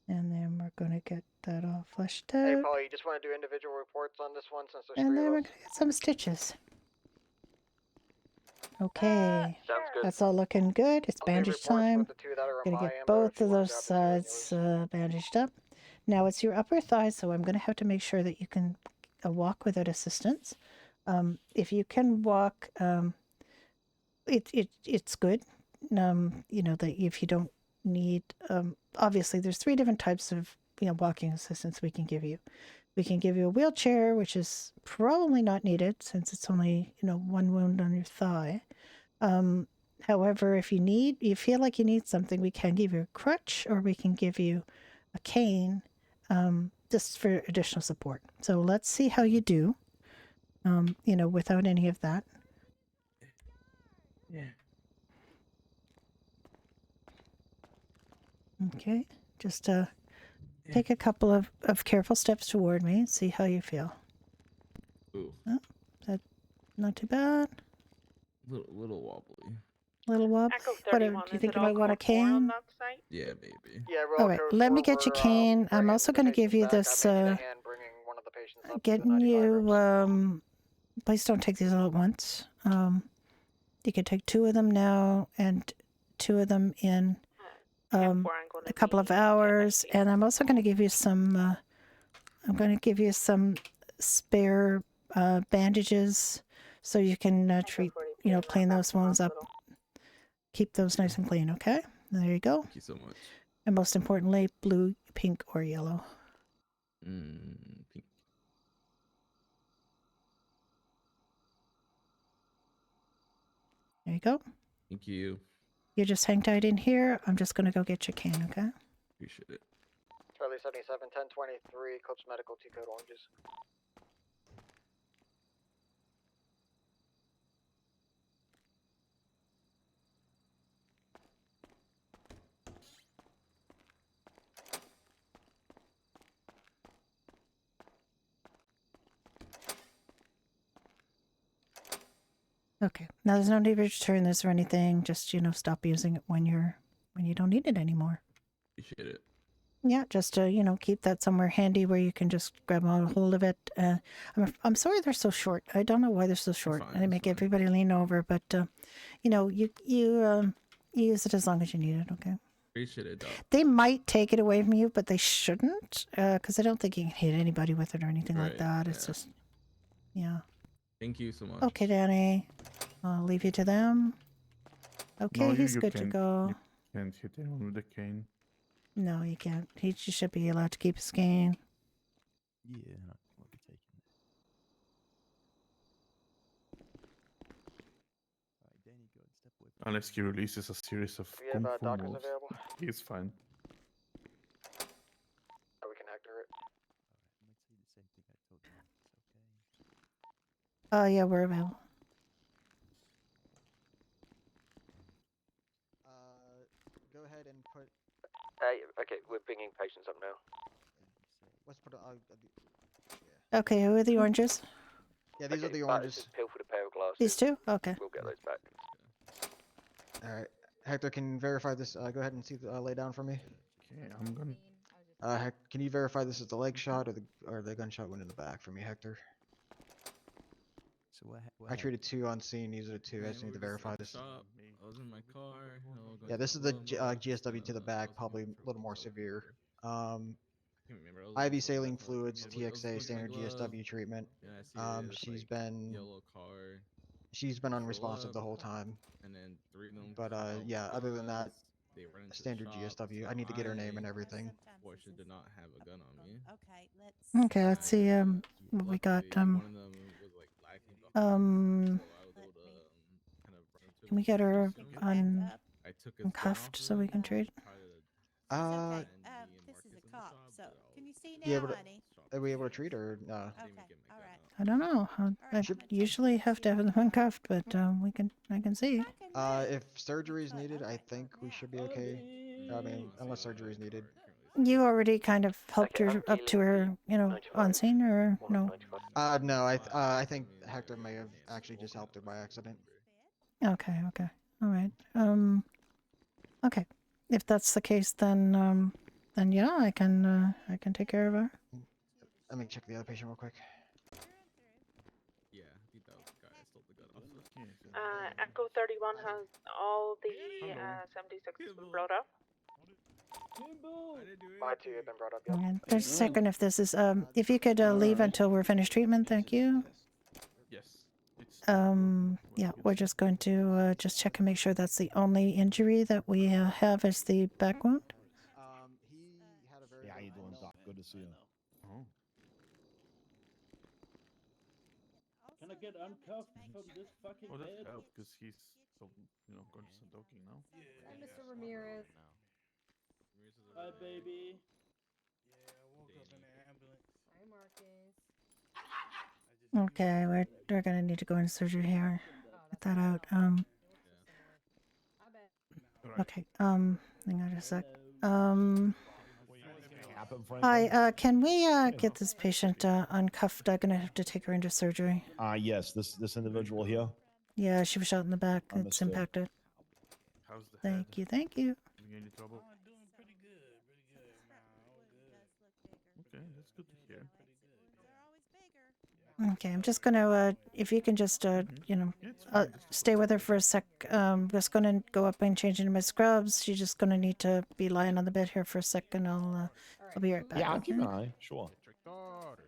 And then we're gonna get that all fleshed out. Hey, Paul, you just want to do individual reports on this one since there's And 3 then of we're us? gonna get some stitches. Okay, Sounds good. that's all looking good. It's I'll do bandage reports time. with the 2 that are on Gonna my get end, but both if you of wanna those grab the 2 on sides bandaged up. Now it's your upper thigh, so I'm gonna have to make sure that you can walk without assistance. If you can walk, it's good. That if you don't need, obviously there's 3 different types of walking assistance we can give you. We can give you a wheelchair, which is probably not needed since it's only, one wound on your thigh. However, if you feel like you need something, we can give you a crutch or we can give you a cane, just for additional support. So let's see how you do, without any of that. Yeah. Okay, just take a couple of careful steps toward me and see how you feel. Ooh. Oh, is that not too bad? Little wobbly. Little wob. Echo What, 31, do you is think it you all might want a code 4 on cane? that site? Yeah, maybe. Yeah, All right, let me get you cane. I'm also going to give you this. Getting you. Please don't take these all at once. You can take 2 of them now and 2 of them in a couple of hours. And I'm also going to give you some. I'm going to give you some spare bandages so you can treat, clean those wounds up. Keep those nice and clean, okay? There you go. Thank you so much. And most importantly, blue, pink, or yellow. Pink. There you go. Thank you. You just hang tight in here. I'm just going to go get your cane, okay? Appreciate it. Charlie 77, 1023, Clips Medical, T-Code Oranges. Okay. Now there's no need to return this or anything. Just, stop using it when you don't need it anymore. Appreciate it. Yeah, just to, keep that somewhere handy where you can just grab a hold of it. I'm sorry they're so short. I don't know why they're so short. Fine, They make everybody lean over, but you use it as long as you need it, okay? Appreciate it, Doc. They might take it away from you, but they shouldn't, because I don't think you can hit anybody with it or anything like Right, that. It's yeah. just, yeah. Thank you so much. Okay, Danny. I'll leave you to them. Okay, No, he's you good to can't- go. You can't hit anyone with a cane. No, you can't. He just should be allowed to keep his cane. Yeah, I won't be taking it. Alright, Danny, go and step away. Unless he releases a series of Do we have kung fu doctors moves, available? he's fine. Or we can Hector it. Alright, I'm gonna tell you the same thing I told you. It's okay. Yeah, we're available. Go ahead and put. Okay, we're bringing patients up now. Let's put. Okay, who are the oranges? Yeah, these are the This oranges. is pill for the pair of glasses. These 2? Okay. We'll get those back. Alright. Hector, can you verify this? Go ahead and see the lay down for me. Okay, I'm gonna. Can you verify this is the leg shot or the gunshot wound in the back for me, Hector? So what I treated 2 on scene. These are the 2. I just need to verify this. I was in my car. Yeah, this is the GSW to the back, probably a little more severe. IV saline fluids, TXA, standard GSW treatment. She's been yellow car. She's been unresponsive the whole time. And then 3 of them. But yeah, other than that, they run into the standard shop, GSW. so I need to get her name and I, everything. Fortunately, did not have a gun on me. Okay, let's. Okay, let's see what we got. One of them was like lacking behind, so I was able to kind of run into Can we him get her close to him. I took his gun cuffed off so of we him can to treat? try to Okay, defend me and this is Marcus a in the cop. shop, So, but can you see Yeah, now, but honey? are we able to treat her? No. Okay, all right. I don't know. I usually have to have them uncuffed, but I can see. If surgery is needed, I think we should be okay. I mean, unless surgery is needed. You already kind of helped her up to her, on scene, or no? No. I think Hector may have actually just helped her by accident. Okay, okay, all right. Okay. If that's the case, then yeah, I can take care of her. Let me check the other patient real quick. Yeah, I think that was the guy I stole the gun off of. Echo 31 has all the 76 brought up. My 2 have been brought up yet. And just a second, if this is if you could leave until we're finished treatment, thank you. Yes. Yeah, we're just going to just check and make sure that's the only injury that we have is the back wound. He had a very. Yeah, how you doing, Doc? see you. Oh. Can I get uncuffed from this fucking Oh, that bed? helped because he's so, going to start talking now. Hi, Mr. Ramirez. Hi, baby. Yeah, I woke up in the ambulance. Hi, Marcus. Okay, we're gonna need to go into surgery here. Get that out. I bet. Okay. Hang on just a sec. Happen, Hi. Can we get this patient uncuffed? I'm gonna have to take her into surgery. Yes, this individual here. Yeah, she was shot in the back. It's Understood. impacted. How's the head? Thank you. Thank you. Having any trouble? Doing pretty good, man. All good. Okay, that's good to hear. Okay, I'm just gonna, if you can just, stay with her for a sec. Just gonna go up and change into my scrubs. She's just gonna need to be lying on the bed here for a sec, and I'll be right back. Yeah, I'll okay? keep an eye. Sure. Trick daughter.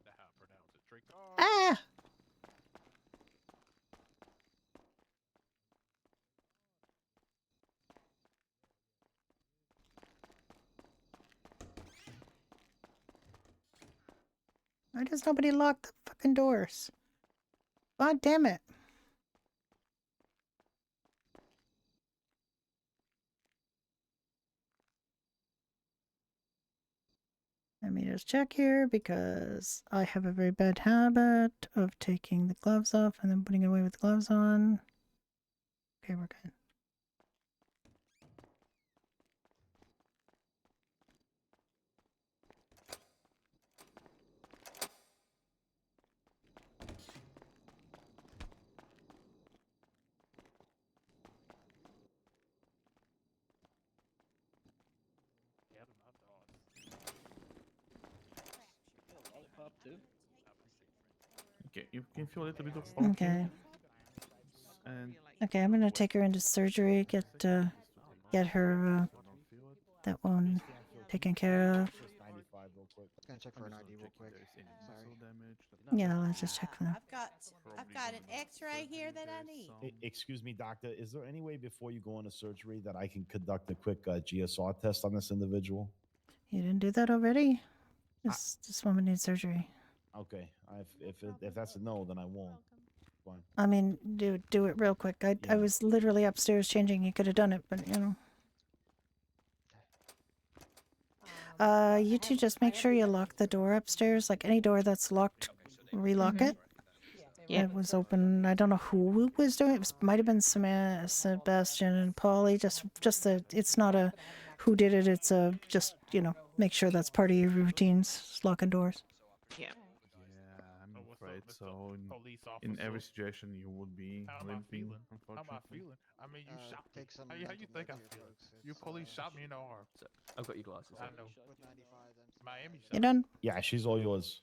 How to pronounce it? Trick daughter. Ah! Why does nobody lock the fucking doors? God damn it. Let me just check here because I have a very bad habit of taking the gloves off and then putting it away with the gloves on. Okay, we're good. Lollipop too. Okay, you can feel a little bit of funky. Okay. And Okay, I'm gonna take her into surgery, get her that one taken care of. Gonna check for an ID real quick. Sorry. Yeah, let's just check for that. I've got an X-ray here that I need. Excuse me, doctor. Is there any way before you go into surgery that I can conduct a quick GSR test on this individual? You didn't do that already? This woman needs surgery. Okay. If that's a no, then I won't. Fine. I mean, do it real quick. I was literally upstairs changing. You could have done it, but you know. You two just make sure you lock the door upstairs. Like any door that's locked, relock it. Yeah. It was open. I don't know who was doing it. It might have been Sebastian and Polly. Just the. It's not a who did it. It's a just make sure that's part of your routines. Locking doors. Yeah. Yeah, I'm afraid Mr. so. Police In every officer? situation, you would be How am I limping, feeling? How am I unfortunately. feeling? I mean, you shot me. Take some How you mental think I'm meds here, feeling? folks. You It's, police shot me in the arm. I've got your glasses. I know. With 95, then Miami shot You me. done? Yeah, she's all yours.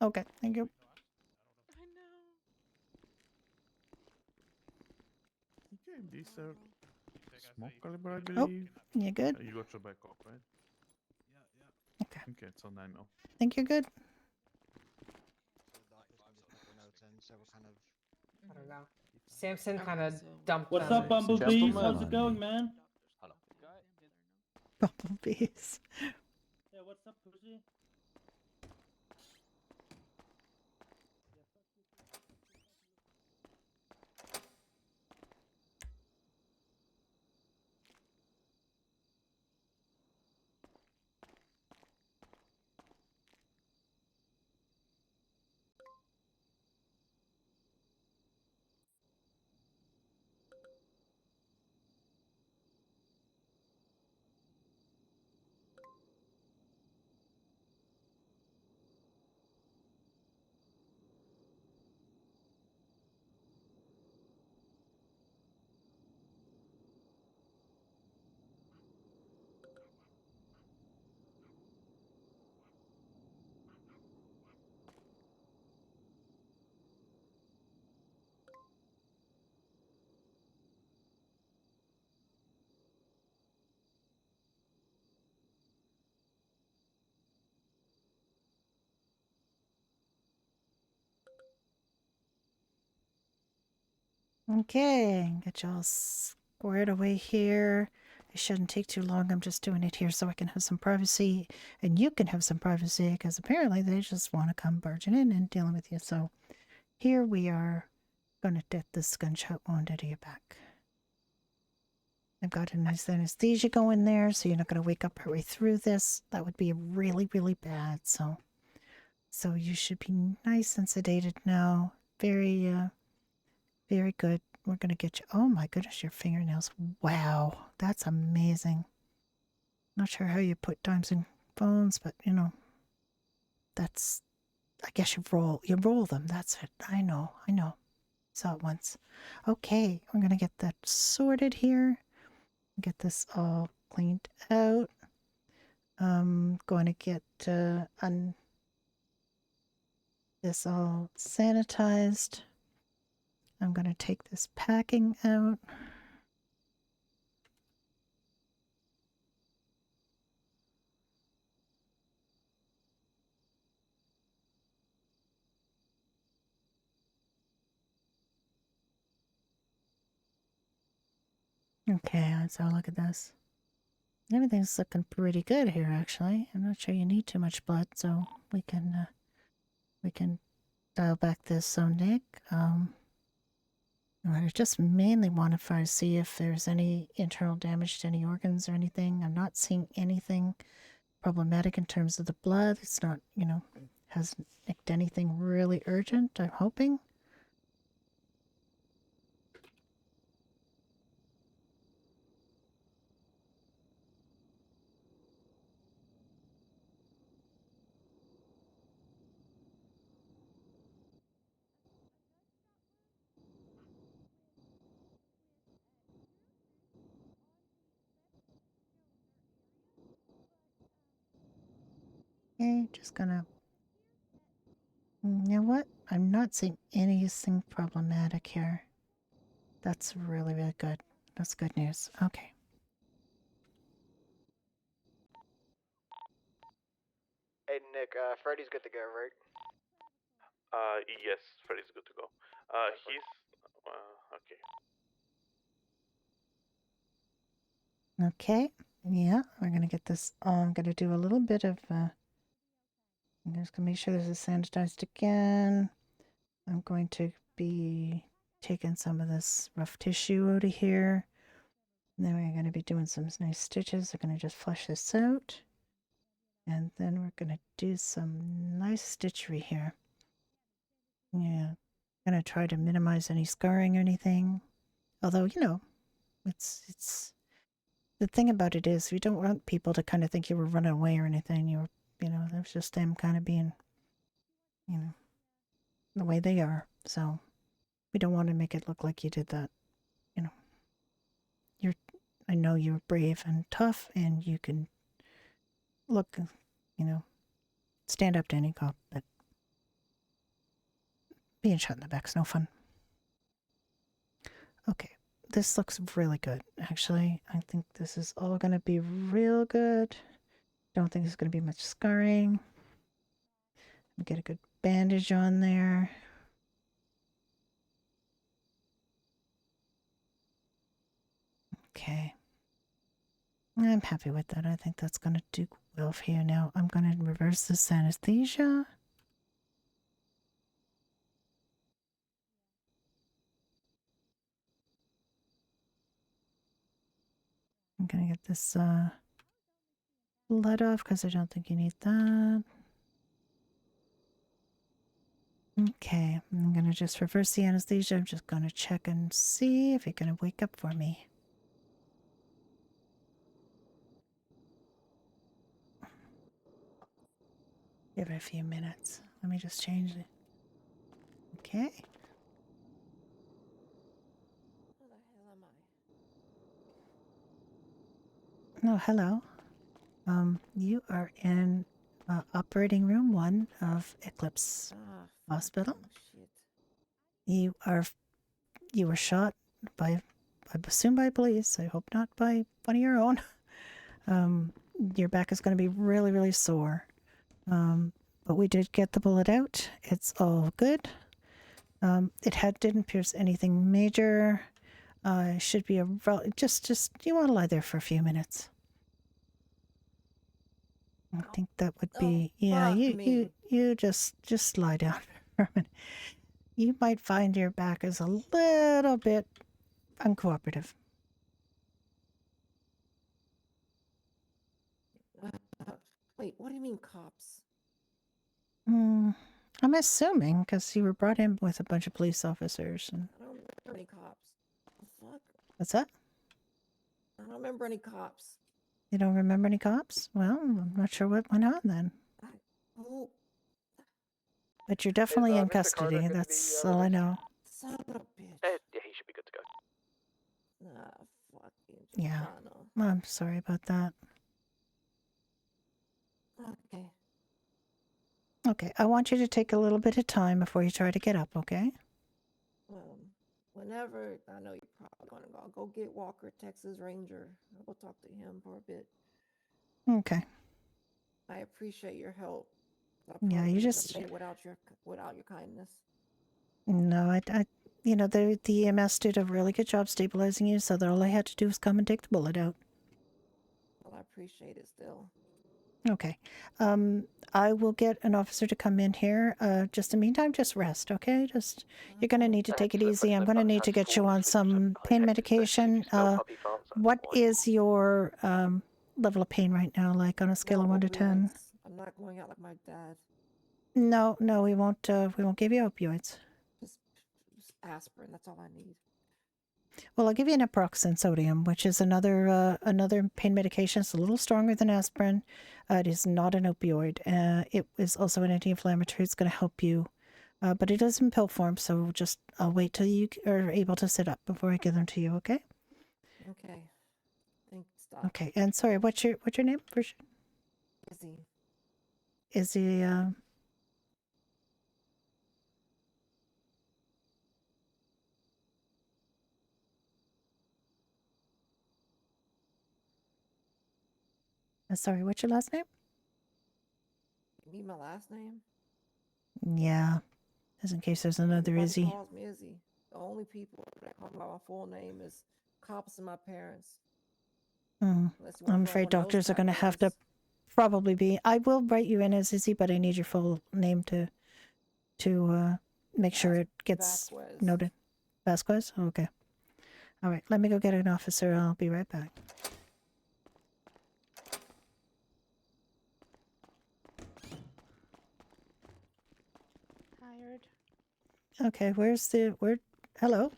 Okay, thank you. Okay, these are small caliber, I Oh, believe. you good? You got your back up, right? Okay. Okay, it's on 9 mil. Think you're good? the doctors can just put their notes in, so we're kind of. I don't know. Samson kind of dumped What's them. up, Bumblebees? How's it going, man? Hello. Bumblebees. Yeah, what's up, Pussy? Okay, get y'all squared away here. It shouldn't take too long. I'm just doing it here so I can have some privacy and you can have some privacy because apparently they just want to come barging in and dealing with you. So here we are going to get this gunshot wound out of your back. I've got a nice anesthesia going there, so you're not going to wake up partway through this. That would be really, really bad. So you should be nice and sedated now. Very, very good. We're going to get you. Oh my goodness, your fingernails. Wow, that's amazing. Not sure how you put dimes in bones, but you know, that's, I guess you roll them. That's it. I know. Saw it once. Okay, we're going to get that sorted here. Get this all cleaned out. Going to get this all sanitized. I'm going to take this packing out. Okay, so look at this. Everything's looking pretty good here, actually. I'm not sure you need too much blood, so we can dial back this zone, Nick. I just mainly want to see if there's any internal damage to any organs or anything. I'm not seeing anything problematic in terms of the blood. It's not, hasn't nicked anything really urgent, I'm hoping. Okay, just gonna... You know what? I'm not seeing anything problematic here. That's really, really good. That's good news. Okay. Hey, Nick, Freddy's good to go, right? Yes, Freddy's good to go. He's okay. Okay. Yeah, we're gonna get this. I'm gonna do a little bit of. I'm just gonna make sure this is sanitized again. I'm going to be taking some of this rough tissue out of here. And then we're gonna be doing some nice stitches. We're gonna just flush this out, and then we're gonna do some nice stitchery here. Yeah, gonna try to minimize any scarring or anything. Although it's the thing about it is we don't want people to kind of think you were running away or anything. That was just them kind of being, the way they are. So we don't want to make it look like you did that. I know you're brave and tough, and you can look, stand up to any cop, but being shot in the back's no fun. Okay, this looks really good, actually. I think this is all going to be real good. Don't think there's going to be much scarring. Get a good bandage on there. Okay. I'm happy with that. I think that's going to do well for you now. I'm going to reverse this anesthesia. I'm going to get this blood off because I don't think you need that. Okay, I'm going to just reverse the anesthesia. I'm just going to check and see if you're going to wake up for me. Give it a few minutes. Let me just change it. Okay. Who the hell am I? Oh, hello. You are in operating room 1 of Eclipse Hospital. Shit. You were shot by, I assume by police. I hope not by one of your own. Your back is going to be really, really sore. But we did get the bullet out. It's all good. It didn't pierce anything major. Should be just you want to lie there for a few minutes. I think that would be yeah. You just lie down for a minute. You might find your back is a little bit uncooperative. Wait, what do you mean cops? I'm assuming because you were brought in with a bunch of police officers. And I don't remember any cops. The fuck? what's that? I don't remember any cops. You don't remember any cops? Well, I'm not sure what went on then. Oh, But you're definitely in Mr. Carter custody. gonna be, That's all I know. son of a bitch. Yeah, he should be good to go. Nah, fucking Yeah. Chicano. I'm sorry about that. Okay. Okay, I want you to take a little bit of time before you try to get up, okay? Whenever I know you're probably gonna go get Walker, Texas Ranger. I'll go talk to him for a bit. Okay. I appreciate your help. I Yeah, probably you wouldn't have just made it without your kindness. no, you know, the EMS did a really good job stabilizing you, so that all I had to do was come and take the bullet out. Well, I appreciate it still. Okay. I will get an officer to come in here. Just in the meantime, just rest, okay? You're gonna need to take it easy. I'm gonna need to get you on some pain medication. What is your level of pain right now, like on a scale of 1 to 10? I'm not going out like my dad. No, we won't give you opioids. Just aspirin. That's all I need. Well, I'll give you an naproxen sodium, which is another pain medication. It's a little stronger than aspirin. It is not an opioid. It is also an anti-inflammatory. It's going to help you, but it is in pill form. So I'll wait till you are able to sit up before I give them to you. Okay? Okay. Thanks. Stop. Okay. And sorry, what's your name? Izzy. Izzy. Sorry, what's your last name? You need my last name? Yeah, just in case there's another Everybody Izzy. calls me Izzy. The only people that call me by my full name is cops and my parents. Unless you wanna I'm go afraid with those doctors are type going to have to names. probably be. I will write you in as Izzy, but I need your full name to make sure it gets Vasquez. noted. Vasquez? Okay. All right. Let me go get an officer. I'll be right back. Tired. Okay. Hello.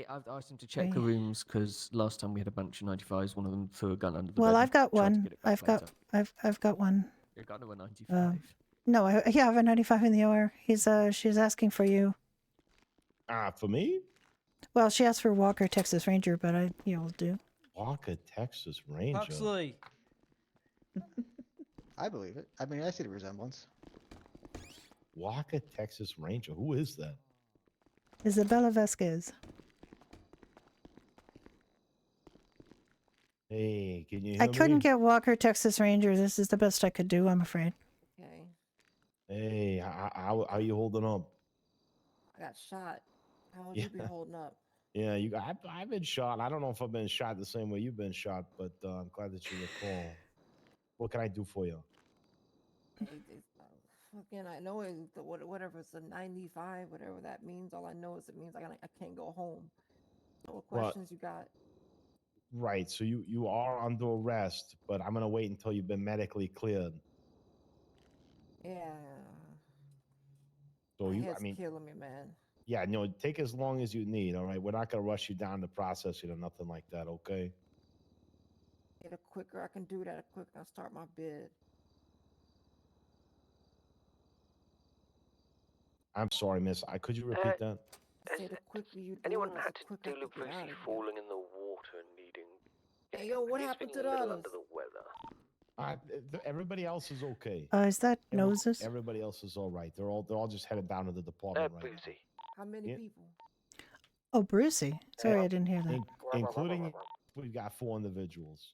I've asked him to check the rooms because last time we had a bunch of 95s. One of them threw a gun under the bed. Well, and I've got tried to one. get it back later. I've got one. You're gun to a 95. No, I have a 95 in the OR. She's asking for you. For me? Well, she asked for Walker, Texas Ranger, but you'll do. Walker, Texas Ranger. Huxley. I believe it. I mean, I see the resemblance. Walker, Texas Ranger. Who is that? Isabella Vasquez. Hey, can you hear I couldn't me? get Walker, Texas Ranger. This is the best I could do, I'm afraid. Okay. Hey, how you holding up? I got shot. How would Yeah. you be holding up? Yeah, I've been shot. I don't know if I've been shot the same way you've been shot, but I'm glad that you recall. What can I do for you? Fucking, I know whatever it's a 95, whatever that means. All I know is it means I can't go home. So what Well, questions you got? Right. So you are under arrest, but I'm gonna wait until you've been medically cleared. Yeah. So My I head's mean, killing me, man. yeah, no, take as long as you need. All right, we're not gonna rush you down to process it or nothing like that. Okay. Yeah, the quicker I can do that, the quicker I start my bid. I'm sorry, miss. Could you repeat that? I say the quicker you do Anyone it, had the to quicker I deal can with get out Brucey of here. falling in the water and needing? Hey, yo, what He's happened to feeling the a little others? under the weather. Everybody else is okay. Is that Noses? Everybody else is all right. They're all just headed down to the department right now. Brucey. How many Yeah. people? Oh, Brucey. Sorry, I didn't hear that. Including, we've got 4 individuals.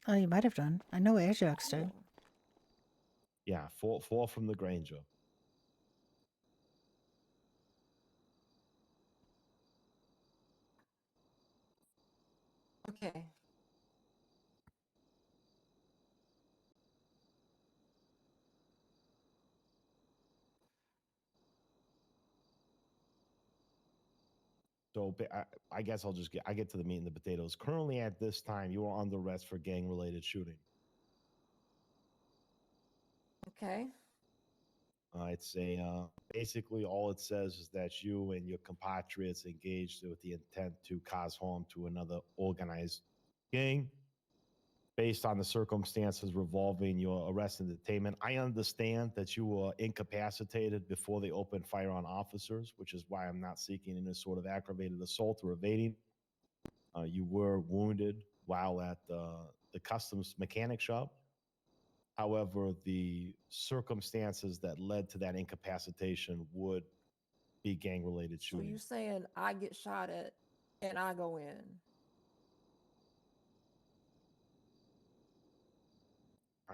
Oh, you might have done. I know Ajax did. Yeah, four from the Granger. Okay. So I guess I'll just get to the meat and the potatoes. Currently, at this time, you are under arrest for gang-related shooting. Okay. It's basically all it says is that you and your compatriots engaged with the intent to cause harm to another organized gang. Based on the circumstances revolving your arrest and detainment, I understand that you were incapacitated before they opened fire on officers, which is why I'm not seeking any sort of aggravated assault or evading. You were wounded while at the customs mechanic shop. However, the circumstances that led to that incapacitation would be gang-related So shooting. you saying I get shot at and I go in?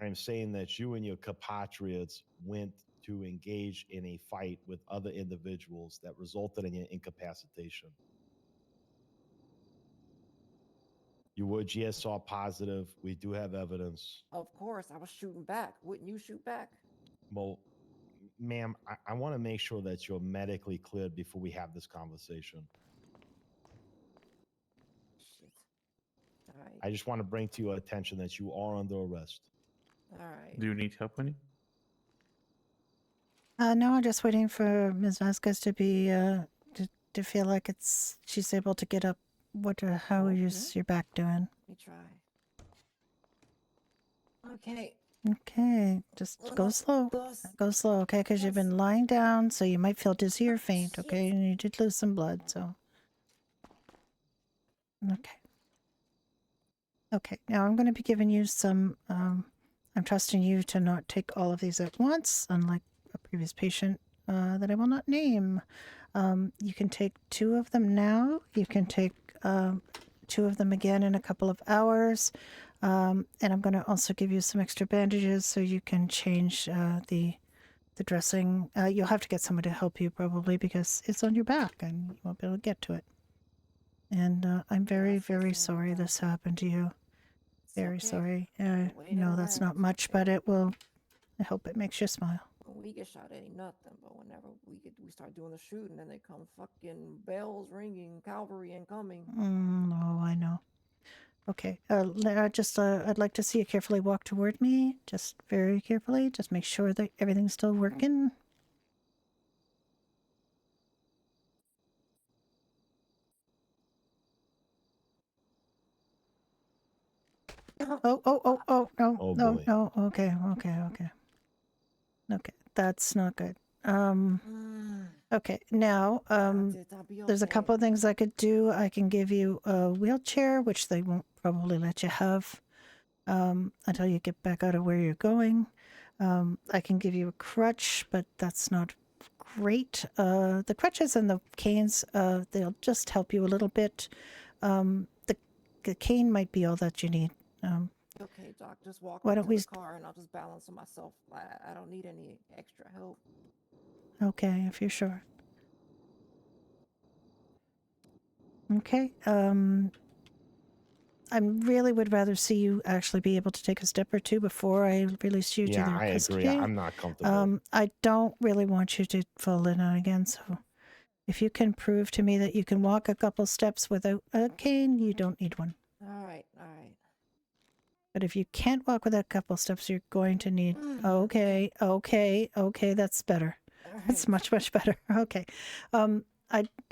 I am saying that you and your compatriots went to engage in a fight with other individuals that resulted in your incapacitation. You were GSR positive. We do have evidence. Of course, I was shooting back. Wouldn't you shoot back? Well, ma'am, I want to make sure that you're medically cleared before we have this conversation. Shit. All right. I just want to bring to your attention that you are under arrest. All right. Do you need help, Winnie? No, I'm just waiting for Ms. Vasquez to be to feel like she's able to get up. How is your back doing? Let me try. Okay. Okay, just go slow. Go slow, okay? Because you've been lying down, so you might feel dizzy or faint, okay? And you did lose some blood, so. Okay. Okay, now I'm going to be giving you some. I'm trusting you to not take all of these at once, unlike a previous patient that I will not name. You can take 2 of them now. You can take 2 of them again in a couple of hours. And I'm going to also give you some extra bandages so you can change the dressing. You'll have to get someone to help you probably because it's on your back and you won't be able to get to it. And I'm very, very sorry this happened to you. Very sorry. No, that's not much, but it will. I hope it makes you smile. When we get shot, it ain't nothing. But whenever we start doing the shooting, then they come fucking bells ringing, cavalry incoming. Oh, I know. Okay. I'd like to see you carefully walk toward me. Just very carefully. Just make sure that everything's still working. Oh, no, Oh, no, boy. no. Okay. That's not good. Okay. Now, there's a couple of things I could do. I can give you a wheelchair, which they won't probably let you have until you get back out of where you're going. I can give you a crutch, but that's not great. The crutches and the canes, they'll just help you a little bit. The cane might be all that you need. Okay, Doc, just walk Why me don't to we the car and I'll just balance on myself. I don't need any extra help. Okay, if you're sure. Okay. I really would rather see you actually be able to take a step or 2 before I release you to Yeah, their I custody. agree. I'm not comfortable. I don't really want you to fall in on again, so if you can prove to me that you can walk a couple steps without a cane, you don't need one. All right. But if you can't walk with a couple steps, you're going to need. Okay, that's better. That's much better. Okay.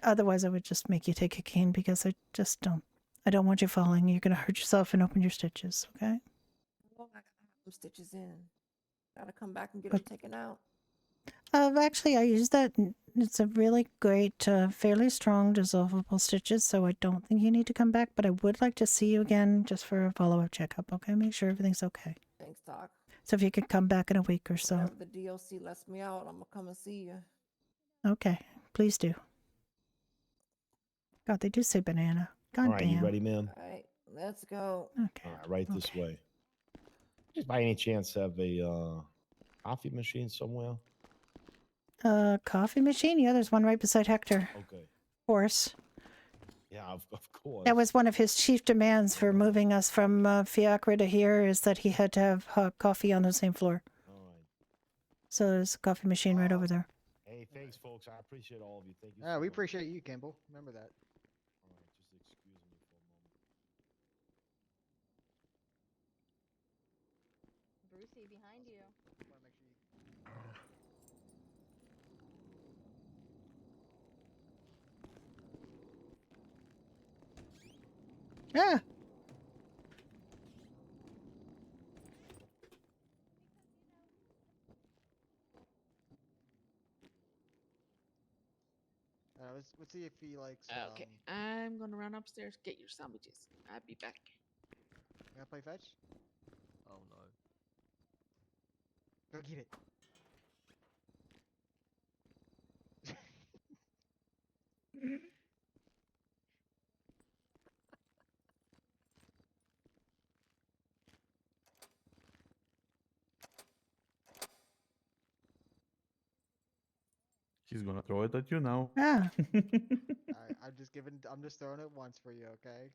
Otherwise I would just make you take a cane because I just don't. I don't want you falling. You're gonna hurt yourself and open your stitches. Okay. Well, I gotta have them stitches in. Gotta come back and get them taken out. Actually, I use that. It's a really great, fairly strong dissolvable stitches, so I don't think you need to come back. But I would like to see you again just for a follow-up checkup. Okay, make sure everything's okay. Thanks, Doc. So if you could come back in a week or so. Whenever the DLC lets me out, I'm gonna come and see you. Okay, please do. God, they do say banana. God All right, damn. you ready, ma'am? All right, let's go. Okay. All right, right this way. Just by any chance have a coffee machine somewhere? Coffee machine? Yeah, there's one right beside Hector. Okay. Horse. Yeah, of course. That was one of his chief demands for moving us from Fiacre to here, is that he had to have hot coffee on the same floor. All right. So there's a coffee machine right over there. Hey, thanks, folks. I appreciate all of you. Thank you. Yeah, so we much. appreciate you, Kimball. Remember that. All right, just excuse me for a moment. Brucey, behind you. Want to make sure you. Yeah. Let's see if he likes. Okay, I'm gonna run upstairs, get your sandwiches. I'll be back. Gonna play fetch? Oh no. Go get it. He's gonna throw it at you now. Ah. I'm just giving. I'm just throwing it once for you, okay?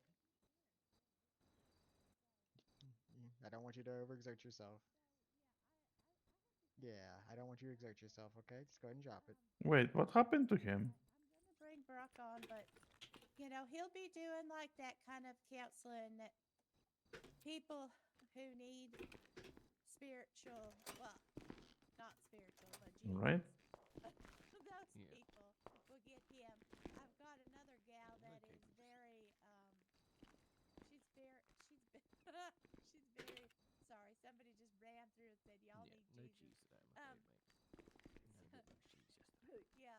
I don't want you to overexert yourself. Yeah, I don't want you to exert yourself, okay? Just go ahead and drop it. Wait, what happened to him? I'm gonna bring Brock on, but you know he'll be doing like that kind of counseling that people who need spiritual, well, not spiritual, but Jesus. Right. Those people will get him. I've got another gal that is very, she's very, she's very. Sorry, somebody just ran through and said, "Y'all need No Jesus." cheese today, I'm afraid, mate. No bit much cheese yesterday. Yeah,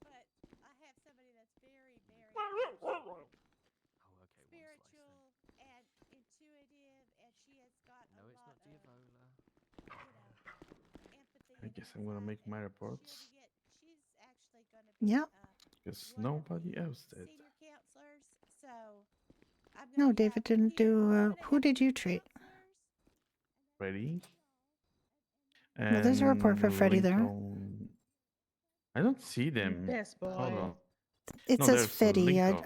but I have somebody that's very, very Oh, okay, spiritual and intuitive, and she has got no, a it's lot not of, Diavola. empathy. I guess I'm gonna make my reports. She's actually going to be Yeah. Because one of nobody the else did. senior counselors. So I'm No, gonna David have didn't Peter, do. I'm gonna Who have did two you treat? Freddie. Well, there's a report for Freddie there. Lincoln. I don't see them. Best Hold boy. on. It No, says there's Fetty. Lincoln.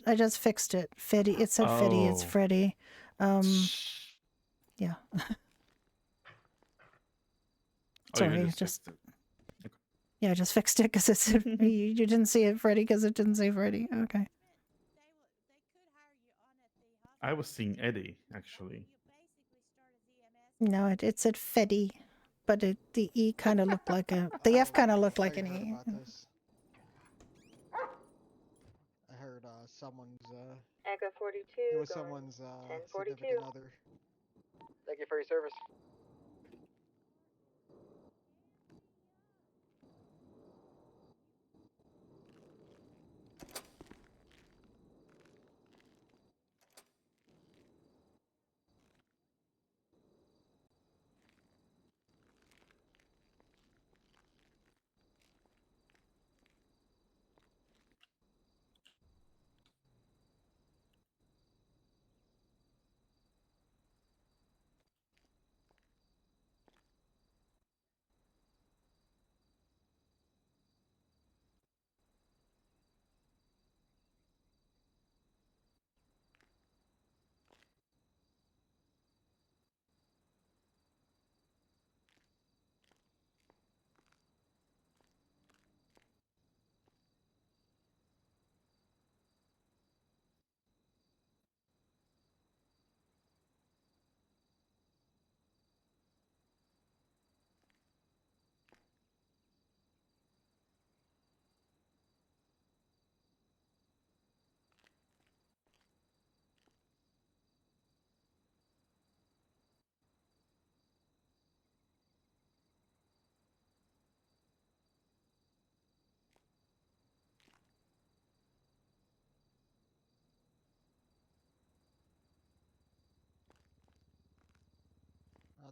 I just fixed it. Fetty. It said Fetty. It's Oh. Freddy. Yeah. Oh, Sorry, you just fixed it. yeah, I just fixed it because it said you didn't see it, Freddy, because it didn't say Freddy. Okay. I was seeing Eddie actually. No, it said Fetty, but the E kind of looked like a. The F kind of looked like an E. About this. I heard someone's Echo 42. it was going someone's 1042. significant other. Thank you for your service.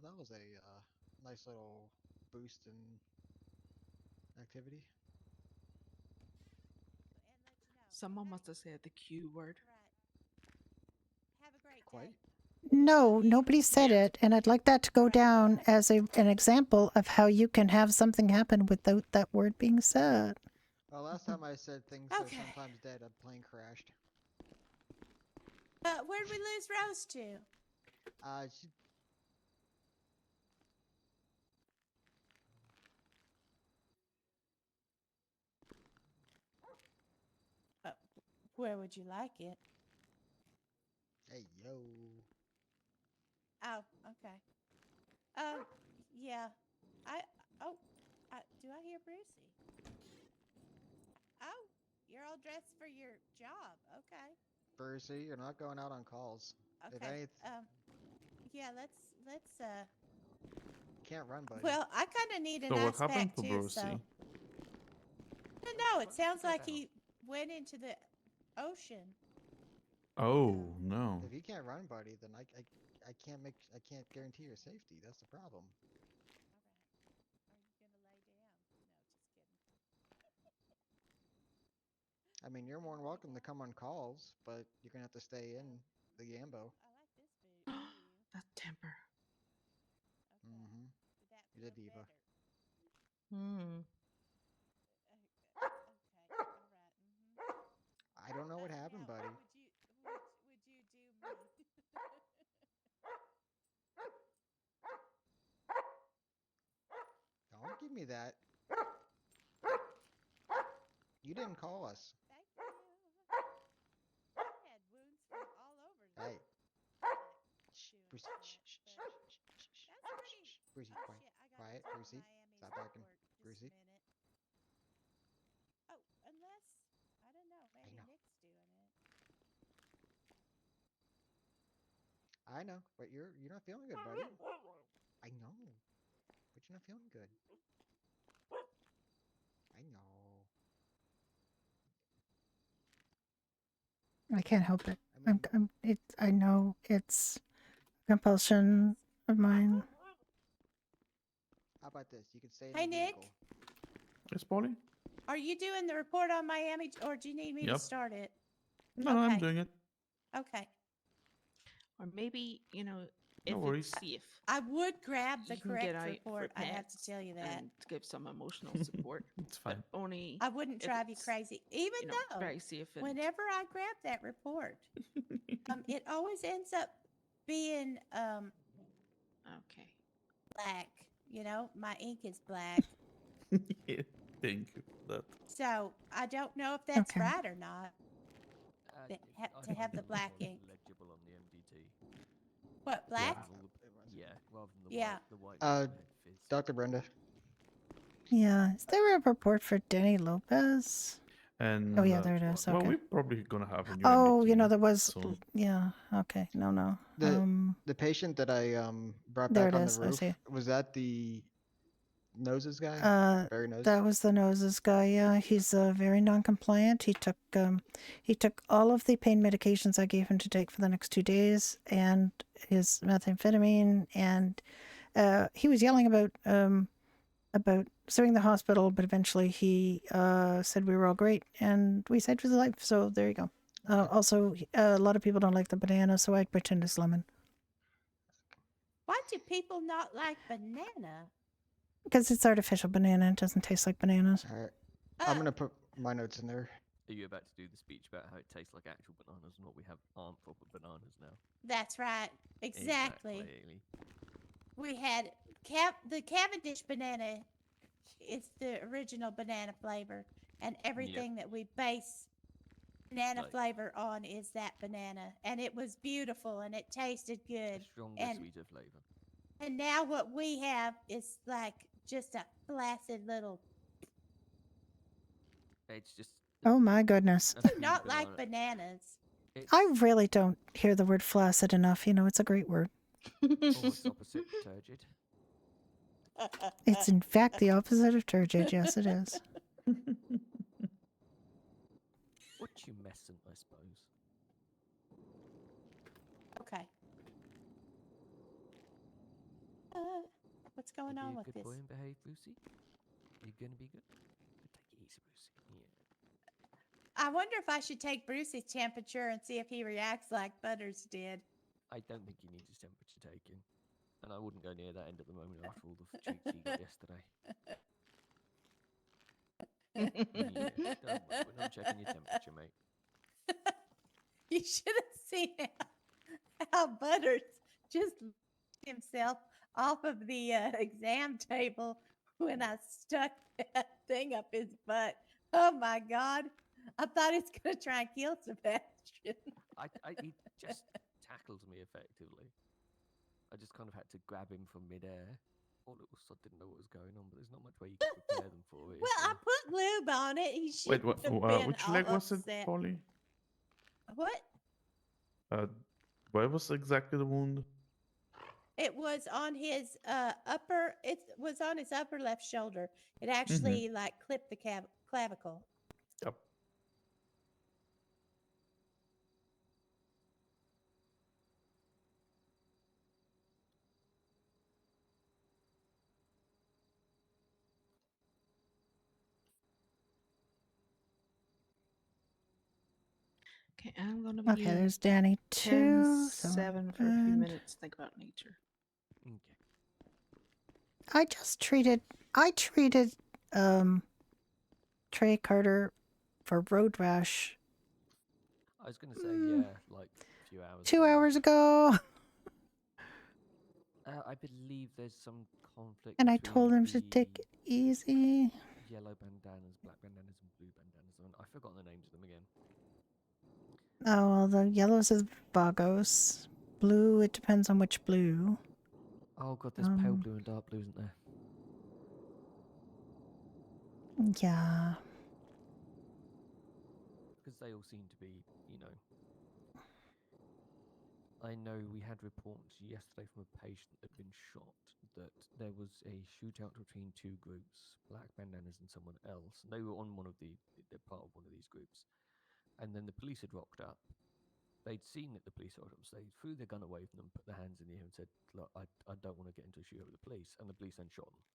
That was a nice little boost in activity. Someone must have said the Q word. Have a great Quite. No, nobody said it, and I'd like that to go down as an example of how you can have something happen without that word being said. Well, last time I said things are sometimes dead, a plane crashed. Where'd we lose Rose to? She, Where would you like it? hey yo. Oh, okay. Yeah. Do I hear Brucey? Oh, you're all dressed for your job. Okay. Brucey, you're not going out on calls. If Okay. any, Yeah, let's can't run, buddy. well, I kind of need an So what ice happened pack to too, Brucey? so I don't know. It sounds like he went into the ocean. Oh no. If you can't run, buddy, then I can't guarantee your safety. That's the problem. I mean, you're more than welcome to come on calls, but you're gonna have to stay in the Gambo. I like this view. That temper. Mm-hmm. You're the diva. Hmm. I don't know what happened, buddy. Would you do me? Don't give me that. You didn't call us. Thank you. I had wounds from all over. Hey. Shh, Brucey, shh, shh, shh, shh, shh, that's pretty. Brucey, Oh quiet, shit! I got quiet, Brucey. Miami's Stop barking, report. Just Brucey. a minute. Oh, unless I don't know. Maybe know. Nick's doing it. I know, but you're not feeling good, buddy. I know, but you're not feeling good. I know. I can't help it. I mean, I know it's a compulsion of mine. How about this? You can stay in Hey, the Nick. vehicle. Yes, Polly? Are you doing the report on Miami, or do you need me to Yep. start it? No, I'm Okay. doing it. Okay. Or maybe, you know, No if worries. it's safe, I would grab the you can get correct out report. for I have to pets tell you that. and give some emotional support. It's but fine. only I wouldn't if drive you it's, crazy, even you know, though very safe. And whenever I grab that report, it always ends up being okay. black. You know, my ink is black. Yeah, thank you for that. So I don't know if that's Okay. right or not. To have the black ink. Legible on the MDT. What, black? Yeah, rather than the Yeah. white. The white makes my head fizz. Dr. Brenda. Yeah. Is there a report for Denny Lopez? And Oh yeah, there it is. well, Okay. we're probably gonna have a new Oh, MDT there was. soon. Yeah. Okay. No. The patient that I brought There back it on the is. I roof, see. was that the noses guy? Barry Nose? That was the noses guy. Yeah, he's very non-compliant. He took all of the pain medications I gave him to take for the next 2 days, and his methamphetamine, and he was yelling about suing the hospital, but eventually he said we were all great, and we saved his life. So there you go. Also, a lot of people don't like the banana, so I pretend it's lemon. Why do people not like banana? Because it's artificial banana, it doesn't taste like bananas. All right. I'm going to put my notes in there. Are you about to do the speech about how it tastes like actual bananas and what we have aren't proper bananas now? That's right. Exactly. Exactly. We had the Cavendish banana. It's the original banana flavor, and everything that we base banana flavor on is that banana, and it was beautiful and it tasted good. A stronger, and sweeter flavor. And now what we have is like just a flaccid little. It's just. Oh my goodness. Not like bananas. I really don't hear the word flaccid enough. It's a great word. Almost opposite turgid. It's in fact the opposite of turgid. Yes, it is. What you messing, I suppose. Okay. What's going on with Be a this? good boy and behave, Brucey. You gonna be good? Take it easy, Brucey. Yeah. I wonder if I should take Brucey's temperature and see if he reacts like Butters did. I don't think he needs his temperature taken. And I wouldn't go near that end at the moment after all the treats he got yesterday. Yeah, don't worry, we're not checking your temperature, mate. You should have see how Butters just himself off of the exam table when I stuck that thing up his butt. Oh my God. I thought it's going to try and kill Sebastian. He just tackled me effectively. I just kind of had to grab him from midair. All it was, I didn't know what was going on, but there's not much way you can prepare them for it. Well, I put lube on it. He Wait, shouldn't what, have been which all leg was it, upset. Polly? What? Where was exactly the wound? It was on his upper. It was on his upper left shoulder. It actually like clipped the clavicle. Yep. Okay, I'm gonna be Okay, in there's Danny 10, too. So 7 for a few and minutes. Think about nature. Okay. I treated Trey Carter for road rash I was going to say, yeah, like a few hours 2 ago. hours ago. I believe there's some conflict And I between told him to the take it easy. yellow bandanas, black bandanas, and blue bandanas. I've forgotten the names of them again. Oh, well, the yellows is Vagos. Blue, it depends on which blue. Oh god, there's pale blue and dark blue, isn't there? Yeah. Because they all seem to be, you know. I know we had reports yesterday from a patient that had been shot that there was a shootout between two groups, black bandanas and someone else. And they were on they're part of one of these groups. And then the police had rocked up. They'd seen that the police rocked up, so they threw their gun away from them, put their hands in the air and said, look, I don't want to get into a shootout with the police. And the police then shot them.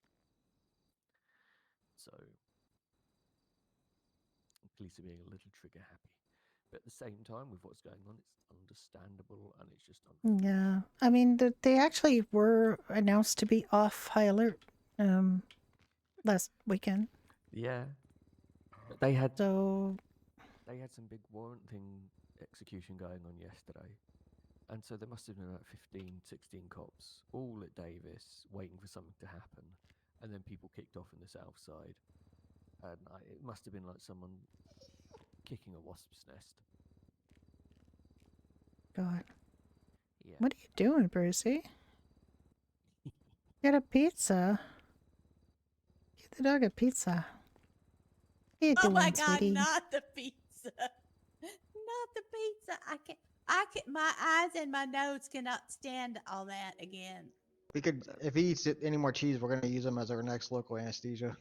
So, the police are being a little trigger happy. But at the same time, with what's going on, it's understandable and it's just unfortunate. Yeah. I mean, they actually were announced to be off high alert last weekend. Yeah. But they had some big warrant thing execution going on yesterday. And so there must have been about 15, 16 cops, all at Davis, waiting for something to happen. And then people kicked off in the south side. And it must have been like someone kicking a wasp's nest. God. Yeah. What are you doing, Brucey? Get a pizza. Get the dog a pizza. What are you Oh doing, my God, sweetie? not the pizza. Not the pizza. I can my eyes and my nose cannot stand all that again. We could, if he eats any more cheese, we're gonna use him as our next local anesthesia.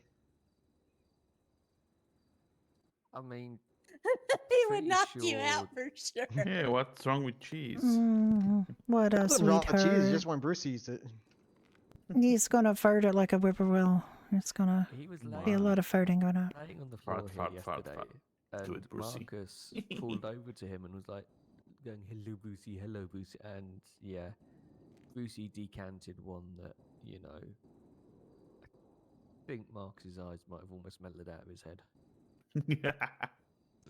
I mean, He would pretty knock you out sure- for sure. Yeah, what's wrong with cheese? What a Nothing wrong with cheese, sweetheart. just when Bruce eats it. He's gonna fart it like a whippoorwill. It's gonna He was be a lot of farting going on. laying on the floor Fart, here fart, yesterday, fart. Do and it, Brucey. Marcus pulled over to him and was like, going, hello, Brucey, and yeah, Brucey decanted one that, you know, I think Marcus's eyes might have almost melted out of his head.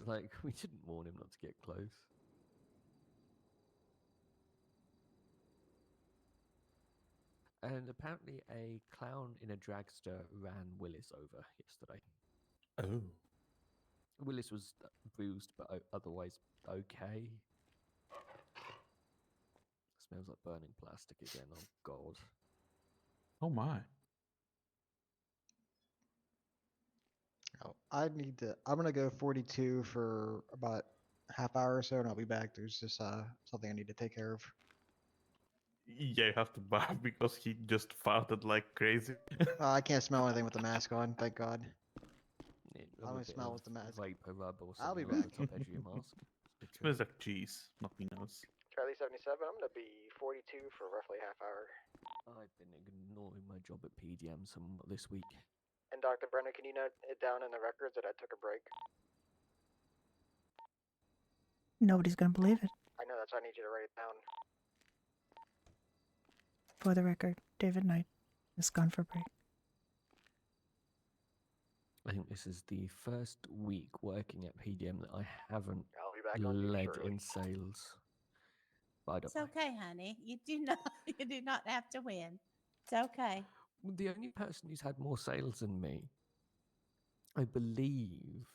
Like, we didn't warn him not to get close. And apparently a clown in a dragster ran Willis over yesterday. Oh. Willis was bruised, but otherwise okay. Smells like burning plastic again. Oh God. Oh my. Oh, I'm gonna go 42 for about half hour or so, and I'll be back. There's just something I need to take care of. Yeah, you have to barf because he just farted like crazy. I can't smell anything with the mask on. Thank God. I A only bit smell of with the mask. vapor rub or I'll be something on back. the top edge of your mask. It smells like cheese, nothing else. Charlie 77, I'm gonna be 42 for roughly half hour. I've been ignoring my job at PDM somewhat this week. And Dr. Brenda, can you note it down in the records that I took a break? Nobody's gonna believe it. I know, that's why I need you to write it down. For the record, David Knight has gone for a break. I think this is the first week working at PDM that I haven't I'll be back on duty led shortly. in sales. but I don't It's mind. okay, honey. You do not you do not have to win. It's okay. The only person who's had more sales than me, I believe,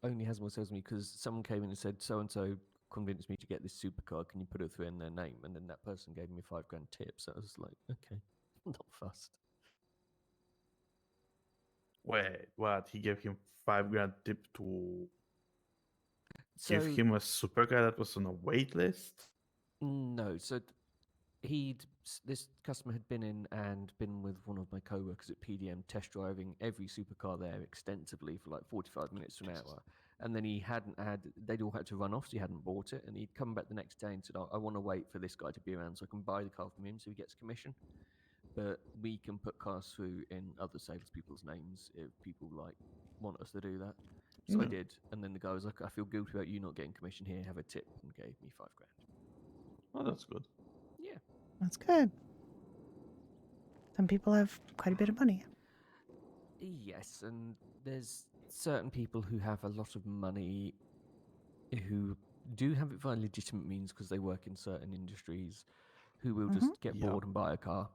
only has more sales than me because someone came in and said, so and so convinced me to get this supercar. Can you put it through in their name? And then that person gave me a $5,000 tip. So I was like, okay, not fussed. Wait, what? He gave him $5,000 tip to give So him a supercar that was on a wait list? no, so this customer had been in and been with one of my co-workers at PDM test driving every supercar there extensively for like 45 minutes to an hour, and then they'd all had to run off, so he hadn't bought it, and he'd come back the next day and said, I want to wait for this guy to be around so I can buy the car from him so he gets commission, but we can put cars through in other salespeople's names if people like want us to do that. So I Yeah. did, and then the guy was like, I feel guilty about you not getting commission here, have a tip, and gave me $5,000. Oh, that's good. Yeah. That's good. Some people have quite a bit of money. Yes, and there's certain people who have a lot of money who do have it via legitimate means because they work in certain industries who will just get Yeah. bored and buy a car.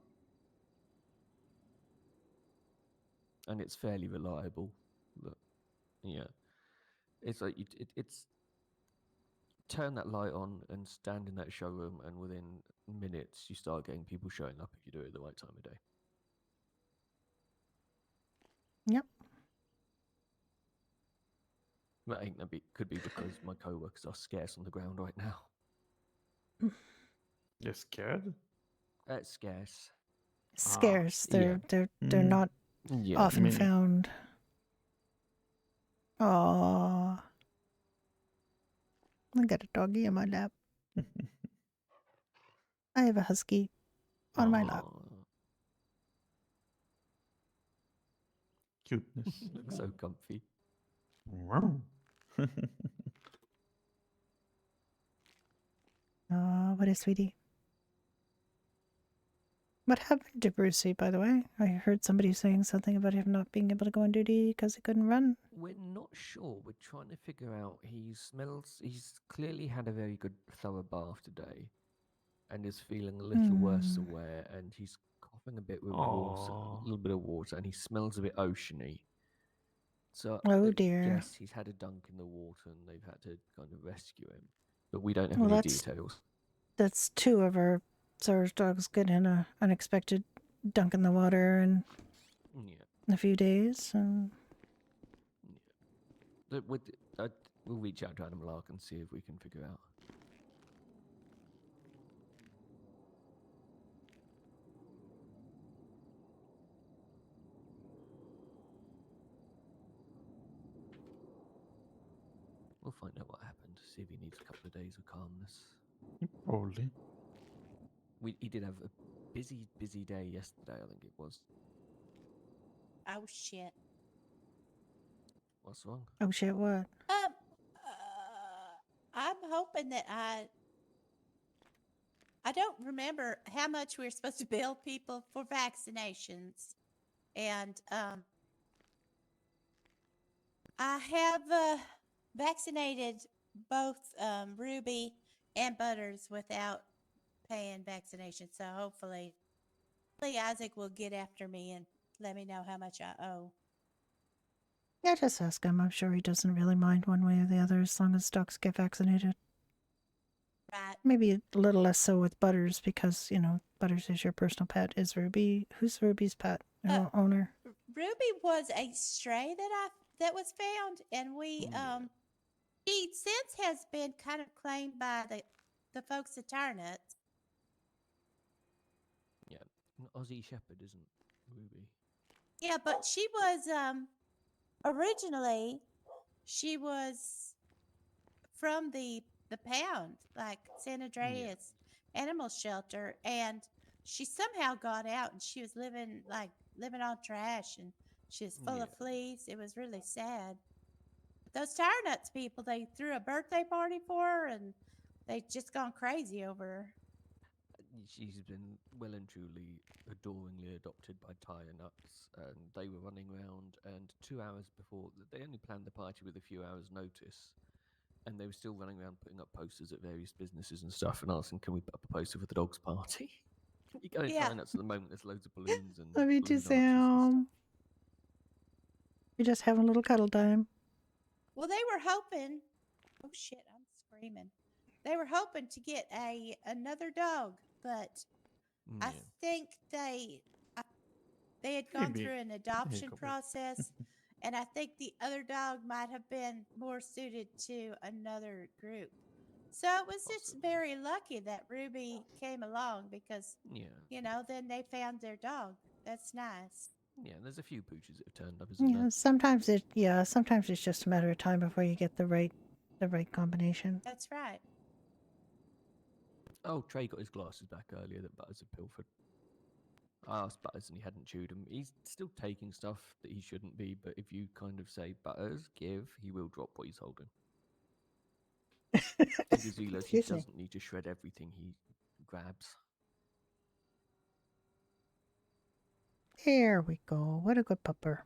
And it's fairly reliable. Look, yeah. It's like it's turn that light on and stand in that showroom, and within minutes you start getting people showing up if you do it at the right time of day. Yep. But I think that could be because my co-workers are scarce on the ground right now. You're scared? It's scarce. Scarce. They're yeah. they're not Yeah. often Mini. found. Aww. I got a doggy in my lap. I have a husky on my lap. Aw, Cuteness. looks so comfy. Oh, what a sweetie. What happened to Brucey, by the way? I heard somebody saying something about him not being able to go on duty because he couldn't run. We're not sure. We're trying to figure out. He's clearly had a very good thorough bath today, and is feeling a little worse aware. And he's coughing a bit with water, Aw. a little bit of water, and he smells a bit oceany. So Oh, I dear. guess he's had a dunk in the water, and they've had to kind of rescue him. But we don't have Well, any that's- details. That's two of our service dogs getting an unexpected dunk in the water in Yeah. a few days. We'll reach out to Adam Lark and see if we can figure out. We'll find out what happened. See if he needs a couple of days of calmness. Probably. He did have a busy day yesterday. I think it was. Oh shit. What's wrong? Oh, shit, what? I'm hoping that I don't remember how much we're supposed to bill people for vaccinations. And I have vaccinated both Ruby and Butters without paying vaccination. So hopefully Isaac will get after me and let me know how much I owe. Yeah, just ask him. I'm sure he doesn't really mind one way or the other as long as dogs get vaccinated. Right. Maybe a little less so with Butters because, Butters is your personal pet. Is Ruby? Who's Ruby's pet owner? Ruby was a stray that was found, and he since has been kind of claimed by the folks at Tire Nuts. Yeah, an Aussie Shepherd isn't Ruby. Yeah, but she was originally she was from the pound, like San Andreas Animal Shelter, and she somehow got out and she was living on trash, and she was full of fleas. It was really sad. Those Tire Nuts people, they threw a birthday party for her, and they just gone crazy over her. She's been well and truly adoringly adopted by Tire Nuts, and they were running around, and 2 hours before, they only planned the party with a few hours' notice, and they were still running around putting up posters at various businesses and stuff, and asking, "Can we put up a poster for the dogs' party?" You go and Yeah. find out at the moment there's loads of balloons and Love you too, balloon arches and stuff. Sam. You're just having a little cuddle time. Well, they were hoping. Oh shit! I'm screaming. They were hoping to get another dog, but I Yeah. think they had gone Maybe. through an adoption couple. process, and I think the other dog might have been more suited to another group. So it was just very lucky that Ruby came along because, Yeah. then they found their dog. That's nice. Yeah, there's a few pooches that have turned up, isn't Yeah, there? sometimes it's just a matter of time before you get the right combination. That's right. Oh, Trey got his glasses back earlier that Butters had pilfered. I asked Butters and he hadn't chewed them. He's still taking stuff that he shouldn't be, but if you kind of say, Butters, give, he will drop what he's holding. Because he Excuse me. doesn't need to shred everything he grabs. There we go. What a good pupper.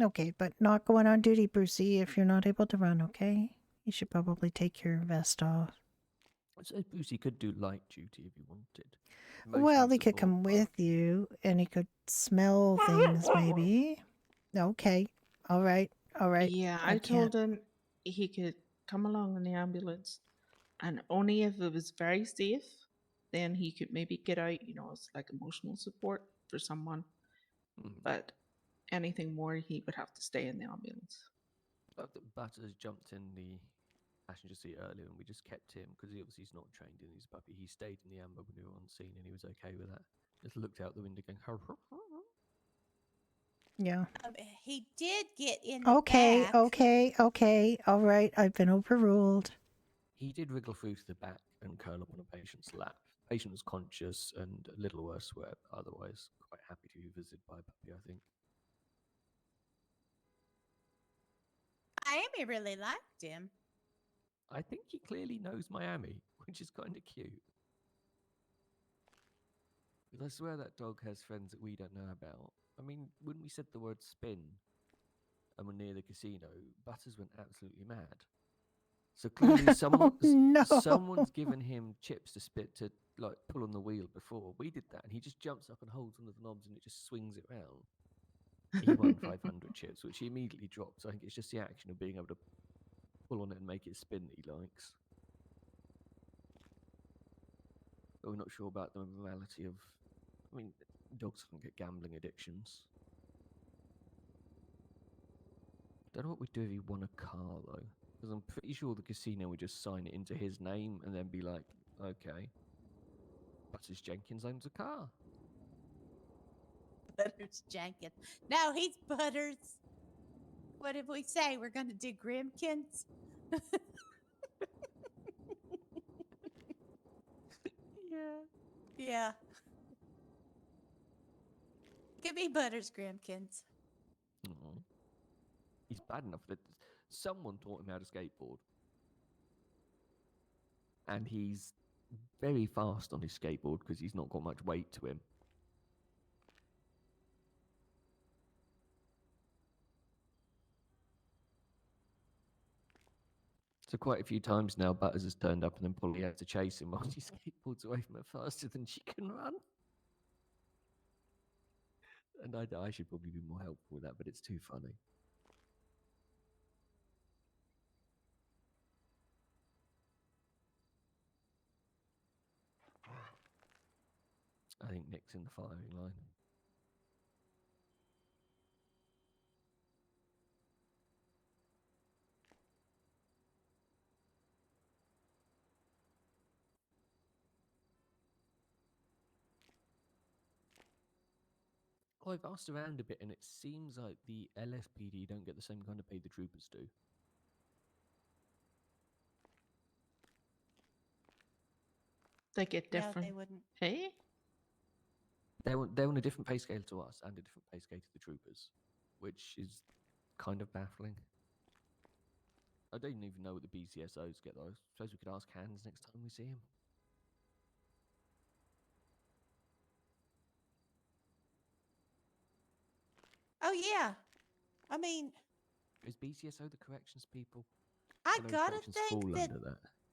Okay, but not going on duty, Brucey, if you're not able to run, okay? You should probably take your vest off. So Brucey could do light duty if you wanted. Well, Emotional he could support, come with you and he could smell things, maybe. Okay. All right. All right. Yeah, I told him he could come along in the ambulance, and only if it was very safe, then he could maybe get out. It's like emotional support for someone. But anything more, he would have to stay in the ambulance. Butters jumped in the passenger seat earlier, and we just kept him because he's not trained in his puppy. He stayed in the amber when we were on scene, and he was okay with that. Just looked out the window, going, "Hur, hur, hur, hur." Yeah. He did get in the Okay, back. okay. All right. I've been overruled. He did wriggle through to the back and curl up on a patient's lap. The patient was conscious and a little worse, where otherwise quite happy to be visited by a puppy, I think. Amy really liked him. I think he clearly knows Miami, which is kind of cute. Because I swear that dog has friends that we don't know about. I mean, when we said the word spin and were near the casino, Butters went absolutely mad. So clearly someone's given him chips to like pull on the wheel before. We did that and he just jumps up and holds one of the knobs and it just swings it round. He won 500 chips, which he immediately drops. I think it's just the action of being able to pull on it and make it spin that he likes. But we're not sure about the morality of... I mean, dogs can get gambling addictions. Don't know what we'd do if he won a car, though. Because I'm pretty sure the casino would just sign it into his name and then be like, okay, Butters Jenkins owns a car. Butters Jenkins. No, he's Butters. What did we say? We're going to do Grimkins? Yeah. Give me Butters Grimkins. Aww. He's bad enough that someone taught him how to skateboard. And he's very fast on his skateboard because he's not got much weight to him. So quite a few times now, Butters has turned up and then Polly had to chase him while she skateboards away from her faster than she can run. And I should probably be more helpful with that, but it's too funny. I think Nick's in the firing line. Oh, I've asked around a bit, and it seems like the LSPD don't get the same kind of pay the troopers do. They get No, different. they wouldn't. Hey? They're on a different pay scale to us and a different pay scale to the troopers, which is kind of baffling. I don't even know what the BCSOs get, though. I suppose we could ask Hans next time we see him. Oh, yeah. I mean, Is BCSO the corrections people? I know gotta corrections think fall that under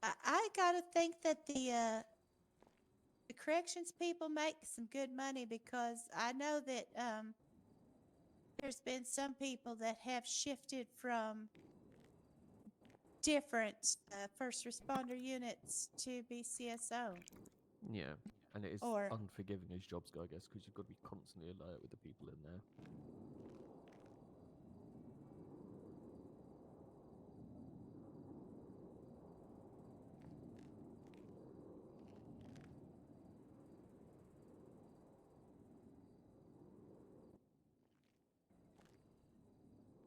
that. I gotta think that the corrections people make some good money because I know that there's been some people that have shifted from different first responder units to BCSO. Yeah, and it is Or- unforgiving as jobs go, I guess, because you've got to be constantly alert with the people in there.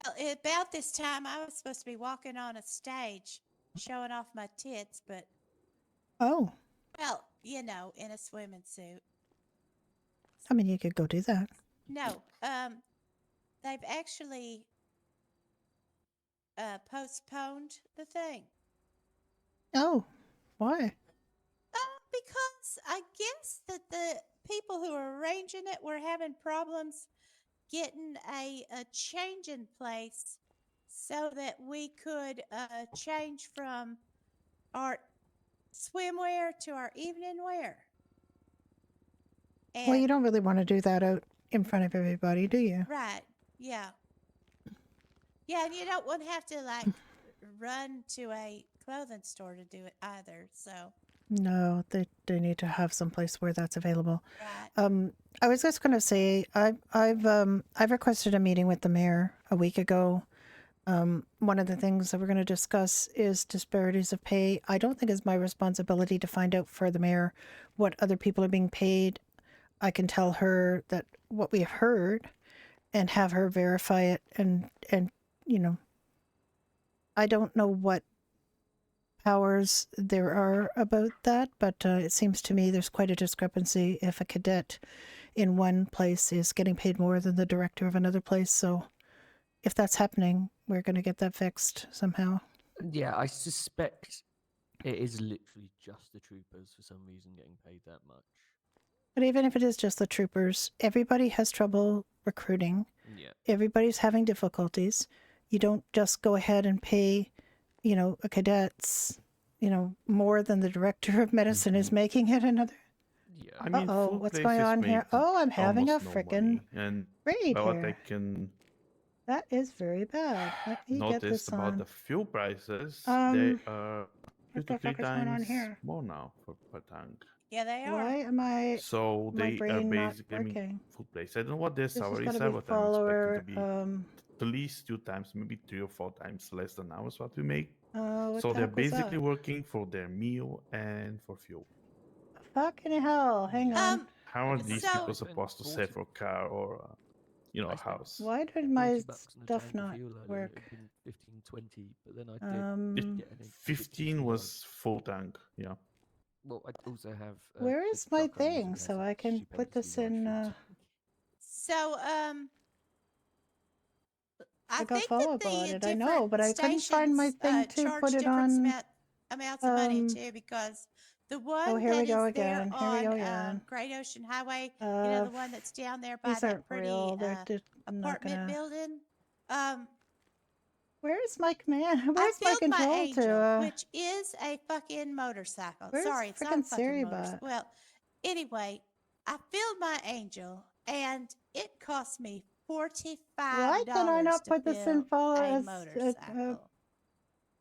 Well, about this time, I was supposed to be walking on a stage showing off my tits, but, Oh, well, you know, in a swimming suit. I mean, you could go do that. No, they've actually postponed the thing. Oh, why? Because I guess that the people who were arranging it were having problems getting a change in place so that we could change from our swimwear to our evening wear. Well, you And- don't really want to do that out in front of everybody, do you? Right. Yeah. Yeah, and you don't want to have to like run to a clothing store to do it either. So No, they need to have some place where that's available. Right. I was just going to say I've requested a meeting with the mayor a week ago. One of the things that we're going to discuss is disparities of pay. I don't think it's my responsibility to find out for the mayor what other people are being paid. I can tell her that what we have heard and have her verify it and you know, I don't know what powers there are about that, but it seems to me there's quite a discrepancy if a cadet in one place is getting paid more than the director of another place. So if that's happening, we're going to get that fixed somehow. Yeah, I suspect it is literally just the troopers for some reason getting paid that much. But even if it is just the troopers, everybody has trouble recruiting. Yeah. Everybody's having difficulties. You don't just go ahead and pay, you know, a cadet's, you know, more than the director of medicine is making it another. Yeah. I mean, Uh-oh, full what's going places on here? make Oh, I'm having a almost no frickin' money, and raid by what I here. can That is very bad. Let me get notice this about on. the fuel prices, they are 2 what to the 3 fuck is going on times here? more now per tank. Yeah, they are. Why am I So my they are brain not basically, I mean, working? full place. I don't know what their This has salaries gotta are, be but I'm expecting to follower, be at least 2 times, maybe 3 or 4 times less than ours what we make. what So the they're heck was basically that? working for their meal and for fuel. Fucking hell, hang on. How are these so- people supposed to save for a car or, a house? Why did my $40 on a stuff tank of not fuel earlier. work? It had been 15, 20, but then I Um, did get an extra 15 60 was full tank, yeah. Well, I also have. Where the is my truck I'm using thing has so a I can put this stupendously large in? fuel tank. So, I I got think follow that the on it. I different know, but I couldn't find my stations, thing to charge put it different on. amounts of money too, because the one here we that go is there again. Here we go on again. Great Ocean Highway, you know, the one that's down there by These that aren't pretty real. They're just, I'm not apartment gonna. building. Where's my command? I Where's my filled my control Angel, to? which is a fucking motorcycle. Where's Sorry, it's not a frickin' fucking Siri motorcycle. bot? Well, anyway, I filled my Angel, and it cost me $45 Why can I not to put this in fill follow a as? motorcycle.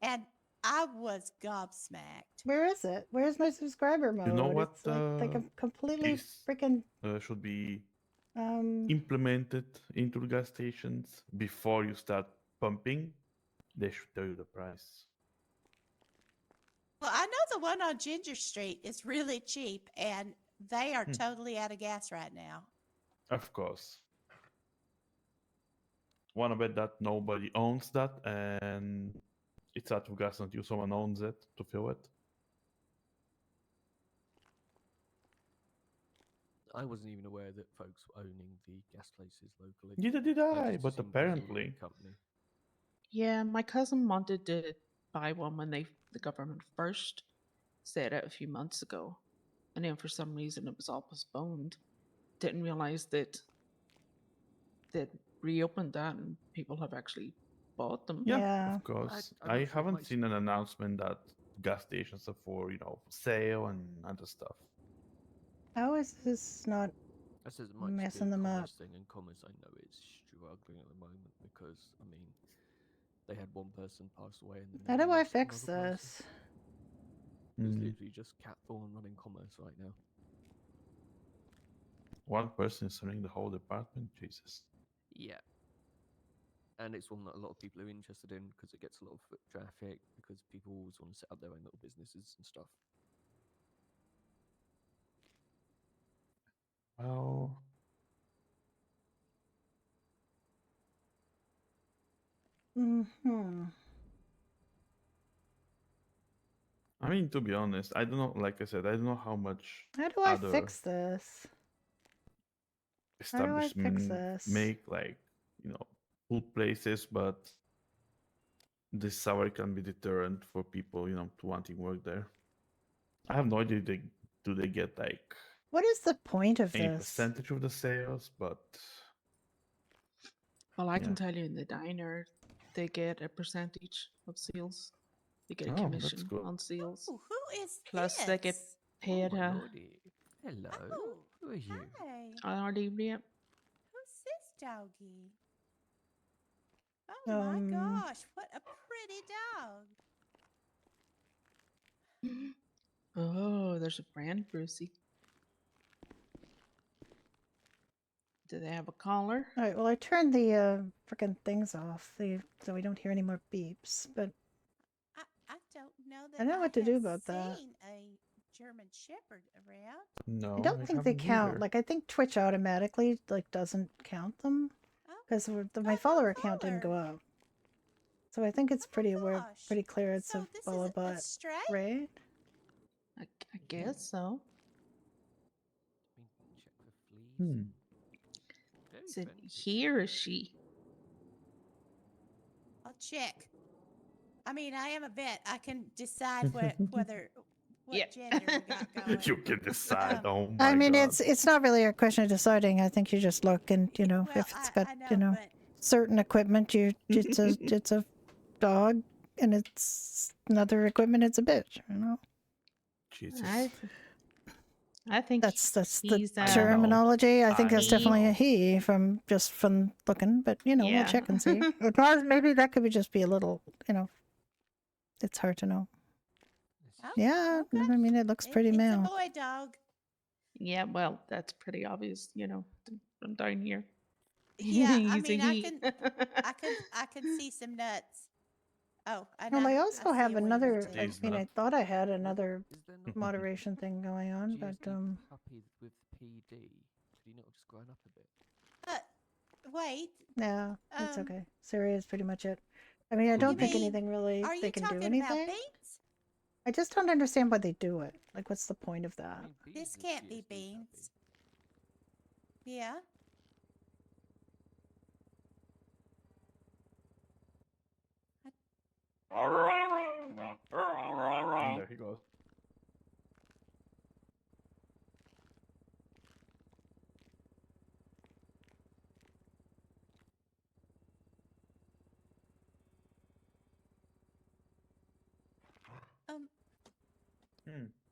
And I was gobsmacked. Where is it? Where's my subscriber mode? You know what It's like I'm completely is, freaking. should be Um, implemented into the gas stations before you start pumping? They should tell you the price. Well, I know the one on Ginger Street is really cheap, and they are Hmm. totally out of gas right now. Of course. Wanna bet that nobody owns that and it's out of gas until someone owns it to fill it? I wasn't even aware that folks were owning the gas places locally. Neither did I, just but assumed it was all one apparently. company. Yeah, my cousin wanted to buy one when the government first set it a few months ago, and then for some reason it was all postponed. Didn't realize that reopened that and people have actually bought them. Yeah, Yeah. of course. I'm I not sure if haven't my seen an announcement that gas stations are for, sale and other stuff. How is this not I said it might just be messing a them up? commerce thing, and commerce I know is struggling at the moment because I mean, they had one person pass away and then How they do I lost fix another person. this? It's Hmm. literally just Cat Thorn running commerce right now. One person is running the whole department. Jesus. Yeah. And it's one that a lot of people are interested in because it gets a lot of foot traffic because people always want to set up their own little businesses and stuff. Well, Hmm. I mean, to be honest, I don't know. Like I said, I don't know how much How do I other fix this? How do I fix establishment this? make food places, but this salary can be deterrent for people, to wanting work there. I have no idea do they get like What is the point of any this? percentage of the sales, but Well, I yeah. can tell you in the diner, they get a percentage of sales. They get a Oh, that's commission good. on sales. Oh, who is Plus, this? they get paid. Oh, my lordy. Hello. Oh, Who are you? hi. Our yeah. Who's this doggy? Oh my gosh, what a pretty dog. Oh, there's a brand, Brucey. Do they have a collar? All right. Well, I turned the freaking things off, so we don't hear any more beeps. But I don't know that I know what to have do about that. seen a German Shepherd around. No, I don't think they haven't count. either. Like I think Twitch automatically doesn't count them because my follower count didn't go up. So I think it's pretty pretty clear it's a follow bot, right? I guess so. Check for fleas. Hmm. Very Is it friendly. he or she? I'll check. I mean, I am a vet. I can decide whether what gender we got going. You can decide. Oh my I mean, god. it's not really a question of deciding. I think you just look and if it's got certain equipment, it's a dog, and it's another equipment, it's a bitch. Jesus. I think that's the he's, terminology. I think that's definitely know. a he from looking, but we'll Yeah. check and see. Or maybe that could just be a little, it's hard to know. Oh, Yeah, okay. I mean, it looks pretty It's male. a boy dog. Yeah, well, that's pretty obvious, from down here. Yeah, I He's a mean, he. I can see some nuts. Oh, and Well, I I also see have a wiener, another. too. I He's mean, not. I thought I had another Is there not moderation thing going on, but GSD puppy with PD? Could he not just grown up a bit? Wait. yeah, it's Um, okay. Syria is pretty much it. I mean, I don't think mean, anything really Are they you can do talking anything. about beans? I just don't understand why they do it. Like, what's the point of that? This can't be beans. Yeah. And there he goes.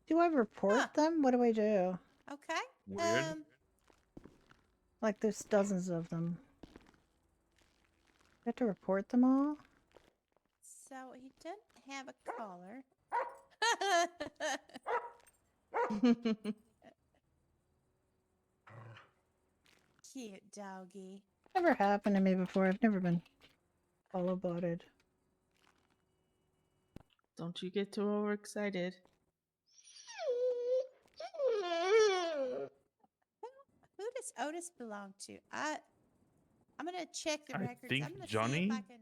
Do I report them? What do I do? Okay. Weird. Like, there's dozens of them. You have to report them all? So he doesn't have a collar. Cute doggy. Never happened to me before. I've never been follow botted. Don't you get too overexcited. Who does Otis belong to? I'm gonna check the I records. think I'm gonna see Johnny? if I can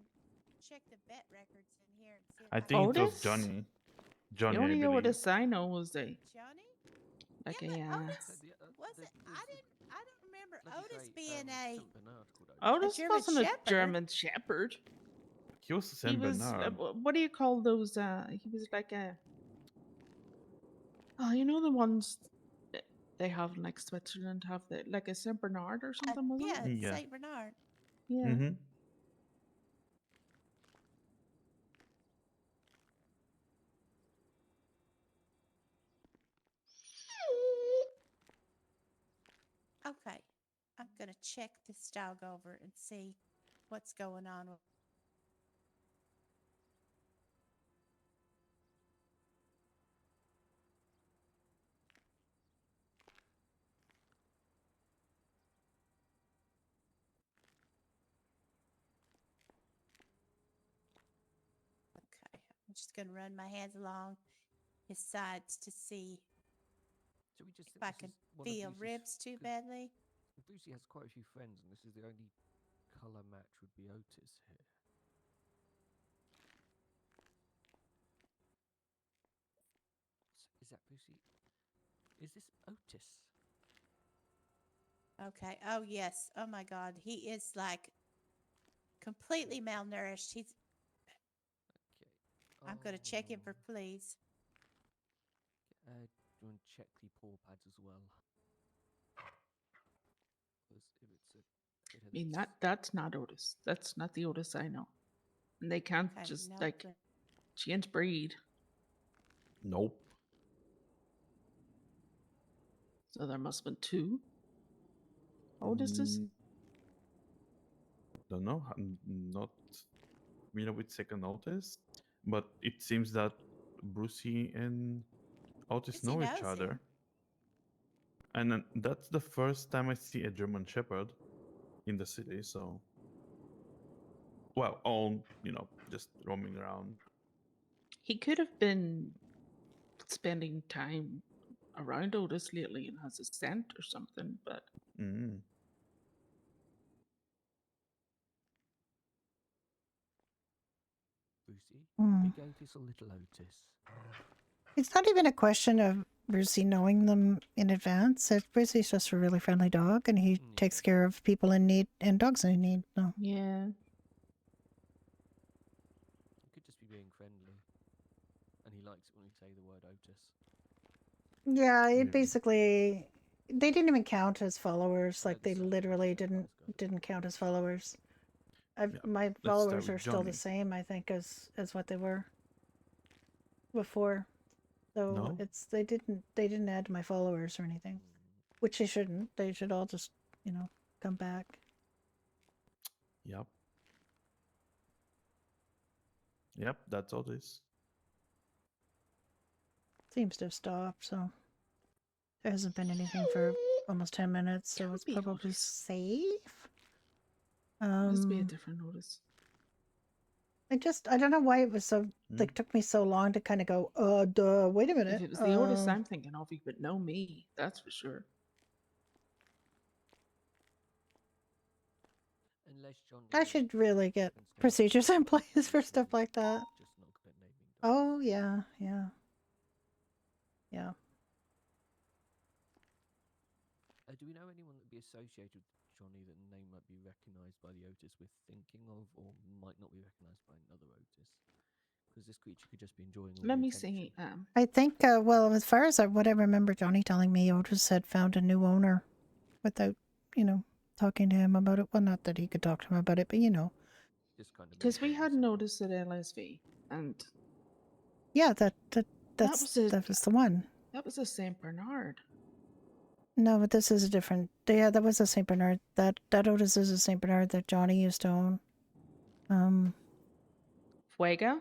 check the vet records in here and see if I I think it was Otis? Johnny. The Johnny, I only believe. Otis I know was Johnny? like Yeah, a but Otis was it? I don't remember Otis being Otis German wasn't a Shepherd. German Shepherd. He was a Saint He was Bernard. what do you call those? He was like a the ones that they have in like Switzerland have like a Saint Bernard or something. Wasn't Yeah, it? Yeah. Saint Bernard. Yeah. Mm-hmm. Okay. I'm gonna check this dog over and see what's going on with. Okay. I'm just gonna run my hands along his sides to see So we just if I think can this is one of feel Bruce's- ribs too 'cause badly. Brucey has quite a few friends, and this is the only color match would be Otis here. Is that Brucey? Is this Otis? Okay. Oh yes. Oh my God. He is like completely malnourished. He's. Okay. I'm gonna check him for no. fleas. Do you want to check the paw pads as well? Because if it's a critter I mean, that's that's not Otis. That's not the Otis I know. And they can't Okay, just no like good. change breed. Nope. So there must have been two Otises. Don't know. I'm not familiar with second Otis, but it seems that Brucey and Otis Brucey know each knows other. him. And then that's the first time I see a German Shepherd in the city. So, well, all just roaming around. He could have been spending time around Otis lately and has a scent or something, but Mm. Brucey, Hmm. big Otis or little Otis? It's not even a question of Brucey knowing them in advance. Brucey's just a really friendly dog, and he takes care of people in need and dogs in need. So. yeah. He could just be being friendly, and he likes it when we say the word Otis. Yeah, it basically they didn't even count as followers. Like they Exactly, literally didn't count as followers. My Let's start followers with are still the Johnny. same, I think, as what they were before. So No? they didn't add my followers or anything, which they shouldn't. They should all just come back. Yep. Yep, that's Otis. Seems to have stopped. So there hasn't been anything for almost 10 minutes. So it's be probably Otis. safe. Must be a different Otis. I don't know why it was so like took me so long to kind of go, duh, wait a minute. If it was the Otis I'm thinking of, he would know me. That's for sure. Unless Johnny. I should really get procedures in place for stuff like that. Just not good at naming dogs. Oh yeah, yeah. Yeah. Do we know anyone that would be associated with Johnny that name might be recognised by the Otis we're thinking of, or might not be recognised by another Otis? Because this creature could just be enjoying all Let the me attention. see. I think well, as far as what I remember Johnny telling me, Otis had found a new owner without, talking to him about it. Well, not that he could talk to him about it, but Just kind of Because we had noticed at LSV, and yeah, that was it. that was the one. That was a Saint Bernard. No, but this is a different. Yeah, that was a Saint Bernard. That Otis is a Saint Bernard that Johnny used to own. Fuego.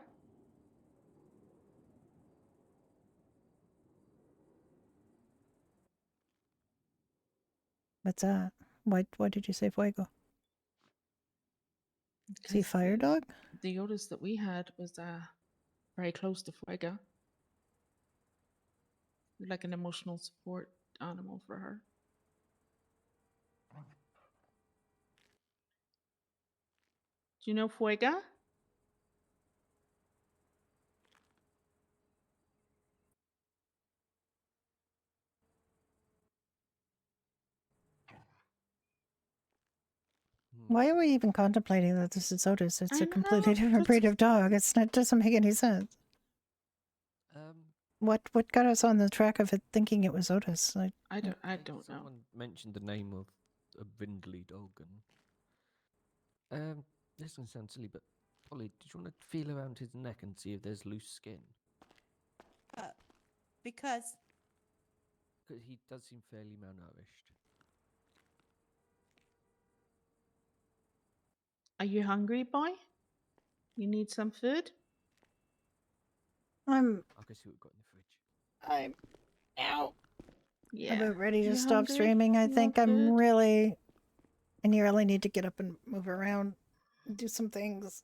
What's that? Why did you say Fuego? Is he Fire Dog? The Otis that we had was very close to Fuego. Like an emotional support animal for her. Do you know Fuego? Why are we even contemplating that this is Otis? It's I a completely know, different that's- breed of dog. It doesn't make any sense. What got us on the track of it thinking it was Otis? I don't know. Someone mentioned the name of a brindley dog, and this can sound silly, but Polly, did you want to feel around his neck and see if there's loose skin? Because Because he does seem fairly malnourished. Are you hungry, boy? You need some food? I'm I'll go see what we've got in the fridge. I'm out. Yeah. About ready to You stop hungry? streaming. I You think want I'm food? really I nearly need to get up and move around, do some things.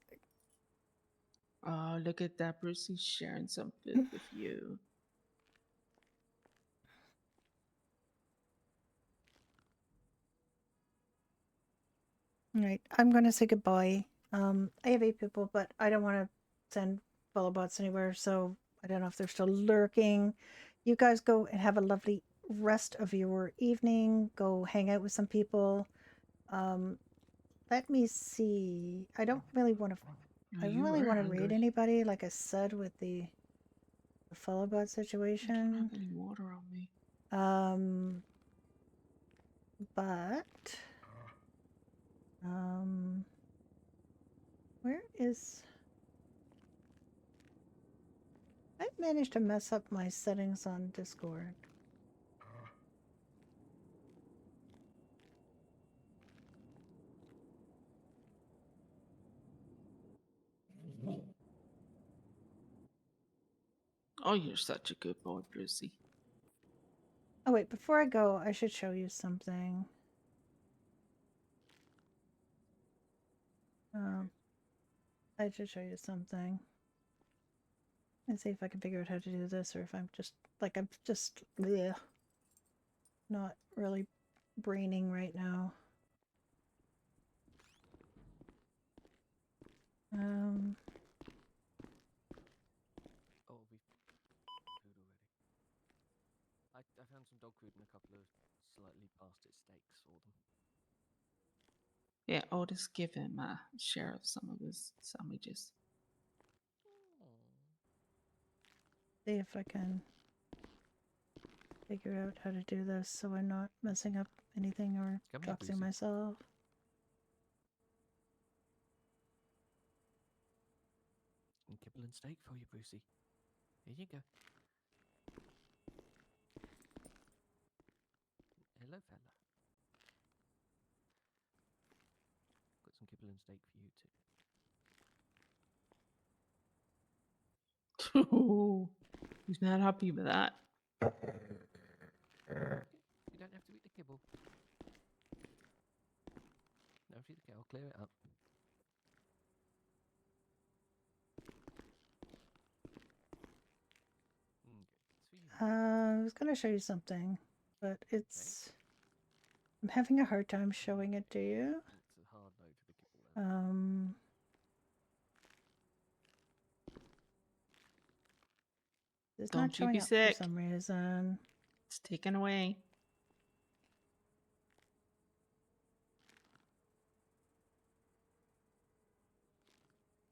Oh, look at that. Brucey's sharing some food with you. All right, I'm going to say goodbye. I have 8 people, but I don't want to send follow bots anywhere, so I don't know if they're still lurking. You guys go and have a lovely rest of your evening. Go hang out with some people. Let me see. I don't really want to. I don't you really are want to raid hungry. anybody, like I said with the follow bot I don't situation. have any water on me. But where is? I managed to mess up my settings on Discord. Oh, you're such a good boy, Brucey. Oh wait, before I go, I should show you something. I should show you something. And see if I can figure out how to do this, or if I'm just bleh, not really braining right now. Oh, we've food already. I found some dog food and a couple of slightly past its steaks for them. Yeah, Otis, give him a share of some of his sandwiches. See if I can figure out how to do this so I'm not messing up anything or Come here, doxing Brucey. myself. And kibble and steak for you, Brucey. Here you go. Hello, fella. Got some kibble and steak for you too. He's not happy with that. You don't have to eat the kibble. No, eat the I'll clear it up. I was going to show you something, but it's... I'm having a hard time showing it to you. It's a hard no to the kibble. It's Don't not you showing be up sick. for some reason. It's taken away.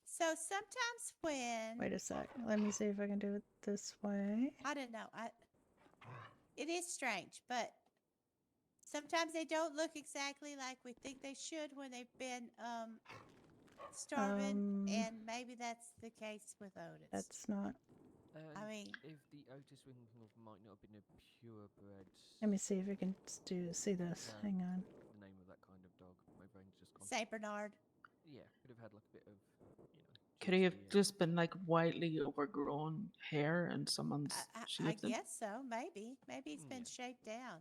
So sometimes when Wait a sec. Let me see if I can do it this way. I don't know, it is strange, but sometimes they don't look exactly like we think they should when they've been starving, and maybe that's the case with Otis. That's not... I mean, if the Otis Wingwolf might not have been a purebred. Let me see if I can see this. Hang on. The name of that kind of dog. My brain's just gone. Saint Bernard. Yeah, could have had like a bit of, Could he have just been like widely overgrown hair and someone's I shaved him? guess so. Maybe he's been shaped down.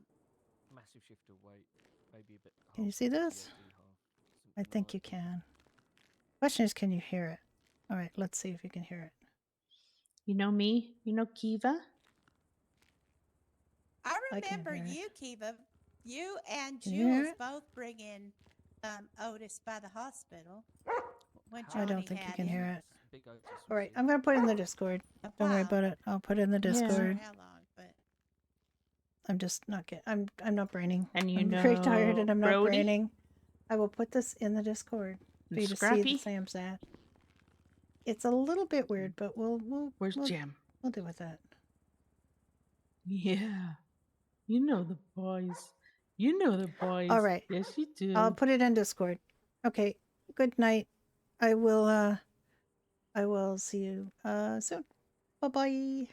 Massive shift of weight, maybe a bit. Can you see this? I think you can. Question is, can you hear it? All right, let's see if you can hear it. You know me? You know Kiva? I can't remember hear it. you, Kiva. You and Can you hear Jules it? both bring in Otis by the hospital when I don't Johnny think you had can him. hear it. Big Otis. All right, I'm going to put it in the Discord. Don't worry about it. I'll put it in the I'm not Discord. sure how long, but I'm just not getting... I'm not braining. And you I'm very tired know and I'm not Brody? braining. I will put this in the Discord for you to see Scrappy? that Sam's at. It's a little bit weird, but we'll Where's Jim? We'll deal with that. Yeah. You know the boys. You know the boys. All right. Yes, you do. I'll put it in Discord. Okay. Good night. I will see you soon. Bye-bye.